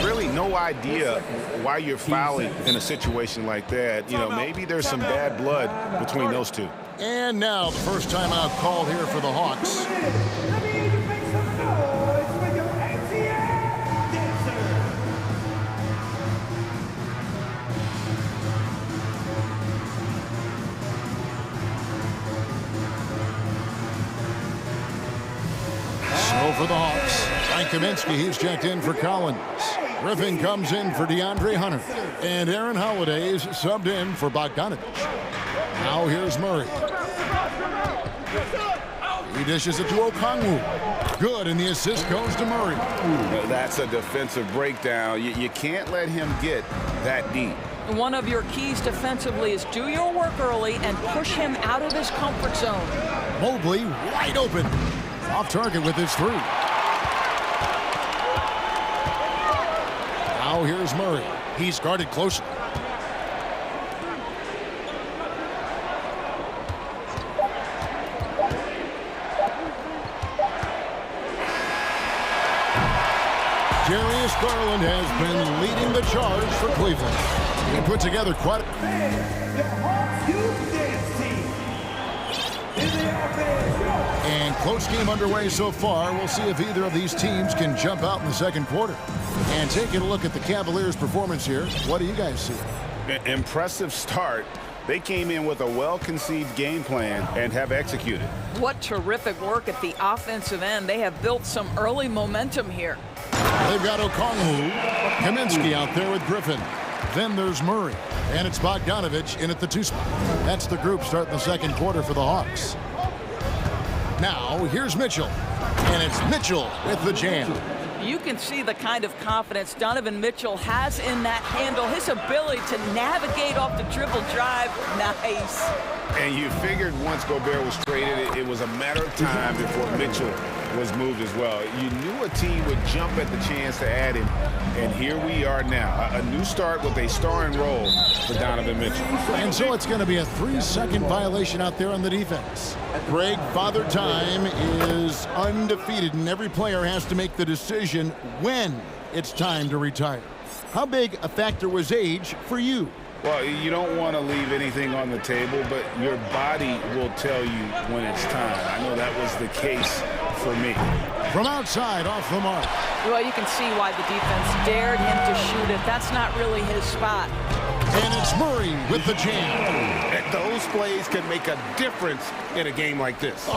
Really no idea why you're fouling in a situation like that. You know, maybe there's some bad blood between those two.
And now the first timeout called here for the Hawks. So for the Hawks, Frank Kaminsky, he's checked in for Collins. Griffin comes in for DeAndre Hunter. And Aaron Holiday's subbed in for Bogdanovich. Now here's Murray. He dishes it to Okongwu. Good, and the assist goes to Murray.
That's a defensive breakdown. You can't let him get that deep.
One of your keys defensively is do your work early and push him out of his comfort zone.
Mobley wide open. Off target with his 3. Now here's Murray. He's guarded closely. Darius Garland has been leading the charge for Cleveland. He put together quite And close game underway so far. We'll see if either of these teams can jump out in the second quarter. And taking a look at the Cavaliers' performance here, what do you guys see?
Impressive start. They came in with a well-conceived game plan and have executed.
What terrific work at the offensive end. They have built some early momentum here.
They've got Okongwu, Kaminsky out there with Griffin. Then there's Murray, and it's Bogdanovich in at the 2 spot. That's the group starting the second quarter for the Hawks. Now, here's Mitchell, and it's Mitchell with the jam.
You can see the kind of confidence Donovan Mitchell has in that handle. His ability to navigate off the dribble drive, nice.
And you figured once Gobert was traded, it was a matter of time before Mitchell was moved as well. You knew a team would jump at the chance to add him, and here we are now. A new start with a starring role for Donovan Mitchell.
And so it's going to be a 3-second violation out there on the defense. Greg, Father Time is undefeated, and every player has to make the decision when it's time to retire. How big a factor was age for you?
Well, you don't want to leave anything on the table, but your body will tell you when it's time. I know that was the case for me.
From outside, off the mark.
Well, you can see why the defense dared him to shoot it. That's not really his spot.
And it's Murray with the jam.
And those plays can make a difference in a game like this.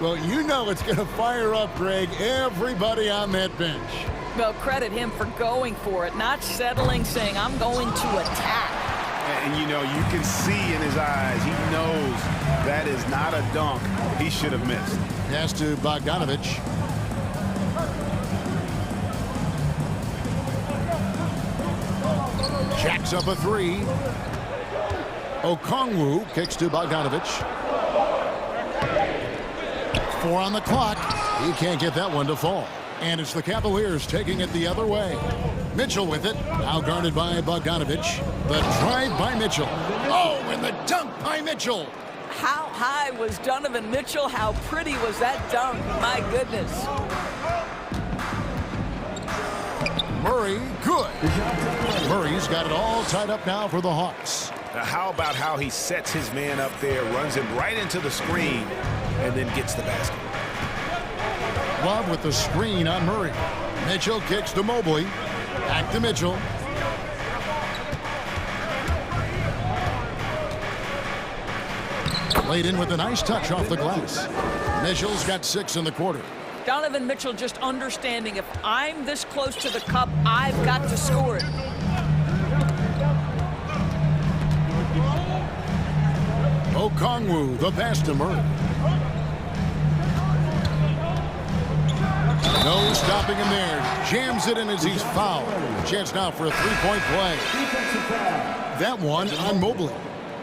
Well, you know it's going to fire up, Greg, everybody on that bench.
Well, credit him for going for it, not settling, saying, I'm going to attack.
And, you know, you can see in his eyes, he knows that is not a dunk he should have missed.
Pass to Bogdanovich. Jacks up a 3. Okongwu kicks to Bogdanovich. 4 on the clock. He can't get that one to fall. And it's the Cavaliers taking it the other way. Mitchell with it. Now guarded by Bogdanovich. The drive by Mitchell. Oh, and the dunk by Mitchell.
How high was Donovan Mitchell? How pretty was that dunk? My goodness.
Murray, good. Murray's got it all tied up now for the Hawks.
Now, how about how he sets his man up there, runs him right into the screen, and then gets the basket?
Love with the screen on Murray. Mitchell kicks to Mobley. Back to Mitchell. Laid in with a nice touch off the glass. Mitchell's got 6 in the quarter.
Donovan Mitchell just understanding if I'm this close to the cup, I've got to score it.
Okongwu, the pass to Murray. No stopping him there. Jams it in as he's fouled. Chance now for a three-point play. That one on Mobley.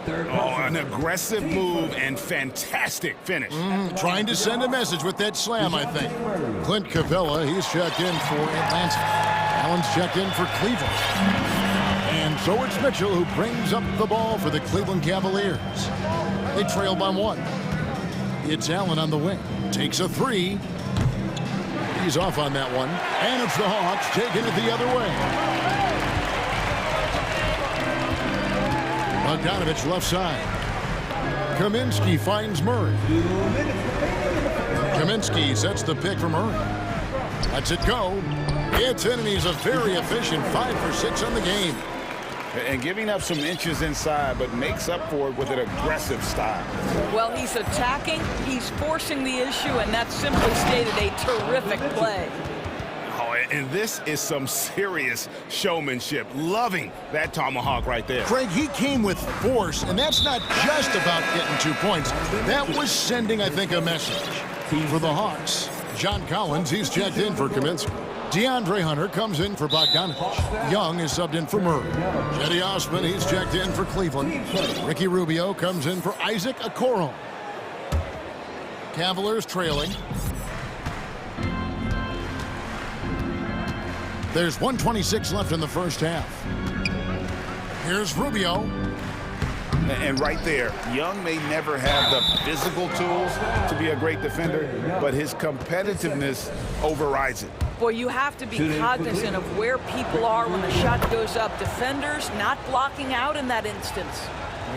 Oh, an aggressive move and fantastic finish.
Trying to send a message with that slam, I think. Clint Capella, he's checked in for Atlanta. Allen's checked in for Cleveland. And so it's Mitchell who brings up the ball for the Cleveland Cavaliers. They trail by one. It's Allen on the wing. Takes a three. He's off on that one. And it's the Hawks taking it the other way. Bogdanovich left side. Kaminsky finds Murray. Kaminsky sets the pick for Murray. Lets it go. It's in, and he's a very efficient 5 for 6 on the game.
And giving up some inches inside, but makes up for it with an aggressive style.
Well, he's attacking, he's forcing the issue, and that's simply stated a terrific play.
Oh, and this is some serious showmanship. Loving that tomahawk right there.
Craig, he came with force, and that's not just about getting 2 points. That was sending, I think, a message. For the Hawks, John Collins, he's checked in for Kaminsky. DeAndre Hunter comes in for Bogdanovich. Young is subbed in for Murray. Cedi Osman, he's checked in for Cleveland. Ricky Rubio comes in for Isaac Okoro. Cavaliers trailing. There's 1:26 left in the first half. Here's Rubio.
And right there, Young may never have the physical tools to be a great defender, but his competitiveness overrides it.
Boy, you have to be cognizant of where people are when the shot goes up. Defenders not blocking out in that instance.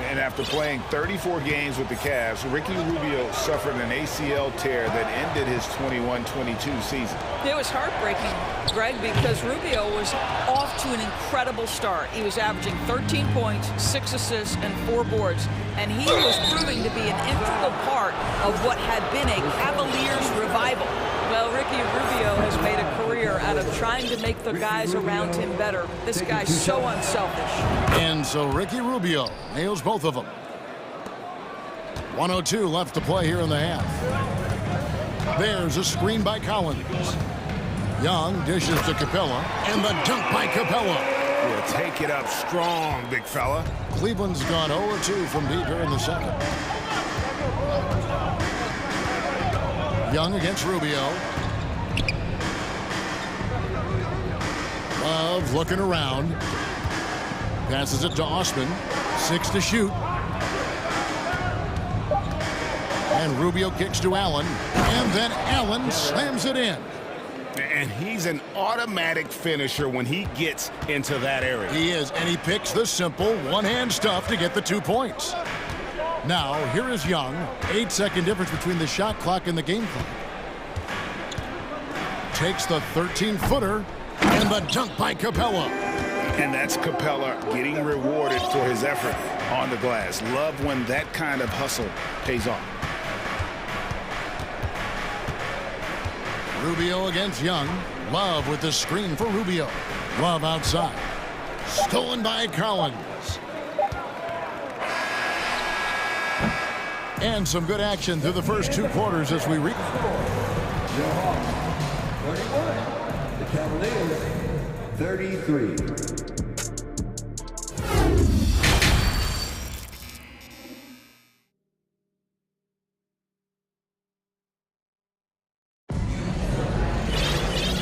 And after playing 34 games with the Cavs, Ricky Rubio suffered an ACL tear that ended his 21-22 season.
It was heartbreaking, Greg, because Rubio was off to an incredible start. He was averaging 13 points, 6 assists, and 4 boards. And he was proving to be an integral part of what had been a Cavaliers revival. Well, Ricky Rubio has made a career out of trying to make the guys around him better. This guy's so unselfish.
And so Ricky Rubio nails both of them. 1:02 left to play here in the half. There's a screen by Collins. Young dishes to Capella, and the dunk by Capella.
Will take it up strong, big fella.
Cleveland's gone 0-2 from deep here in the second. Young against Rubio. Love looking around. Passes it to Osman. 6 to shoot. And Rubio kicks to Allen. And then Allen slams it in.
And he's an automatic finisher when he gets into that area.
He is, and he picks the simple one-hand stuff to get the 2 points. Now, here is Young. 8-second difference between the shot clock and the game clock. Takes the 13-footer, and the dunk by Capella.
And that's Capella getting rewarded for his effort on the glass. Love when that kind of hustle pays off.
Rubio against Young. Love with the screen for Rubio. Love outside. Stolen by Collins. And some good action through the first 2 quarters as we read.
The Cavaliers, 33.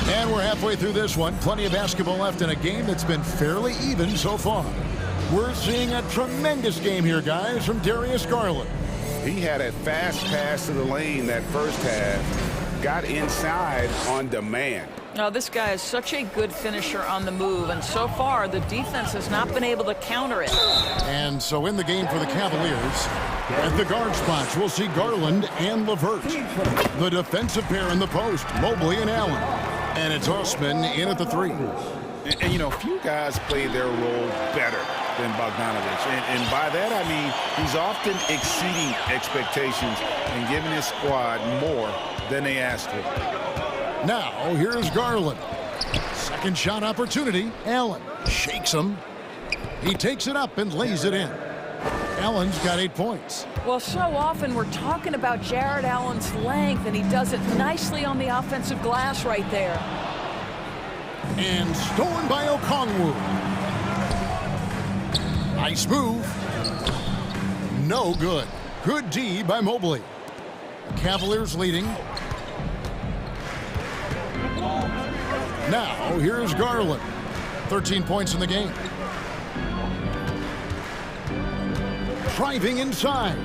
And we're halfway through this one. Plenty of basketball left in a game that's been fairly even so far. We're seeing a tremendous game here, guys, from Darius Garland.
He had a fast pass to the lane that first half. Got inside on demand.
Now, this guy is such a good finisher on the move, and so far the defense has not been able to counter it.
And so in the game for the Cavaliers, at the guard spots, we'll see Garland and LeVert. The defensive pair in the post, Mobley and Allen. And it's Osman in at the 3.
And you know, few guys play their role better than Bogdanovich. And by that, I mean he's often exceeding expectations and giving his squad more than they asked for.
Now, here's Garland. Second shot opportunity. Allen shakes him. He takes it up and lays it in. Allen's got 8 points.
Well, so often we're talking about Jared Allen's length, and he does it nicely on the offensive glass right there.
And stolen by Okongwu. Nice move. No good. Good D by Mobley. Cavaliers leading. Now, here's Garland. 13 points in the game. Driving inside.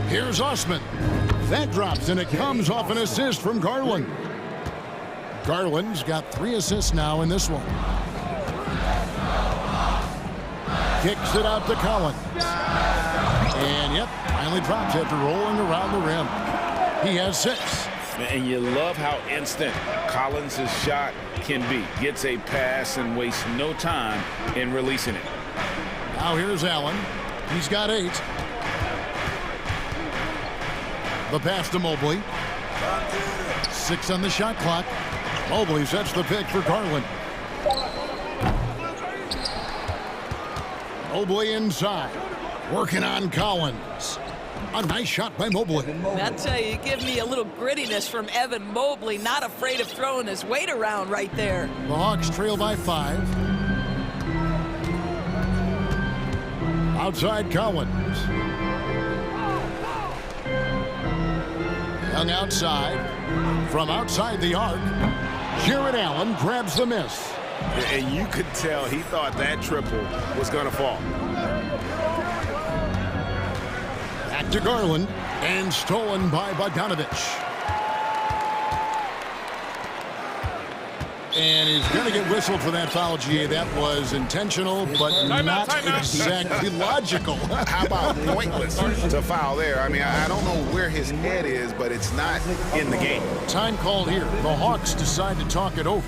Here's Osman. That drops, and it comes off an assist from Garland. Garland's got 3 assists now in this one. Kicks it out to Collins. And, yep, finally drops after rolling around the rim. He has 6.
And you love how instant Collins' shot can be. Gets a pass and wastes no time in releasing it.
Now here's Allen. He's got 8. The pass to Mobley. 6 on the shot clock. Mobley sets the pick for Garland. Mobley inside. Working on Collins. A nice shot by Mobley.
I tell you, give me a little grittiness from Evan Mobley. Not afraid of throwing his weight around right there.
The Hawks trail by 5. Outside Collins. Young outside. From outside the arc, Jared Allen grabs the miss.
And you could tell he thought that triple was going to fall.
Back to Garland, and stolen by Bogdanovich. And he's going to get whistled for that foul, GA. That was intentional, but not exactly logical.
How about pointless to foul there? I mean, I don't know where his head is, but it's not in the game.
Time called here. The Hawks decide to talk it over.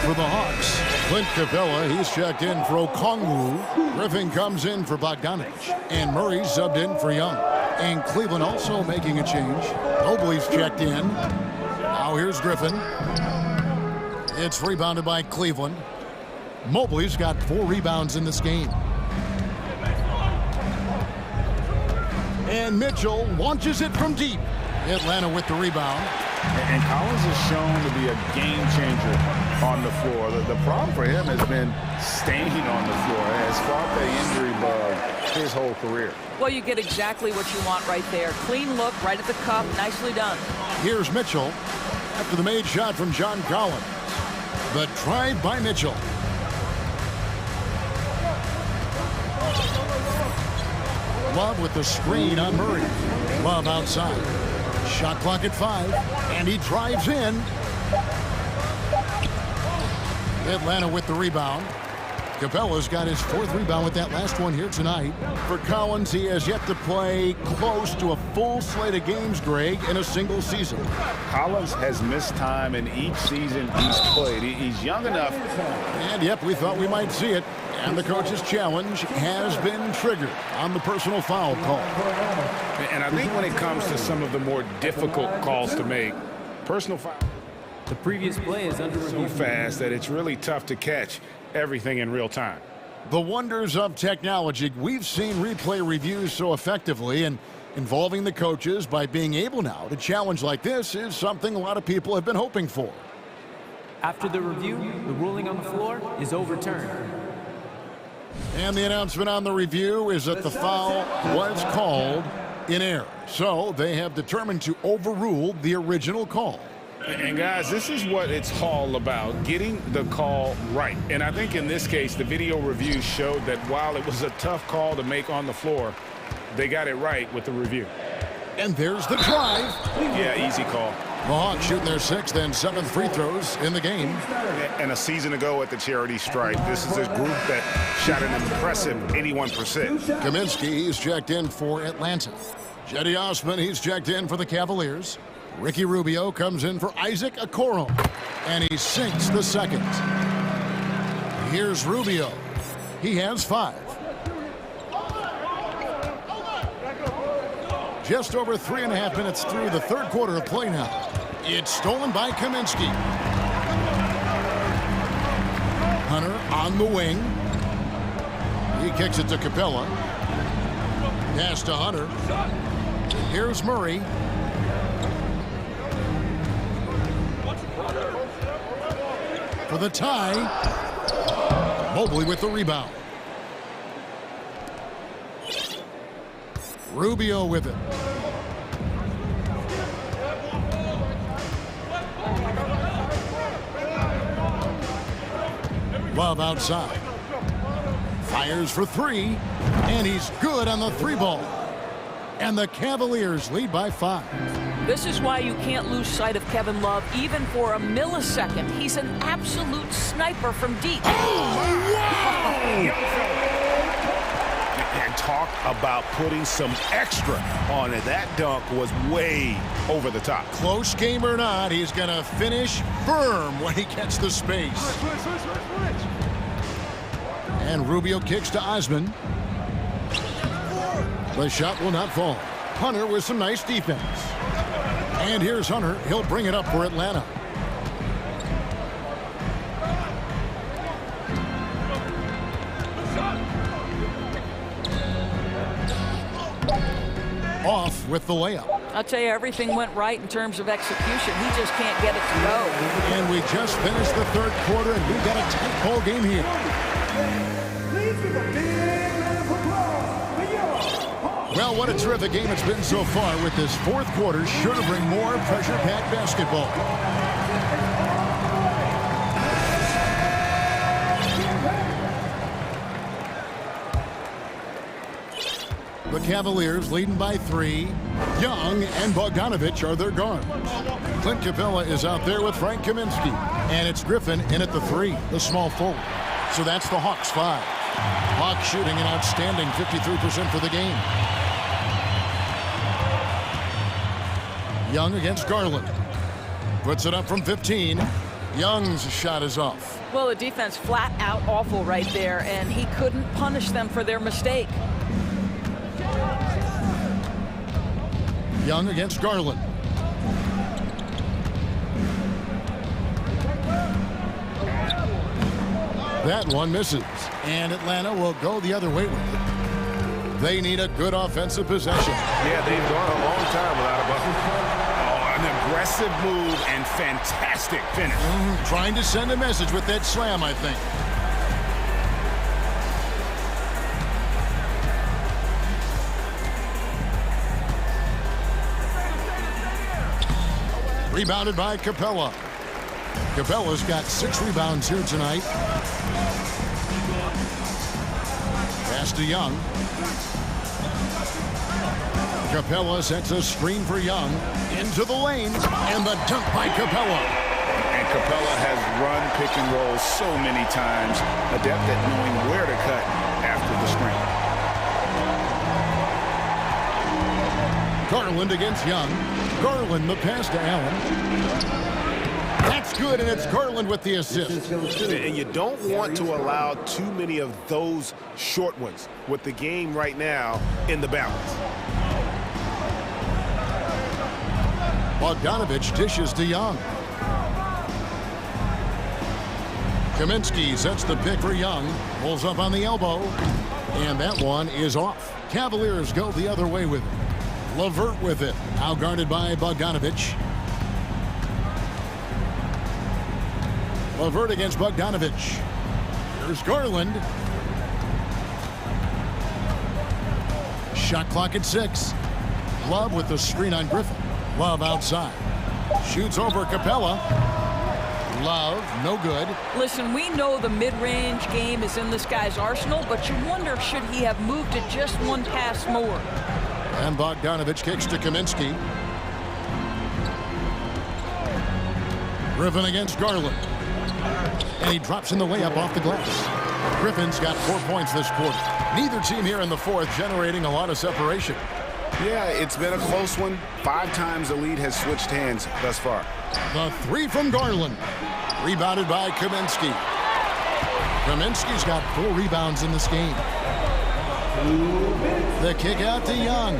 For the Hawks, Clint Capella, he's checked in for Okongwu. Griffin comes in for Bogdanovich. And Murray subbed in for Young. And Cleveland also making a change. Mobley's checked in. Now here's Griffin. It's rebounded by Cleveland. Mobley's got 4 rebounds in this game. And Mitchell launches it from deep. Atlanta with the rebound.
And Collins is shown to be a game changer on the floor. The problem for him has been staying on the floor. Has fought the injury bug his whole career.
Well, you get exactly what you want right there. Clean look, right at the cup, nicely done.
Here's Mitchell after the made shot from John Collins. The drive by Mitchell. Love with the screen on Murray. Love outside. Shot clock at 5, and he drives in. Atlanta with the rebound. Capella's got his 4th rebound with that last one here tonight. For Collins, he has yet to play close to a full slate of games, Greg, in a single season.
Collins has missed time in each season he's played. He's young enough.
And, yep, we thought we might see it. And the coach's challenge has been triggered on the personal foul call.
And I think when it comes to some of the more difficult calls to make, personal foul.
The previous play is under review.
So fast that it's really tough to catch everything in real time.
The wonders of technology. We've seen replay reviews so effectively, and involving the coaches by being able now to challenge like this is something a lot of people have been hoping for.
After the review, the ruling on the floor is overturned.
And the announcement on the review is that the foul was called in error. So they have determined to overrule the original call.
And guys, this is what it's all about, getting the call right. And I think in this case, the video review showed that while it was a tough call to make on the floor, they got it right with the review.
And there's the drive.
Yeah, easy call.
The Hawks shooting their 6th and 7th free throws in the game.
And a season ago at the charity stripe, this is a group that shot an impressive 81%.
Kaminsky, he's checked in for Atlanta. Jetty Osman, he's checked in for the Cavaliers. Ricky Rubio comes in for Isaac Okoro, and he sinks the 2nd. Here's Rubio. He has 5. Just over 3.5 minutes through the 3rd quarter of play now. It's stolen by Kaminsky. Hunter on the wing. He kicks it to Capella. Pass to Hunter. Here's Murray. For the tie. Mobley with the rebound. Rubio with it. Love outside. Fires for three, and he's good on the three ball. And the Cavaliers lead by 5.
This is why you can't lose sight of Kevin Love even for a millisecond. He's an absolute sniper from deep.
And talk about putting some extra on it. That dunk was way over the top.
Close game or not, he's going to finish firm when he gets the space. And Rubio kicks to Osman. The shot will not fall. Hunter with some nice defense. And here's Hunter. He'll bring it up for Atlanta. Off with the layup.
I'll tell you, everything went right in terms of execution. He just can't get it to go.
And we just finished the third quarter, and we've got a tight ball game here. Well, what a terrific game it's been so far, with this fourth quarter sure to bring more pressure-packed basketball. The Cavaliers leading by 3. Young and Bogdanovich are their guards. Clint Capella is out there with Frank Kaminsky. And it's Griffin in at the 3, the small forward. So that's the Hawks 5. Hawks shooting an outstanding 53% for the game. Young against Garland. Puts it up from 15. Young's shot is off.
Well, the defense flat out awful right there, and he couldn't punish them for their mistake.
Young against Garland. That one misses, and Atlanta will go the other way with it. They need a good offensive possession.
Yeah, they've gone a long time without a bucket. Oh, an aggressive move and fantastic finish.
Trying to send a message with that slam, I think. Rebounded by Capella. Capella's got 6 rebounds here tonight. Pass to Young. Capella sets a screen for Young. Into the lane. And the dunk by Capella.
And Capella has run pick and roll so many times. Adept at knowing where to cut after the screen.
Garland against Young. Garland the pass to Allen. That's good, and it's Garland with the assist.
And you don't want to allow too many of those short ones with the game right now in the balance.
Bogdanovich dishes to Young. Kaminsky sets the pick for Young. Pulls up on the elbow. And that one is off. Cavaliers go the other way with it. LeVert with it. Now guarded by Bogdanovich. LeVert against Bogdanovich. Here's Garland. Shot clock at 6. Love with the screen on Griffin. Love outside. Shoots over Capella. Love, no good.
Listen, we know the mid-range game is in this guy's arsenal, but you wonder, should he have moved it just one pass more?
And Bogdanovich kicks to Kaminsky. Griffin against Garland. And he drops in the layup off the glass. Griffin's got 4 points this quarter. Neither team here in the fourth generating a lot of separation.
Yeah, it's been a close one. 5 times the lead has switched hands thus far.
The 3 from Garland. Rebounded by Kaminsky. Kaminsky's got 4 rebounds in this game. The kick out to Young.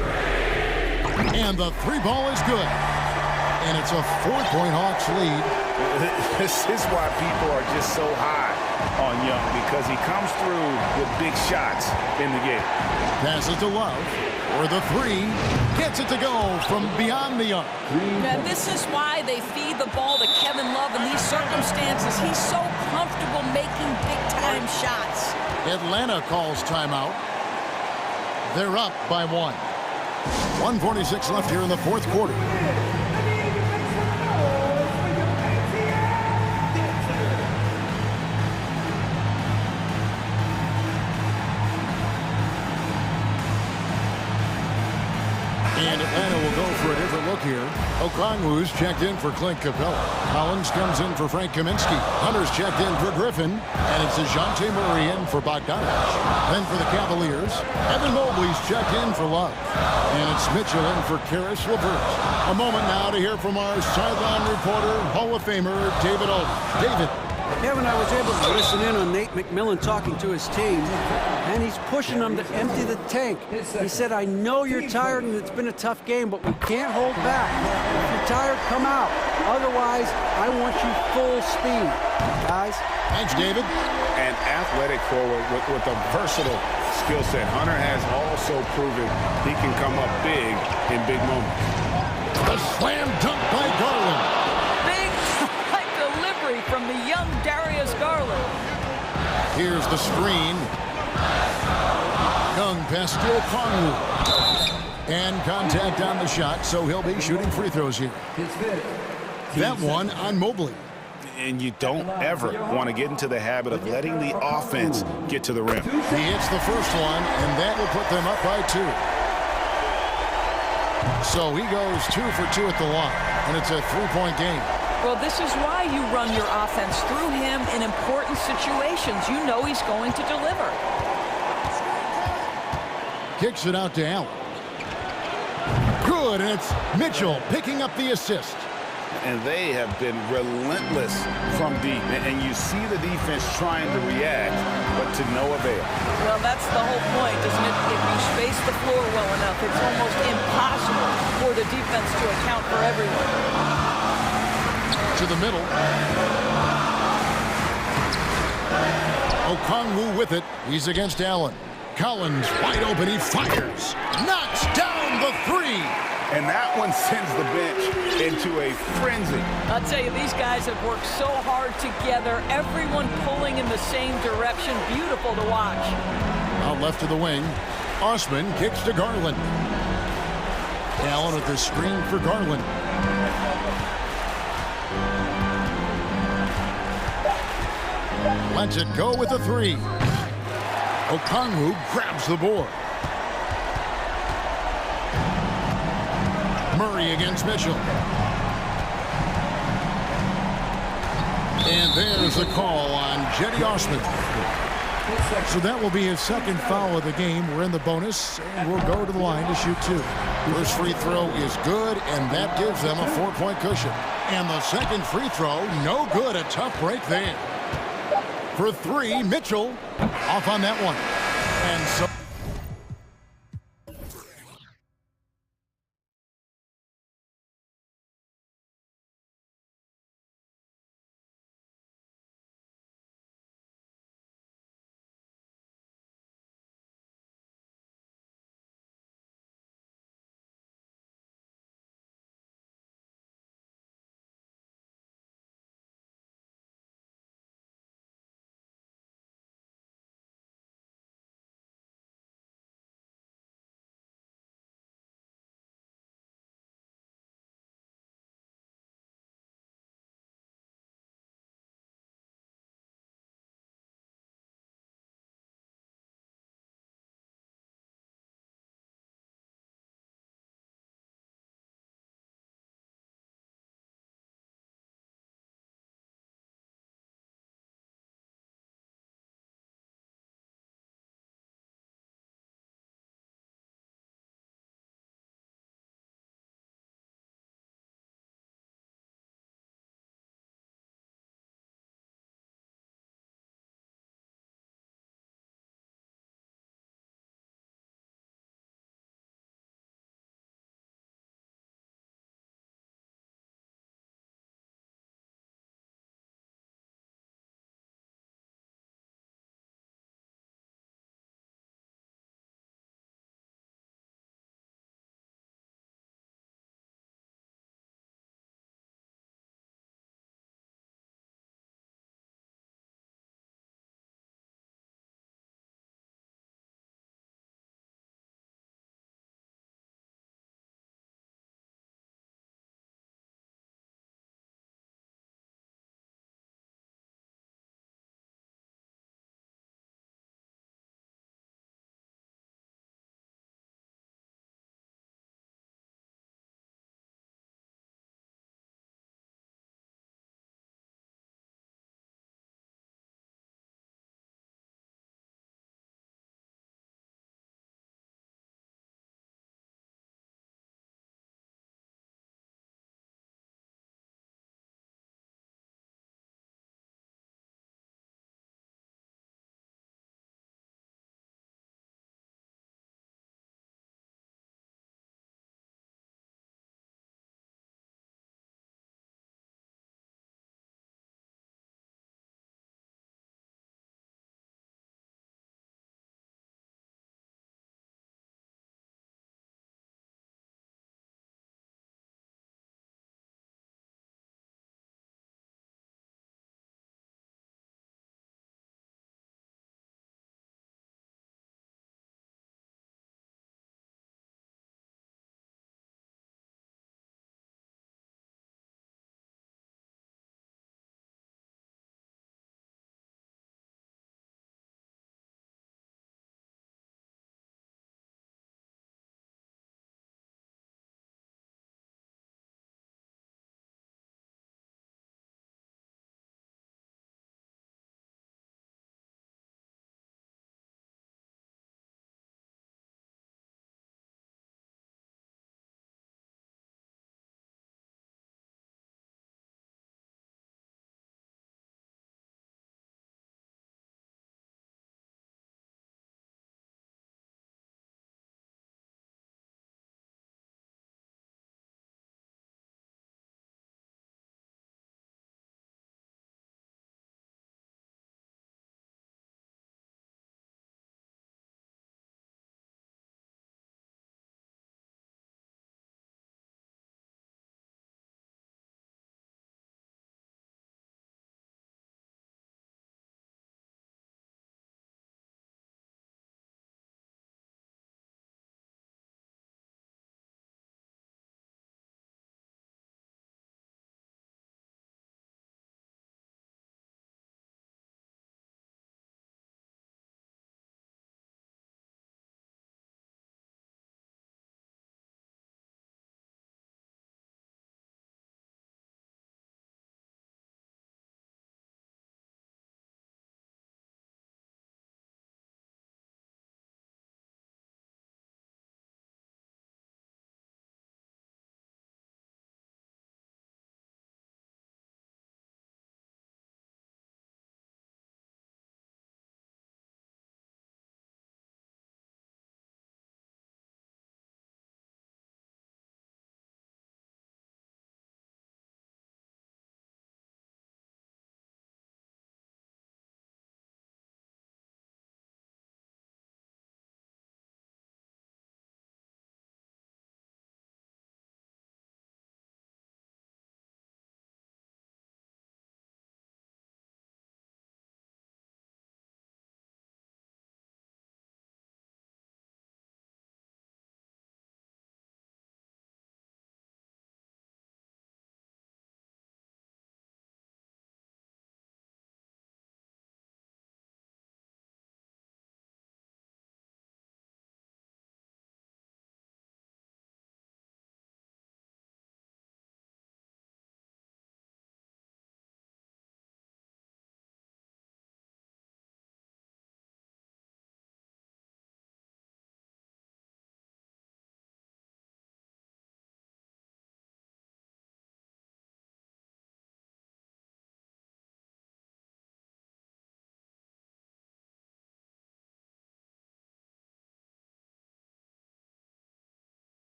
And the 3 ball is good. and it's a 4-point Hawks lead.
This is why people are just so high on Young, because he comes through with big shots in the game.
Passes to Love for the three. Gets it to go from beyond the arc.
Yeah, this is why they feed the ball to Kevin Love in these circumstances. He's so comfortable making big-time shots.
Atlanta calls timeout. They're up by 1. 1:46 left here in the fourth quarter. And Atlanta will go for a different look here. Okongwu's checked in for Clint Capella. Collins comes in for Frank Kaminsky. Hunter's checked in for Griffin. And it's DeJounte Murray in for Bogdanovich. Then for the Cavaliers, Evan Mobley's checked in for Love. And it's Mitchell in for Karis LeVert. A moment now to hear from our sideline reporter, Hall of Famer David Aldridge. David.
Kevin, I was able to listen in on Nate McMillan talking to his team, and he's pushing them to empty the tank. He said, I know you're tired and it's been a tough game, but we can't hold back. If you're tired, come out. Otherwise, I want you full speed. Guys?
Thanks, David.
An athletic forward with a versatile skill set. Hunter has also proven he can come up big in big moments.
A slam dunk by Garland.
From the young Darius Garland.
Here's the screen. Young past Okongwu. And contact on the shot, so he'll be shooting free throws here. That one on Mobley.
And you don't ever want to get into the habit of letting the offense get to the rim.
He hits the first one, and that will put them up by 2. So he goes 2 for 2 at the line, and it's a 3-point game.
Well, this is why you run your offense through him in important situations. You know he's going to deliver.
Kicks it out to Allen. Good, and it's Mitchell picking up the assist.
And they have been relentless from deep. And you see the defense trying to react, but to no avail.
Well, that's the whole point, isn't it? If you space the floor well enough, it's almost impossible for the defense to account for everyone.
To the middle. Okongwu with it. He's against Allen. Collins wide open. He fires. Knocks down the 3.
And that one sends the bench into a frenzy.
I'll tell you, these guys have worked so hard together. Everyone pulling in the same direction. Beautiful to watch.
Out left to the wing. Osman kicks to Garland. Allen with the screen for Garland. Lets it go with a 3. Okongwu grabs the board. Murray against Mitchell. And there's a call on Jetty Osman. So that will be his second foul of the game. We're in the bonus, and we'll go to the line to shoot 2. First free throw is good, and that gives them a 4-point cushion. And the second free throw, no good. A tough break there. For 3, Mitchell off on that one. And so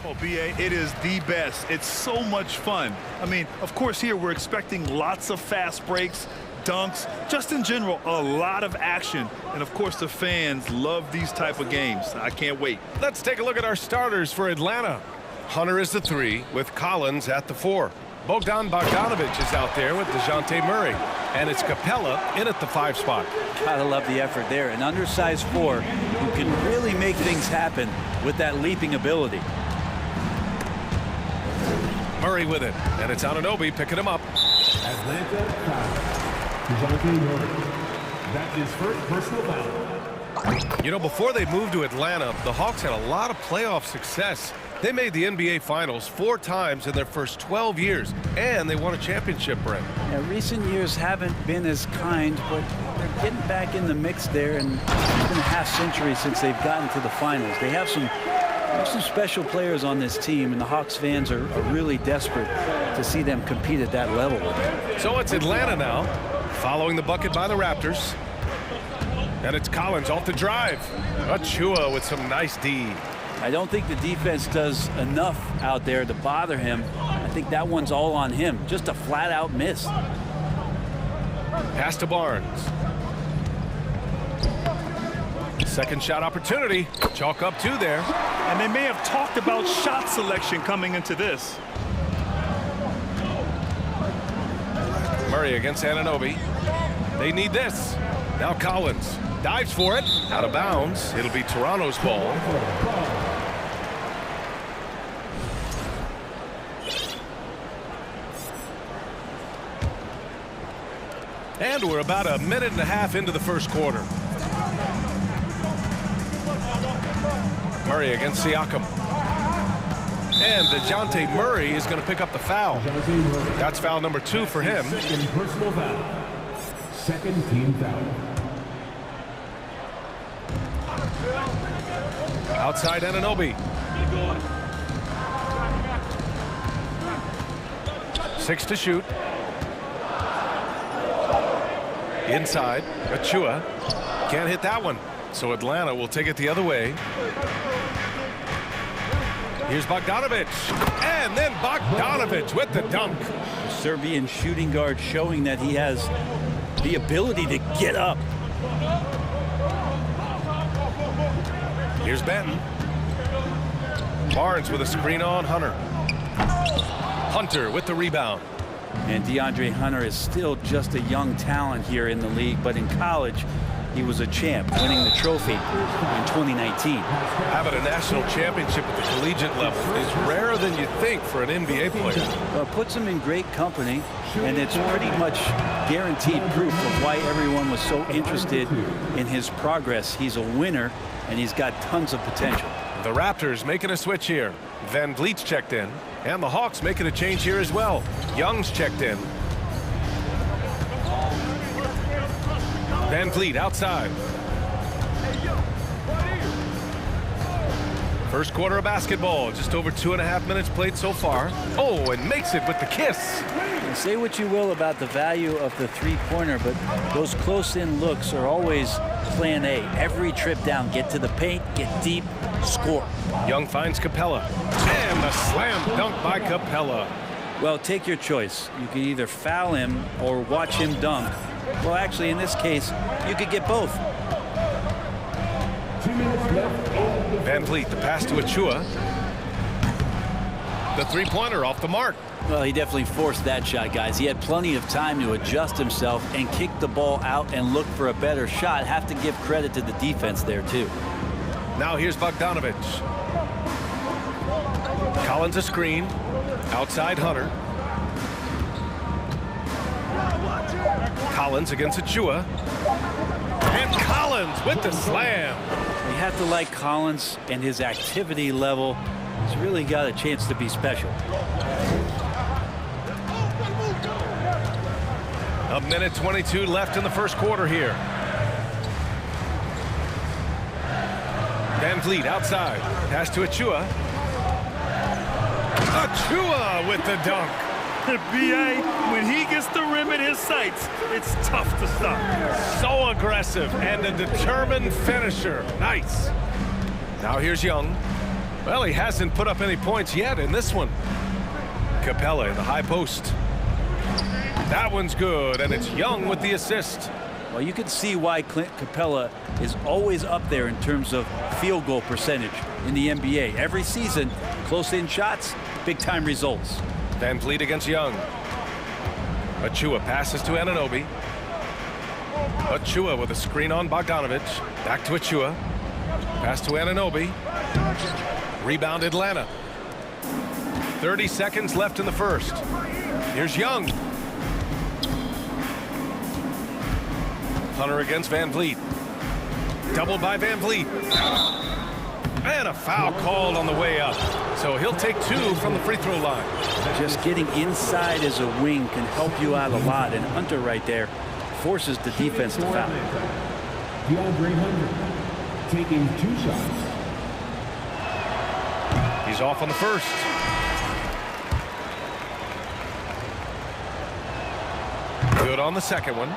Oh, B.A., it is the best. It's so much fun. I mean, of course, here we're expecting lots of fast breaks, dunks, just in general, a lot of action. And, of course, the fans love these type of games. I can't wait.
Let's take a look at our starters for Atlanta. Hunter is the 3, with Collins at the 4. Bogdan Bogdanovic is out there with DeJounte Murray. And it's Capella in at the 5 spot.
Gotta love the effort there. An undersized 4 who can really make things happen with that leaping ability.
Murray with it. And it's Anunoby picking him up.
Atlanta foul. DeJounte Murray. That's his first personal foul.
You know, before they moved to Atlanta, the Hawks had a lot of playoff success. They made the NBA Finals 4 times in their first 12 years, and they won a championship ring.
Yeah, recent years haven't been as kind, but they're getting back in the mix there, and it's been a half-century since they've gotten to the finals. They have some special players on this team, and the Hawks fans are really desperate to see them compete at that level.
So it's Atlanta now, following the bucket by the Raptors. And it's Collins off the drive. Achua with some nice D.
I don't think the defense does enough out there to bother him. I think that one's all on him. Just a flat-out miss.
Pass to Barnes. Second shot opportunity. Chalk up 2 there.
And they may have talked about shot selection coming into this.
Murray against Anunoby. They need this. Now Collins dives for it. Out of bounds. It'll be Toronto's ball. And we're about a minute and a half into the first quarter. Murray against Siakam. And DeJounte Murray is going to pick up the foul. That's foul number 2 for him.
Second personal foul. Second team foul.
Outside Anunoby. 6 to shoot. Inside, Achua can't hit that one. So Atlanta will take it the other way. Here's Bogdanovic. And then Bogdanovic with the dunk.
The Serbian shooting guard showing that he has the ability to get up.
Here's Benton. Barnes with a screen on Hunter. Hunter with the rebound.
And DeAndre Hunter is still just a young talent here in the league, but in college, he was a champ, winning the trophy in 2019.
Having a national championship at the collegiate level is rarer than you think for an NBA player.
Well, it puts him in great company, and it's pretty much guaranteed proof of why everyone was so interested in his progress. He's a winner, and he's got tons of potential.
The Raptors making a switch here. Van Vliet's checked in, and the Hawks making a change here as well. Young's checked in. Van Vliet outside. First quarter of basketball, just over 2.5 minutes played so far. Oh, and makes it with the kiss.
Say what you will about the value of the three-pointer, but those close-in looks are always plan A. Every trip down, get to the paint, get deep, score.
Young finds Capella. And a slam dunk by Capella.
Well, take your choice. You can either foul him or watch him dunk. Well, actually, in this case, you could get both.
2 minutes left.
Van Vliet, the pass to Achua. The three-pointer off the mark.
Well, he definitely forced that shot, guys. He had plenty of time to adjust himself and kick the ball out and look for a better shot. Have to give credit to the defense there, too.
Now here's Bogdanovic. Collins a screen. Outside Hunter. Collins against Achua. And Collins with the slam.
You have to like Collins and his activity level. He's really got a chance to be special.
A minute 22 left in the first quarter here. Van Vliet outside. Pass to Achua. Achua with the dunk.
B.A., when he gets the rim in his sights, it's tough to stop.
So aggressive and a determined finisher. Nice. Now here's Young. Well, he hasn't put up any points yet in this one. Capella in the high post. That one's good, and it's Young with the assist.
Well, you can see why Clint Capella is always up there in terms of field goal percentage in the NBA. Every season, close-in shots, big-time results.
Van Vliet against Young. Achua passes to Anunoby. Achua with a screen on Bogdanovic. Back to Achua. Pass to Anunoby. Rebound Atlanta. 30 seconds left in the first. Here's Young. Hunter against Van Vliet. Doubled by Van Vliet. And a foul called on the way up. So he'll take 2 from the free throw line.
Just getting inside as a wing can help you out a lot. And Hunter right there forces the defense to foul.
DeAndre Hunter taking 2 shots.
He's off on the first. Good on the second one.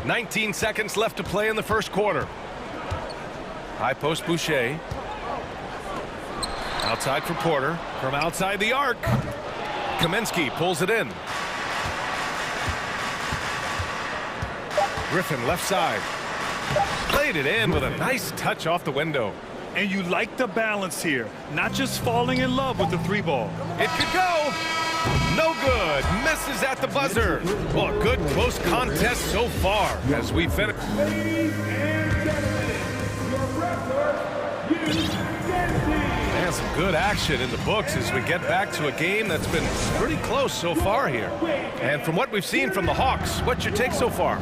19 seconds left to play in the first quarter. High post Boucher. Outside for Porter. From outside the arc. Kaminsky pulls it in. Griffin left side. Played it in with a nice touch off the window.
And you like the balance here. Not just falling in love with the 3-ball.
It could go. No good. Misses at the buzzer. Well, a good close contest so far as we finish.
Ladies and gentlemen, your referee,
And some good action in the books as we get back to a game that's been pretty close so far here. And from what we've seen from the Hawks, what's your take so far?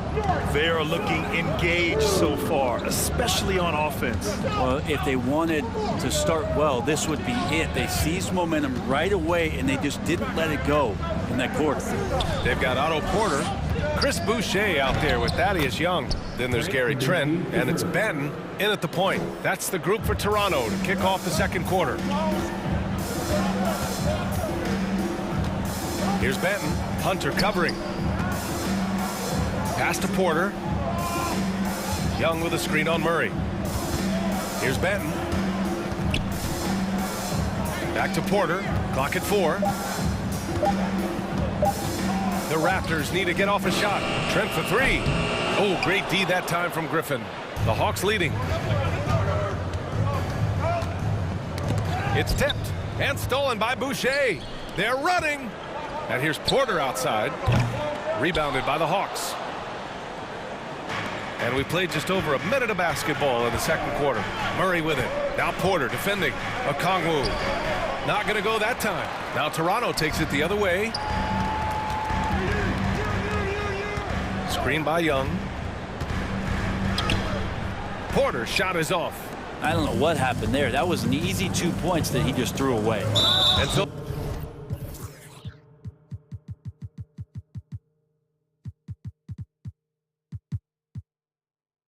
They are looking engaged so far, especially on offense.
Well, if they wanted to start well, this would be it. They seized momentum right away, and they just didn't let it go in that quarter.
They've got Otto Porter, Chris Boucher out there with Thaddeus Young. Then there's Gary Trent, and it's Benton in at the point. That's the group for Toronto to kick off the second quarter. Here's Benton. Hunter covering. Pass to Porter. Young with a screen on Murray. Here's Benton. Back to Porter. Clock at 4. The Raptors need to get off a shot. Trent for 3. Oh, great D that time from Griffin. The Hawks leading. It's tipped and stolen by Boucher. They're running. And here's Porter outside. Rebounded by the Hawks. And we played just over a minute of basketball in the second quarter. Murray with it. Now Porter defending. Okongwu. Not going to go that time. Now Toronto takes it the other way. Screen by Young. Porter's shot is off.
I don't know what happened there. That was an easy 2 points that he just threw away.
And so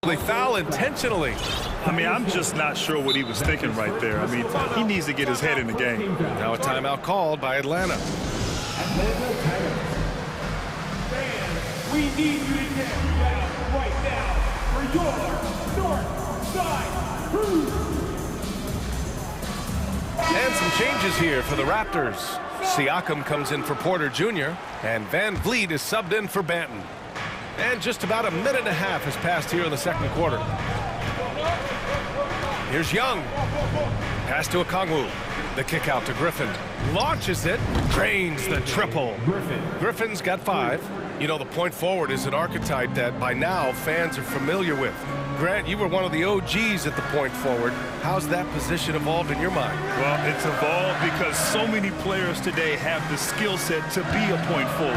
they foul intentionally.
I mean, I'm just not sure what he was thinking right there. I mean, he needs to get his head in the game.
Now a timeout called by Atlanta.
we need you to get out right now for your North Side Crew.
And some changes here for the Raptors. Siakam comes in for Porter Jr. and Van Vliet is subbed in for Banton. And just about a minute and a half has passed here in the second quarter. Here's Young. Pass to Okongwu. The kick out to Griffin. Launches it. Drains the triple. Griffin's got 5. You know, the point forward is an archetype that by now fans are familiar with. Grant, you were one of the OGs at the point forward. How's that position evolved in your mind?
Well, it's evolved because so many players today have the skill set to be a point forward.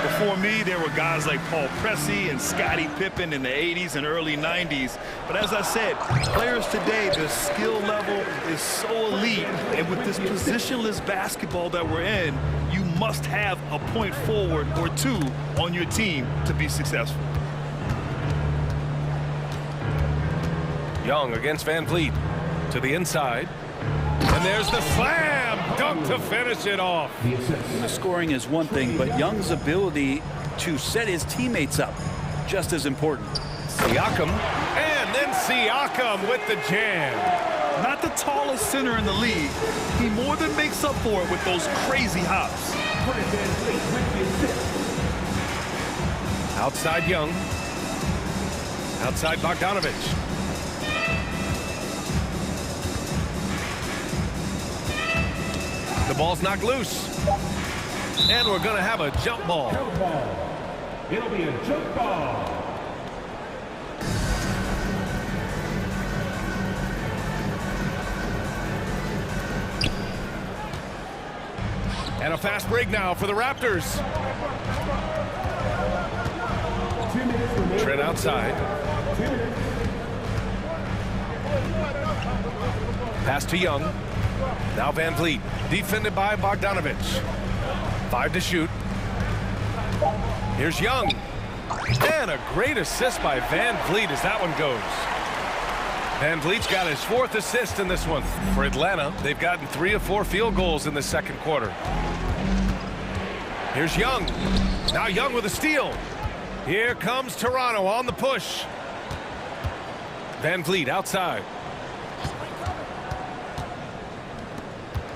Before me, there were guys like Paul Pressey and Scottie Pippen in the 80s and early 90s. But as I said, players today, the skill level is so elite. And with this positionless basketball that we're in, you must have a point forward or two on your team to be successful.
Young against Van Vliet to the inside. And there's the slam dunk to finish it off.
The scoring is one thing, but Young's ability to set his teammates up just as important.
Siakam and then Siakam with the jam.
Not the tallest center in the league. He more than makes up for it with those crazy hops.
Outside Young. Outside Bogdanovich. The ball's knocked loose. And we're going to have a jump ball.
It'll be a jump ball.
And a fast break now for the Raptors. Trent outside. Pass to Young. Now Van Vliet, defended by Bogdanovich. 5 to shoot. Here's Young. And a great assist by Van Vliet as that one goes. Van Vliet's got his 4th assist in this one. For Atlanta, they've gotten 3 of 4 field goals in the second quarter. Here's Young. Now Young with a steal. Here comes Toronto on the push. Van Vliet outside.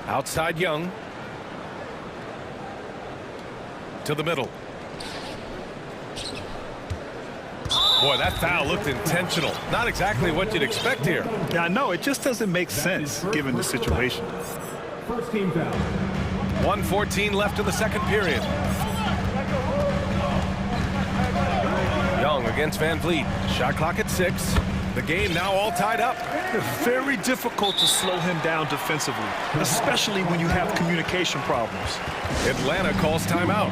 Outside Young. To the middle. Boy, that foul looked intentional. Not exactly what you'd expect here.
Yeah, I know. It just doesn't make sense given the situation.
First team foul.
1:14 left in the second period. Young against Van Vliet. Shot clock at 6. The game now all tied up.
Very difficult to slow him down defensively, especially when you have communication problems.
Atlanta calls timeout.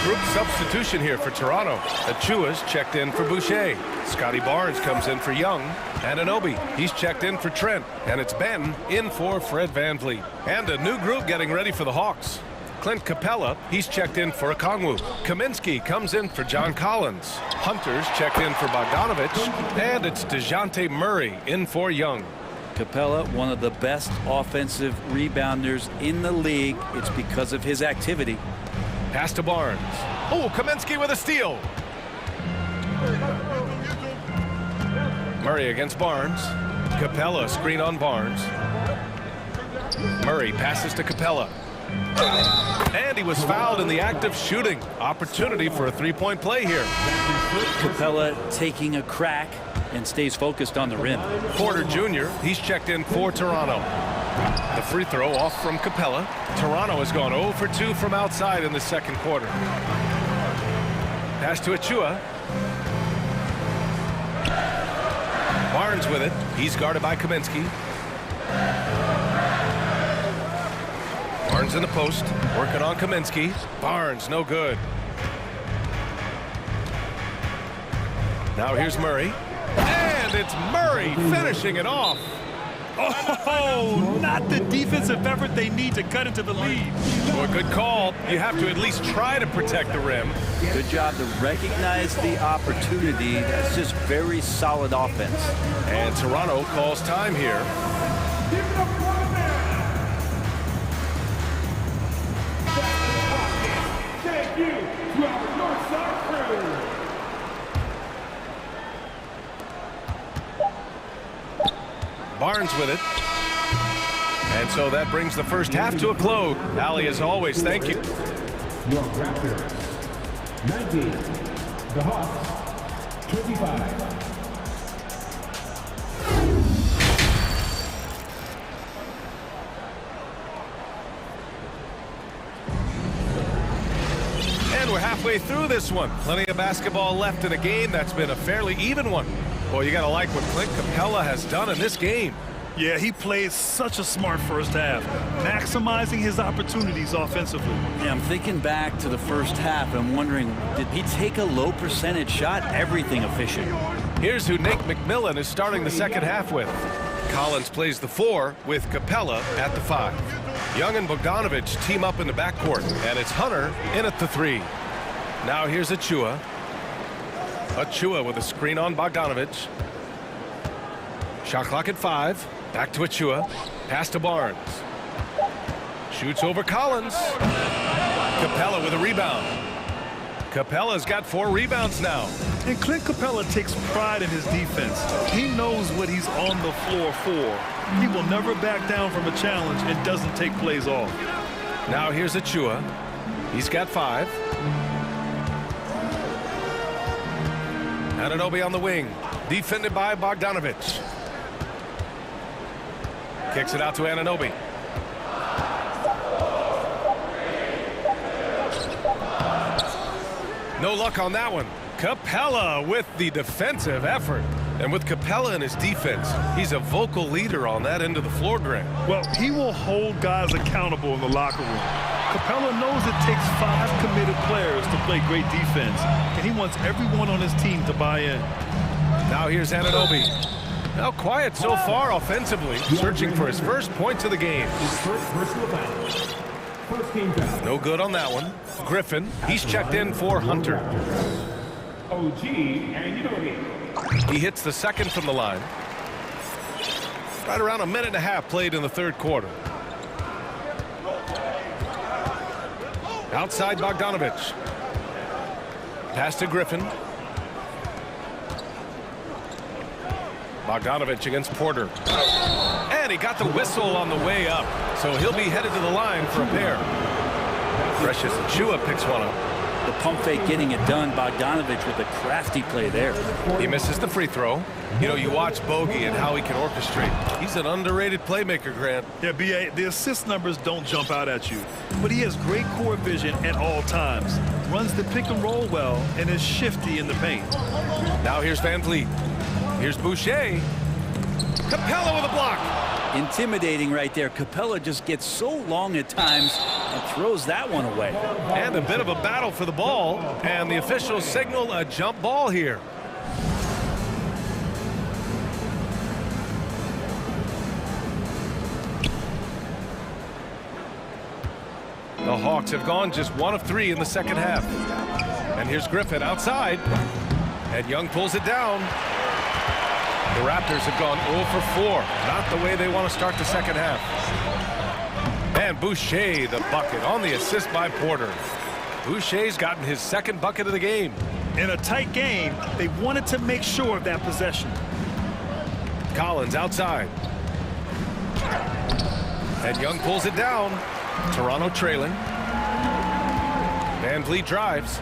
Group substitution here for Toronto. Achua's checked in for Boucher. Scotty Barnes comes in for Young. And Anunoby, he's checked in for Trent. And it's Ben in for Fred Van Vliet. And a new group getting ready for the Hawks. Clint Capella, he's checked in for Okongwu. Kaminsky comes in for John Collins. Hunter's checked in for Bogdanovich. And it's DeJounte Murray in for Young.
Capella, one of the best offensive rebounders in the league. It's because of his activity.
Pass to Barnes. Oh, Kaminsky with a steal. Murray against Barnes. Capella screen on Barnes. Murray passes to Capella. And he was fouled in the act of shooting. Opportunity for a three-point play here.
Capella taking a crack and stays focused on the rim.
Porter Jr., he's checked in for Toronto. The free throw off from Capella. Toronto has gone 0 for 2 from outside in the second quarter. Pass to Achua. Barnes with it. He's guarded by Kaminsky. Barnes in the post. Working on Kaminsky. Barnes, no good. Now here's Murray. And it's Murray finishing it off.
Oh, not the defensive effort they need to cut into the lead.
Well, good call. You have to at least try to protect the rim.
Good job to recognize the opportunity. That's just very solid offense.
And Toronto calls time here.
Thank you to our North Side crew.
Barnes with it. And so that brings the first half to a close. Allie, as always, thank you.
Your Raptors, 19. The Hawks, 25.
And we're halfway through this one. Plenty of basketball left in a game that's been a fairly even one. Well, you got to like what Clint Capella has done in this game.
Yeah, he played such a smart first half, maximizing his opportunities offensively.
Yeah, I'm thinking back to the first half. I'm wondering, did he take a low percentage shot? Everything efficient.
Here's who Nate McMillan is starting the second half with. Collins plays the 4 with Capella at the 5. Young and Bogdanovich team up in the backcourt, and it's Hunter in at the 3. Now here's Achua. Achua with a screen on Bogdanovich. Shot clock at 5. Back to Achua. Pass to Barnes. Shoots over Collins. Capella with a rebound. Capella's got 4 rebounds now.
And Clint Capella takes pride in his defense. He knows what he's on the floor for. He will never back down from a challenge and doesn't take plays off.
Now here's Achua. He's got 5. Anunoby on the wing. Defended by Bogdanovich. Kicks it out to Anunoby. No luck on that one. Capella with the defensive effort. And with Capella in his defense, he's a vocal leader on that end of the floor, Grant.
Well, he will hold guys accountable in the locker room. Capella knows it takes 5 committed players to play great defense, and he wants everyone on his team to buy in.
Now here's Anunoby. Now quiet so far offensively, searching for his first points of the game. No good on that one. Griffin, he's checked in for Hunter.
OG and Udogi.
He hits the second from the line. Right around a minute and a half played in the third quarter. Outside Bogdanovich. Pass to Griffin. Bogdanovich against Porter. And he got the whistle on the way up. So he'll be headed to the line for a pair. Precious Achua picks one up.
The pump fake getting it done. Bogdanovich with a crafty play there.
He misses the free throw. You know, you watch Bogey and how he can orchestrate. He's an underrated playmaker, Grant.
Yeah, B.A., the assist numbers don't jump out at you, but he has great core vision at all times. Runs the pick and roll well and is shifty in the paint.
Now here's Van Vliet. Here's Boucher. Capella with a block.
Intimidating right there. Capella just gets so long at times and throws that one away.
And a bit of a battle for the ball, and the officials signal a jump ball here. The Hawks have gone just 1 of 3 in the second half. And here's Griffin outside, and Young pulls it down. The Raptors have gone 0 for 4. Not the way they want to start the second half. And Boucher, the bucket on the assist by Porter. Boucher's gotten his second bucket of the game.
In a tight game, they wanted to make sure of that possession.
Collins outside. And Young pulls it down. Toronto trailing. Van Vliet drives.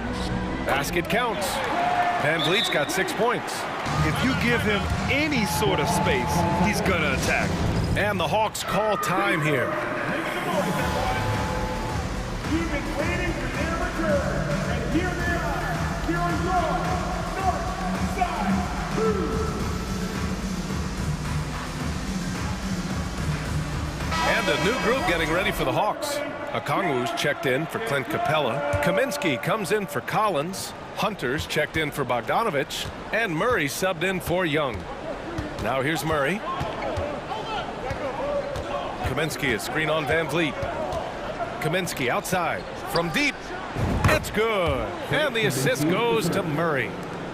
Basket counts. Van Vliet's got 6 points.
If you give him any sort of space, he's going to attack.
And the Hawks call time here.
We've been waiting for their return, and here they are. Here on your north side crew.
And a new group getting ready for the Hawks. Okongwu's checked in for Clint Capella. Kaminsky comes in for Collins. Hunter's checked in for Bogdanovich. And Murray subbed in for Young. Now here's Murray. Kaminsky is screen on Van Vliet. Kaminsky outside from deep. It's good. And the assist goes to Murray.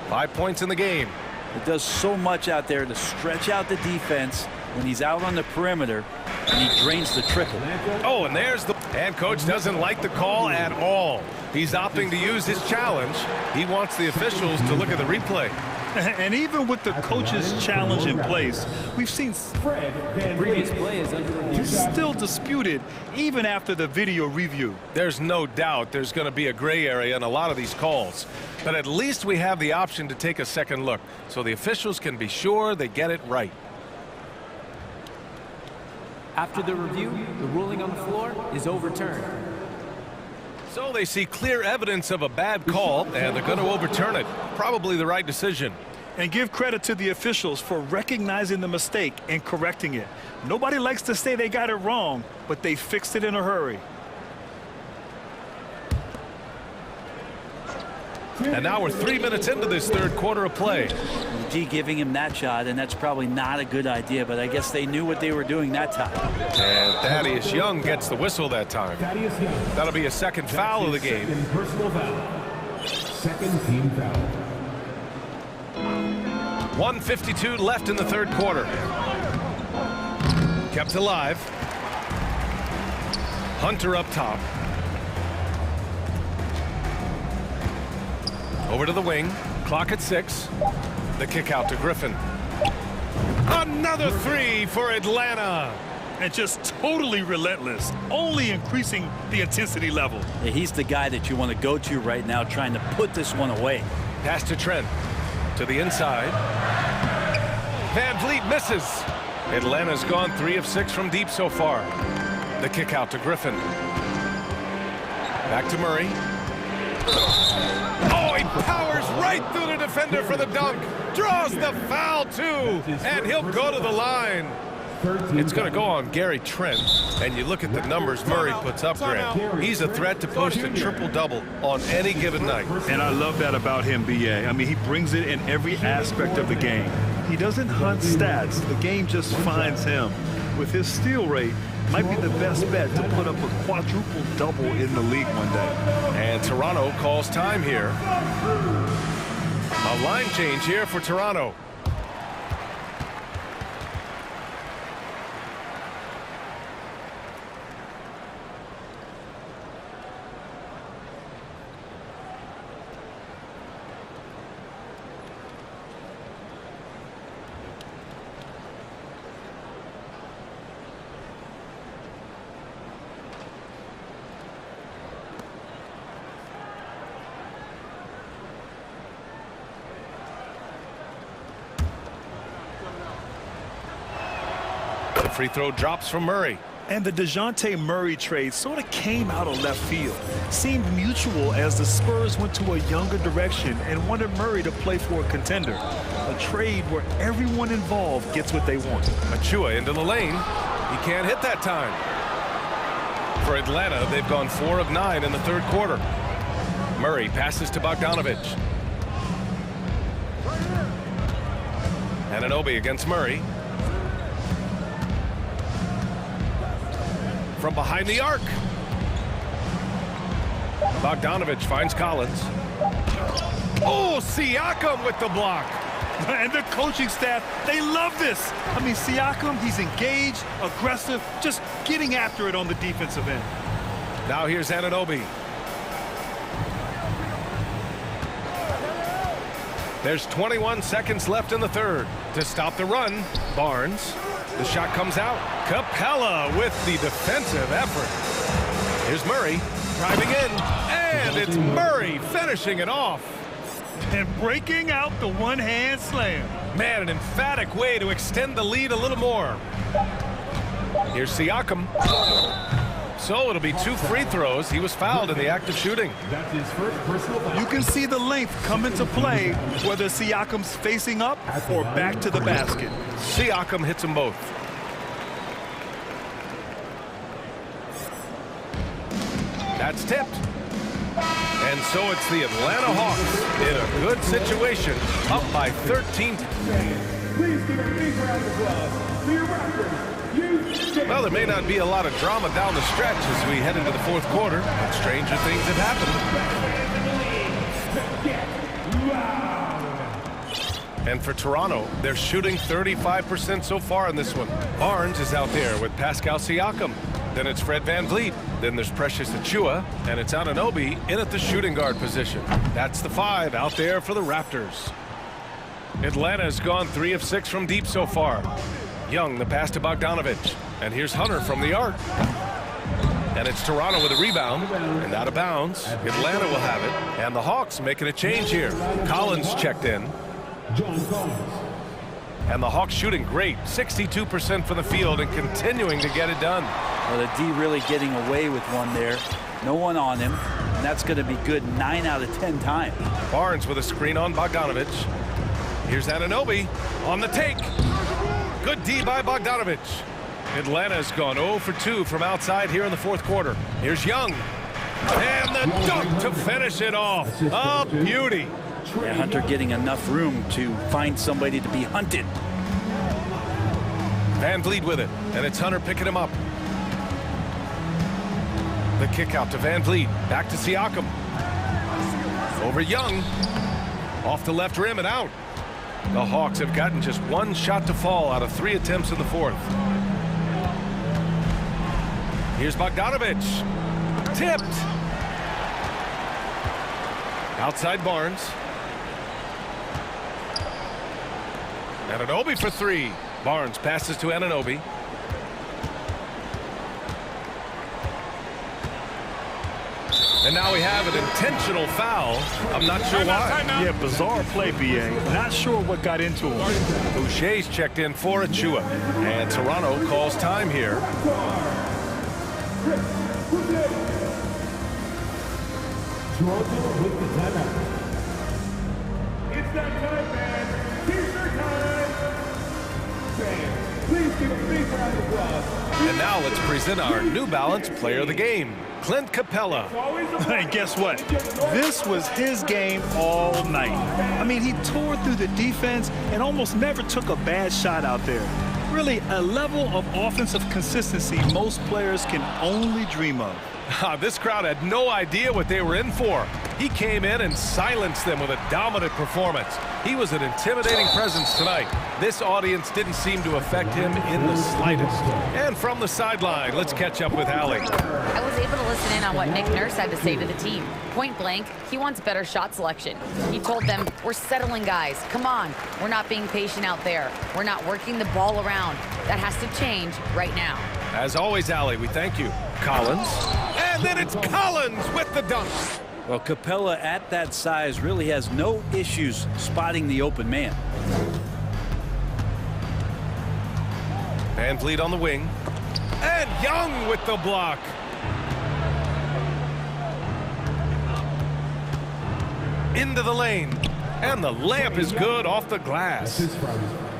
5 points in the game.
It does so much out there to stretch out the defense when he's out on the perimeter, and he drains the triple.
Oh, and there's the... And coach doesn't like the call at all. He's opting to use his challenge. He wants the officials to look at the replay.
And even with the coach's challenge in place, we've seen
previous play is under review.
Still disputed even after the video review.
There's no doubt there's going to be a gray area in a lot of these calls. But at least we have the option to take a second look, so the officials can be sure they get it right.
After the review, the ruling on the floor is overturned.
So they see clear evidence of a bad call, and they're going to overturn it. Probably the right decision.
And give credit to the officials for recognizing the mistake and correcting it. Nobody likes to say they got it wrong, but they fixed it in a hurry.
And now we're 3 minutes into this third quarter of play.
D giving him that shot, and that's probably not a good idea, but I guess they knew what they were doing that time.
And Thaddeus Young gets the whistle that time. That'll be a second foul of the game.
Personal foul. Second team foul.
1:52 left in the third quarter. Kept alive. Hunter up top. Over to the wing. Clock at 6. The kick out to Griffin. Another three for Atlanta.
And just totally relentless, only increasing the intensity level.
Yeah, he's the guy that you want to go to right now, trying to put this one away.
Pass to Trent. To the inside. Van Vliet misses. Atlanta's gone 3 of 6 from deep so far. The kick out to Griffin. Back to Murray. Oh, he powers right through the defender for the dunk. Draws the foul, too. And he'll go to the line. It's going to go on Gary Trent. And you look at the numbers Murray puts up, Grant. He's a threat to post a triple-double on any given night.
And I love that about him, B.A. I mean, he brings it in every aspect of the game. He doesn't hunt stats. The game just finds him. With his steal rate, might be the best bet to put up a quadruple-double in the league one day.
And Toronto calls time here. A line change here for Toronto. Free throw drops from Murray.
And the DeJounte Murray trade sort of came out of left field. Seemed mutual as the Spurs went to a younger direction and wanted Murray to play for a contender. A trade where everyone involved gets what they want.
Achua into the lane. He can't hit that time. For Atlanta, they've gone 4 of 9 in the third quarter. Murray passes to Bogdanovich. Anunoby against Murray. From behind the arc. Bogdanovich finds Collins. Oh, Siakam with the block.
And the coaching staff, they love this. I mean, Siakam, he's engaged, aggressive, just getting after it on the defensive end.
Now here's Anunoby. There's 21 seconds left in the third. To stop the run, Barnes. The shot comes out. Capella with the defensive effort. Here's Murray driving in. And it's Murray finishing it off.
And breaking out the one-hand slam.
Man, an emphatic way to extend the lead a little more. Here's Siakam. So it'll be 2 free throws. He was fouled in the act of shooting.
That's his first personal foul.
You can see the length come into play, whether Siakam's facing up or back to the basket.
Siakam hits them both. That's tipped. And so it's the Atlanta Hawks in a good situation, up by 13.
Please give a big round of applause for your Raptors.
Well, there may not be a lot of drama down the stretch as we head into the fourth quarter, but stranger things have happened. And for Toronto, they're shooting 35% so far in this one. Barnes is out there with Pascal Siakam. Then it's Fred VanVleet. Then there's Precious Achiuwa, and it's Anunoby in at the shooting guard position. That's the 5 out there for the Raptors. Atlanta's gone 3 of 6 from deep so far. Young, the pass to Bogdanovich. And here's Hunter from the arc. And it's Toronto with a rebound. And out of bounds. Atlanta will have it. And the Hawks making a change here. Collins checked in. And the Hawks shooting great. 62% from the field and continuing to get it done.
Well, the D really getting away with one there. No one on him. And that's going to be good 9 out of 10 times.
Barnes with a screen on Bogdanovich. Here's Anunoby on the take. Good D by Bogdanovich. Atlanta's gone 0 for 2 from outside here in the fourth quarter. Here's Young. And the dunk to finish it off. A beauty.
Yeah, Hunter getting enough room to find somebody to be hunted.
VanVleet with it. And it's Hunter picking him up. The kick out to VanVleet. Back to Siakam. Over Young. Off the left rim and out. The Hawks have gotten just one shot to fall out of 3 attempts in the fourth. Here's Bogdanovich. Tipped. Outside Barnes. Anunoby for 3. Barnes passes to Anunoby. And now we have an intentional foul. I'm not sure why.
Yeah, bizarre play, BA. Not sure what got into him.
Boucher's checked in for Achua. And Toronto calls time here.
Toronto with the timeout. It's that time, man. T-shirt time. Fans, please give a big round of applause.
And now let's present our New Balance Player of the Game, Clint Capella.
And guess what? This was his game all night. I mean, he tore through the defense and almost never took a bad shot out there. Really, a level of offensive consistency most players can only dream of.
This crowd had no idea what they were in for. He came in and silenced them with a dominant performance. He was an intimidating presence tonight. This audience didn't seem to affect him in the slightest. And from the sideline, let's catch up with Allie.
I was able to listen in on what Nick Nurse had to say to the team. Point blank, he wants better shot selection. He told them, we're settling, guys. Come on. We're not being patient out there. We're not working the ball around. That has to change right now.
As always, Allie, we thank you. Collins. And then it's Collins with the dunk.
Well, Capella at that size really has no issues spotting the open man.
Van Vliet on the wing. And Young with the block. Into the lane. And the layup is good off the glass.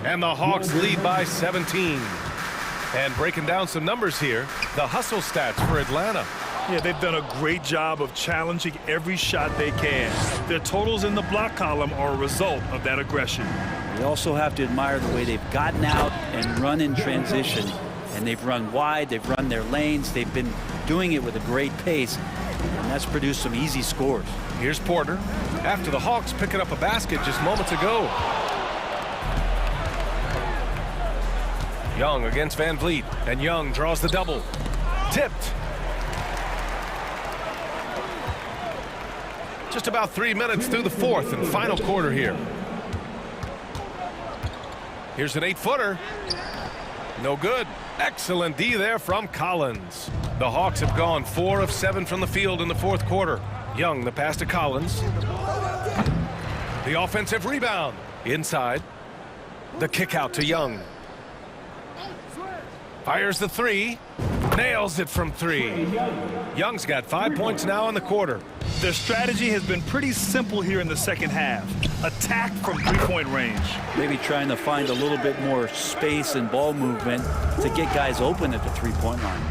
And the Hawks lead by 17. And breaking down some numbers here, the hustle stats for Atlanta.
Yeah, they've done a great job of challenging every shot they can. Their totals in the block column are a result of that aggression.
We also have to admire the way they've gotten out and run in transition. And they've run wide, they've run their lanes, they've been doing it with a great pace. And that's produced some easy scores.
Here's Porter. After the Hawks picking up a basket just moments ago. Young against Van Vliet, and Young draws the double. Tipped. Just about 3 minutes through the fourth and final quarter here. Here's an 8-footer. No good. Excellent D there from Collins. The Hawks have gone 4 of 7 from the field in the fourth quarter. Young, the pass to Collins. The offensive rebound. Inside. The kick out to Young. Fires the 3. Nails it from 3. Young's got 5 points now in the quarter.
Their strategy has been pretty simple here in the second half. Attack from three-point range.
Maybe trying to find a little bit more space and ball movement to get guys open at the three-point line.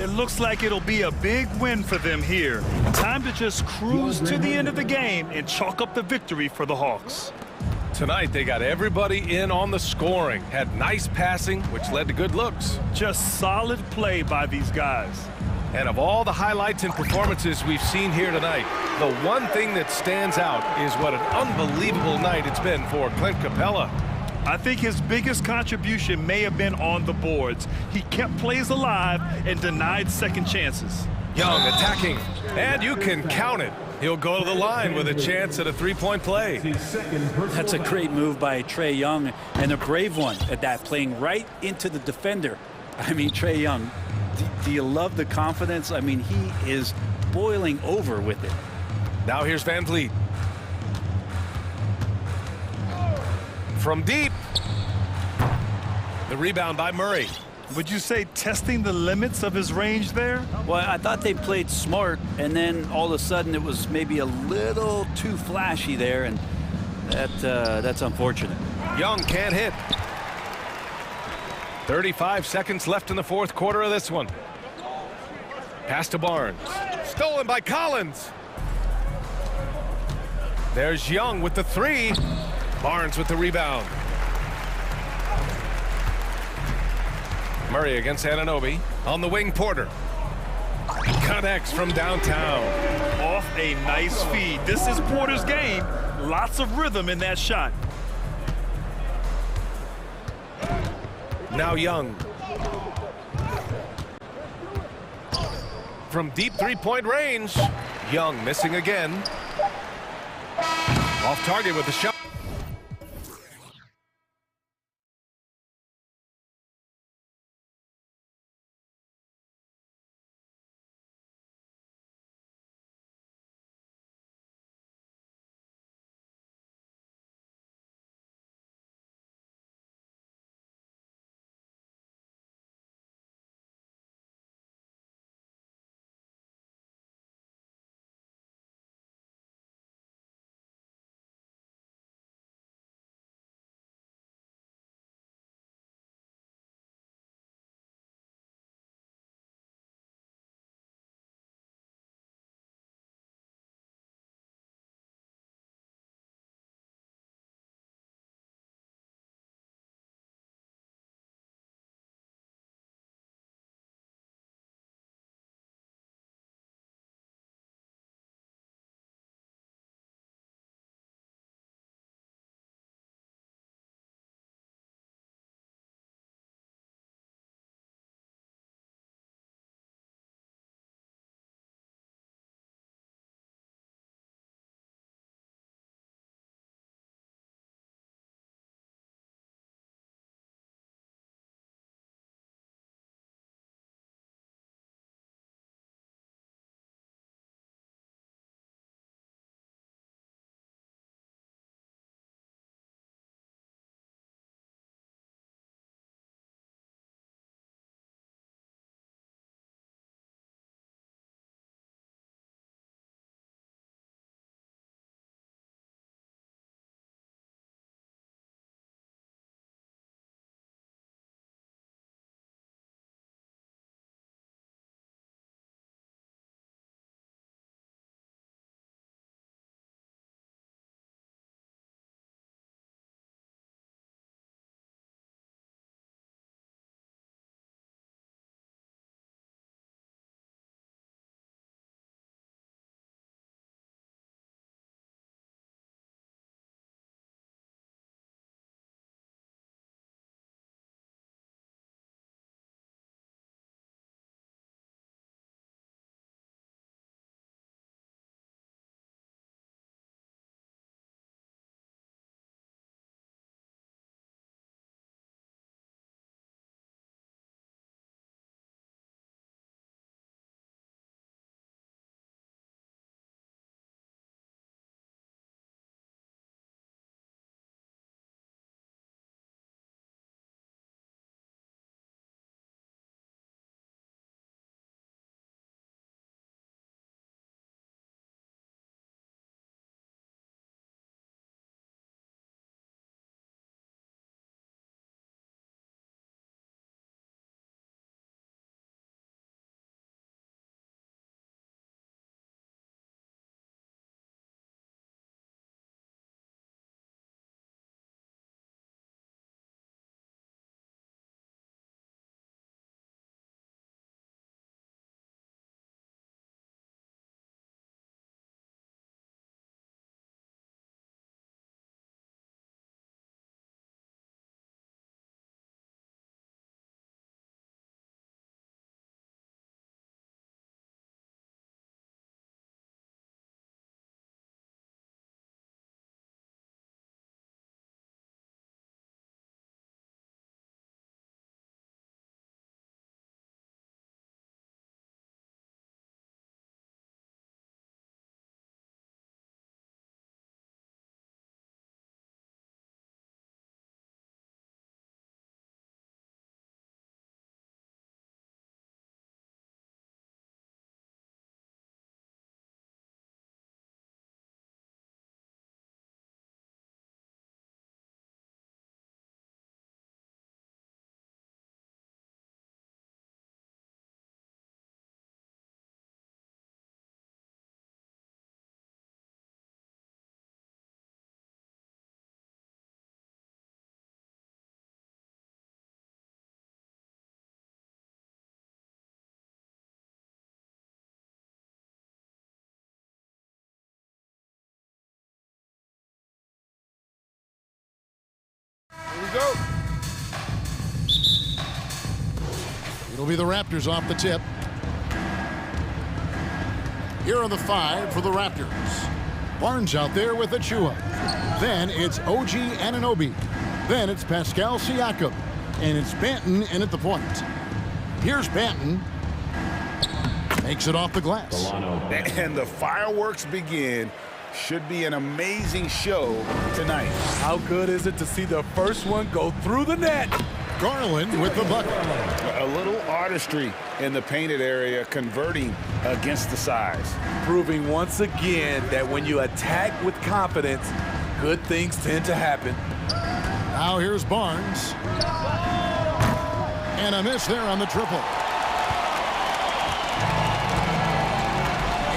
It looks like it'll be a big win for them here. Time to just cruise to the end of the game and chalk up the victory for the Hawks.
Tonight, they got everybody in on the scoring. Had nice passing, which led to good looks.
Just solid play by these guys.
And of all the highlights and performances we've seen here tonight, the one thing that stands out is what an unbelievable night it's been for Clint Capella.
I think his biggest contribution may have been on the boards. He kept plays alive and denied second chances.
Young attacking, and you can count it. He'll go to the line with a chance at a three-point play.
That's a great move by Trae Young, and a brave one at that, playing right into the defender. I mean, Trae Young, do you love the confidence? I mean, he is boiling over with it.
Now here's Van Vliet. From deep. The rebound by Murray.
Would you say testing the limits of his range there?
Well, I thought they played smart, and then all of a sudden it was maybe a little too flashy there, and that's unfortunate.
Young can't hit. 35 seconds left in the fourth quarter of this one. Pass to Barnes. Stolen by Collins. There's Young with the 3. Barnes with the rebound. Murray against Anunoby. On the wing, Porter. Connects from downtown.
Off a nice feed. This is Porter's game. Lots of rhythm in that shot.
Now Young. From deep three-point range, Young missing again. Off target with the shot.
It'll be the Raptors off the tip. Here are the 5 for the Raptors. Barnes out there with Achua. Then it's OG Anunoby. Then it's Pascal Siakam. And it's Banton in at the point. Here's Banton. Makes it off the glass.
And the fireworks begin. Should be an amazing show tonight.
How good is it to see the first one go through the net?
Garland with the bucket.
A little artistry in the painted area, converting against the size.
Proving once again that when you attack with confidence, good things tend to happen.
Now here's Barnes. And a miss there on the triple.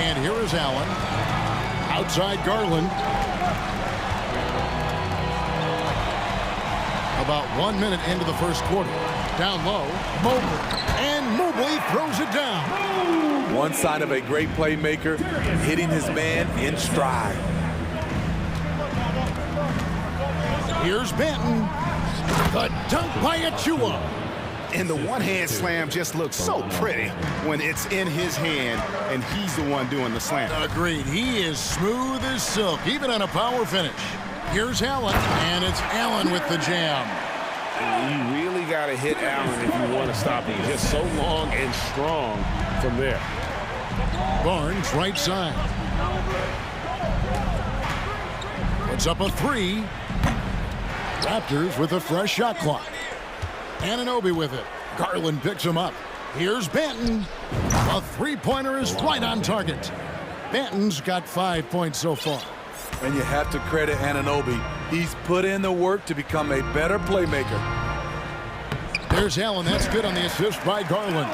And here is Allen. Outside Garland. About 1 minute into the first quarter. Down low, Mobley. And Mobley throws it down.
One sign of a great playmaker, hitting his man in stride.
Here's Banton. The dunk by Achua.
And the one-hand slam just looks so pretty when it's in his hand and he's the one doing the slam.
Agreed. He is smooth as silk, even on a power finish. Here's Allen, and it's Allen with the jam.
You really got to hit Allen if you want to stop him. Just so long and strong from there.
Barnes, right side. Puts up a 3. Raptors with a fresh shot clock. Anunoby with it. Garland picks him up. Here's Banton. A three-pointer is right on target. Banton's got 5 points so far.
And you have to credit Anunoby. He's put in the work to become a better playmaker.
There's Allen. That's good on the assist by Garland.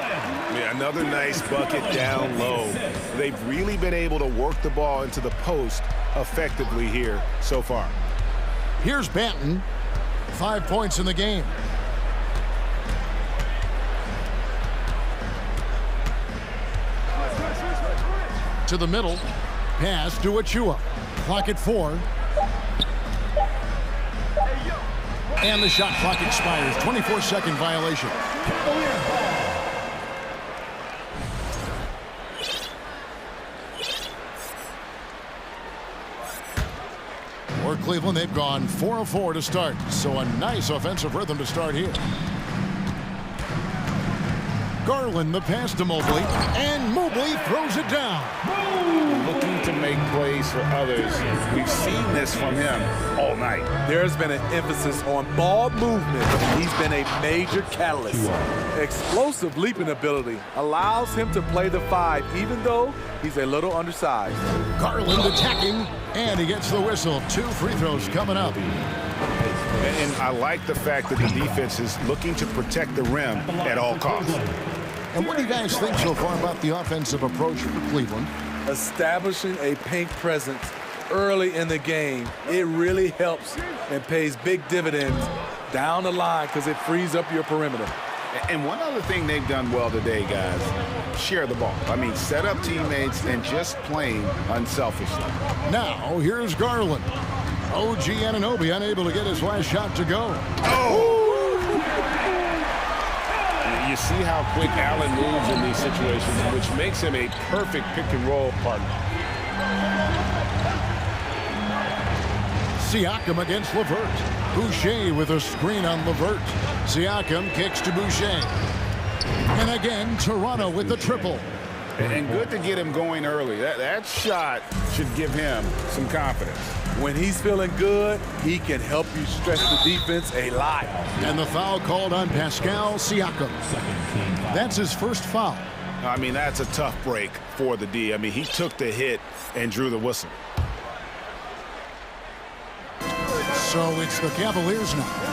Yeah, another nice bucket down low. They've really been able to work the ball into the post effectively here so far.
Here's Banton. 5 points in the game. To the middle. Pass to Achua. Clock at 4. And the shot clock expires. 24-second violation. For Cleveland, they've gone 4 of 4 to start. So a nice offensive rhythm to start here. Garland, the pass to Mobley, and Mobley throws it down.
Looking to make plays for others. We've seen this from him all night.
There's been an emphasis on ball movement, and he's been a major catalyst. Explosive leaping ability allows him to play the 5, even though he's a little undersized.
Garland attacking, and he gets the whistle. 2 free throws coming up.
And I like the fact that the defense is looking to protect the rim at all costs.
And what do you guys think so far about the offensive approach for Cleveland?
Establishing a paint presence early in the game, it really helps and pays big dividends down the line because it frees up your perimeter.
And one other thing they've done well today, guys, share the ball. I mean, set up teammates and just playing unselfishly.
Now, here's Garland. OG Anunoby unable to get his last shot to go.
Oh! You see how quick Allen moves in these situations, which makes him a perfect pick-and-roll partner.
Siakam against LeVert. Boucher with a screen on LeVert. Siakam kicks to Boucher. And again, Toronto with the triple.
And good to get him going early. That shot should give him some confidence.
When he's feeling good, he can help you stretch the defense a lot.
And the foul called on Pascal Siakam. That's his first foul.
I mean, that's a tough break for the D. I mean, he took the hit and drew the whistle.
So it's the Cavaliers now.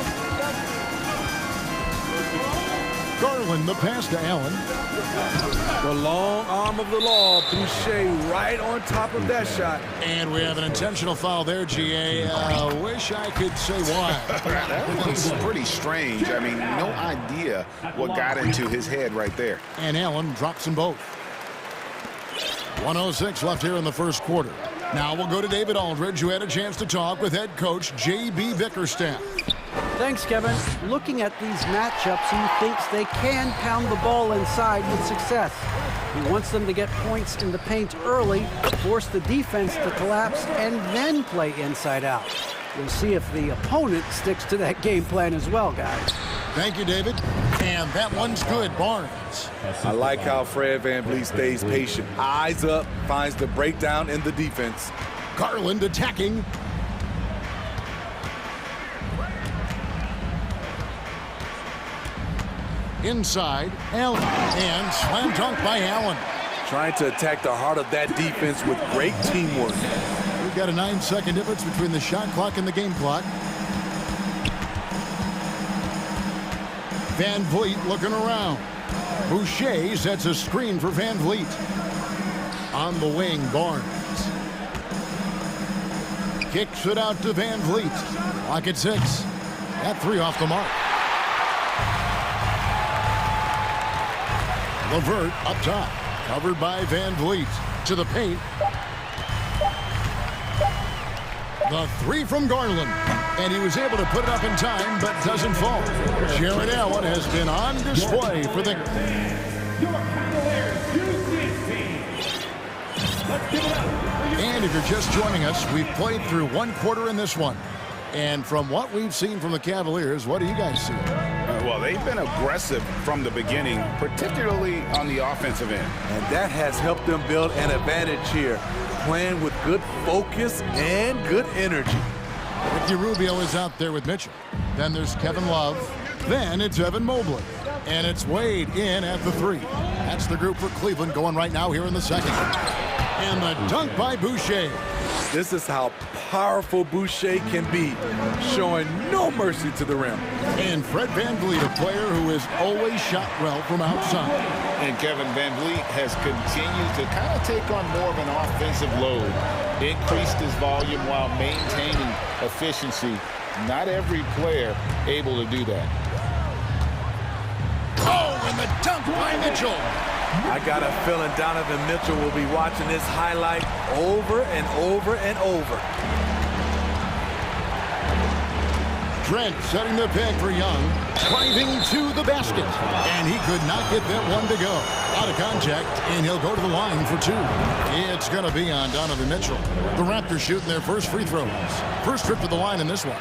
Garland, the pass to Allen.
The long arm of the law, Boucher right on top of that shot.
And we have an intentional foul there, GA. Wish I could say why.
That was pretty strange. I mean, no idea what got into his head right there.
And Allen drops them both. 1:06 left here in the first quarter. Now we'll go to David Aldridge, who had a chance to talk with head coach J.B. Bickerstaff.
Thanks, Kevin. Looking at these matchups, he thinks they can pound the ball inside with success. He wants them to get points in the paint early, force the defense to collapse, and then play inside out. We'll see if the opponent sticks to that game plan as well, guys.
Thank you, David. And that one's good, Barnes.
I like how Fred VanVleet stays patient. Eyes up, finds the breakdown in the defense.
Garland attacking. Inside, Allen. And slam dunk by Allen.
Trying to attack the heart of that defense with great teamwork.
We've got a 9-second difference between the shot clock and the game clock. VanVleet looking around. Boucher sets a screen for VanVleet. On the wing, Barnes. Kicks it out to VanVleet. Clock at 6. That 3 off the mark. LeVert up top. Covered by VanVleet. To the paint. The 3 from Garland. And he was able to put it up in time, but doesn't fall. Jared Allen has been on display for the... And if you're just joining us, we've played through 1 quarter in this one. And from what we've seen from the Cavaliers, what do you guys see?
Well, they've been aggressive from the beginning, particularly on the offensive end.
And that has helped them build an advantage here, playing with good focus and good energy.
Ricky Rubio is out there with Mitchell. Then there's Kevin Love. Then it's Evan Mobley. And it's Wade in at the 3. That's the group for Cleveland going right now here in the second. And the dunk by Boucher.
This is how powerful Boucher can be, showing no mercy to the rim.
And Fred VanVleet, a player who has always shot well from outside.
And Kevin VanVleet has continued to kind of take on more of an offensive load, increased his volume while maintaining efficiency. Not every player able to do that.
Oh, and the dunk by Mitchell.
I got a feeling Donovan Mitchell will be watching this highlight over and over and over.
Trent setting the peg for Young, driving to the basket, and he could not get that one to go. Out of contact, and he'll go to the line for 2. It's going to be on Donovan Mitchell. The Raptors shooting their first free throws. First trip to the line in this one.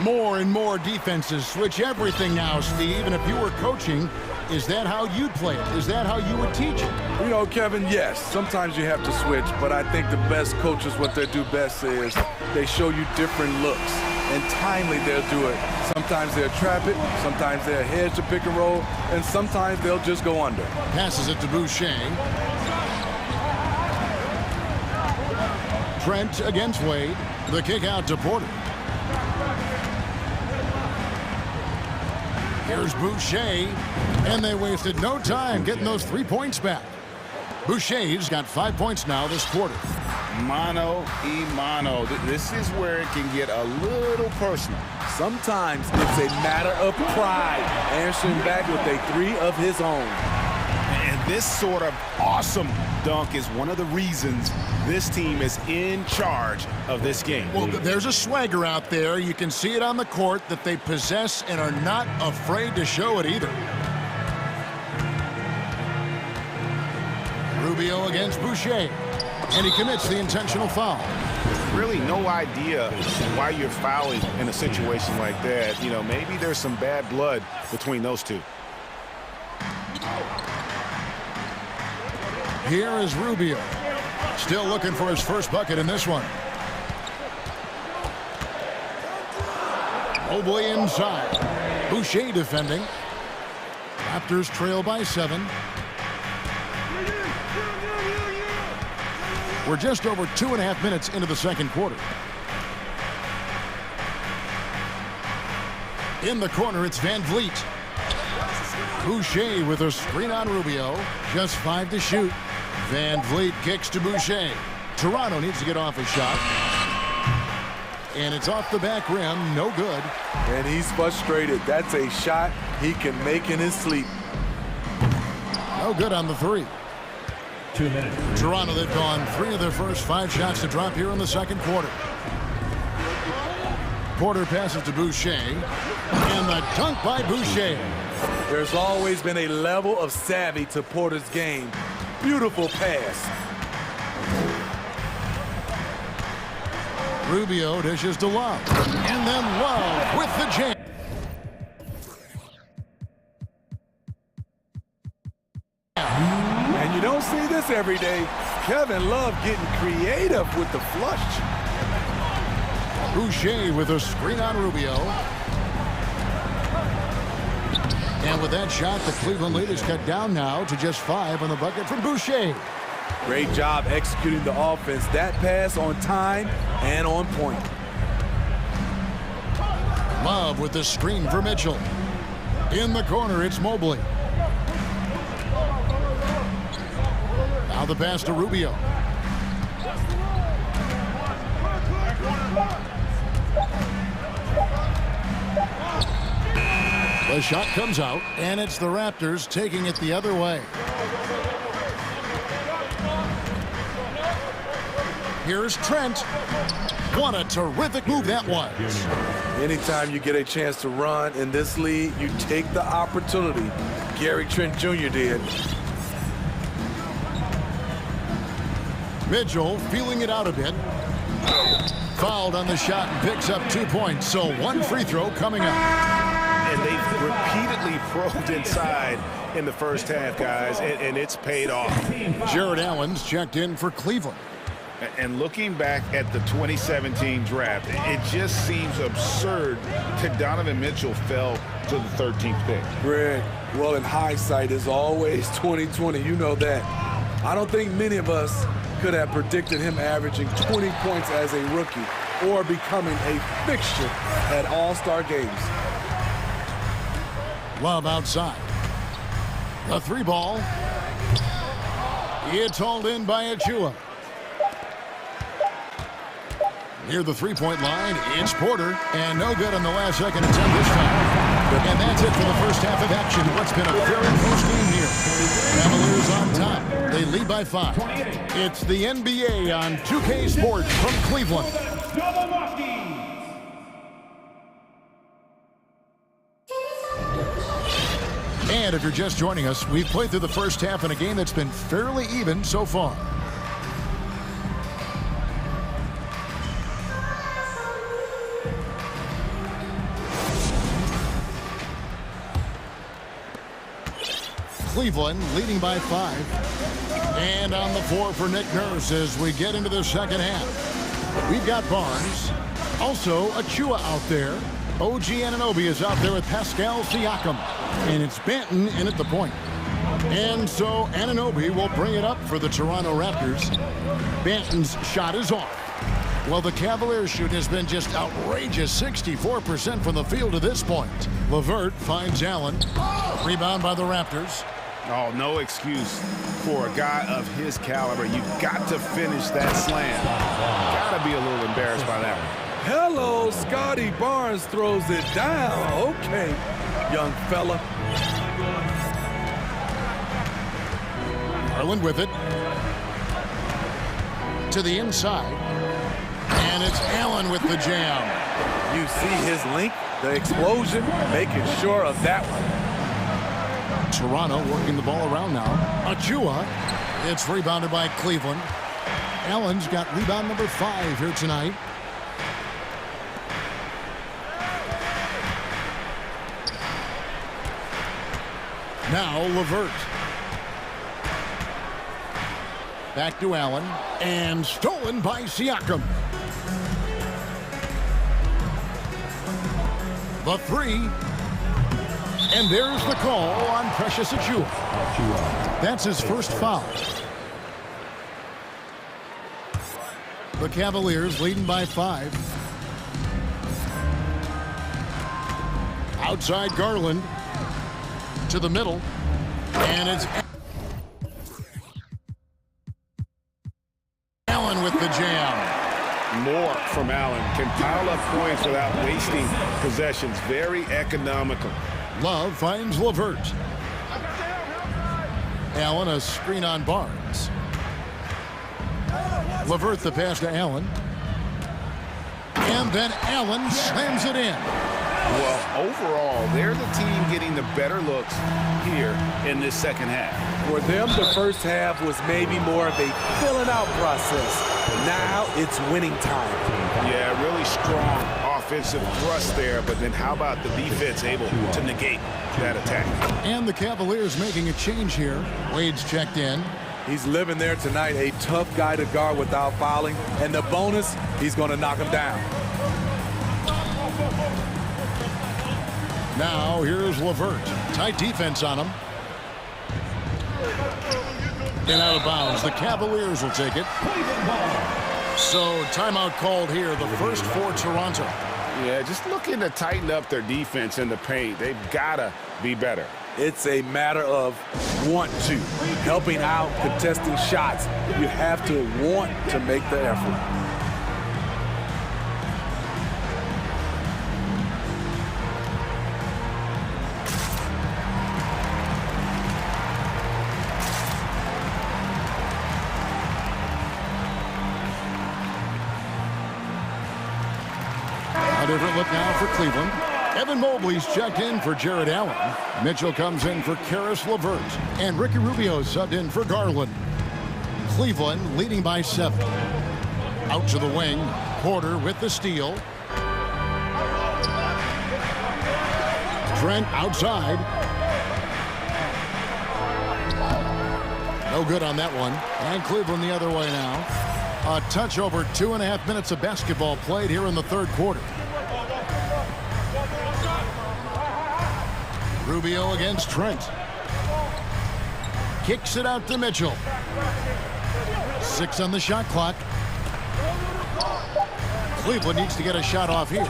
More and more defenses switch everything now, Steve, and if you were coaching, is that how you'd play it? Is that how you would teach it?
You know, Kevin, yes, sometimes you have to switch, but I think the best coaches, what they do best is they show you different looks, and timely they'll do it. Sometimes they'll trap it, sometimes they'll hedge the pick and roll, and sometimes they'll just go under.
Passes it to Boucher. Trent against Wade. The kick out to Porter. Here's Boucher, and they wasted no time getting those 3 points back. Boucher's got 5 points now this quarter.
Mano y mano. This is where it can get a little personal.
Sometimes it's a matter of pride, answering back with a 3 of his own.
And this sort of awesome dunk is one of the reasons this team is in charge of this game.
Well, there's a swagger out there. You can see it on the court that they possess and are not afraid to show it either. Rubio against Boucher, and he commits the intentional foul.
Really no idea why you're fouling in a situation like that. You know, maybe there's some bad blood between those two.
Here is Rubio. Still looking for his first bucket in this one. Mobley inside. Boucher defending. Raptors trail by 7. We're just over 2.5 minutes into the second quarter. In the corner, it's VanVleet. Boucher with a screen on Rubio. Just 5 to shoot. VanVleet kicks to Boucher. Toronto needs to get off a shot. And it's off the back rim. No good.
And he's frustrated. That's a shot he can make in his sleep.
No good on the 3.
2 minutes.
Toronto, they've gone 3 of their first 5 shots to drop here in the second quarter. Porter passes to Boucher, and the dunk by Boucher.
There's always been a level of savvy to Porter's game. Beautiful pass.
Rubio dishes to Love, and then Love with the jam.
And you don't see this every day. Kevin Love getting creative with the flush.
Boucher with a screen on Rubio. And with that shot, the Cleveland lead is cut down now to just 5 on the bucket from Boucher.
Great job executing the offense. That pass on time and on point.
Love with the screen for Mitchell. In the corner, it's Mobley. Now the pass to Rubio. The shot comes out, and it's the Raptors taking it the other way. Here's Trent. What a terrific move that was.
Anytime you get a chance to run in this league, you take the opportunity. Gary Trent Jr. did.
Mitchell feeling it out a bit. Fouled on the shot and picks up 2 points, so 1 free throw coming up.
And they've repeatedly probed inside in the first half, guys, and it's paid off.
Jared Allen's checked in for Cleveland.
And looking back at the 2017 draft, it just seems absurd that Donovan Mitchell fell to the 13th pick.
Greg, well, in hindsight, is always 2020. You know that. I don't think many of us could have predicted him averaging 20 points as a rookie or becoming a fixture at All-Star games.
Love outside. The 3 ball. It's hauled in by Achua. Near the 3-point line, it's Porter, and no good on the last second attempt this time. And that's it for the first half of action. What's been a very close game here. Cavaliers on top. They lead by 5. It's the NBA on 2K Sports from Cleveland. And if you're just joining us, we've played through the first half in a game that's been fairly even so far. Cleveland leading by 5. And on the floor for Nick Nurse as we get into the second half. We've got Barnes. Also, Achua out there. OG Anunoby is out there with Pascal Siakam. And it's Banton in at the point. And so Anunoby will bring it up for the Toronto Raptors. Banton's shot is off. Well, the Cavaliers' shoot has been just outrageous, 64% from the field to this point. LeVert finds Allen. Rebound by the Raptors.
Oh, no excuse for a guy of his caliber. You've got to finish that slam. Got to be a little embarrassed by that one.
Hello, Scotty Barnes throws it down. Okay, young fella.
Garland with it. To the inside. And it's Allen with the jam.
You see his link, the explosion, making sure of that one.
Toronto working the ball around now. Achua. It's rebounded by Cleveland. Allen's got rebound number 5 here tonight. Now LeVert. Back to Allen. And stolen by Siakam. The 3. And there's the call on Precious Achua. That's his first foul. The Cavaliers leading by 5. Outside Garland. To the middle. And it's Allen with the jam.
More from Allen. Can pile up points without wasting possessions. Very economical.
Love finds LeVert. Allen a screen on Barnes. LeVert the pass to Allen. And then Allen slams it in.
Well, overall, they're the team getting the better looks here in this second half.
For them, the first half was maybe more of a filling out process. But now it's winning time.
Yeah, really strong offensive thrust there, but then how about the defense able to negate that attack?
And the Cavaliers making a change here. Wade's checked in.
He's living there tonight, a tough guy to guard without fouling. And the bonus, he's going to knock him down.
Now here's LeVert. Tight defense on him. And out of bounds. The Cavaliers will take it. So timeout called here, the first for Toronto.
Yeah, just looking to tighten up their defense in the paint. They've got to be better.
It's a matter of want to. Helping out, contesting shots. You have to want to make the effort.
Different look now for Cleveland. Evan Mobley's checked in for Jared Allen. Mitchell comes in for Karis LeVert. And Ricky Rubio subbed in for Garland. Cleveland leading by 7. Out to the wing. Porter with the steal. Trent outside. No good on that one. And Cleveland the other way now. A touch over 2.5 minutes of basketball played here in the third quarter. Rubio against Trent. Kicks it out to Mitchell. 6 on the shot clock. Cleveland needs to get a shot off here.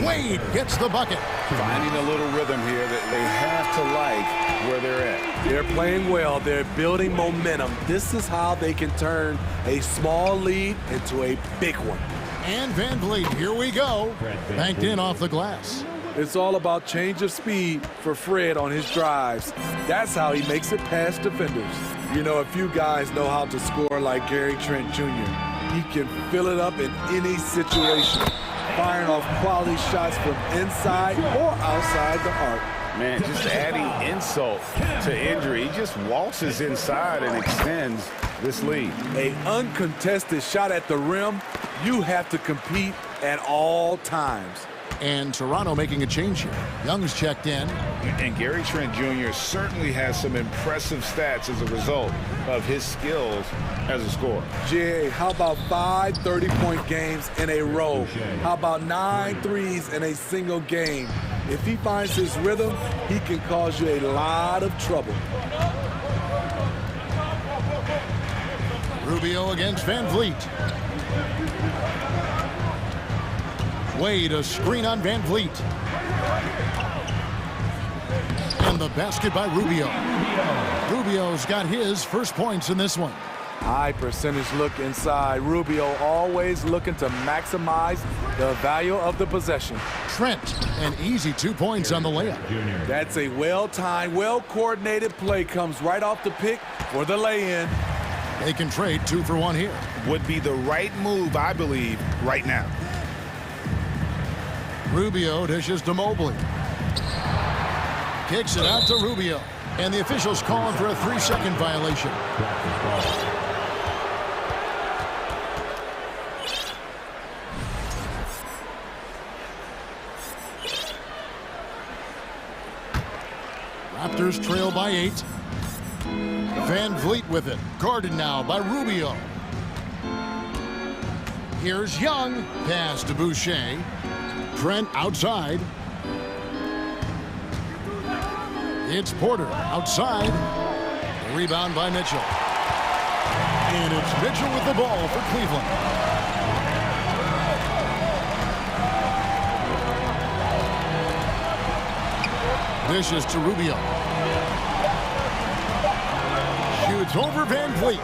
Wade gets the bucket.
Finding a little rhythm here that they have to like where they're at.
They're playing well. They're building momentum. This is how they can turn a small lead into a big one.
And Van Vliet, here we go. Banked in off the glass.
It's all about change of speed for Fred on his drives. That's how he makes it past defenders. You know, a few guys know how to score like Gary Trent Jr. He can fill it up in any situation, firing off quality shots from inside or outside the arc.
Man, just adding insult to injury. He just waltzes inside and extends this lead.
An uncontested shot at the rim, you have to compete at all times.
And Toronto making a change here. Young's checked in.
And Gary Trent Jr. certainly has some impressive stats as a result of his skills as a scorer.
Jay, how about 5 30-point games in a row? How about 9 threes in a single game? If he finds his rhythm, he can cause you a lot of trouble.
Rubio against Van Vliet. Wade, a screen on Van Vliet. And the basket by Rubio. Rubio's got his first points in this one.
High percentage look inside. Rubio always looking to maximize the value of the possession.
Trent, an easy 2 points on the layup.
That's a well-timed, well-coordinated play. Comes right off the pick for the lay-in.
They can trade 2 for 1 here.
Would be the right move, I believe, right now.
Rubio dishes to Mobley. Kicks it out to Rubio. And the officials calling for a 3-second violation. Raptors trail by 8. Van Vliet with it. Guarded now by Rubio. Here's Young. Pass to Boucher. Trent outside. It's Porter outside. Rebound by Mitchell. And it's Mitchell with the ball for Cleveland. Dishes to Rubio. Shoots over Van Vliet.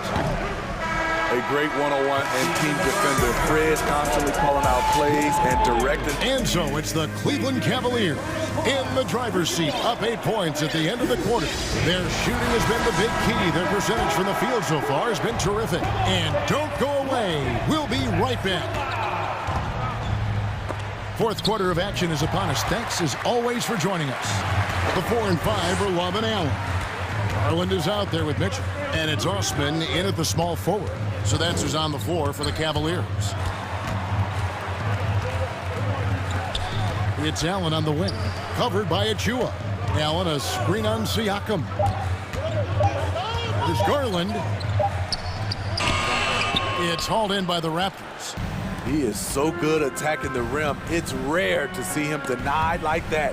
A great one-on-one and team defender. Fred constantly calling out plays and directing.
And so it's the Cleveland Cavaliers in the driver's seat, up 8 points at the end of the quarter. Their shooting has been the big key. Their percentage from the field so far has been terrific. And don't go away. We'll be right back. Fourth quarter of action is upon us. Thanks, as always, for joining us. The 4 and 5 are Love and Allen. Garland is out there with Mitchell. And it's Osman in at the small forward. So that's who's on the floor for the Cavaliers. It's Allen on the wing. Covered by Achua. Allen, a screen on Siakam. There's Garland. It's hauled in by the Raptors.
He is so good attacking the rim. It's rare to see him denied like that.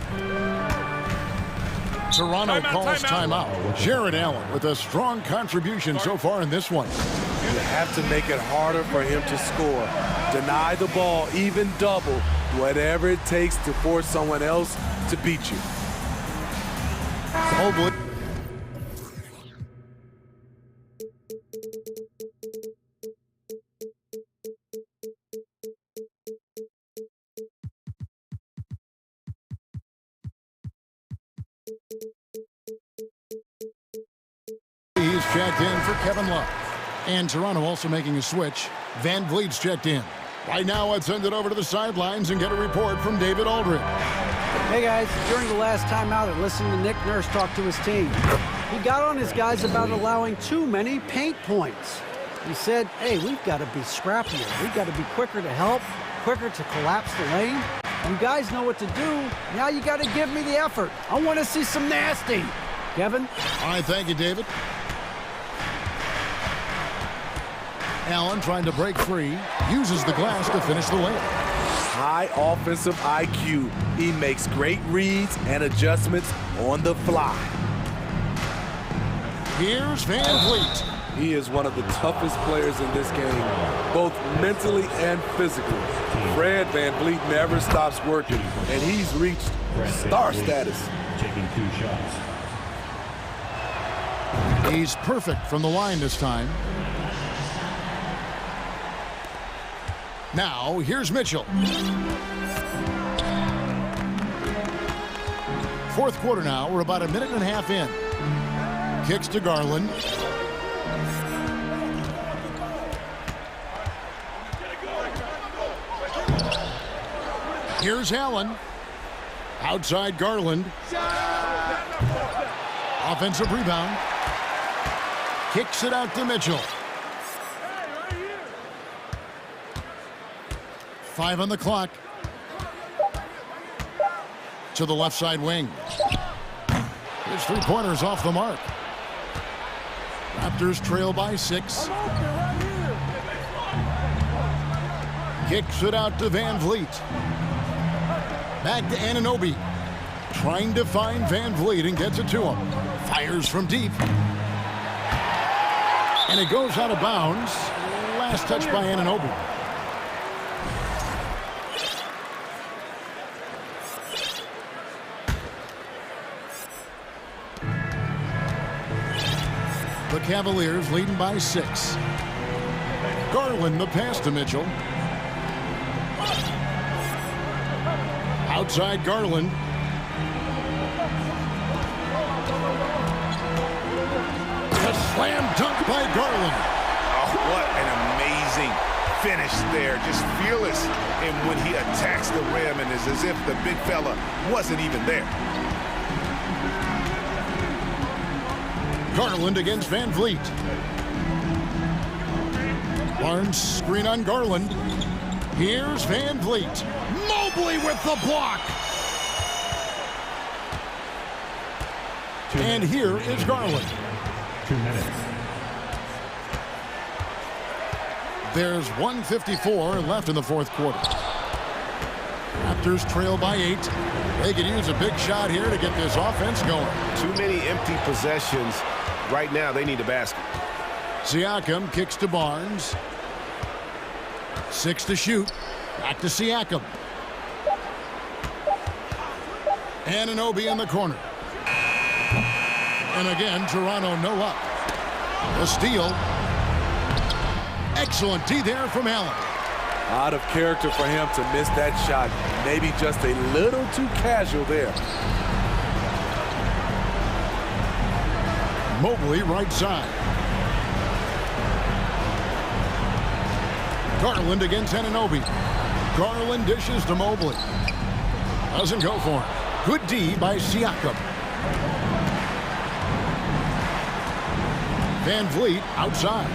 Toronto calls timeout. Jared Allen with a strong contribution so far in this one.
You have to make it harder for him to score. Deny the ball, even double, whatever it takes to force someone else to beat you.
Mobley. He's checked in for Kevin Love. And Toronto also making a switch. Van Vliet's checked in. Right now, let's send it over to the sidelines and get a report from David Aldridge.
Hey guys, during the last timeout, I listened to Nick Nurse talk to his team. He got on his guys about allowing too many paint points. He said, hey, we've got to be scrappier. We've got to be quicker to help, quicker to collapse the lane. You guys know what to do. Now you got to give me the effort. I want to see some nasty. Kevin?
All right, thank you, David. Allen trying to break free, uses the glass to finish the layup.
High offensive IQ. He makes great reads and adjustments on the fly.
Here's Van Vliet.
He is one of the toughest players in this game, both mentally and physically. Fred Van Vliet never stops working, and he's reached star status.
Taking 2 shots.
He's perfect from the line this time. Now, here's Mitchell. Fourth quarter now. We're about a minute and a half in. Kicks to Garland. Here's Allen. Outside Garland. Offensive rebound. Kicks it out to Mitchell. 5 on the clock. To the left side wing. His 3-pointers off the mark. Raptors trail by 6. Kicks it out to Van Vliet. Back to Anunoby. Trying to find Van Vliet and gets it to him. Fires from deep. And it goes out of bounds. Last touch by Anunoby. The Cavaliers leading by 6. Garland the pass to Mitchell. Outside Garland. A slam dunk by Garland.
Oh, what an amazing finish there. Just fearless. And when he attacks the rim, and it's as if the big fella wasn't even there.
Garland against Van Vliet. Barnes screen on Garland. Here's Van Vliet. Mobley with the block. And here is Garland.
2 minutes.
There's 1:54 left in the fourth quarter. Raptors trail by 8. They could use a big shot here to get this offense going.
Too many empty possessions. Right now, they need a basket.
Siakam kicks to Barnes. 6 to shoot. Back to Siakam. Anunoby in the corner. And again, Toronto no up. The steal. Excellent D there from Allen.
Out of character for him to miss that shot. Maybe just a little too casual there.
Mobley right side. Garland against Anunoby. Garland dishes to Mobley. Doesn't go for it. Good D by Siakam. Van Vliet outside.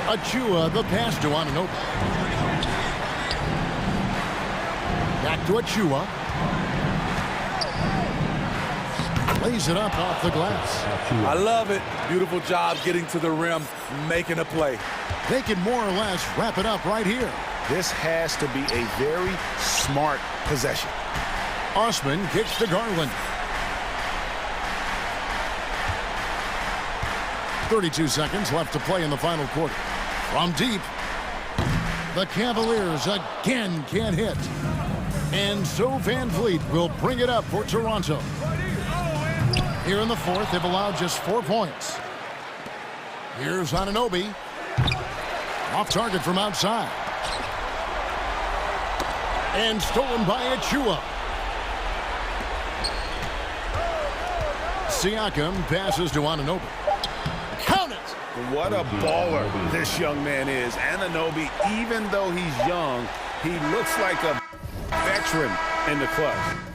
Achua, the pass to Anunoby. Back to Achua. Lays it up off the glass.
I love it. Beautiful job getting to the rim, making a play.
They can more or less wrap it up right here.
This has to be a very smart possession.
Osman kicks to Garland. 32 seconds left to play in the final quarter. From deep, the Cavaliers again can't hit. And so Van Vliet will bring it up for Toronto. Here in the fourth, they've allowed just 4 points. Here's Anunoby. Off target from outside. And stolen by Achua. Siakam passes to Anunoby. Count it!
What a baller this young man is. Anunoby, even though he's young, he looks like a veteran in the clutch.